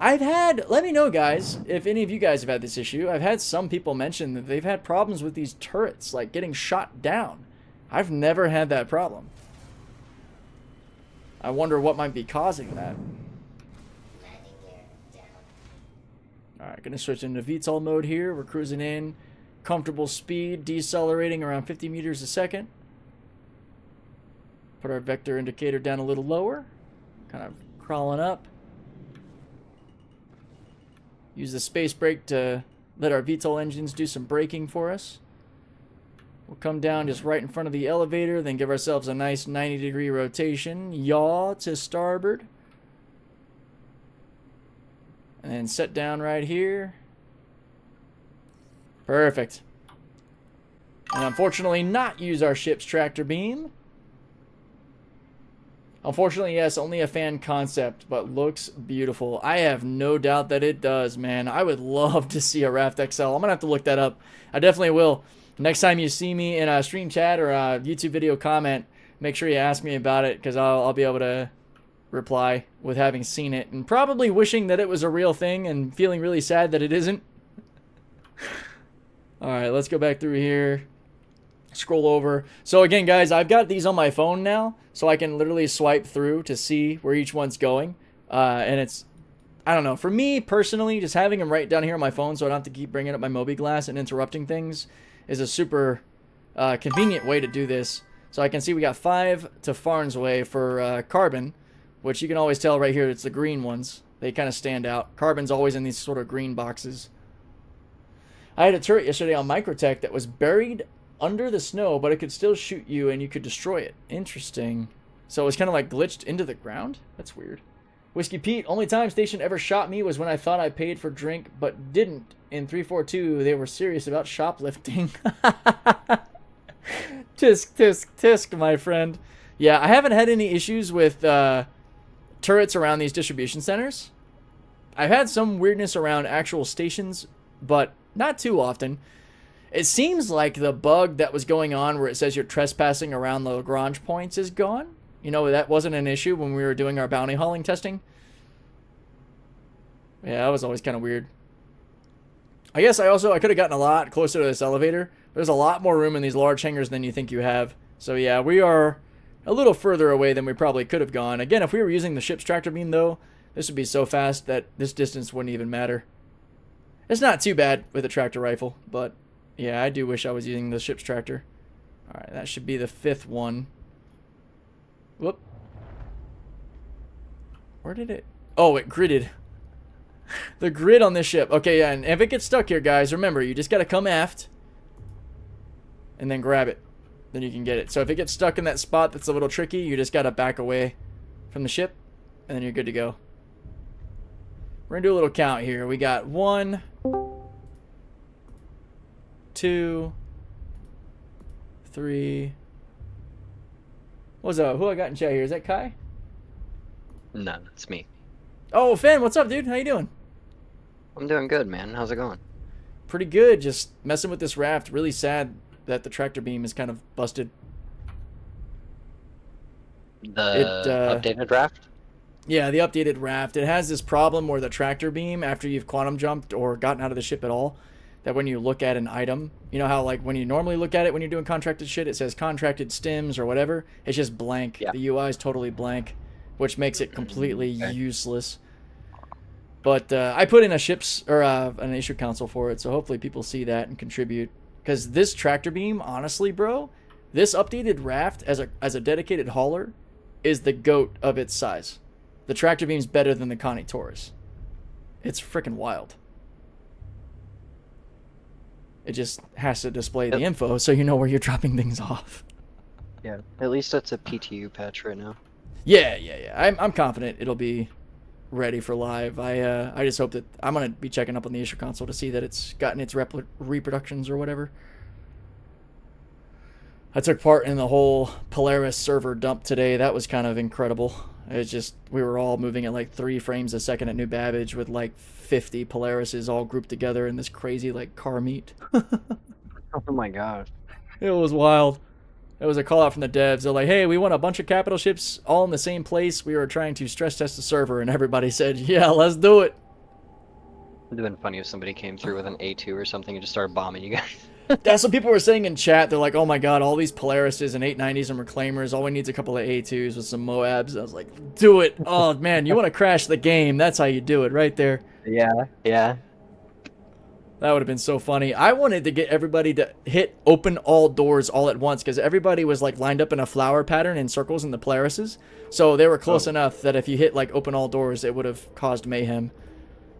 Let me know, guys, if any of you guys have had this issue. I've had some people mention that they've had problems with these turrets, like getting shot down. I've never had that problem. I wonder what might be causing that. Alright, gonna switch into VTOL mode here. We're cruising in. Comfortable speed, decelerating around 50 meters a second. Put our vector indicator down a little lower. Kind of crawling up. Use the space brake to let our VTOL engines do some braking for us. We'll come down just right in front of the elevator, then give ourselves a nice 90-degree rotation. Yaw to starboard. And then set down right here. Perfect. And unfortunately not use our ship's tractor beam. Unfortunately, yes, only a fan concept, but looks beautiful. I have no doubt that it does, man. I would love to see a Raft XL. I'm going to have to look that up. I definitely will. Next time you see me in a stream chat or a YouTube video comment, make sure you ask me about it, because I'll be able to reply with having seen it and probably wishing that it was a real thing and feeling really sad that it isn't. All right, let's go back through here. Scroll over. So again, guys, I've got these on my phone now, so I can literally swipe through to see where each one's going. And it's, I don't know, for me personally, just having them right down here on my phone so I don't have to keep bringing up my Mobi glass and interrupting things is a super convenient way to do this. So I can see we got 5 to Farnsway for carbon, which you can always tell right here, it's the green ones. They kind of stand out. Carbon's always in these sort of green boxes. I had a turret yesterday on Microtech that was buried under the snow, but it could still shoot you and you could destroy it. Interesting. So it was kind of like glitched into the ground? That's weird. Whiskey Pete, only time station ever shot me was when I thought I paid for drink, but didn't. In 342, they were serious about shoplifting. Tisk, tisk, tisk, my friend. Yeah, I haven't had any issues with turrets around these distribution centers. I've had some weirdness around actual stations, but not too often. It seems like the bug that was going on where it says you're trespassing around the Lagrange points is gone. You know, that wasn't an issue when we were doing our bounty hauling testing. Yeah, that was always kind of weird. I guess I could have gotten a lot closer to this elevator. There's a lot more room in these large hangars than you think you have. So yeah, we are a little further away than we probably could have gone. Again, if we were using the ship's tractor beam though, this would be so fast that this distance wouldn't even matter. It's not too bad with a tractor rifle, but yeah, I do wish I was using the ship's tractor. Alright, that should be the 5th one. Whoop. Where did it... Oh, it gridded. The grid on this ship. Okay, yeah, and if it gets stuck here, guys, remember, you just got to come aft and then grab it. Then you can get it. So if it gets stuck in that spot that's a little tricky, you just got to back away from the ship, and then you're good to go. We're going to do a little count here. We got 1, 2, 3. What's up? Who I got in chat here? Is that Kai? No, it's me. Oh, Finn, what's up, dude? How you doing? I'm doing good, man. How's it going? Pretty good. Just messing with this raft. Really sad that the tractor beam is kind of busted. The updated raft? Yeah, the updated raft. It has this problem where the tractor beam, after you've quantum jumped or gotten out of the ship at all, that when you look at an item, you know how like when you normally look at it when you're doing contracted shit, it says contracted stims or whatever? It's just blank. Yeah. The UI is totally blank, which makes it completely useless. But I put in a ship's or an issue council for it, so hopefully people see that and contribute. Because this tractor beam, honestly, bro, this updated raft as a dedicated hauler is the GOAT of its size. The tractor beam's better than the Connie Taurus. It's freaking wild. It just has to display the info so you know where you're dropping things off. Yeah, at least that's a PTU patch right now. Yeah. I'm confident it'll be ready for live. I just hope that I'm gonna be checking up on the issue console to see that it's gotten its reproductions or whatever. I took part in the whole Polaris server dump today. That was kind of incredible. It's just we were all moving at like 3 frames a second at New Babbage with like 50 Polarises all grouped together in this crazy like car meet. Oh my god. It was wild. It was a call out from the devs. They're like, hey, we want a bunch of capital ships all in the same place. We were trying to stress test the server, and everybody said, yeah, let's do it. It would have been funny if somebody came through with an A2 or something and just started bombing you guys. That's what people were saying in chat. They're like, oh my god, all these Polarises and 890s and Reclaimers, all we need is a couple of A2s with some Moabs. I was like, do it. Oh man, you want to crash the game. That's how you do it right there. Yeah. That would have been so funny. I wanted to get everybody to hit open all doors all at once because everybody was like lined up in a flower pattern in circles in the Polarises. So they were close enough that if you hit like open all doors, it would have caused mayhem.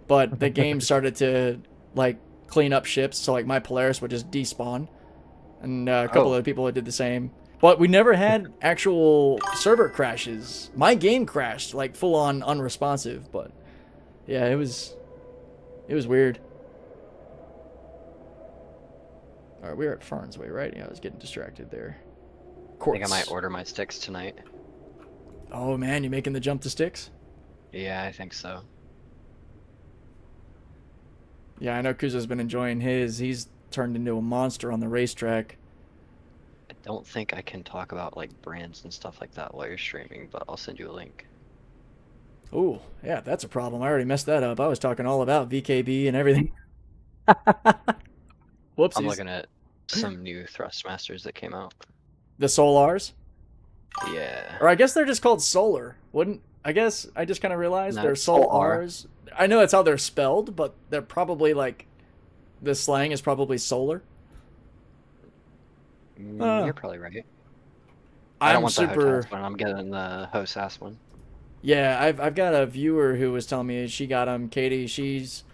But the game started to like clean up ships. So like my Polaris would just despawn. And a couple of people did the same. But we never had actual server crashes. My game crashed like full on unresponsive. But yeah, it was weird. Alright, we were at Farnsway, right? Yeah, I was getting distracted there. I think I might order my sticks tonight. Oh man, you making the jump to sticks? Yeah, I think so. Yeah, I know Kuza's been enjoying his. He's turned into a monster on the racetrack. I don't think I can talk about like brands and stuff like that while you're streaming, but I'll send you a link. Ooh, yeah, that's a problem. I already messed that up. I was talking all about VKB and everything. Whoopsies. I'm looking at some new Thrustmasters that came out. The Solars? Yeah. Or I guess they're just called Solar. Wouldn't I guess I just kind of realized No, they're it's Solar. Solars. I know that's how they're spelled, but they're probably like the slang is probably solar. You're probably right. I I'm don't want the super. Hotas one. I'm getting the Hosas one. Yeah, I've got a viewer who was telling me she got them. Katie, she's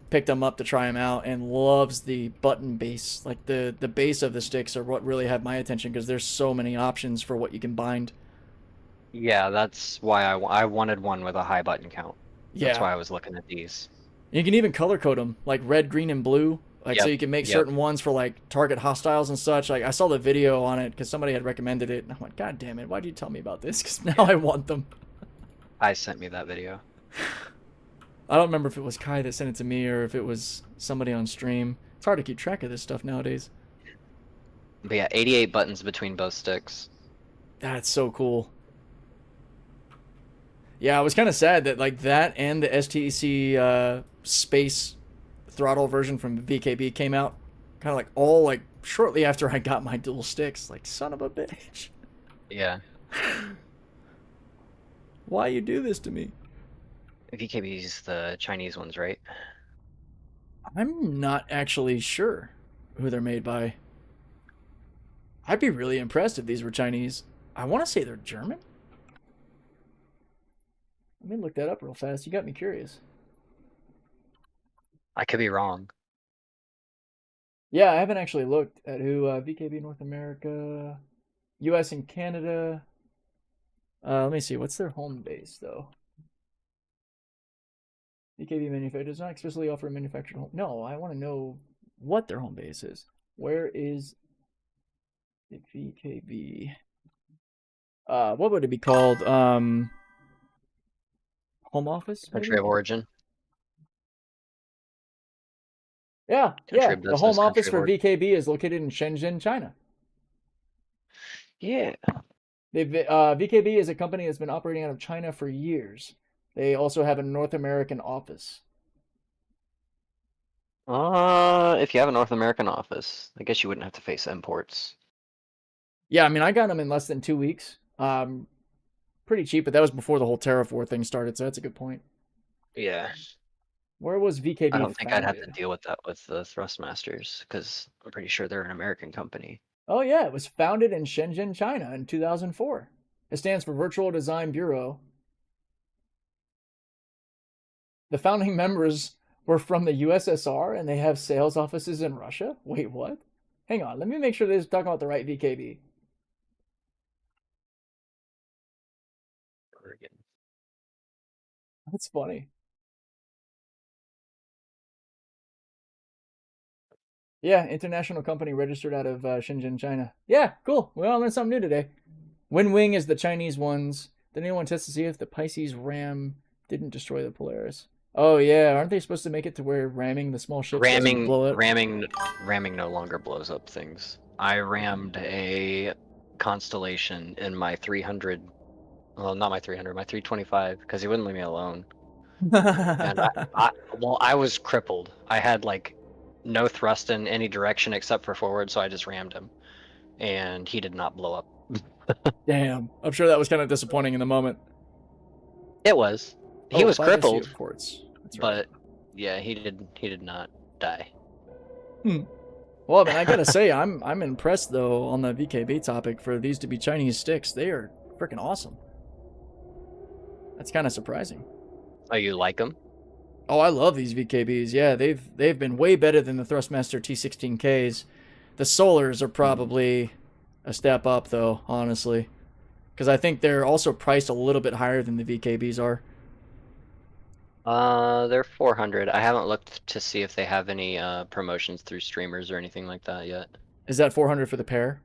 picked them up to try them out and loves the button base. Like the base of the sticks are what really have my attention because there's so many options for what you can bind. Yeah, that's why I wanted one with a high button count. Yeah. That's why I was looking at these. You can even color code them like red, green, and blue. Like so Yep, you can make yep. certain ones for like target hostiles and such. Like I saw the video on it because somebody had recommended it, and I'm like, God damn it, why'd you tell me about this? Because now I want them. I sent me that video. I don't remember if it was Kai that sent it to me or if it was somebody on stream. It's hard to keep track of this stuff nowadays. But yeah, 88 buttons between both sticks. That's so cool. Yeah, I was kind of sad that like that and the STC space throttle version from VKB came out kind of like all like shortly after I got my dual sticks. Like, son of a bitch. Yeah. Why you do this to me? VKB's the Chinese ones, right? I'm not actually sure who they're made by. I'd be really impressed if these were Chinese. I want to say they're German. Let me look that up real fast. You got me curious. I could be wrong. Yeah, I haven't actually looked at who VKB North America, US and Canada. Let me see. What's their home base, though? VKB manufacturer does not explicitly offer a manufactured home. No, I want to know what their home base is. Where is the VKB? What would it be called? Home office? Country maybe? of origin. Yeah, Country yeah. of The business, home office country for of origin. VKB is located in Shenzhen, China. Yeah. VKB is a company that's been operating out of China for years. They also have a North American office. If you have a North American office, I guess you wouldn't have to face imports. Yeah, I mean, I got them in less than 2 weeks. Pretty cheap, but that was before the whole tariff war thing started, so that's a good point. Yeah. Where was VKB I don't think I'd have to founded? deal with that with the Thrustmasters, because I'm pretty sure they're an American company. Oh, yeah, it was founded in Shenzhen, China in 2004. It stands for Virtual Design Bureau. The founding members were from the USSR, and they have sales offices in Russia? Wait, what? Hang on, let me make sure they're talking about the right VKB. Oregon. That's funny. Yeah, international company registered out of Shenzhen, China. Yeah, cool. We all learned something new today. WinWing is the Chinese ones. Did anyone test to see if the Pisces RAM didn't destroy the Polaris? Oh yeah, aren't they supposed to make it to where ramming the small ships doesn't blow up? Ramming no longer blows up things. I rammed a Constellation in my 300. Well, not my 300, my 325, because he wouldn't leave me alone. And I was crippled. I had like no thrust in any direction except for forward, so I just rammed him, and he did not blow up. Damn, I'm sure that was kind of disappointing in the moment. It was. He was 5 crippled, SU quartz. That's right. but yeah, he did not die. Well, I mean, I gotta say, I'm impressed though on the VKB topic for these to be Chinese sticks. They are freaking awesome. That's kind of surprising. Oh, you like him? Oh, I love these VKBs. Yeah, they've been way better than the Thrustmaster T16Ks. The Solars are probably a step up though, honestly, because I think they're also priced a little bit higher than the VKBs are. They're 400. I haven't looked to see if they have any promotions through streamers or anything like that yet. Is that 400 for the pair?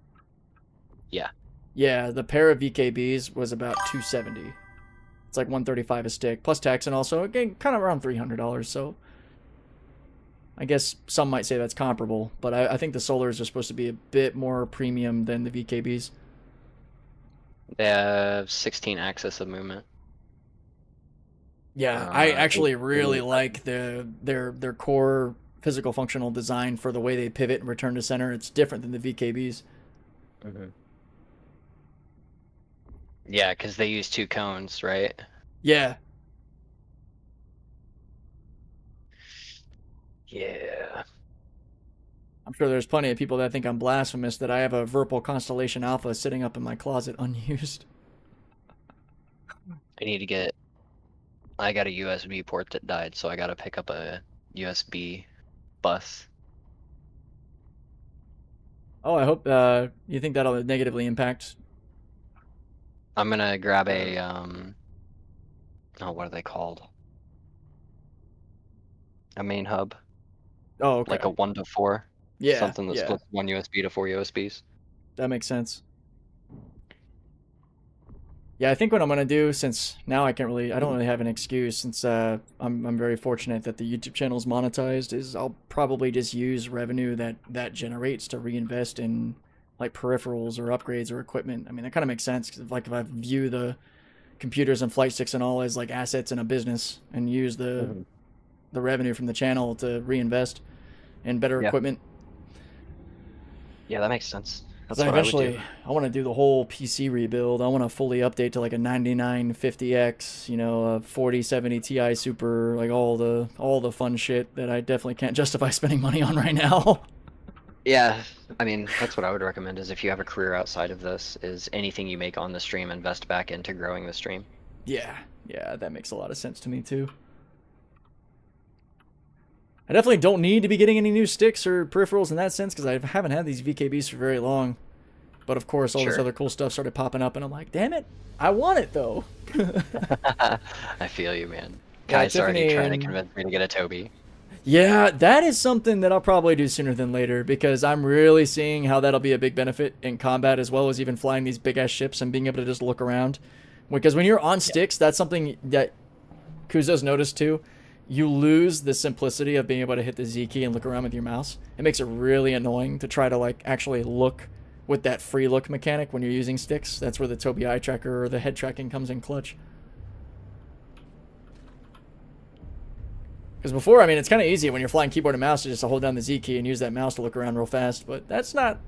Yeah. Yeah, the pair of VKBs was about $270. It's like $135 a stick, plus tax, and also, again, kind of around $300, so I guess some might say that's comparable, but I think the Solars are supposed to be a bit more premium than the VKBs. They have 16 axis of movement. Yeah, I actually it- really like their core physical functional design for the way they pivot and return to center. It's different than the VKBs. Yeah, because they use 2 cones, right? Yeah. Yeah. I'm sure there's plenty of people that think I'm blasphemous that I have a Virpal Constellation Alpha sitting up in my closet unused. I need to get. I got a USB port that died, so I gotta pick up a USB bus. Oh, I hope you think that'll negatively impact. I'm gonna grab a oh, what are they called? A main hub, Oh, okay. like a 1 to 4. Yeah, Something that yeah, splits 1 USB to 4 USBs. that makes sense. Yeah, I think what I'm gonna do, since now I don't really have an excuse, since I'm very fortunate that the YouTube channel is monetized, is I'll probably just use revenue that generates to reinvest in like peripherals or upgrades or equipment. I mean, that kind of makes sense, because if I view the computers and flight sticks and all as like assets in a business and use the revenue from the channel to reinvest in better equipment. Yeah, that makes sense. That's So what I would eventually, do. I want to do the whole PC rebuild. I want to fully update to like a 9950X, a 4070 Ti Super, like all the fun shit that I definitely can't justify spending money on right now. Yeah, I mean, that's what I would recommend is if you have a career outside of this, is anything you make on the stream, invest back into growing the stream. Yeah, that makes a lot of sense to me too. I definitely don't need to be getting any new sticks or peripherals in that sense, because I haven't had these VKBs for very long. But of course, all this other cool stuff started popping up, and I'm like, damn it, I want it though. I feel you, man. Yeah, Kai's already Tiffany trying to and- convince me to get a Toby. Yeah, that is something that I'll probably do sooner than later, because I'm really seeing how that'll be a big benefit in combat, as well as even flying these big-ass ships and being able to just look around. Because when you're on sticks, that's something that Kuzo's noticed too. You lose the simplicity of being able to hit the Z key and look around with your mouse. It makes it really annoying to try to like actually look with that free look mechanic when you're using sticks. That's where the Tobii eye tracker or the head tracking comes in clutch. Because before, I mean, it's kind of easy when you're flying keyboard and mouse to just hold down the Z key and use that mouse to look around real fast. But that's not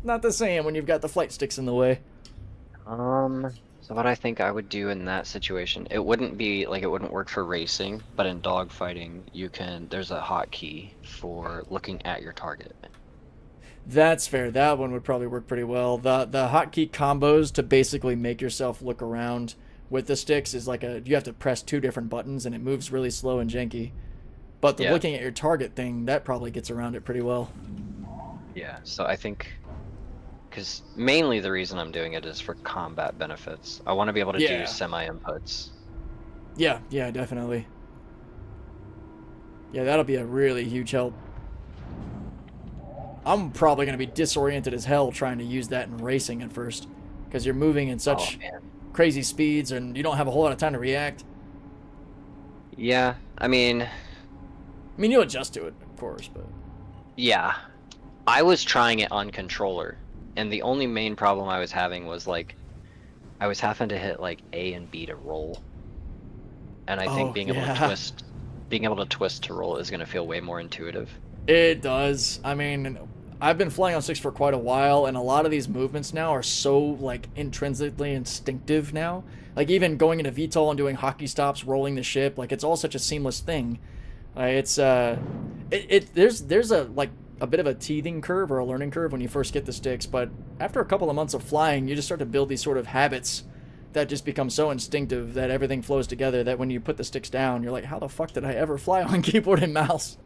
the same when you've got the flight sticks in the way. So what I think I would do in that situation, it wouldn't be like it wouldn't work for racing, but in dogfighting, there's a hotkey for looking at your target. That's fair. That one would probably work pretty well. The hotkey combos to basically make yourself look around with the sticks is like you have to press 2 different buttons, and it moves really slow and janky. But the looking at your target thing, that probably gets around it pretty well. Yeah, so I think, because mainly the reason I'm doing it is for combat benefits. I want to be able to do semi-inputs. Yeah, definitely. Yeah, that'll be a really huge help. I'm probably going to be disoriented as hell trying to use that in racing at first, because you're moving in such crazy speeds and you don't have a whole lot of time to react. Yeah, I mean, you'll adjust to it, of course, but... Yeah. I was trying it on controller, and the only main problem I was having was, like, I was having to hit, like, A and B to roll. And I think being able to twist to roll is going to feel way more intuitive. It does. I mean, I've been flying on sticks for quite a while, and a lot of these movements now are so, like, intrinsically instinctive now. Like, even going into VTOL and doing hockey stops, rolling the ship, like, it's all such a seamless thing. There's a bit of a teething curve or a learning curve when you first get the sticks, but after a couple of months of flying, you just start to build these sort of habits that just become so instinctive that everything flows together, that when you put the sticks down, you're like, how the fuck did I ever fly on keyboard and mouse?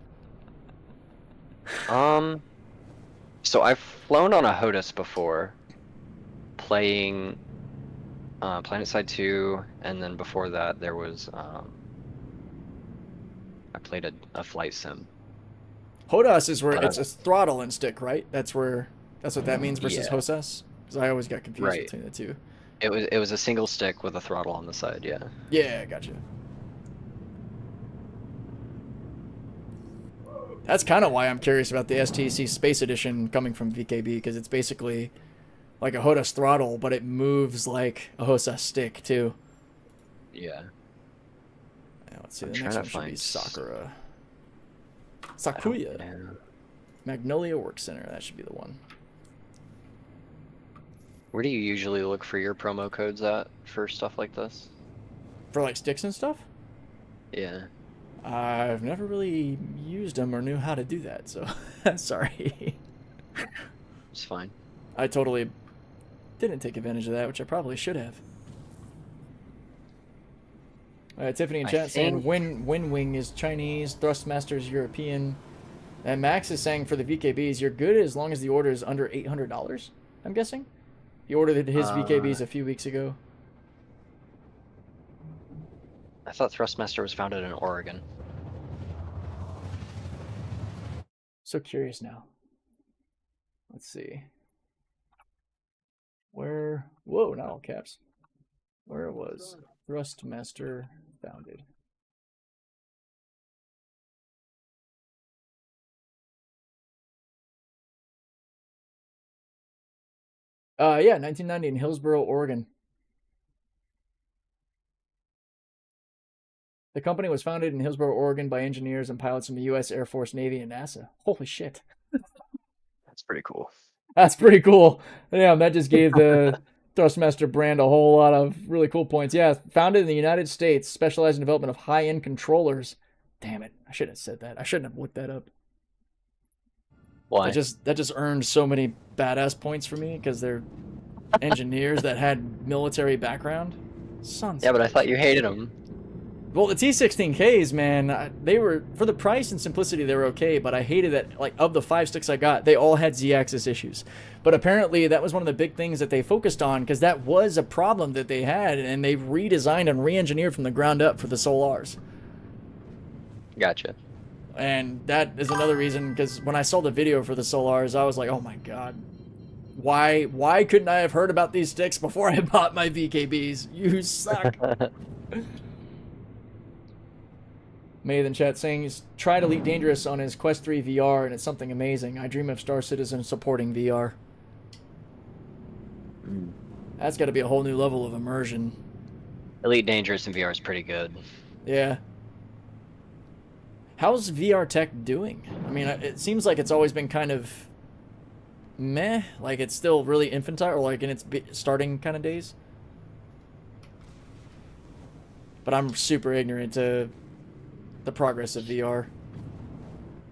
So I've flown on a HOTAS before, playing PlanetSide 2, and then before that there was I played a flight sim. HOTAS is where it's a throttle and stick, right? That's what that means versus HOTAS? Because I always got confused Right. between the two. It was a single stick with a throttle on the side, yeah. Yeah, gotcha. That's kind of why I'm curious about the STC Space Edition coming from VKB, because it's basically like a HOTAS throttle, but it moves like a HOTAS stick too. Yeah. Yeah, let's see, I'm the trying next to one should be find Sakuya. Yeah. Magnolia Work Center, that should be the one. Where do you usually look for your promo codes at for stuff like this? For like sticks and stuff? Yeah. I've never really used them or knew how to do that, so sorry. It's fine. I totally didn't take advantage of that, which I probably should have. Tiffany in I chat saying think- Wing is Chinese, Thrustmaster's European, and Max is saying for the VKBs, you're good as long as the order is under $800. I'm guessing. He ordered his VKBs a few weeks ago. I thought Thrustmaster was founded in Oregon. So curious now. Let's see. Where? Whoa, not all caps. Where was Thrustmaster founded? Yeah, 1990 in Hillsboro, Oregon. The company was founded in Hillsboro, Oregon by engineers and pilots from the U.S. Air Force, Navy, and NASA. Holy shit. That's pretty cool. That's pretty cool. Damn, that just gave the Thrustmaster brand a whole lot of really cool points. Yeah, founded in the United States, specialized in development of high-end controllers. Damn it, I should have said that. I shouldn't have looked that up. Why? That just earned so many badass points for me because they're engineers that had military background. Sons. Yeah, but I thought you hated them. Well, the T16Ks, man, they were, for the price and simplicity, they were okay, but I hated that, like, of the 5 sticks I got, they all had Z-axis issues. But apparently, that was one of the big things that they focused on, because that was a problem that they had, and they redesigned and re-engineered from the ground up for the Solars. Gotcha. And that is another reason, because when I saw the video for the Solars, I was like, oh my god. Why couldn't I have heard about these sticks before I bought my VKBs? You suck. May in chat saying he's tried Elite Dangerous on his Quest 3 VR and it's something amazing. I dream of Star Citizen supporting VR. That's got to be a whole new level of immersion. Elite Dangerous in VR is pretty good. Yeah. How's VR tech doing? I mean, it seems like it's always been kind of meh, like it's still really infantile or like in its starting kind of days. But I'm super ignorant to the progress of VR.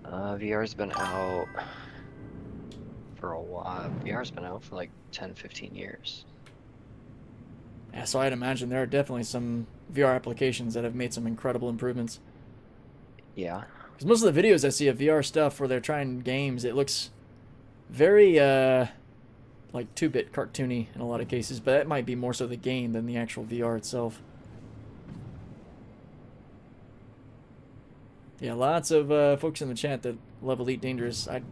VR's been out for a while. VR's been out for like 10, 15 years. Yeah, so I'd imagine there are definitely some VR applications that have made some incredible improvements. Yeah. Because most of the videos I see of VR stuff where they're trying games, it looks very, like 2-bit cartoony in a lot of cases, but that might be more so the game than the actual VR itself. Yeah, lots of folks in the chat that love Elite Dangerous. I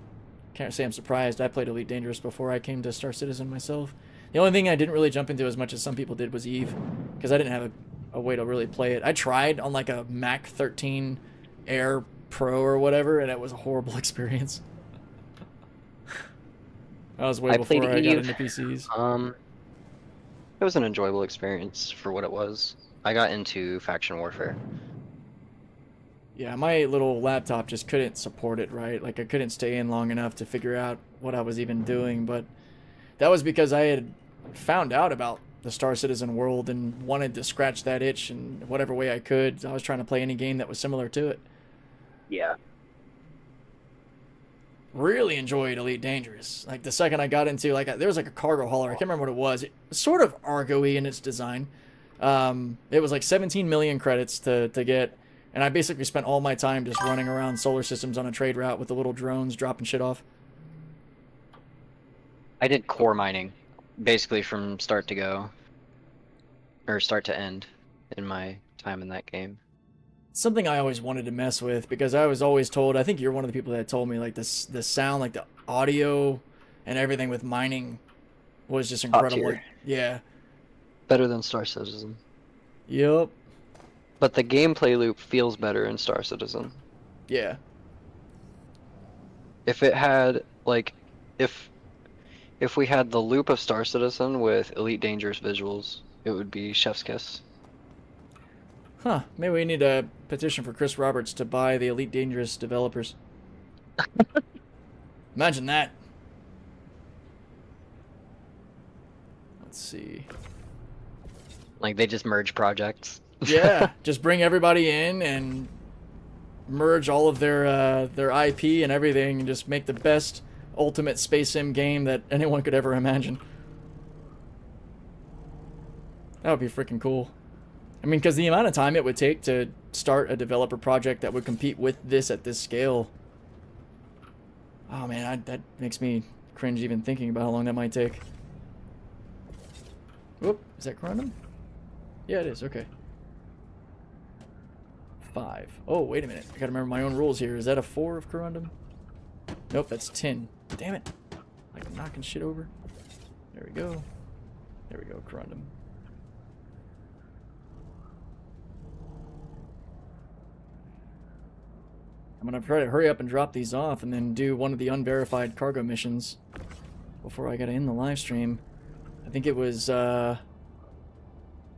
can't say I'm surprised. I played Elite Dangerous before I came to Star Citizen myself. The only thing I didn't really jump into as much as some people did was Eve, because I didn't have a way to really play it. I tried on like a Mac 13 Air Pro or whatever, and it was a horrible experience. That was way before I got into PCs. It was an enjoyable experience for what it was. I got into faction warfare. Yeah, my little laptop just couldn't support it, right? Like, I couldn't stay in long enough to figure out what I was even doing, but that was because I had found out about the Star Citizen world and wanted to scratch that itch in whatever way I could. I was trying to play any game that was similar to it. Yeah. Really enjoyed Elite Dangerous. Like, the second I got into, like, there was like a cargo hauler. I can't remember what it was. It was sort of Argo-y in its design. It was like 17 million credits to get. And I basically spent all my time just running around solar systems on a trade route with the little drones dropping shit off. I did core mining, basically from start to go, or start to end, in my time in that game. Something I always wanted to mess with, because I was always told, I think you're one of the people that told me, like, the sound, like the audio and everything with mining was just Top incredible. tier. Yeah. Better than Star Citizen. Yep. But the gameplay loop feels better in Star Citizen. Yeah. If it had like, if we had the loop of Star Citizen with Elite Dangerous visuals, it would be chef's kiss. Huh. Maybe we need a petition for Chris Roberts to buy the Elite Dangerous developers. Imagine that. Let's see. Like they just merge projects. Yeah, just bring everybody in and merge all of their IP and everything, and just make the best ultimate space sim game that anyone could ever imagine. That would be freaking cool. I mean, because the amount of time it would take to start a developer project that would compete with this at this scale. Oh man, that makes me cringe even thinking about how long that might take. Whoop, is that corundum? Yeah, it is, okay. 5. Oh, wait a minute. I gotta remember my own rules here. Is that a 4 of corundum? Nope, that's 10. Damn it. Like I'm knocking shit over. There we go. There we go, corundum. I'm gonna try to hurry up and drop these off and then do one of the unverified cargo missions before I gotta end the live stream. I think it was it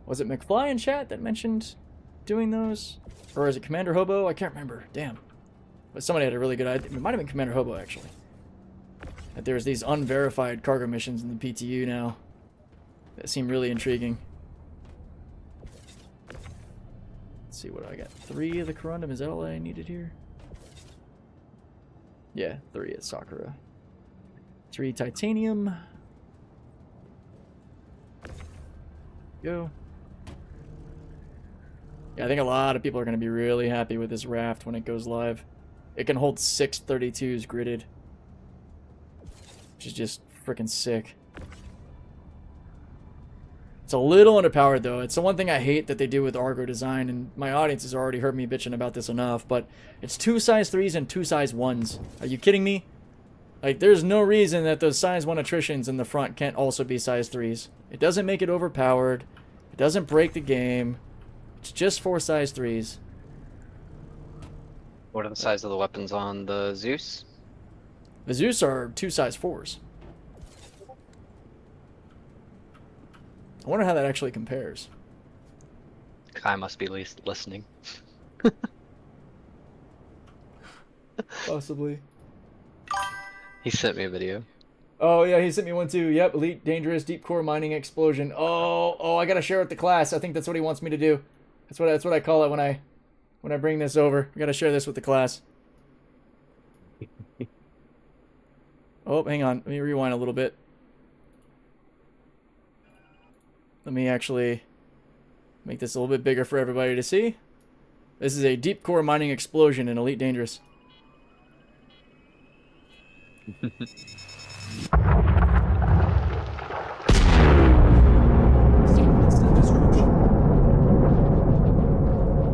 McFly in chat that mentioned doing those? Or is it Commander Hobo? I can't remember. Damn. But somebody had a really good idea. It might have been Commander Hobo, actually. That there's these unverified cargo missions in the PTU now that seem really intriguing. Let's see what I got. 3 of the corundum. Is that all I needed here? Yeah, 3 at Sakura. 3 titanium. Go. Yeah, I think a lot of people are going to be really happy with this raft when it goes live. It can hold 6 32s gridded, which is just freaking sick. It's a little underpowered though. It's the one thing I hate that they do with Argo design, and my audience has already heard me bitching about this enough, but it's 2 size 3s and 2 size 1s. Are you kidding me? Like, there's no reason that those size 1 attritions in the front can't also be size 3s. It doesn't make it overpowered. It doesn't break the game. It's just 4 size 3s. What are the size of the weapons on the Zeus? The Zeus are 2 size 4s. I wonder how that actually compares. Kai must be least listening. Possibly. He sent me a video. Oh yeah, he sent me one too. Yep, elite, dangerous, deep core mining explosion. Oh, I gotta share it with the class. I think that's what he wants me to do. That's what I call it when I bring this over. I gotta share this with the class. Oh, hang on. Let me rewind a little bit. Let me actually make this a little bit bigger for everybody to see. This is a deep core mining explosion in Elite Dangerous.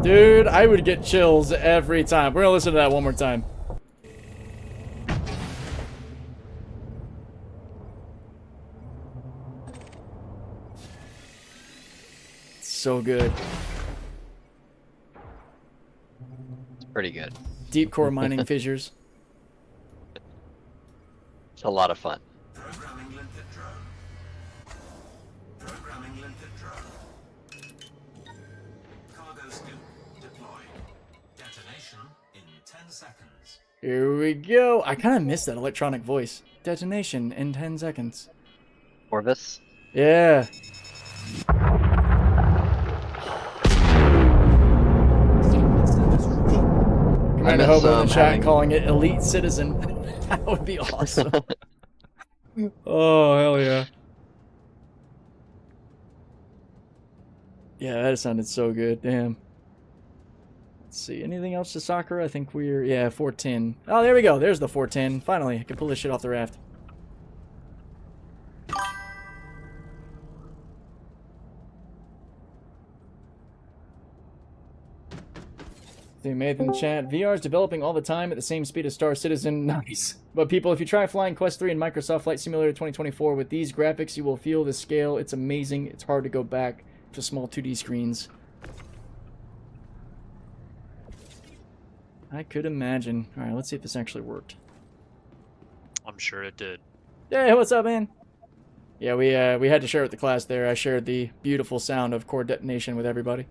Dude, I would get chills every time. We're gonna listen to that one more time. So good. It's pretty good. Deep core mining fissures. It's a lot of fun. Programming limpet drone. Programming limpet drone. Cargo scoop deployed. Detonation in 10 seconds. Here we go. I kind of miss that electronic voice. Detonation in 10 seconds. Orvis? Yeah. Commander Hobo in the chat calling it Elite Citizen. That would be awesome. Oh, hell yeah. Yeah, that sounded so good. Damn. Let's see. Anything else to Sakura? I think we're... Yeah, 410. Oh, there we go. There's the 410. Finally, I can pull this shit off the raft. They made in the chat. VR is developing all the time at the same speed as Star Citizen. Nice. But people, if you try flying Quest 3 and Microsoft Flight Simulator 2024 with these graphics, you will feel the scale. It's amazing. It's hard to go back to small 2D screens. I could imagine. All right, let's see if this actually worked. I'm sure it did. Hey, what's up, man? Yeah, we had to share with the class there. I shared the beautiful sound of core detonation with everybody.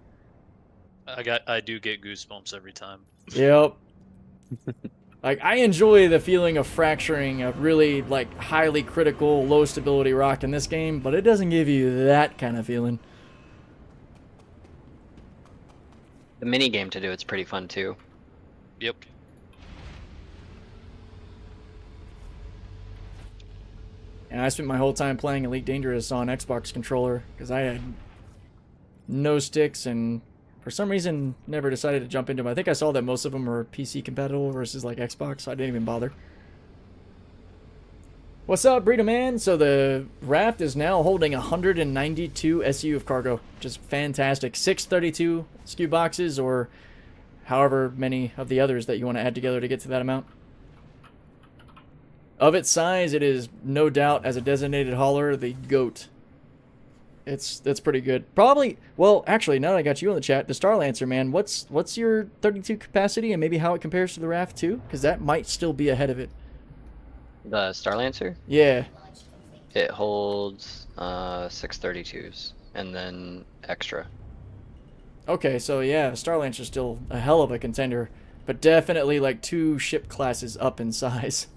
I do get goosebumps every time. Yep. Like, I enjoy the feeling of fracturing a really, like, highly critical, low stability rock in this game, but it doesn't give you that kind of feeling. The mini game to do it's pretty fun too. Yep. And I spent my whole time playing Elite Dangerous on Xbox controller because I had no sticks and for some reason never decided to jump into them. I think I saw that most of them are PC compatible versus like Xbox, so I didn't even bother. What's up, Burrito Man? So the Raft is now holding 192 SU of cargo, which is fantastic. 632 SKU boxes or however many of the others that you want to add together to get to that amount. Of its size, it is no doubt, as a designated hauler, the GOAT. That's pretty good. Probably, well, actually, now that I got you in the chat, the Starlancer, man, what's your 32 capacity and maybe how it compares to the Raft 2? Because that might still be ahead of it. The Starlancer? Yeah. It holds 632s and then extra. Okay, so yeah, Starlancer's still a hell of a contender, but definitely like 2 ship classes up in size.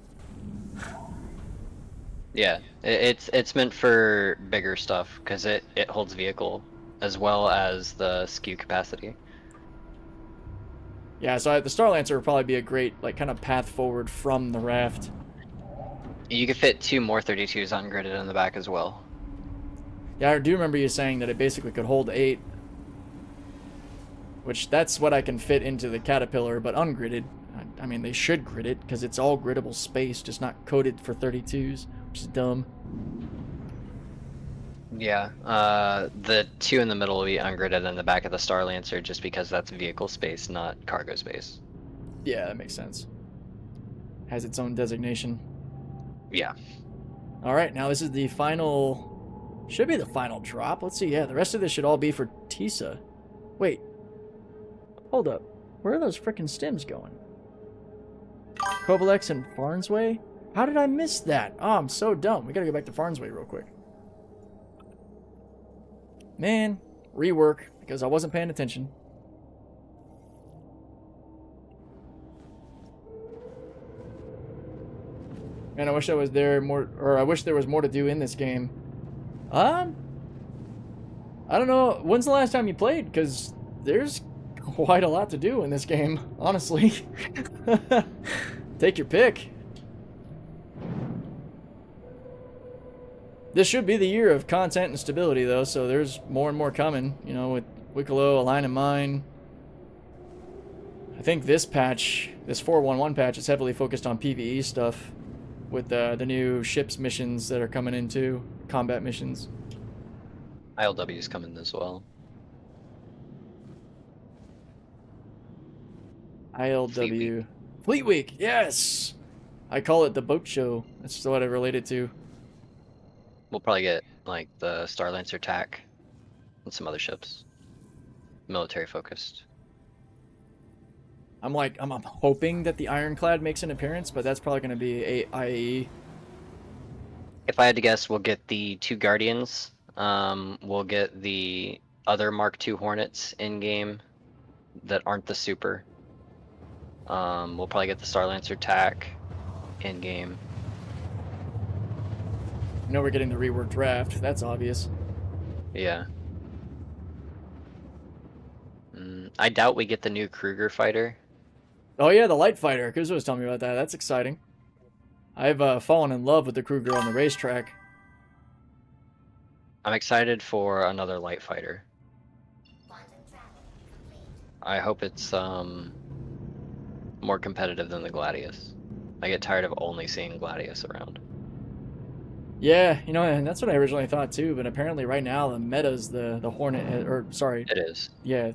Yeah, it's meant for bigger stuff because it holds vehicle as well as the SKU capacity. Yeah, so the Starlancer would probably be a great like kind of path forward from the Raft. You could fit 2 more 32s ungridded in the back as well. Yeah, I do remember you saying that it basically could hold 8. Which, that's what I can fit into the Caterpillar, but ungridded. I mean, they should grid it, because it's all griddable space, just not coded for 32s, which is dumb. Yeah, the 2 in the middle will be ungridded in the back of the Starlancer just because that's vehicle space, not cargo space. Yeah, that makes sense. Has its own designation. Yeah. Alright, now this is the final... Should be the final drop. Let's see, yeah, the rest of this should all be for TISA. Wait. Hold up. Where are those frickin' stems going? Kovalex and Farnsway? How did I miss that? Oh, I'm so dumb. We gotta go back to Farnsway real quick. Man, rework, because I wasn't paying attention. Man, I wish I was there more, or I wish there was more to do in this game. I don't know. When's the last time you played? Because there's quite a lot to do in this game, honestly. Take your pick. This should be the year of content and stability, though, so there's more and more coming, you know, with Wicklow, Align and Mine. I think this patch, this 4.1.1 patch, is heavily focused on PvE stuff with the new ships missions that are coming in, too. Combat missions. ILW's coming as well. ILW. Fleet Week, yes! I call it the boat show. That's what I relate it to. We'll probably get, like, the Starlancer TAC and some other ships. Military focused. I'm hoping that the Ironclad makes an appearance, but that's probably going to be a IAE. If I had to guess, we'll get the 2 Guardians. We'll get the other Mark II Hornets in-game that aren't the Super. We'll probably get the Starlancer TAC in-game. I know we're getting the reworked Raft. That's obvious. Yeah. I doubt we get the new Kruger fighter. Oh yeah, the light fighter. Kuzo was telling me about that. That's exciting. I've fallen in love with the Kruger on the racetrack. I'm excited for another light fighter. I hope it's more competitive than the Gladius. I get tired of only seeing Gladius around. Yeah, you know, and that's what I originally thought too, but apparently right now the meta's the Hornet, or sorry. It is. Yeah.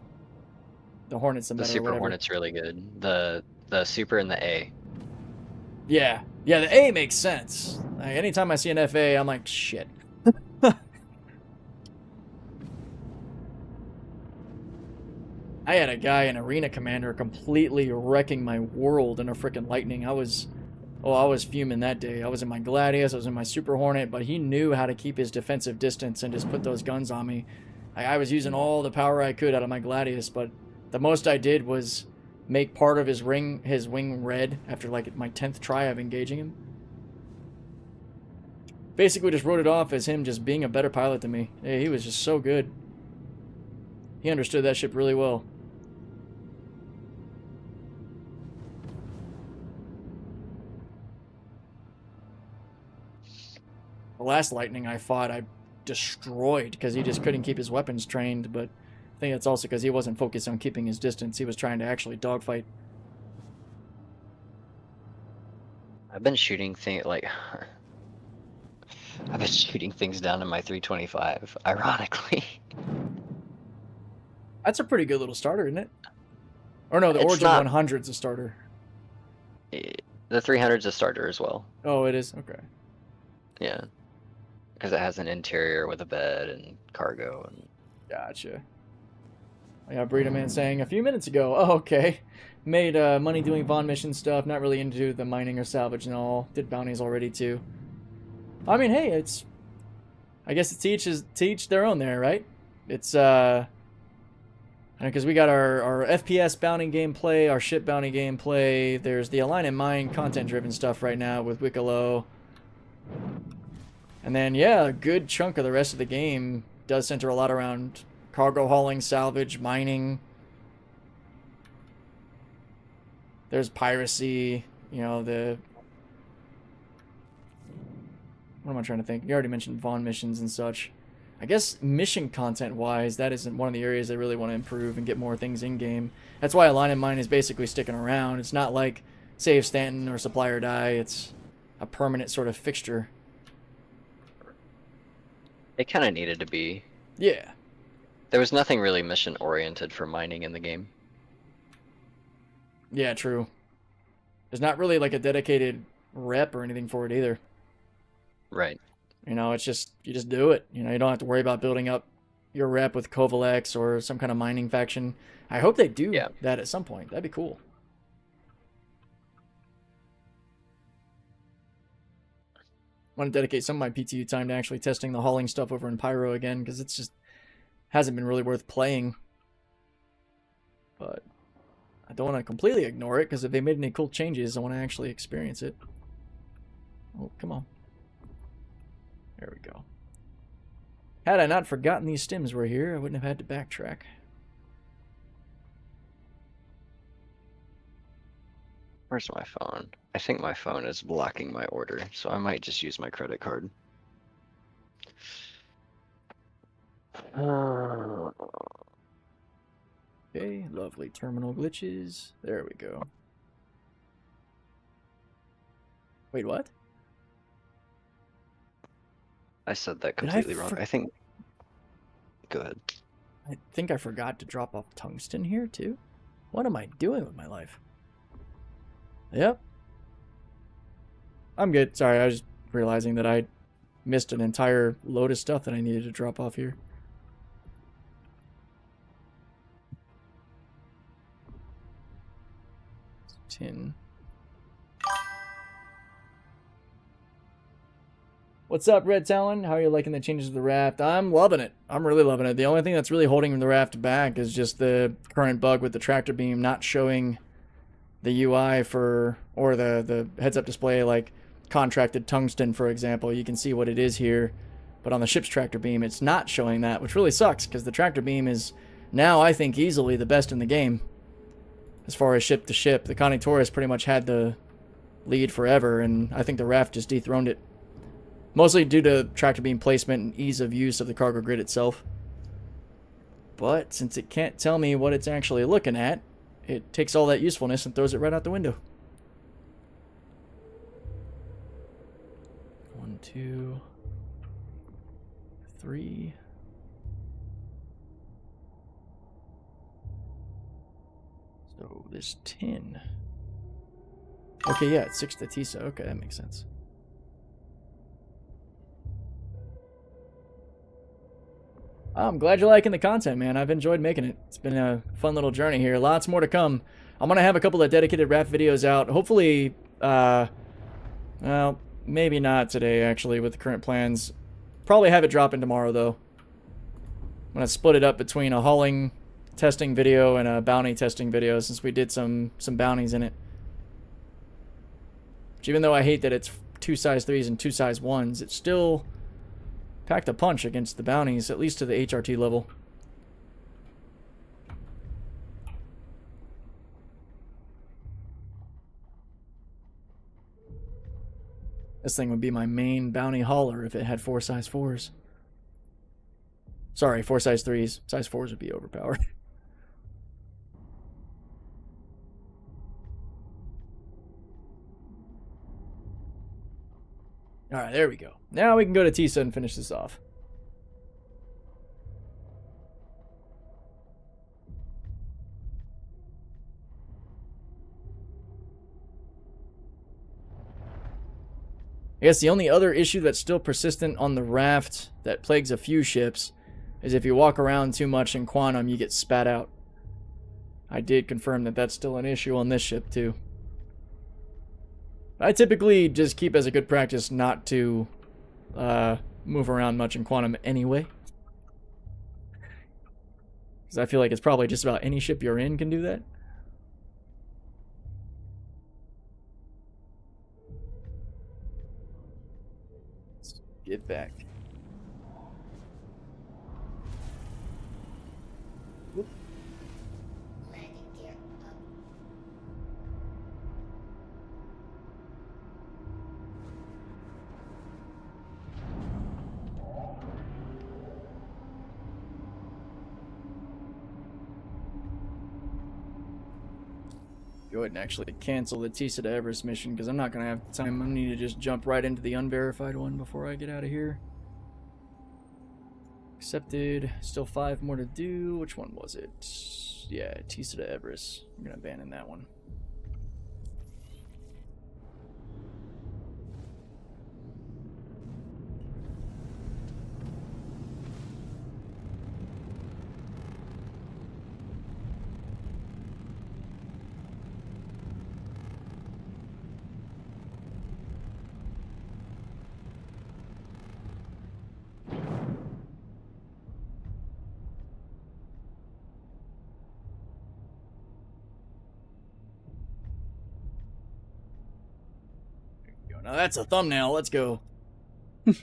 the Hornet's the The meta or Super whatever. Hornet's really good. The Super and the A. Yeah. Yeah, the A makes sense. Like, anytime I see an FA, I'm like, shit. I had a guy in Arena Commander completely wrecking my world in a freaking Lightning. I was fuming that day. I was in my Gladius, I was in my Super Hornet, but he knew how to keep his defensive distance and just put those guns on me. I was using all the power I could out of my Gladius, but the most I did was make part of his wing red after like my 10th try of engaging him. Basically just wrote it off as him just being a better pilot than me. Yeah, he was just so good. He understood that ship really well. The last Lightning I fought, I destroyed because he just couldn't keep his weapons trained, but I think that's also because he wasn't focused on keeping his distance. He was trying to actually dogfight. I've been shooting I've been shooting things down in my 325, ironically. That's a pretty good little starter, isn't it? Or no, the It's Origin not- 100's a starter. The 300's a starter as well. Oh, it is? Okay. Yeah. Because it has an interior with a bed and cargo. And Gotcha. Yeah, Burrito Man saying a few minutes ago, oh, okay. Made money doing Vaughn mission stuff, not really into the mining or salvage and all. Did bounties already too. I mean, hey, it's... I guess it's to each their own there, right? It's, because we got our FPS bounty gameplay, our ship bounty gameplay. There's the Align and Mine content-driven stuff right now with Wicklow. And then, yeah, a good chunk of the rest of the game does center a lot around cargo hauling, salvage, mining. There's piracy, you know, what am I trying to think? You already mentioned Vaughn missions and such. I guess mission content-wise, that isn't one of the areas I really want to improve and get more things in-game. That's why Align and Mine is basically sticking around. It's not like Save Stanton or Supply or Die. It's a permanent sort of fixture. it kind of needed to be. Yeah. There was nothing really mission-oriented for mining in the game. Yeah, true. There's not really like a dedicated rep or anything for it either. Right. You know, it's just, you just do it. You know, you don't have to worry about building up your rep with Kovalex or some kind of mining faction. I hope they do that at some point. That'd be cool. I want to dedicate some of my PTU time to actually testing the hauling stuff over in Pyro again, because it's just hasn't been really worth playing. But I don't want to completely ignore it, because if they made any cool changes, I want to actually experience it. Oh, come on. There we go. Had I not forgotten these stims were here, I wouldn't have had to backtrack. Where's my phone? I think my phone is blocking my order, so I might just use my credit card. Okay, lovely terminal glitches. There we go. Wait, what? I said that Did I completely wrong. I think... Go ahead. I think I forgot to drop off tungsten here, too. What am I doing with my life? Yep. I'm good. Sorry, I was just realizing that I missed an entire load of stuff that I needed to drop off here. Tin. What's up, Red Talon? How are you liking the changes to the raft? I'm loving it. I'm really loving it. The only thing that's really holding the raft back is just the current bug with the tractor beam not showing the UI for, or the heads-up display, like contracted tungsten, for example. You can see what it is here, but on the ship's tractor beam, it's not showing that, which really sucks, because the tractor beam is now, I think, easily the best in the game. As far as ship to ship, the Connie Taurus pretty much had the lead forever, and I think the raft just dethroned it. Mostly due to tractor beam placement and ease of use of the cargo grid itself. But since it can't tell me what it's actually looking at, it takes all that usefulness and throws it right out the window. 1, 2, 3. So this 10. Okay, yeah, it's 6 to TISA. Okay, that makes sense. I'm glad you're liking the content, man. I've enjoyed making it. It's been a fun little journey here. Lots more to come. I'm going to have a couple of dedicated raft videos out. Hopefully, well, maybe not today, actually, with the current plans. Probably have it dropping tomorrow, though. I'm going to split it up between a hauling testing video and a bounty testing video, since we did some bounties in it. Which, even though I hate that it's 2 size 3s and 2 size 1s, it's still packed a punch against the bounties, at least to the HRT level. This thing would be my main bounty hauler if it had 4 size 4s. Sorry, 4 size 3s. Size 4s would be overpowered. Alright, there we go. Now we can go to TISA and finish this off. I guess the only other issue that's still persistent on the raft that plagues a few ships is if you walk around too much in quantum, you get spat out. I did confirm that that's still an issue on this ship, too. I typically just keep as a good practice not to move around much in quantum anyway. Because I feel like it's probably just about any ship you're in can do that. Let's get back. Whoop. Landing gear up. Go ahead and actually cancel the TISA to Everest mission, because I'm not going to have time. I need to just jump right into the unverified one before I get out of here. Accepted. Still 5 more to do. Which one was it? Yeah, TISA to Everest. I'm going to abandon that one. Now that's a thumbnail. Let's go. Check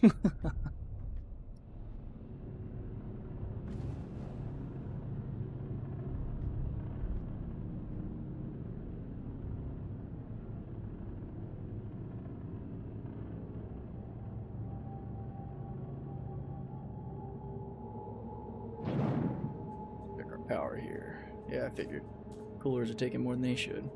our power here. Yeah, I figured. Coolers are taking more than they should.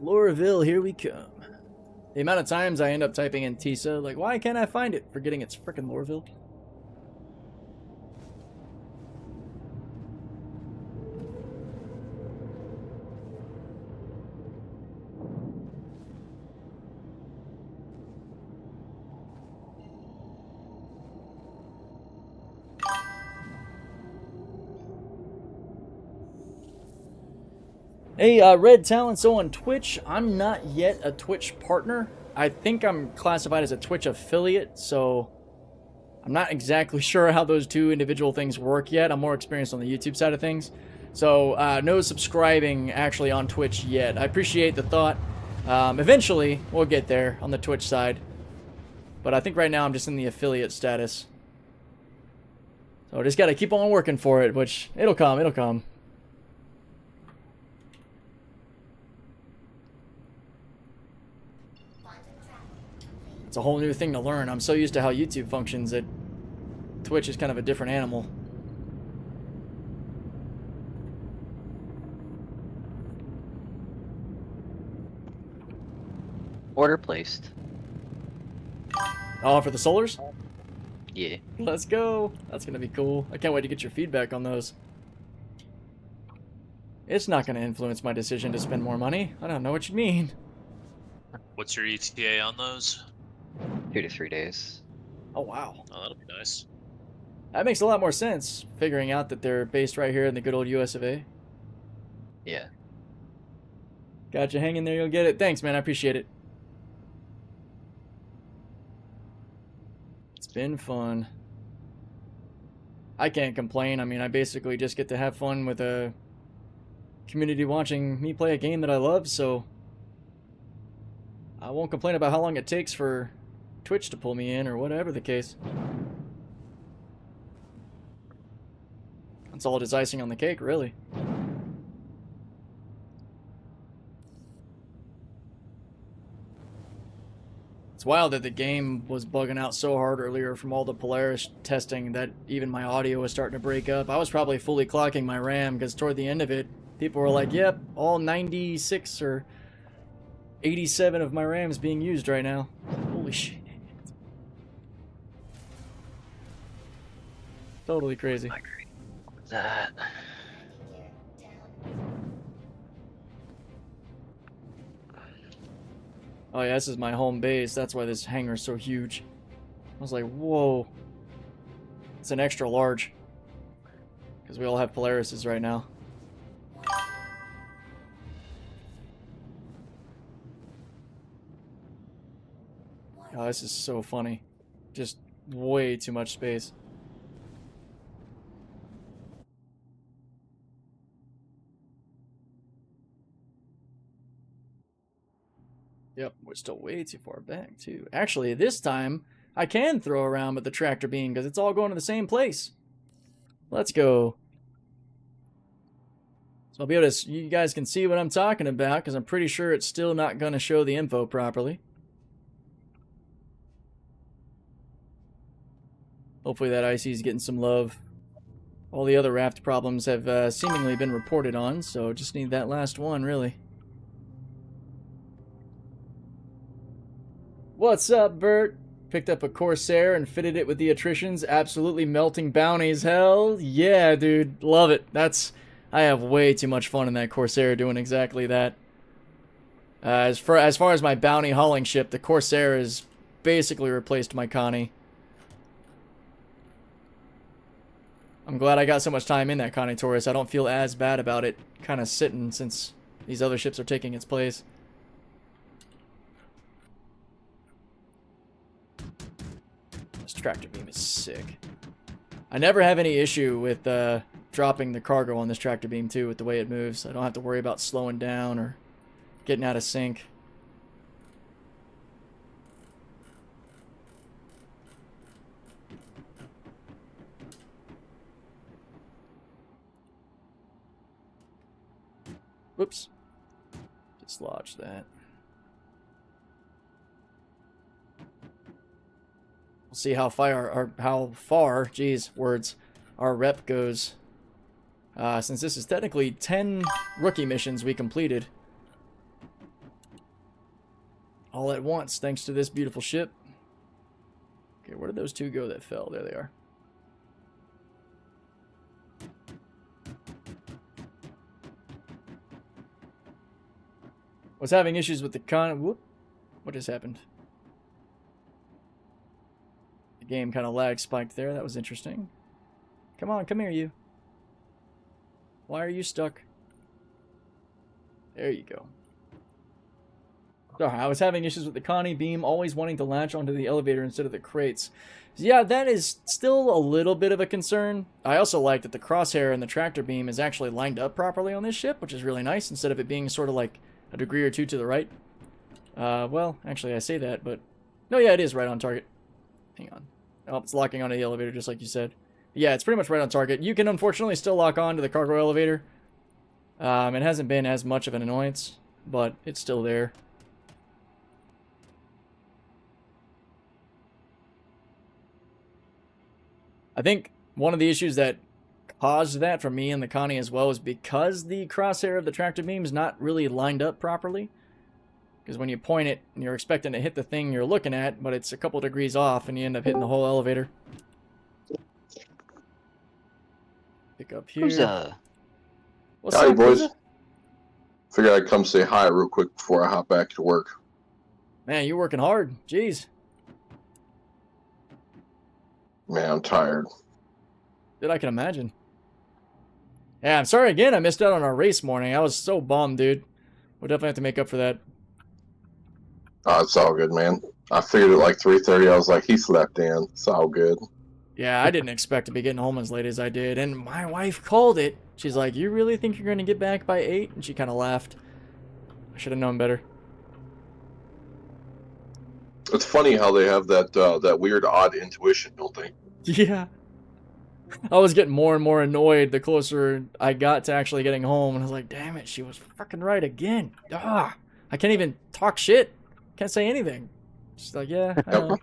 Lauraville, here we come. The amount of times I end up typing in TISA, like, why can't I find it? Forgetting it's frickin' Lauraville. Hey, Red Talentso on Twitch. I'm not yet a Twitch partner. I think I'm classified as a Twitch affiliate, so I'm not exactly sure how those two individual things work yet. I'm more experienced on the YouTube side of things. So, no subscribing actually on Twitch yet. I appreciate the thought. Eventually, we'll get there on the Twitch side. But I think right now I'm just in the affiliate status. So I just gotta keep on working for it, which, it'll come, it'll come. It's a whole new thing to learn. I'm so used to how YouTube functions that Twitch is kind of a different animal. Order placed. Oh, for the solars? Yeah. Let's go. That's going to be cool. I can't wait to get your feedback on those. It's not going to influence my decision to spend more money. I don't know what you mean. What's your ETA on those? 2 to 3 days. Oh, wow. Oh, that'll be nice. That makes a lot more sense, figuring out that they're based right here in the good old US of A. Yeah. Got you. Hang in there. You'll get it. Thanks, man. I appreciate it. It's been fun. I can't complain. I mean, I basically just get to have fun with a community watching me play a game that I love, so I won't complain about how long it takes for Twitch to pull me in or whatever the case. That's all it is, icing on the cake, really. It's wild that the game was bugging out so hard earlier from all the Polaris testing that even my audio was starting to break up. I was probably fully clocking my RAM because toward the end of it, people were like, yep, all 96 or 87 of my RAM is being used right now. Holy shit. Totally crazy. I agree with that. Oh yeah, this is my home base. That's why this hangar's so huge. I was like, whoa. It's an extra large. Because we all have Polarises right now. Oh, this is so funny. Just way too much space. Yep, we're still way too far back, too. Actually, this time, I can throw around with the tractor beam because it's all going to the same place. Let's go. So I'll be able to, you guys can see what I'm talking about because I'm pretty sure it's still not going to show the info properly. Hopefully that IC is getting some love. All the other raft problems have seemingly been reported on, so just need that last one, really. What's up, Bert? Picked up a Corsair and fitted it with the attritions. Absolutely melting bounties. Hell yeah, dude. Love it. I have way too much fun in that Corsair doing exactly that. As far as my bounty hauling ship, the Corsair has basically replaced my Connie. I'm glad I got so much time in that Connie Taurus. I don't feel as bad about it kind of sitting since these other ships are taking its place. This tractor beam is sick. I never have any issue with dropping the cargo on this tractor beam too with the way it moves. I don't have to worry about slowing down or getting out of sync. Whoops. Dislodge that. We'll see how far, geez, words, our rep goes. Since this is technically 10 rookie missions we completed. All at once, thanks to this beautiful ship. Okay, where did those two go that fell? There they are. Was having issues with the whoop. What just happened? The game kind of lag spiked there. That was interesting. Come on, come here, you. Why are you stuck? There you go. Sorry, I was having issues with the Connie beam, always wanting to latch onto the elevator instead of the crates. So yeah, that is still a little bit of a concern. I also like that the crosshair and the tractor beam is actually lined up properly on this ship, which is really nice, instead of it being sort of like a degree or two to the right. Well, actually I say that, but no, yeah, it is right on target. Hang on. Oh, it's locking onto the elevator just like you said. Yeah, it's pretty much right on target. You can unfortunately still lock on to the cargo elevator. It hasn't been as much of an annoyance, but it's still there. I think one of the issues that caused that for me and the Connie as well is because the crosshair of the tractor beam is not really lined up properly. Because when you point it, and you're expecting to hit the thing you're looking at, but it's a couple degrees off, and you end up hitting the whole elevator. Pick up here. Who's What's Howdy, up, boys. Pizza? Figured I'd come say hi real quick before I hop back to work. Man, you're working hard. Jeez. Man, I'm tired. Dude, I can imagine. Yeah, I'm sorry again. I missed out on our race morning. I was so bummed, dude. We'll definitely have to make up for that. Oh, it's all good, man. I figured at like 3:30. I was like, he slept in. It's all good. Yeah, I didn't expect to be getting home as late as I did. And my wife called it. She's like, you really think you're going to get back by 8? And she kind of laughed. I should have known better. It's funny how they have that weird, odd intuition, don't they? Yeah. I was getting more and more annoyed the closer I got to actually getting home. And I was like, damn it, she was fucking right again. Ah, I can't even talk shit. Can't say anything. She's like, yeah, I know.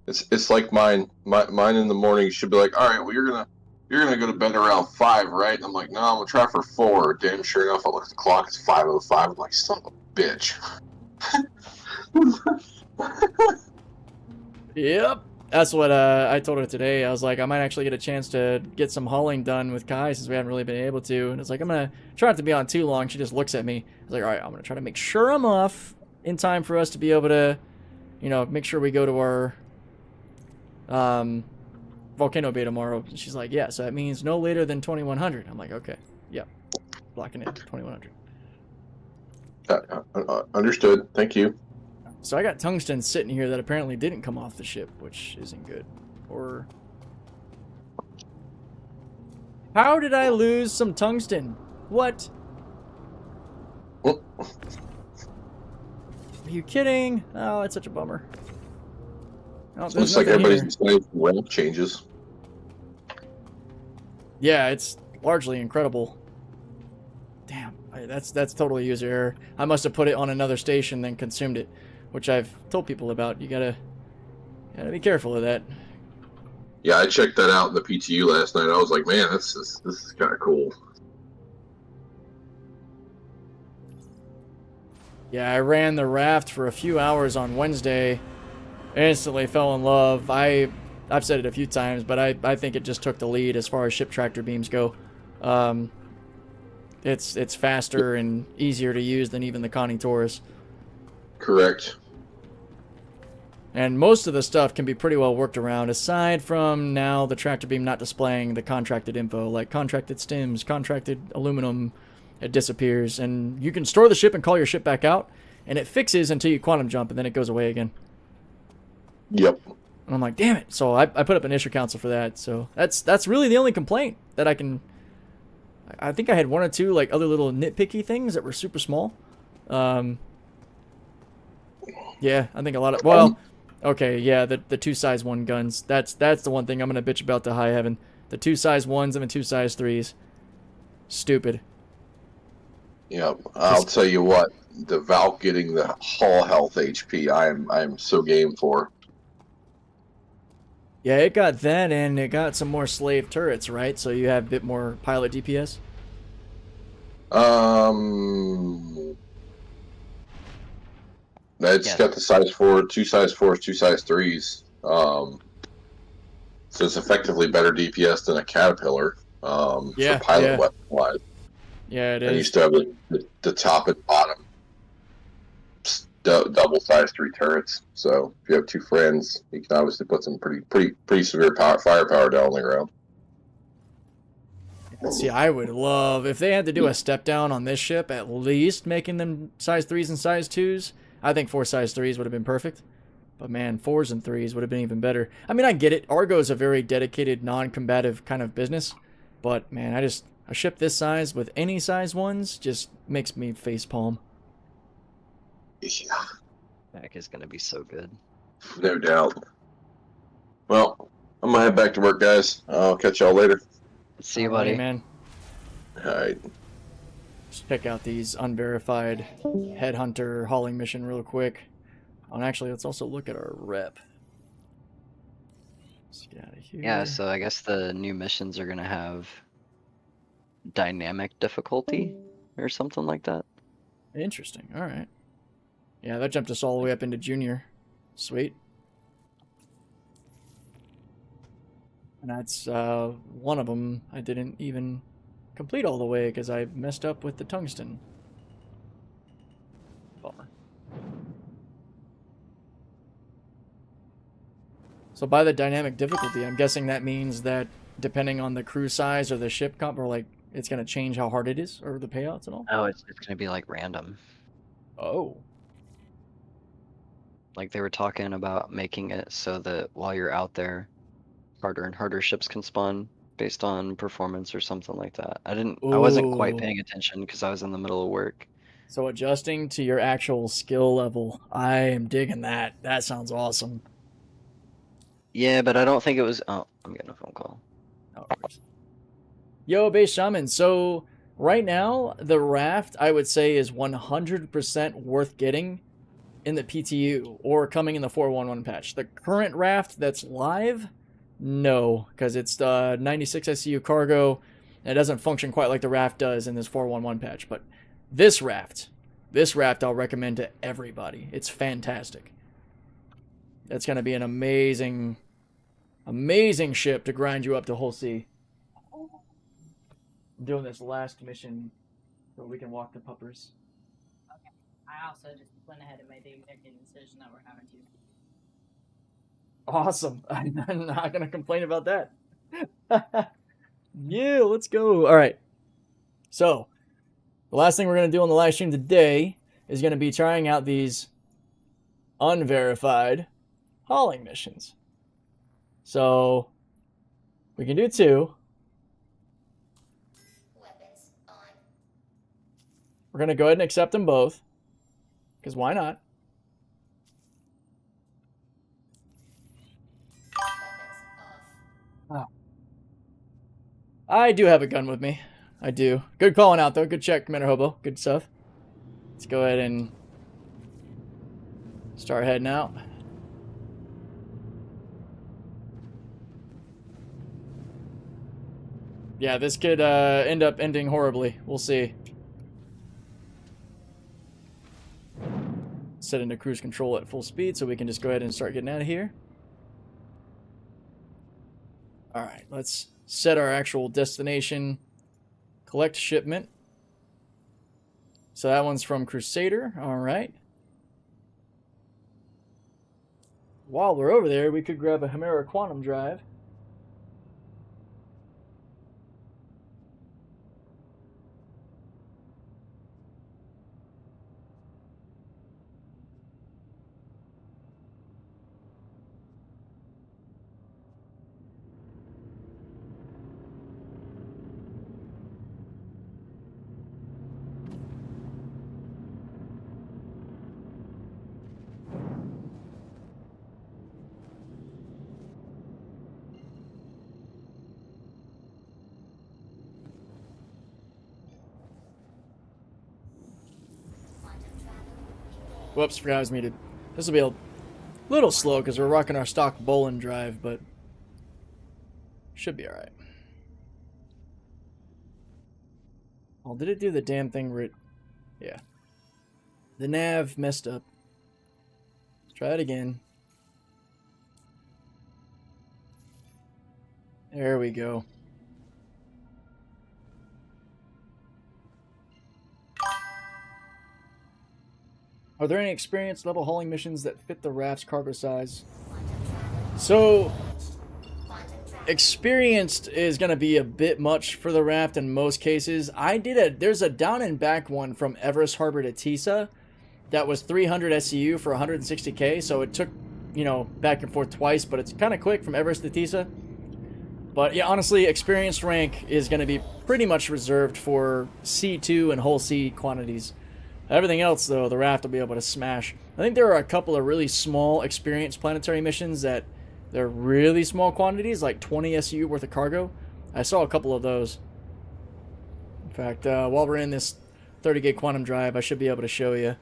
It's like mine. Mine in the morning should be like, all right, well, you're gonna go to bed around 5, right? And I'm like, no, I'm gonna try for 4. Damn sure enough, I look at the clock. It's 5:05. I'm like, son of a bitch. Yep. That's what I told her today. I was like, I might actually get a chance to get some hauling done with Kai since we haven't really been able to. And it's like, I'm going to try not to be on too long. She just looks at me. I was like, all right, I'm going to try to make sure I'm off in time for us to be able to, you know, make sure we go to our Volcano Bay tomorrow. She's like, yeah, so that means no later than 2100. I'm like, okay. Yep. Blocking it, 2100. Understood. Thank you. So I got tungsten sitting here that apparently didn't come off the ship, which isn't good. Or how did I lose some tungsten? What? Well, Are you kidding? Oh, it's such a bummer. Oh, there's looks like nothing everybody's here. deciding ramp changes. Yeah, it's largely incredible. Damn, that's totally user error. I must have put it on another station then consumed it, which I've told people about. You gotta be careful of that. Yeah, I checked that out in the PTU last night. I was like, man, this is kind of cool. Yeah, I ran the raft for a few hours on Wednesday. Instantly fell in love. I've said it a few times, but I think it just took the lead as far as ship tractor beams go. It's faster and easier to use than even the Connie Taurus. Correct. And most of the stuff can be pretty well worked around, aside from now the tractor beam not displaying the contracted info, like contracted stems, contracted aluminum. It disappears, and you can store the ship and call your ship back out, and it fixes until you quantum jump, and then it goes away again. Yep. And I'm like, damn it. So I put up an issue council for that. So that's really the only complaint that I can... I think I had one or two like other little nitpicky things that were super small. Yeah, I think a lot of... Well, okay, yeah, the 2 size 1 guns. That's the one thing I'm going to bitch about to high heaven. The 2 size 1s and the 2 size 3s. Stupid. Yep. I'll tell you what, the Valk getting the hull health HP, I'm so game for. Yeah, it got that, and it got some more slave turrets, right? So you have a bit more pilot DPS? It's Yeah. got the size 4, 2 size 4s, 2 size 3s. So it's effectively better DPS than a Caterpillar Yeah, for pilot yeah. weapon wise. Yeah, it And you is. still have the top and bottom double size 3 turrets. So if you have 2 friends, you can obviously put some pretty severe firepower down on the ground. See, I would love, if they had to do a step down on this ship, at least making them size 3s and size 2s. I think 4 size 3s would have been perfect. But man, 4s and 3s would have been even better. I mean, I get it. Argo is a very dedicated, non-combative kind of business. But man, a ship this size with any size 1s just makes me facepalm. Yeah, Back is gonna be so good. no doubt. Well, I'm gonna head back to work, guys. I'll catch y'all later. See you, Alrighty, buddy. man. All right. Let's check out these unverified headhunter hauling mission real quick. Oh, and actually, let's also look at our rep. Let's get out of here. Yeah, so I guess the new missions are gonna have dynamic difficulty or something like that. Interesting. All right. Yeah, that jumped us all the way up into junior. Sweet. And that's one of them I didn't even complete all the way because I messed up with the tungsten. Bummer. So by the dynamic difficulty, I'm guessing that means that depending on the crew size or the ship comp, or like it's going to change how hard it is or the payouts and all? Oh, it's going to be like random. Oh. Like they were talking about making it so that while you're out there, harder and harder ships can spawn based on performance or something like that. I wasn't quite Ooh. paying attention because I was in the middle of work. So adjusting to your actual skill level. I am digging that. That sounds awesome. Yeah, but I don't think it was. Oh, I'm getting a phone call. No worries. Yo, Base Shaman. So right now, the raft I would say is 100% worth getting in the PTU or coming in the 4.1.1 patch. The current raft that's live, no, because it's 96 SCU cargo and it doesn't function quite like the raft does in this 4.1.1 patch. But this raft I'll recommend to everybody. It's fantastic. That's going to be an amazing ship to grind you up to Hull C. I'm doing this last mission so we can walk the puppers. Okay. I also just went ahead and made the executive decision that we're having to. Awesome. I'm not going to complain about that. Yeah, let's go. All right. So, the last thing we're going to do on the live stream today is going to be trying out these unverified hauling missions. So, we can do 2. Weapons on. We're going to go ahead and accept them both. Because why not? Weapons off. I do have a gun with me. I do. Good calling out, though. Good check, Commander Hobo. Good stuff. Let's go ahead and start heading out. Yeah, this could end up ending horribly. We'll see. Set into cruise control at full speed so we can just go ahead and start getting out of here. Alright, let's set our actual destination. Collect shipment. So that one's from Crusader. Alright. While we're over there, we could grab a Chimera Quantum Drive. Whoops, forgot I was muted. This will be a little slow because we're rocking our stock Bolin drive, but should be alright. Oh, did it do the damn thing where it... Yeah. The nav messed up. Let's try it again. There we go. Are there any experience level hauling missions that fit the raft's cargo size? So, experienced is going to be a bit much for the raft in most cases. There's a down and back one from Everest Harbor to Tisa that was 300 SCU for 160k, so it took, back and forth twice, but it's kind of quick from Everest to Tisa. But yeah, honestly, experienced rank is going to be pretty much reserved for C2 and Hull C quantities. Everything else, though, the raft will be able to smash. I think there are a couple of really small experienced planetary missions that they're really small quantities, like 20 SU worth of cargo. I saw a couple of those. In fact, while we're in this 30 gig quantum drive, I should be able to show you.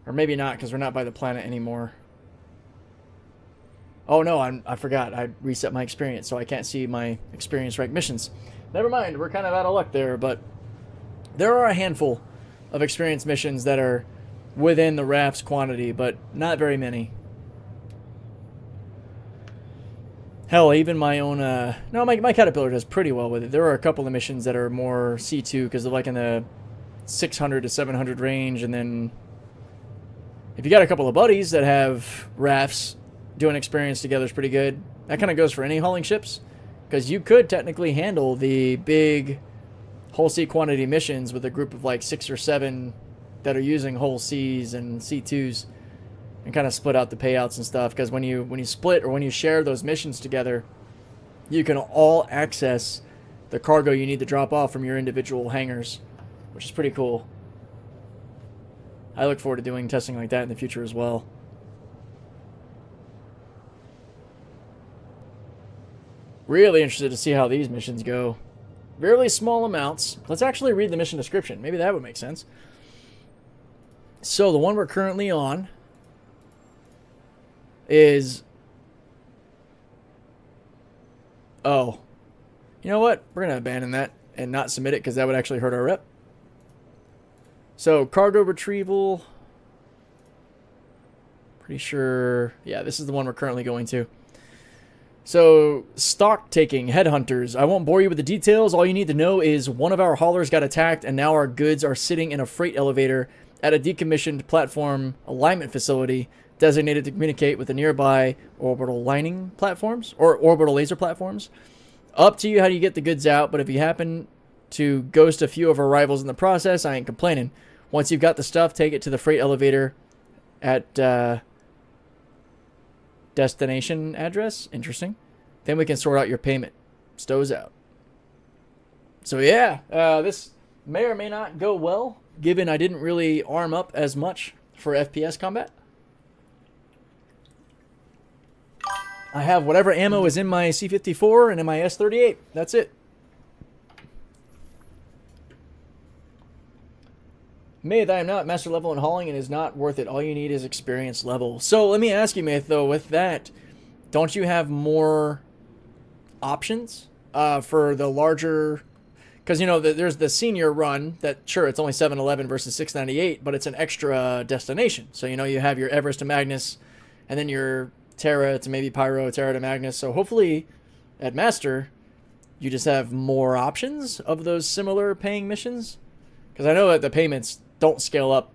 Or maybe not, because we're not by the planet anymore. Oh no, I forgot. I reset my experience, so I can't see my experience rank missions. Never mind, we're kind of out of luck there, but there are a handful of experience missions that are within the raft's quantity, but not very many. Hell, even my own, no, my Caterpillar does pretty well with it. There are a couple of missions that are more C2 because they're like in the 600 to 700 range, and then if you got a couple of buddies that have rafts, doing experience together is pretty good. That kind of goes for any hauling ships, because you could technically handle the big whole sea quantity missions with a group of like 6 or 7 that are using whole Cs and C2s, and kind of split out the payouts and stuff. Because when you split or when you share those missions together, you can all access the cargo you need to drop off from your individual hangars, which is pretty cool. I look forward to doing testing like that in the future as well. Really interested to see how these missions go. Really small amounts. Let's actually read the mission description. Maybe that would make sense. So the one we're currently on is... Oh. You know what? We're going to abandon that and not submit it because that would actually hurt our rep. So, cargo retrieval. Pretty sure... Yeah, this is the one we're currently going to. So, stock taking, headhunters. I won't bore you with the details. All you need to know is one of our haulers got attacked and now our goods are sitting in a freight elevator at a decommissioned platform alignment facility designated to communicate with the nearby orbital lining platforms or orbital laser platforms. Up to you how you get the goods out, but if you happen to ghost a few of our rivals in the process, I ain't complaining. Once you've got the stuff, take it to the freight elevator at destination address. Interesting. Then we can sort out your payment. Stows out. So yeah, this may or may not go well, given I didn't really arm up as much for FPS combat. I have whatever ammo is in my C-54 and in my S-38. That's it. Maith, I am not master level in hauling and is not worth it. All you need is experience level. So let me ask you, Maith, though, with that, don't you have more options for the larger... Because, you know, there's the senior run that, sure, it's only 711 versus 698, but it's an extra destination. So, you know, you have your Everest to Magnus, and then your Terra to maybe Pyro, Terra to Magnus. So hopefully at Master, you just have more options of those similar paying missions. Because I know that the payments don't scale up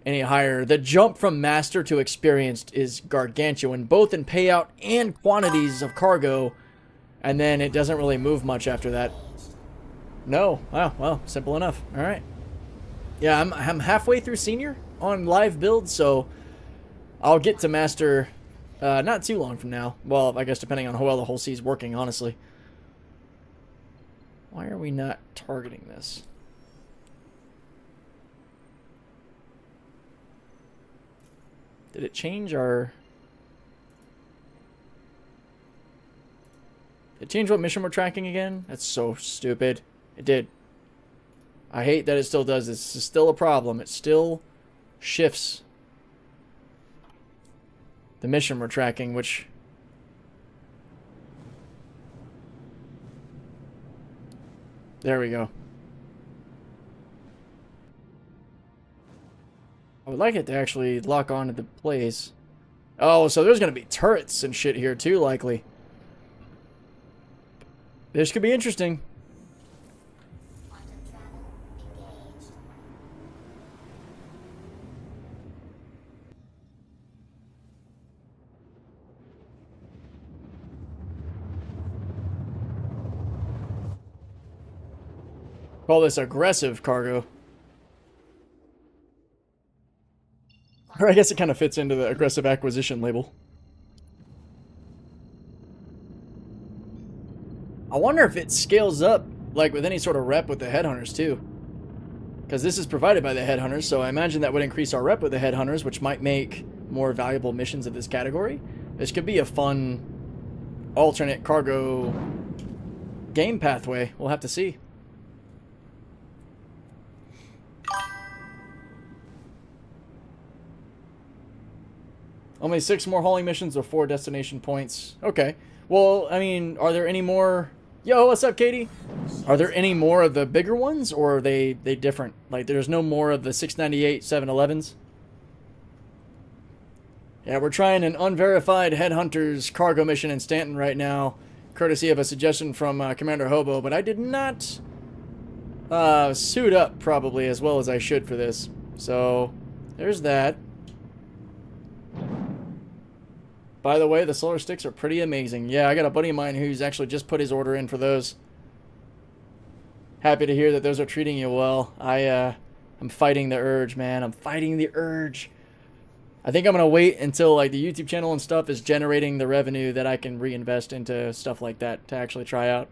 any higher. The jump from Master to Experienced is gargantuan, both in payout and quantities of cargo. And then it doesn't really move much after that. No. Wow. Well, simple enough. All right. Yeah, I'm halfway through Senior on live build, so I'll get to Master not too long from now. Well, I guess depending on how well the whole sea is working, honestly. Why are we not targeting this? Did it change our... Did it change what mission we're tracking again? That's so stupid. It did. I hate that it still does this. This is still a problem. It still shifts the mission we're tracking, which... There we go. I would like it to actually lock onto the place. Oh, so there's going to be turrets and shit here too, likely. This could be interesting. Call this aggressive cargo. Or I guess it kind of fits into the aggressive acquisition label. I wonder if it scales up, like with any sort of rep with the headhunters too. Because this is provided by the headhunters, so I imagine that would increase our rep with the headhunters, which might make more valuable missions of this category. This could be a fun alternate cargo game pathway. We'll have to see. Only 6 more hauling missions or 4 destination points. Okay. Well, I mean, are there any more... Yo, what's up, Katie? Are there any more of the bigger ones, or are they different? Like, there's no more of the 698 711s? Yeah, we're trying an unverified headhunter's cargo mission in Stanton right now, courtesy of a suggestion from Commander Hobo, but I did not suit up probably as well as I should for this. So, there's that. By the way, the solar sticks are pretty amazing. Yeah, I got a buddy of mine who's actually just put his order in for those. Happy to hear that those are treating you well. I'm fighting the urge, man. I'm fighting the urge. I think I'm going to wait until like the YouTube channel and stuff is generating the revenue that I can reinvest into stuff like that to actually try out.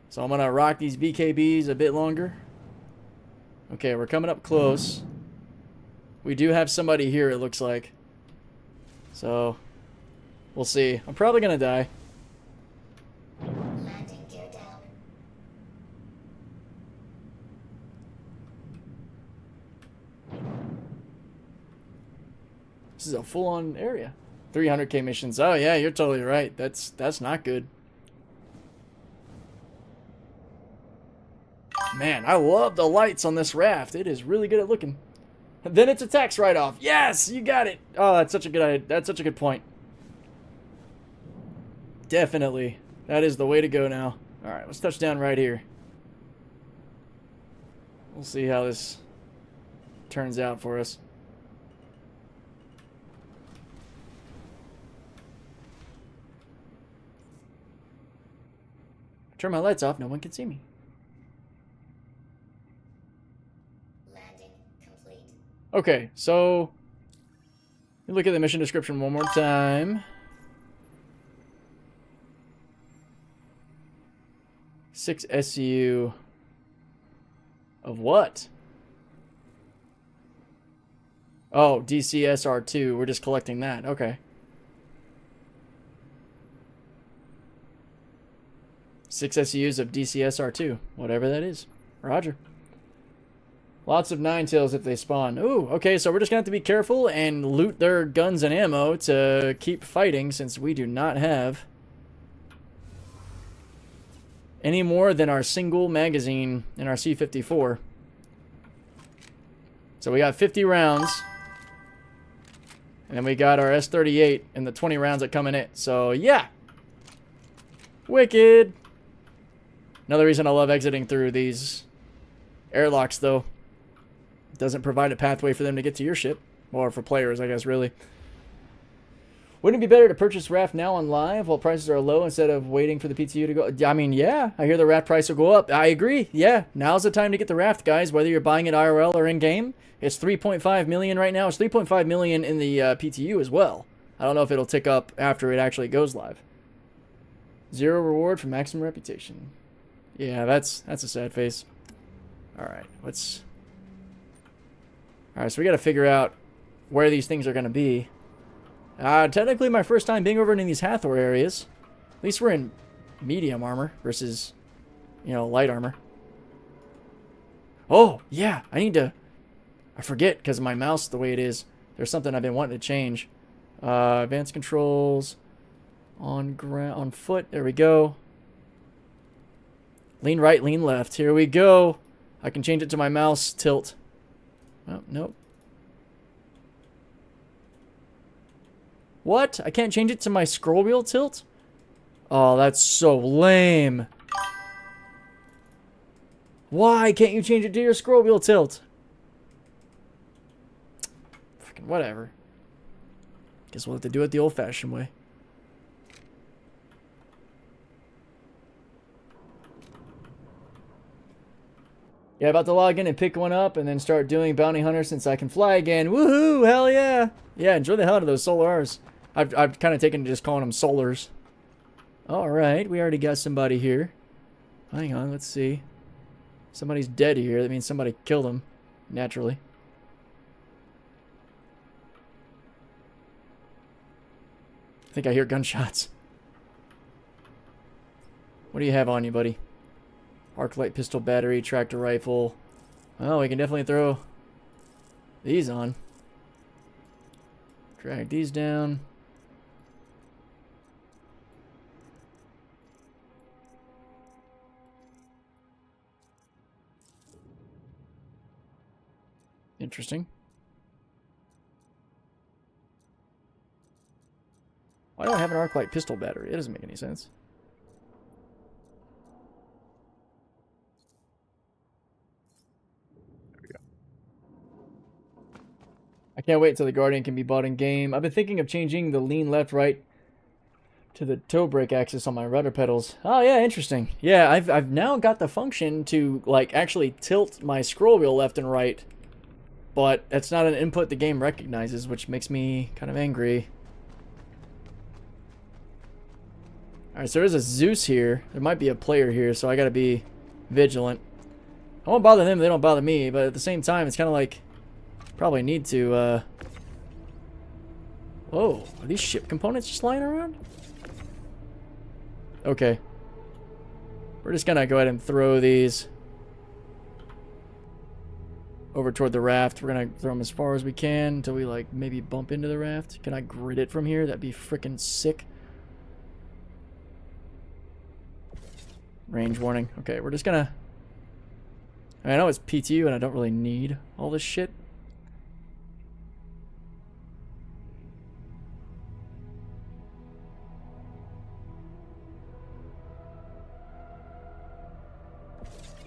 So I'm going to rock these BKBs a bit longer. Okay, we're coming up close. We do have somebody here, it looks like. So, we'll see. I'm probably going to die. Landing gear down. This is a full-on area. 300k missions. Oh yeah, you're totally right. That's not good. Man, I love the lights on this raft. It is really good at looking. And then it's a tax write-off. Yes, you got it. Oh, that's such a good point. Definitely. That is the way to go now. All right, let's touch down right here. We'll see how this turns out for us. Turn my lights off, no one can see me. Landing complete. Okay, so look at the mission description one more time. 6 SU of what? Oh, DCSR2. We're just collecting that. Okay. 6 SUs of DCSR2. Whatever that is. Roger. Lots of 9-tails if they spawn. Ooh, okay, so we're just going to have to be careful and loot their guns and ammo to keep fighting since we do not have any more than our single magazine in our C54. So we got 50 rounds. And then we got our S38 and the 20 rounds that come in it. So, yeah. Wicked. Another reason I love exiting through these airlocks, though. It doesn't provide a pathway for them to get to your ship. Or for players, I guess, really. Wouldn't it be better to purchase Raft now on live while prices are low instead of waiting for the PTU to go? I mean, yeah. I hear the Raft price will go up. I agree. Yeah. Now's the time to get the Raft, guys. Whether you're buying it IRL or in-game. It's 3.5 million right now. It's 3.5 million in the PTU as well. I don't know if it'll tick up after it actually goes live. 0 reward for maximum reputation. Yeah, that's a sad face. Alright, let's... Alright, so we gotta figure out where these things are gonna be. Technically my first time being over in these Hathor areas. At least we're in medium armor versus, you know, light armor. Oh, yeah, I need to... I forget because of my mouse the way it is. There's something I've been wanting to change. Advanced controls on foot. There we go. Lean right, lean left. Here we go. I can change it to my mouse tilt. Oh, nope. What? I can't change it to my scroll wheel tilt? Oh, that's so lame. Why can't you change it to your scroll wheel tilt? Whatever. Guess we'll have to do it the old-fashioned way. Yeah, about to log in and pick one up and then start doing Bounty Hunter since I can fly again. Woohoo! Hell yeah! Yeah, enjoy the hell out of those Solars. I've kind of taken to just calling them Solars. Alright, we already got somebody here. Hang on, let's see. Somebody's dead here. That means somebody killed him. Naturally. I think I hear gunshots. What do you have on you, buddy? Arc-light pistol battery, tractor rifle. Well, we can definitely throw these on. Drag these down. Interesting. Why do I have an arc light pistol battery? It doesn't make any sense. There we go. I can't wait until the Guardian can be bought in game. I've been thinking of changing the lean left right to the toe brake axis on my rudder pedals. Oh yeah, interesting. Yeah, I've now got the function to like actually tilt my scroll wheel left and right, but that's not an input the game recognizes, which makes me kind of angry. Alright, so there's a Zeus here. There might be a player here, so I gotta be vigilant. I won't bother them, they don't bother me, but at the same time, it's kind of like, probably need to, Whoa, are these ship components just lying around? Okay. We're just gonna go ahead and throw these over toward the raft. We're gonna throw them as far as we can until we, like, maybe bump into the raft. Can I grid it from here? That'd be freaking sick. Range warning. Okay, we're just gonna... I know it's PTU and I don't really need all this shit.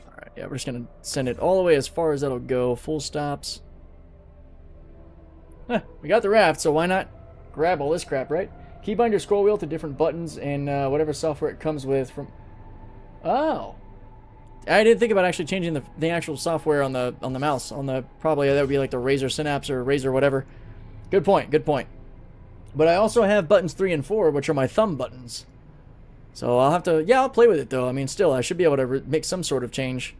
Alright, yeah, we're just gonna send it all the way as far as that'll go. Full stops. Huh, we got the raft, so why not grab all this crap, right? Keybind your scroll wheel to different buttons and whatever software it comes with from... Oh, I didn't think about actually changing the actual software on the mouse. Probably that would be like the Razer Synapse or Razer whatever. Good point. Good point. But I also have buttons 3 and 4, which are my thumb buttons. So I'll have to. Yeah, I'll play with it though. I mean, still, I should be able to make some sort of change.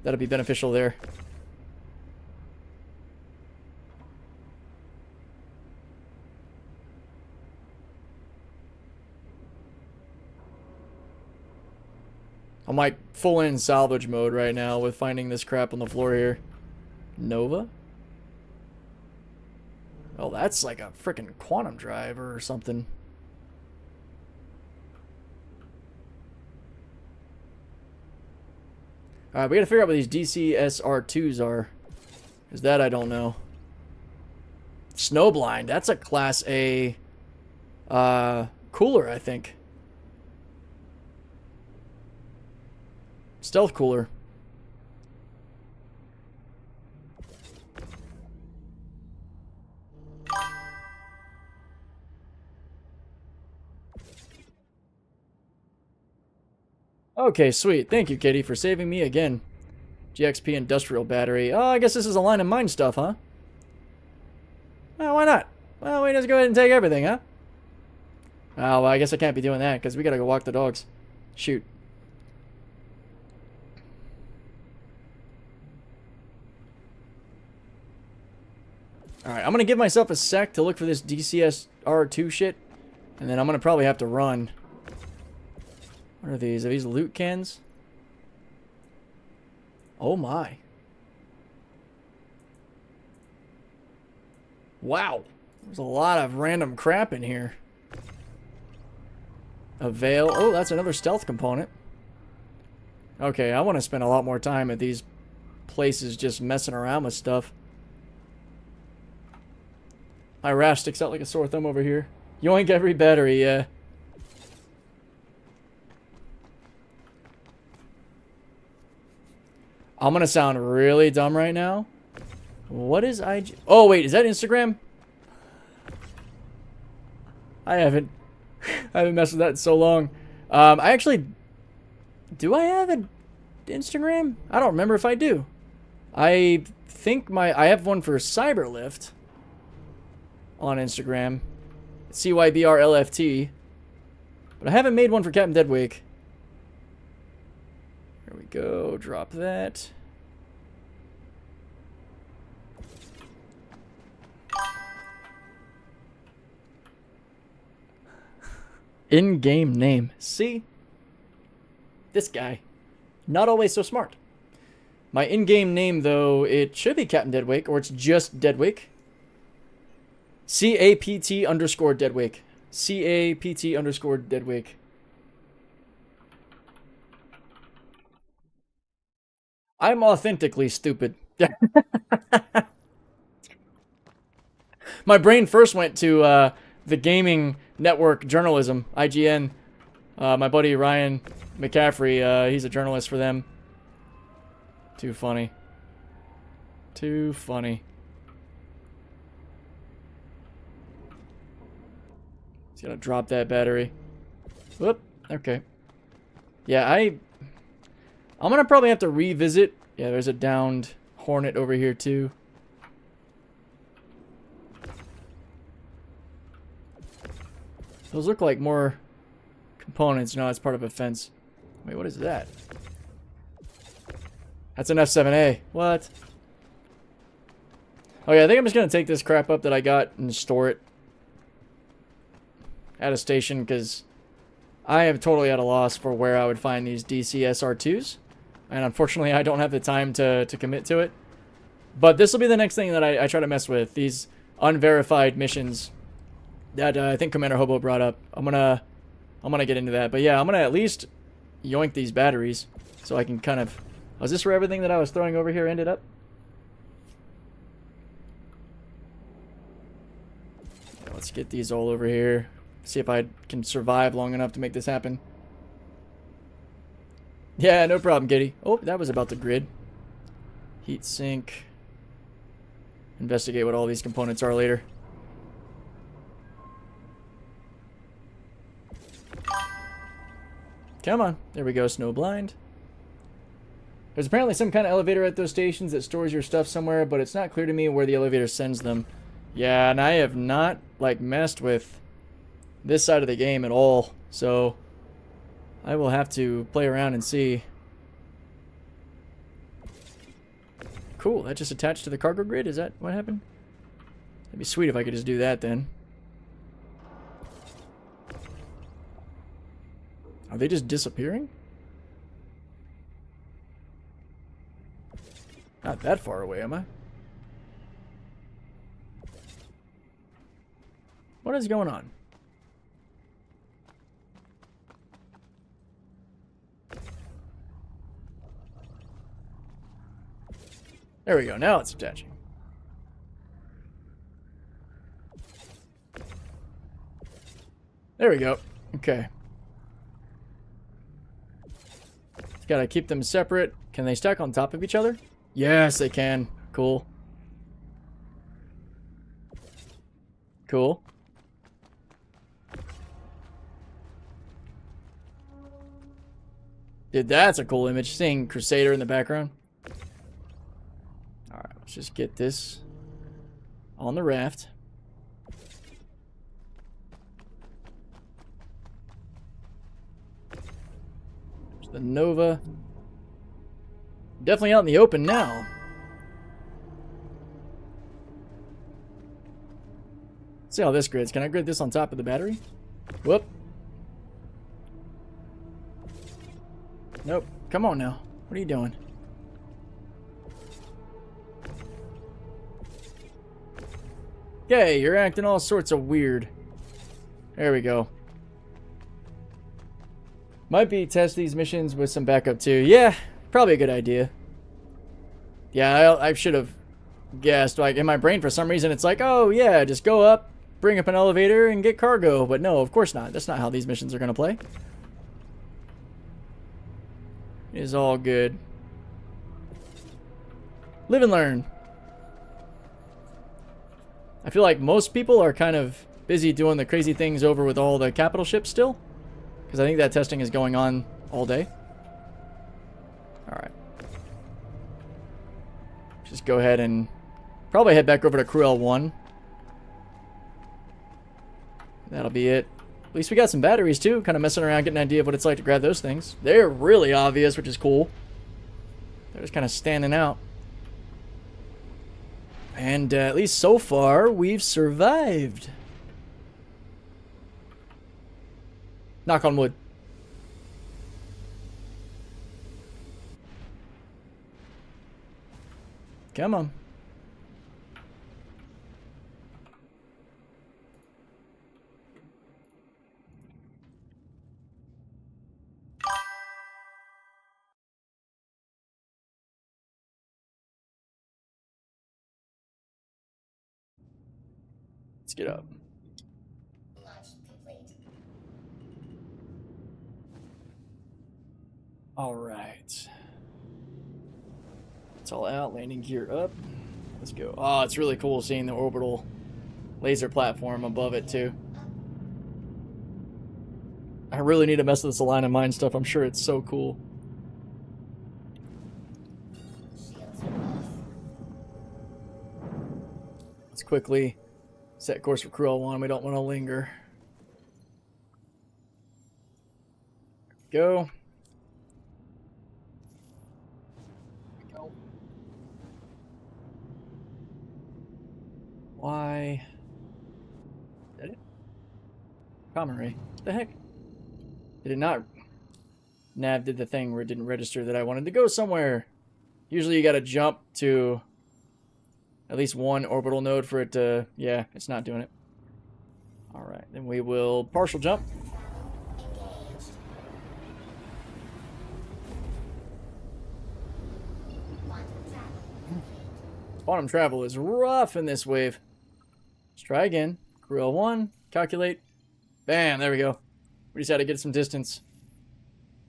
That'll be beneficial there. I'm like full in salvage mode right now with finding this crap on the floor here. Nova? Oh, that's like a freaking quantum drive or something. Alright, we gotta figure out what these DCSR2s are. Because that I don't know. Snowblind, that's a Class A cooler, I think. Stealth cooler. Okay, sweet. Thank you, Kitty, for saving me again. GXP industrial battery. Oh, I guess this is a line of mine stuff, huh? Well, why not? Well, we just go ahead and take everything, huh? Oh, well, I guess I can't be doing that because we gotta go walk the dogs. Shoot. Alright, I'm gonna give myself a sec to look for this DCSR2 shit. And then I'm gonna probably have to run. What are these? Are these loot cans? Oh my. Wow. There's a lot of random crap in here. A veil. Oh, that's another stealth component. Okay, I want to spend a lot more time at these places just messing around with stuff. My raft sticks out like a sore thumb over here. Yoink every battery, yeah. I'm gonna sound really dumb right now. What is IG? Oh wait, is that Instagram? I haven't messed with that in so long. I actually, do I have an Instagram? I don't remember if I do. I think I have one for Cyberlift on Instagram, CYBRLFT, but I haven't made one for Captain Deadwake. There we go, drop that. In-game name. See? This guy. Not always so smart. My in-game name, though, it should be Captain Deadwake, or it's just Deadwake. CAPT_Deadwake. CAPT_Deadwake. I'm authentically stupid. My brain first went to the gaming network journalism, IGN. My buddy Ryan McCaffrey, he's a journalist for them. Too funny. Too funny. He's gonna drop that battery. Whoop. Okay. Yeah, I'm gonna probably have to revisit. Yeah, there's a downed Hornet over here too. Those look like more components. No, it's part of a fence. Wait, what is that? That's an F7A. What? Oh yeah, I think I'm just gonna take this crap up that I got and store it at a station, because I am totally at a loss for where I would find these DC SR2s. And unfortunately, I don't have the time to commit to it. But this will be the next thing that I try to mess with. These unverified missions that I think Commander Hobo brought up. I'm gonna get into that. But yeah, I'm gonna at least yoink these batteries so I can kind of... Was this where everything that I was throwing over here ended up? Let's get these all over here. See if I can survive long enough to make this happen. Yeah, no problem, Giddy. Oh, that was about the grid. Heat sink. Investigate what all these components are later. Come on. There we go, Snowblind. There's apparently some kind of elevator at those stations that stores your stuff somewhere, but it's not clear to me where the elevator sends them. Yeah, and I have not, like, messed with this side of the game at all, so I will have to play around and see. Cool, that just attached to the cargo grid? Is that what happened? It'd be sweet if I could just do that then. Are they just disappearing? Not that far away, am I? What is going on? There we go, now it's attaching. There we go. Okay. Just gotta keep them separate. Can they stack on top of each other? Yes, they can. Cool. Cool. Dude, that's a cool image. Seeing Crusader in the background. Alright, let's just get this on the raft. There's the Nova. Definitely out in the open now. Let's see how this grids. Can I grid this on top of the battery? Whoop. Nope. Come on now. What are you doing? Okay, you're acting all sorts of weird. There we go. Might be test these missions with some backup too. Yeah, probably a good idea. Yeah, I should have guessed. Like, in my brain, for some reason, it's like, oh yeah, just go up, bring up an elevator, and get cargo. But no, of course not. That's not how these missions are going to play. It is all good. Live and learn. I feel like most people are kind of busy doing the crazy things over with all the capital ships still. Because I think that testing is going on all day. Alright. Just go ahead and probably head back over to Crew L1. That'll be it. At least we got some batteries too. Kind of messing around, getting an idea of what it's like to grab those things. They're really obvious, which is cool. They're just kind of standing out. And at least so far, we've survived. Knock on wood. Come on. Let's get up. Launch complete. All right. It's all out. Landing gear up. Let's go. Oh, it's really cool seeing the orbital laser platform above it too. I really need to mess with this Align and Mine stuff. I'm sure it's so cool. Let's quickly set course for crew L1. We don't want to linger. Go. Why? Did it? Common ray. What the heck? Did it not? Nav did the thing where it didn't register that I wanted to go somewhere. Usually you gotta jump to at least one orbital node for it to... Yeah, it's not doing it. Alright, then we will partial jump. Quantum travel is rough in this wave. Let's try again. Crew L1, calculate. Bam, there we go. We just had to get some distance.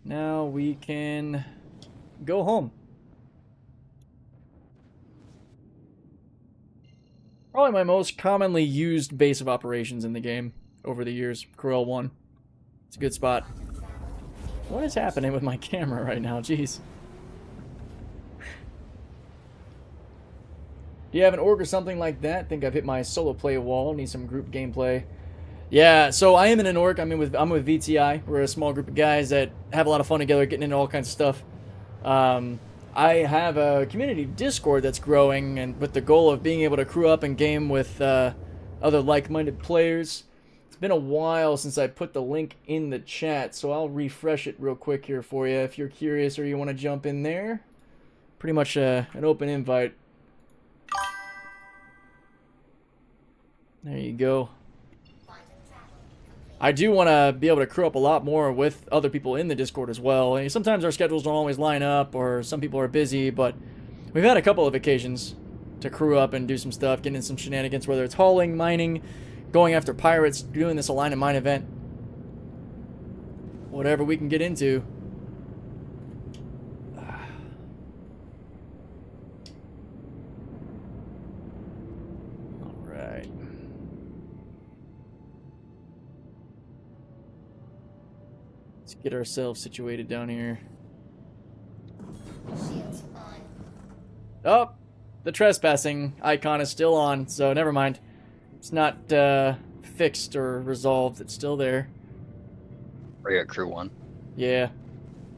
Now we can go home. Probably my most commonly used base of operations in the game over the years. Crew L1. It's a good spot. What is happening with my camera right now? Jeez. Do you have an org or something like that? Think I've hit my solo play wall. Need some group gameplay. Yeah, so I am in an org. I'm with VTI. We're a small group of guys that have a lot of fun together, getting into all kinds of stuff. I have a community Discord that's growing, and with the goal of being able to crew up and game with other like-minded players. It's been a while since I put the link in the chat, so I'll refresh it real quick here for you if you're curious or you want to jump in there. Pretty much an open invite. There you go. I do want to be able to crew up a lot more with other people in the Discord as well. And sometimes our schedules don't always line up, or some people are busy, but we've had a couple of occasions to crew up and do some stuff, getting in some shenanigans, whether it's hauling, mining, going after pirates, doing this Align and Mine event. Whatever we can get into. Alright. Let's get ourselves situated down here. Oh, the trespassing icon is still on, so never mind. It's not fixed or resolved. It's still there. Are you at crew 1? Yeah,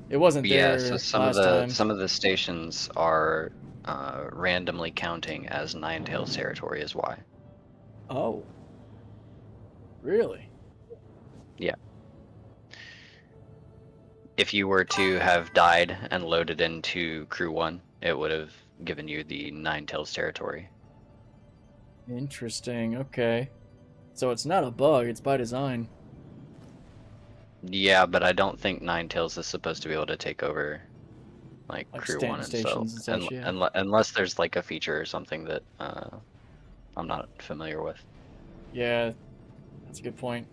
it wasn't there. Yeah, so some of the stations are randomly counting as Ninetales territory is why. Oh, really? Yeah. If you were to have died and loaded into crew 1, it would have given you the Ninetales territory. Interesting. Okay. So it's not a bug, it's by design. Yeah, but I don't think Ninetales is supposed to be able to take over like crew 1 and stations so and such, yeah. unless there's like a feature or something that I'm not familiar with. Yeah, that's a good point.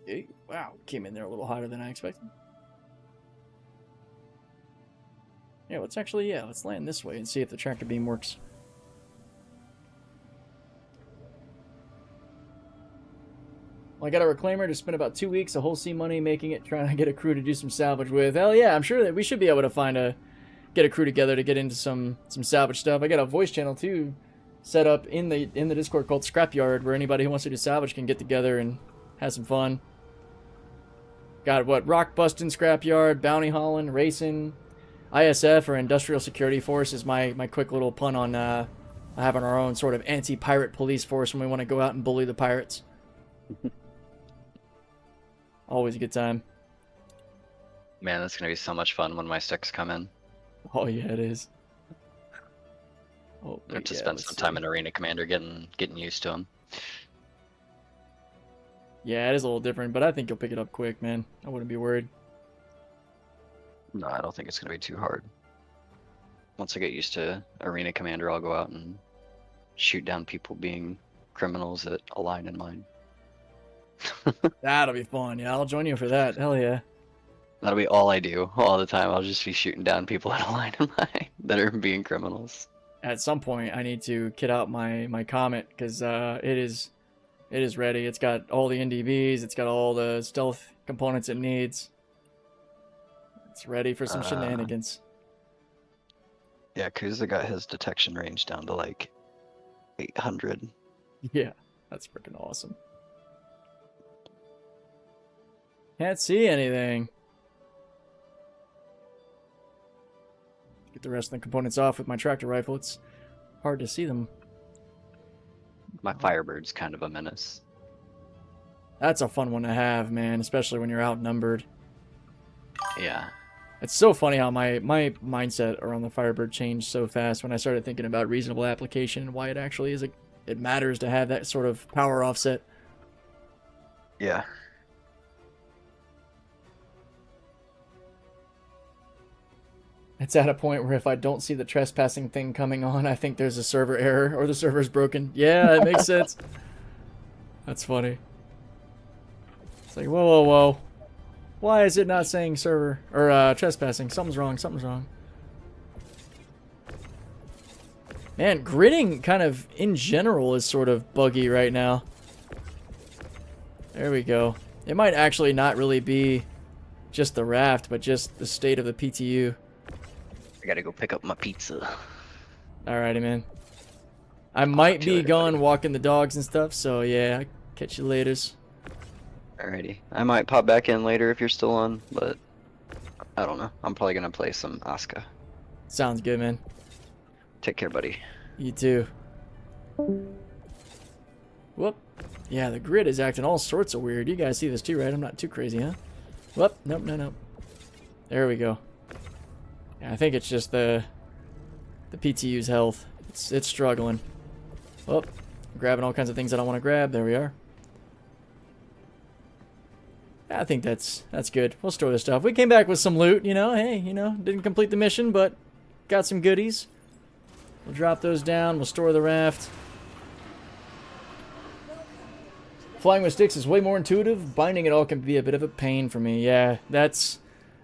Okay. Wow, came in there a little hotter than I expected. Yeah, let's land this way and see if the tractor beam works. Well, I got a reclaimer to spend about 2 weeks of whole sea money making it, trying to get a crew to do some salvage with. Hell yeah, I'm sure that we should be able to get a crew together to get into some salvage stuff. I got a voice channel too set up in the Discord called Scrapyard, where anybody who wants to do salvage can get together and have some fun. Got what? Rock busting Scrapyard, bounty hauling, racing, ISF or Industrial Security Force is my quick little pun on having our own sort of anti-pirate police force when we want to go out and bully the pirates. Always a good time. Man, that's gonna be so much fun when my sticks come in. Oh yeah, it is. Oh, I have to spend some time in Arena Commander getting used to them. Yeah, it is a little different, but I think you'll pick it up quick, man. I wouldn't be worried. No, I don't think it's gonna be too hard. Once I get used to Arena Commander, I'll go out and shoot down people being criminals that align in mine. That'll be fun. Yeah, I'll join you for that. Hell yeah. That'll be all I do all the time. I'll just be shooting down people that align in mine that are being criminals. At some point, I need to kit out my Comet because it is ready. It's got all the NDVs. It's got all the stealth components it needs. It's ready for some shenanigans. Yeah, Kuza got his detection range down to like 800. Yeah, that's freaking awesome. Can't see anything. Get the rest of the components off with my tractor rifle. It's hard to see them. My Firebird's kind of a menace. That's a fun one to have, man, especially when you're outnumbered. Yeah. It's so funny how my mindset around the Firebird changed so fast when I started thinking about reasonable application and why it actually is it matters to have that sort of power offset. Yeah. It's at a point where if I don't see the trespassing thing coming on, I think there's a server error or the server's broken. Yeah, it makes sense. That's funny. It's like, whoa, whoa, whoa. Why is it not saying server or trespassing? Something's wrong. Something's wrong. Man, gridding kind of in general is sort of buggy right now. There we go. It might actually not really be just the raft, but just the state of the PTU. I gotta go pick up my pizza. Alrighty, man. I might be gone walking the dogs and stuff, so yeah, catch you laters. Alrighty. I might pop back in later if you're still on, but I don't know. I'm probably gonna play some Asuka. Sounds good, man. Take care, buddy. You too. Whoop. Yeah, the grid is acting all sorts of weird. You guys see this too, right? I'm not too crazy, huh? Whoop. Nope, no, no. There we go. Yeah, I think it's just the PTU's health. It's struggling. Whoop. Grabbing all kinds of things I don't want to grab. There we are. I think that's good. We'll store this stuff. We came back with some loot, you know. Hey, you know, didn't complete the mission, but got some goodies. We'll drop those down. We'll store the raft. Flying with sticks is way more intuitive. Binding it all can be a bit of a pain for me. Yeah, that's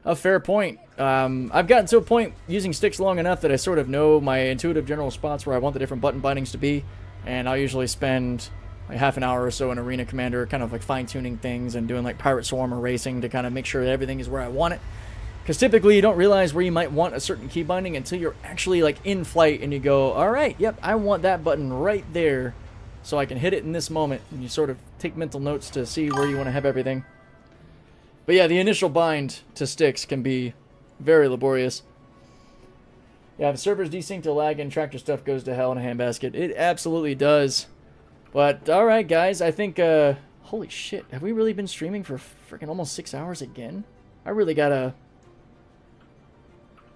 a fair point. I've gotten to a point using sticks long enough that I sort of know my intuitive general spots where I want the different button bindings to be, and I'll usually spend like half an hour or so in Arena Commander kind of like fine-tuning things and doing like Pirate Swarm or racing to kind of make sure that everything is where I want it. Because typically you don't realize where you might want a certain key binding until you're actually like in flight and you go, alright, yep, I want that button right there so I can hit it in this moment. And you sort of take mental notes to see where you want to have everything. But yeah, the initial bind to sticks can be very laborious. Yeah, if servers desync to lag and tractor stuff goes to hell in a handbasket. It absolutely does. But, alright guys, I think, holy shit, have we really been streaming for freaking almost 6 hours again? I really gotta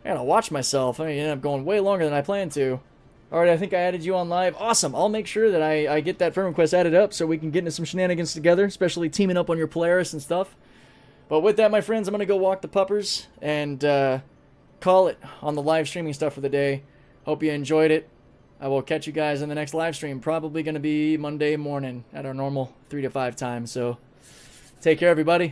watch myself. I mean, end up going way longer than I planned to. Alright, I think I added you on live. Awesome, I'll make sure that I get that friend request added up so we can get into some shenanigans together, especially teaming up on your Polaris and stuff. But with that, my friends, I'm gonna go walk the puppers and call it on the live streaming stuff for the day. Hope you enjoyed it. I will catch you guys in the next live stream. Probably going to be Monday morning at our normal 3 to 5 time. So take care, everybody.